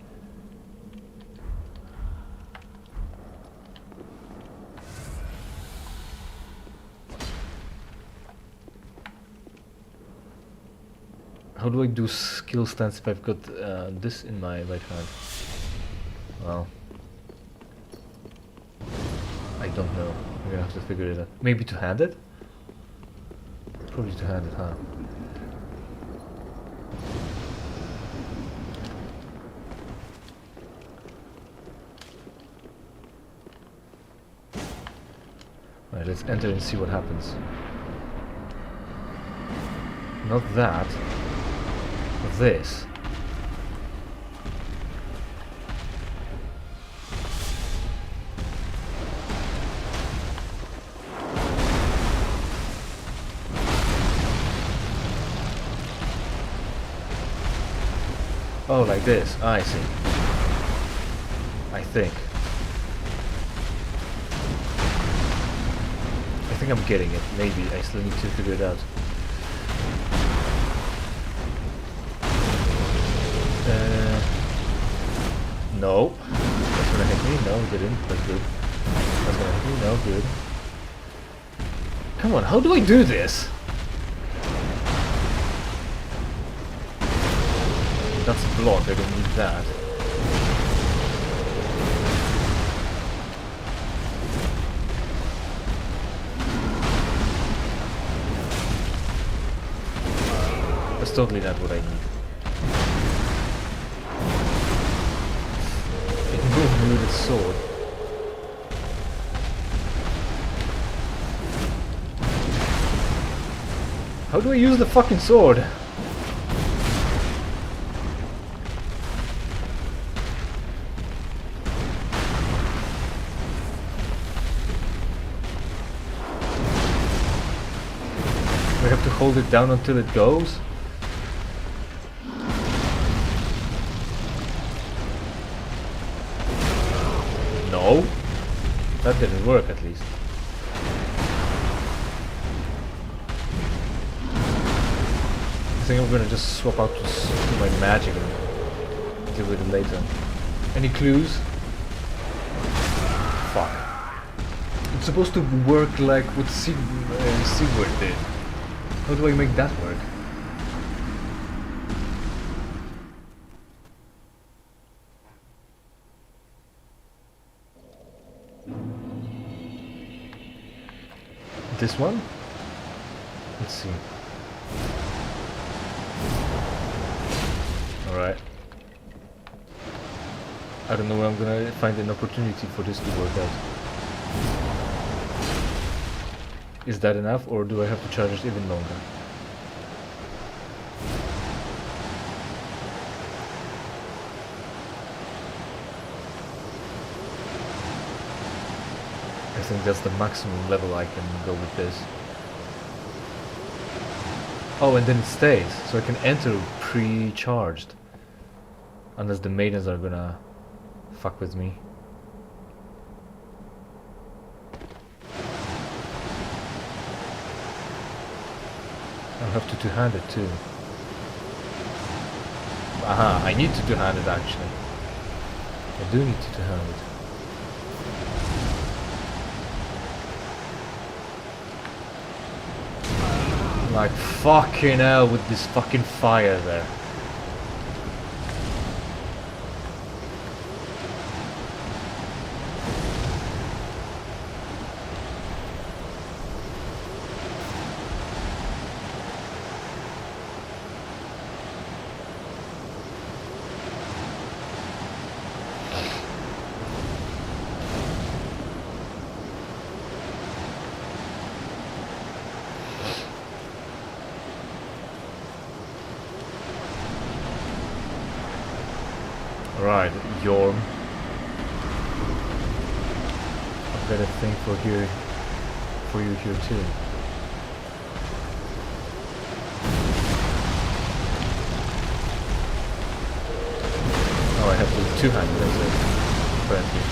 How do I do skill stance if I've got this in my right hand? Well, I don't know. We're gonna have to figure it out. Maybe to hand it? Probably to hand it, huh? Alright, let's enter and see what happens. Not that. This. Oh, like this. I see. I think I'm getting it. Maybe. I still need to figure it out. No. That's gonna hit me. No, it didn't. That's good. That's gonna hit me. No, good. Come on, how do I do this? That's a block, I don't need that. That's totally not what I need. It moved me with its sword. How do I use the fucking sword? We have to hold it down until it goes? No? That didn't work at least. I think I'm gonna just swap out to my magic and deal with it later. Any clues? Fuck. It's supposed to work like what Sigurd did. How do I make that work? This one? Let's see. Alright. I don't know where I'm gonna find an opportunity for this to work out. Is that enough, or do I have to charge it even longer? I think that's the maximum level I can go with this. Oh, and then it stays, so I can enter pre-charged. Unless the maidens are gonna fuck with me. I'll have to two-hand it too. Aha, I need to two-hand it actually. I do need to two-hand it. Like fucking hell with this fucking fire there. Right, Yorm. I've got a thing for you here too. Oh, I have to two-hand it, apparently.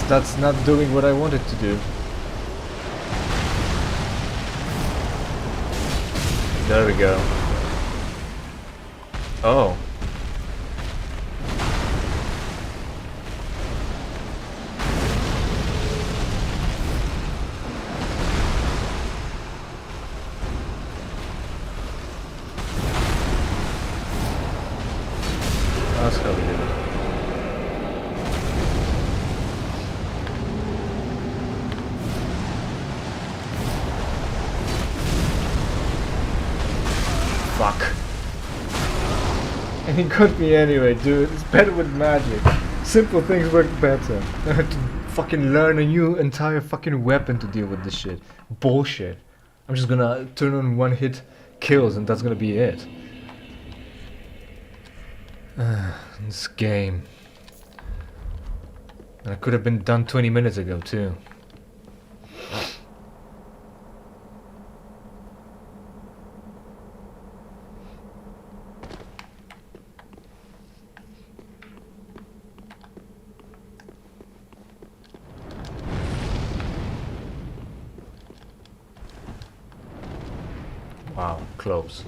That's not doing what I wanted to do. There we go. Oh. That's how we do it. Fuck. And he got me anyway, dude. It's better with magic. Simple things work better. I had to fucking learn a new entire fucking weapon to deal with this shit. Bullshit. I'm just gonna turn on one hit kills and that's gonna be it. This game. And it could have been done 20 minutes ago too. Wow, close.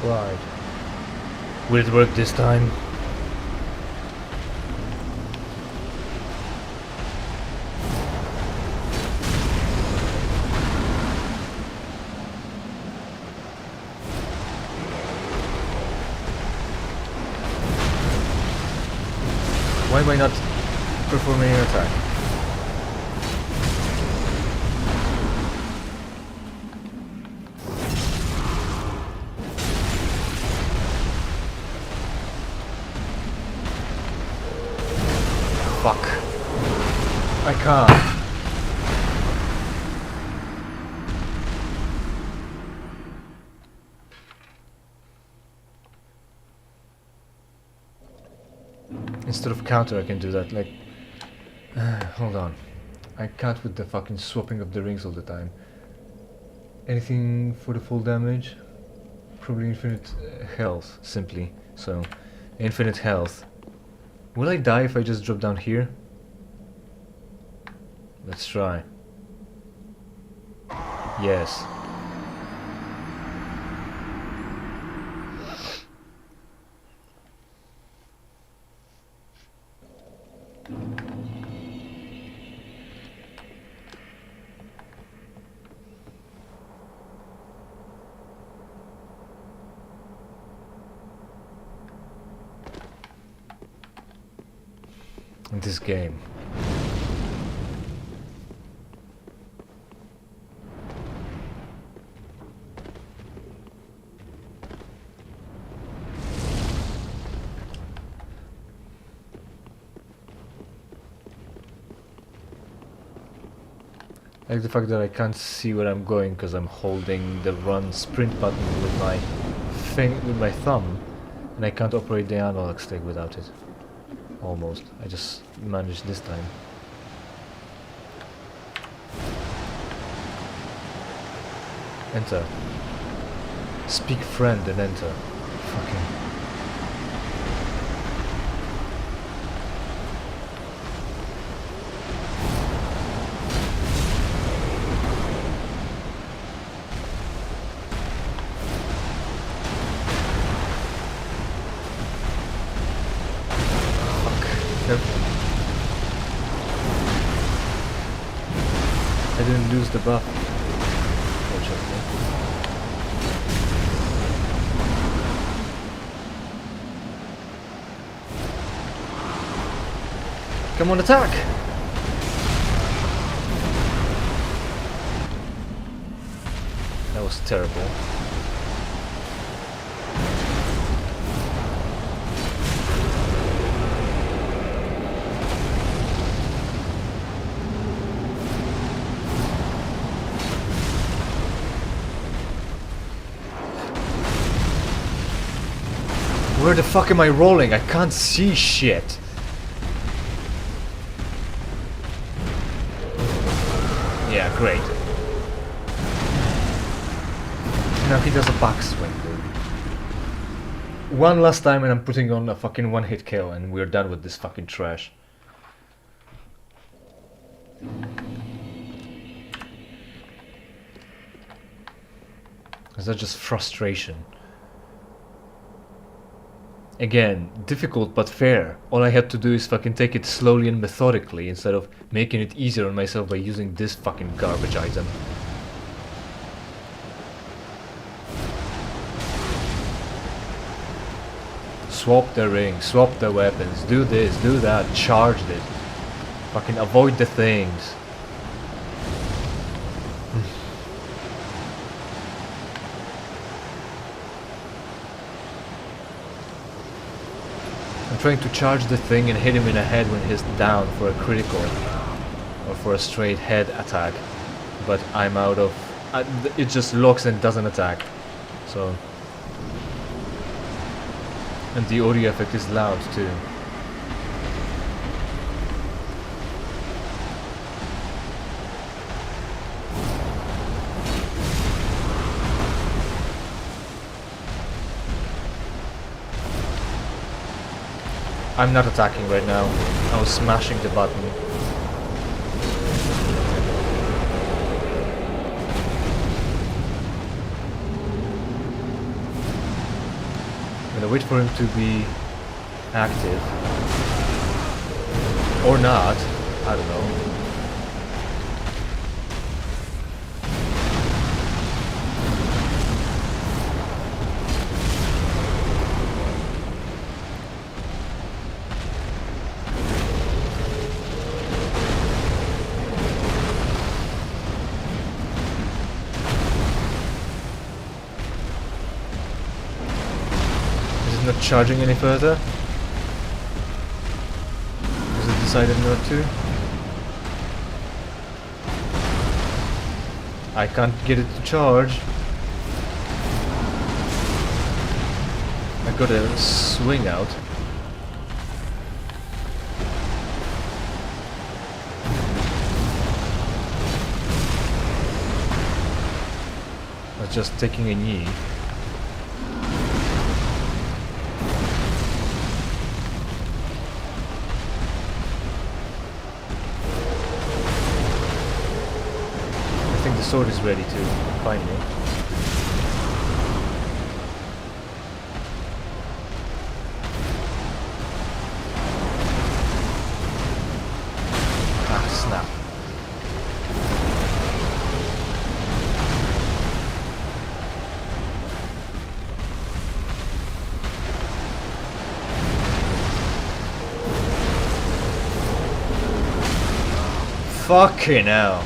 Right. Will it work this time? Why am I not performing an attack? Fuck. I can't. Instead of counter I can do that, like... hold on. I can't with the fucking swapping of the rings all the time. Anything for the full damage? Probably infinite health, simply. So, infinite health. Will I die if I just drop down here? Let's try. Yes. In this game. I like the fact that I can't see where I'm going because I'm holding the run sprint button with my thumb, and I can't operate the analog stick without it. Almost. I just managed this time. Enter. Speak friend and enter. Fucking. I didn't lose the buff, fortunately. Come on, attack! That was terrible. Where the fuck am I rolling? I can't see shit. Yeah, great. Now he does a backswing, dude. One last time and I'm putting on a fucking one-hit kill and we're done with this fucking trash. Is that just frustration? Again, difficult but fair. All I had to do is fucking take it slowly and methodically instead of making it easier on myself by using this fucking garbage item. Swap the ring, swap the weapons, do this, do that, charge it. Fucking avoid the things. I'm trying to charge the thing and hit him in the head when he's down for a critical or for a straight head attack, but I'm out of... it just locks and doesn't attack, so... And the audio effect is loud too. I'm not attacking right now. I was smashing the button. And I wait for him to be active. Or not. I don't know. Not charging any further because I decided not to. I can't get it to charge. I gotta swing out. I was just taking a knee. The sword is ready to find me. Ah, snap. Fucking hell.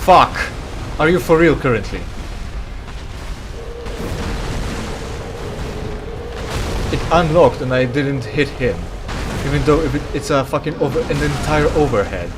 Fuck! Are you for real currently? It unlocked and I didn't hit him. Even though it's a fucking an entire overhead.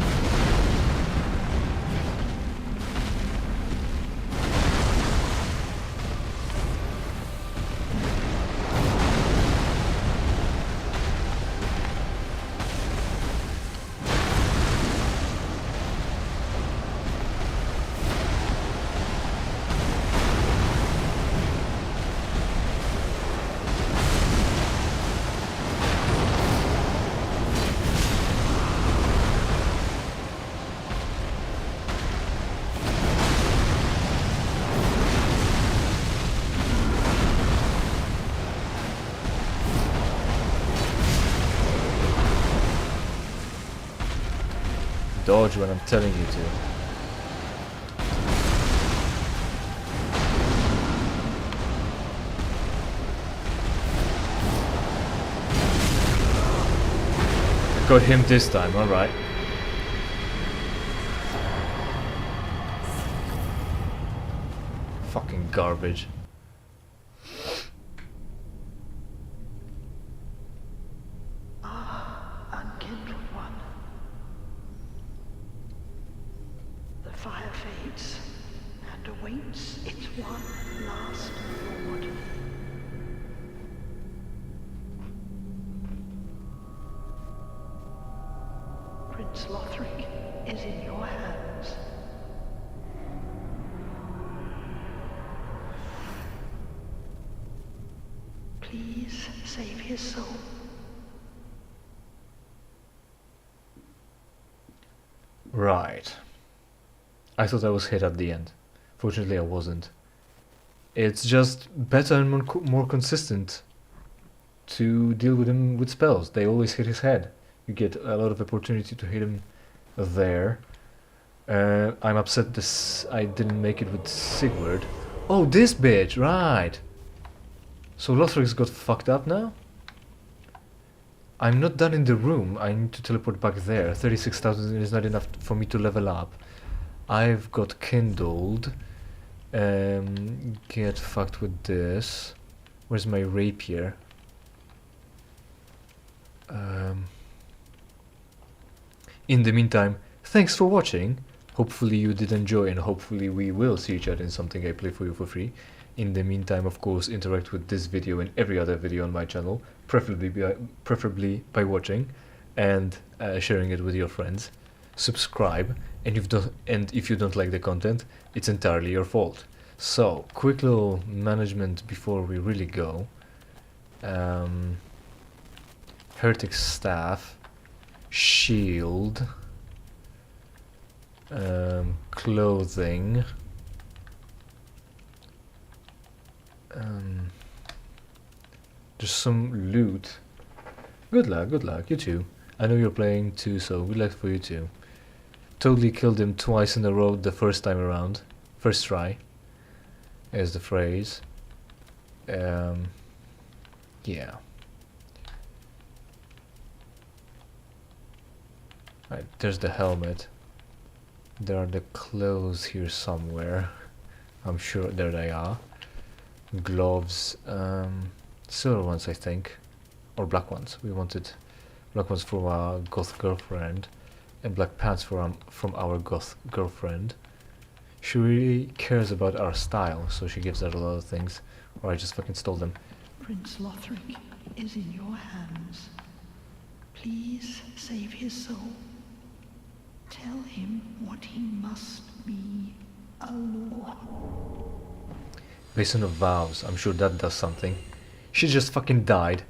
Dodge when I'm telling you to. I got him this time, alright. Fucking garbage. Fire fades and awaits its one last lord. Prince Lothric is in your hands. Please save his soul. Right. I thought I was hit at the end. Fortunately I wasn't. It's just better and more consistent to deal with him with spells. They always hit his head. You get a lot of opportunity to hit him there. I'm upset I didn't make it with Sigurd. Oh, this bitch, right. So Lothric's got fucked up now? I'm not done in the room. I need to teleport back there. 36,000 is not enough for me to level up. I've got kindled. Get fucked with this. Where's my rapier? In the meantime, thanks for watching. Hopefully you did enjoy, and hopefully we will see each other in something I play for you for free. In the meantime, of course, interact with this video and every other video on my channel, preferably by watching and sharing it with your friends. Subscribe, and if you don't like the content, it's entirely your fault. So, quick little management before we really go. Heretic staff, shield, clothing, just some loot. Good luck, you too. I know you're playing too, so good luck for you too. Totally killed him twice in a row the first time around. First try, is the phrase. Yeah. Right, there's the helmet. There are the clothes here somewhere. I'm sure there they are. Gloves, silver ones I think, or black ones. We wanted black ones from our goth girlfriend, and black pants from our goth girlfriend. She really cares about our style, so she gives out a lot of things, or I just fucking stole them. Prince Lothric is in your hands. Please save his soul. Tell him what he must be, a lord. Basin of Vows, I'm sure that does something. She just fucking died.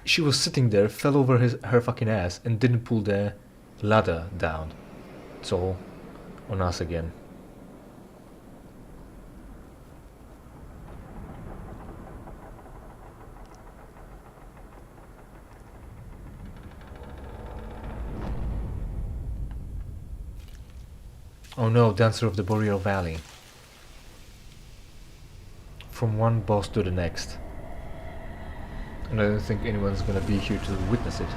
She was sitting there, fell over her fucking ass, and didn't pull the ladder down. It's all on us again. Oh no, Dancer of the Boreal Valley. From one boss to the next. And I don't think anyone's gonna be here to witness it.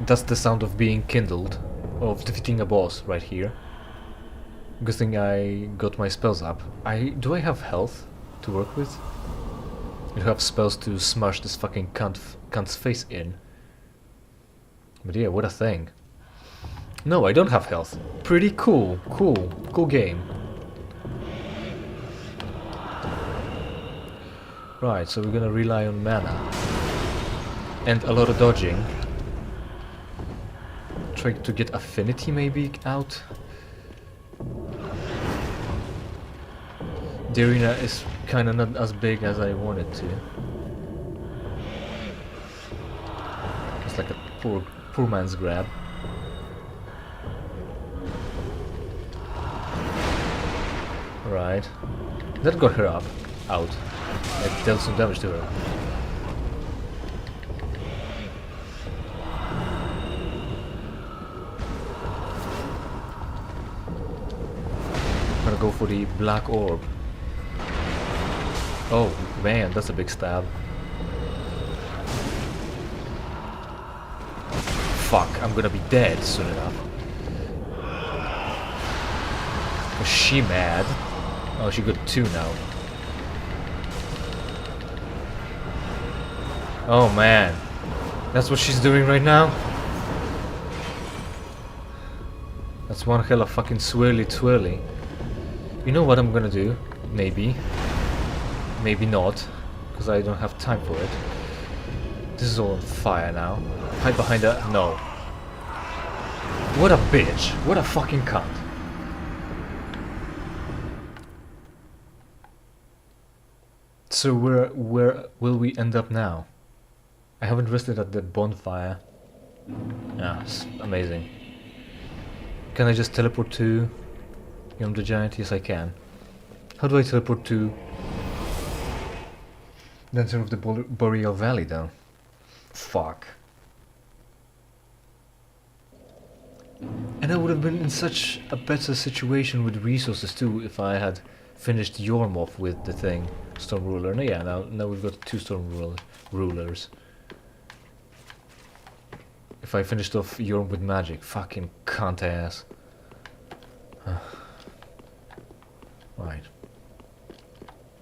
That's the sound of being kindled, of defeating a boss right here. Good thing I got my spells up. Do I have health to work with? I have spells to smash this fucking cunt's face in. But yeah, what a thing. No, I don't have health. Pretty cool game. Right, so we're gonna rely on mana. And a lot of dodging. Try to get affinity maybe out. The arena is kinda not as big as I wanted to. It's like a poor man's grab. Right. That got her out. That dealt some damage to her. I'm gonna go for the black orb. Oh man, that's a big stab. Fuck, I'm gonna be dead soon enough. Was she mad? Oh, she got 2 now. Oh man, that's what she's doing right now? That's one hell of fucking swirly twirly. You know what I'm gonna do? Maybe. Maybe not, because I don't have time for it. This is all on fire now. Hide behind her? No. What a bitch. What a fucking cunt. So where will we end up now? I haven't rested at the bonfire. Ah, it's amazing. Can I just teleport to Yom the Giant? Yes, I can. How do I teleport to Dancer of the Boreal Valley though? Fuck. And I would have been in such a better situation with resources too if I had finished Yormoth with the thing. Storm Ruler. No, yeah, now we've got 2 Storm Rulers. If I finished off Yorm with magic. Fucking cunt ass. Right.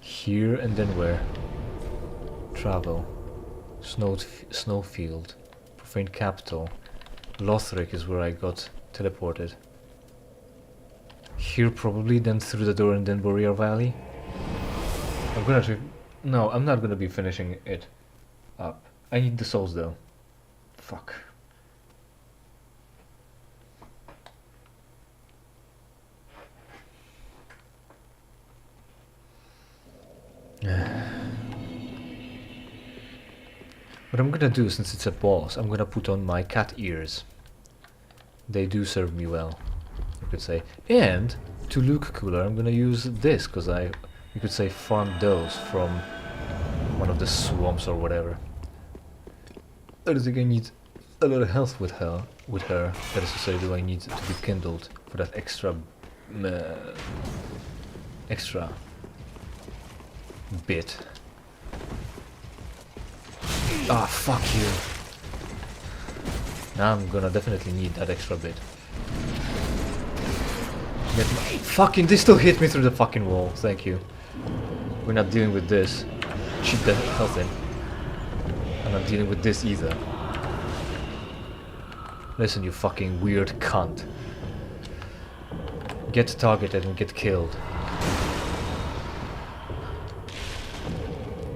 Here and then where? Travel. Snowfield. Profane Capital. Lothric is where I got teleported. Here probably, then through the door and then Warrior Valley. I'm gonna... No, I'm not gonna be finishing it up. I need the souls though. Fuck. What I'm gonna do, since it's a boss, I'm gonna put on my cat ears. They do serve me well, you could say. And, to look cooler, I'm gonna use this, because you could say, farmed those from one of the swamps or whatever. I think I need a lot of health with her. That is to say, do I need to be kindled for that extra bit. Ah, fuck you. Now I'm gonna definitely need that extra bit. Fucking, they still hit me through the fucking wall. Thank you. We're not dealing with this. Cheat the health in. I'm not dealing with this either. Listen, you fucking weird cunt. Get targeted and get killed.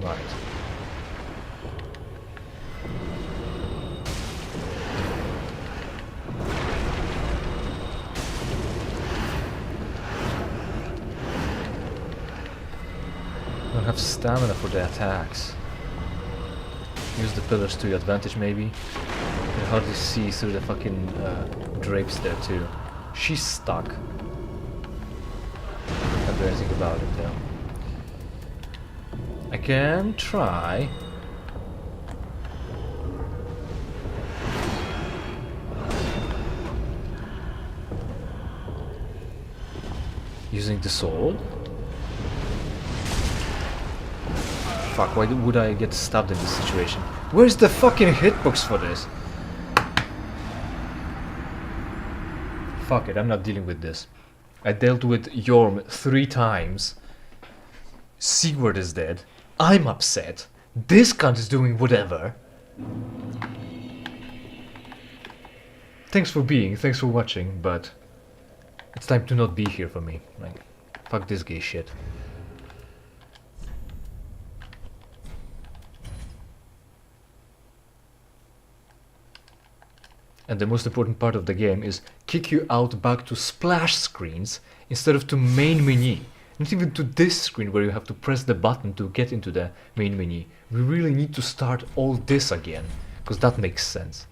Right. I don't have stamina for the attacks. Use the pillars to your advantage, maybe. You can hardly see through the fucking drapes there too. She's stuck. Can't do anything about it though. I can try. Using the sword. Fuck, why would I get stabbed in this situation? Where's the fucking hitbox for this? Fuck it, I'm not dealing with this. I dealt with Yorm 3 times. Sigurd is dead. I'm upset. This cunt is doing whatever. Thanks for watching, but it's time to not be here for me. Like, fuck this gay shit. And the most important part of the game is kick you out back to splash screens instead of to main menu. Not even to this screen where you have to press the button to get into the main menu. We really need to start all this again, because that makes sense.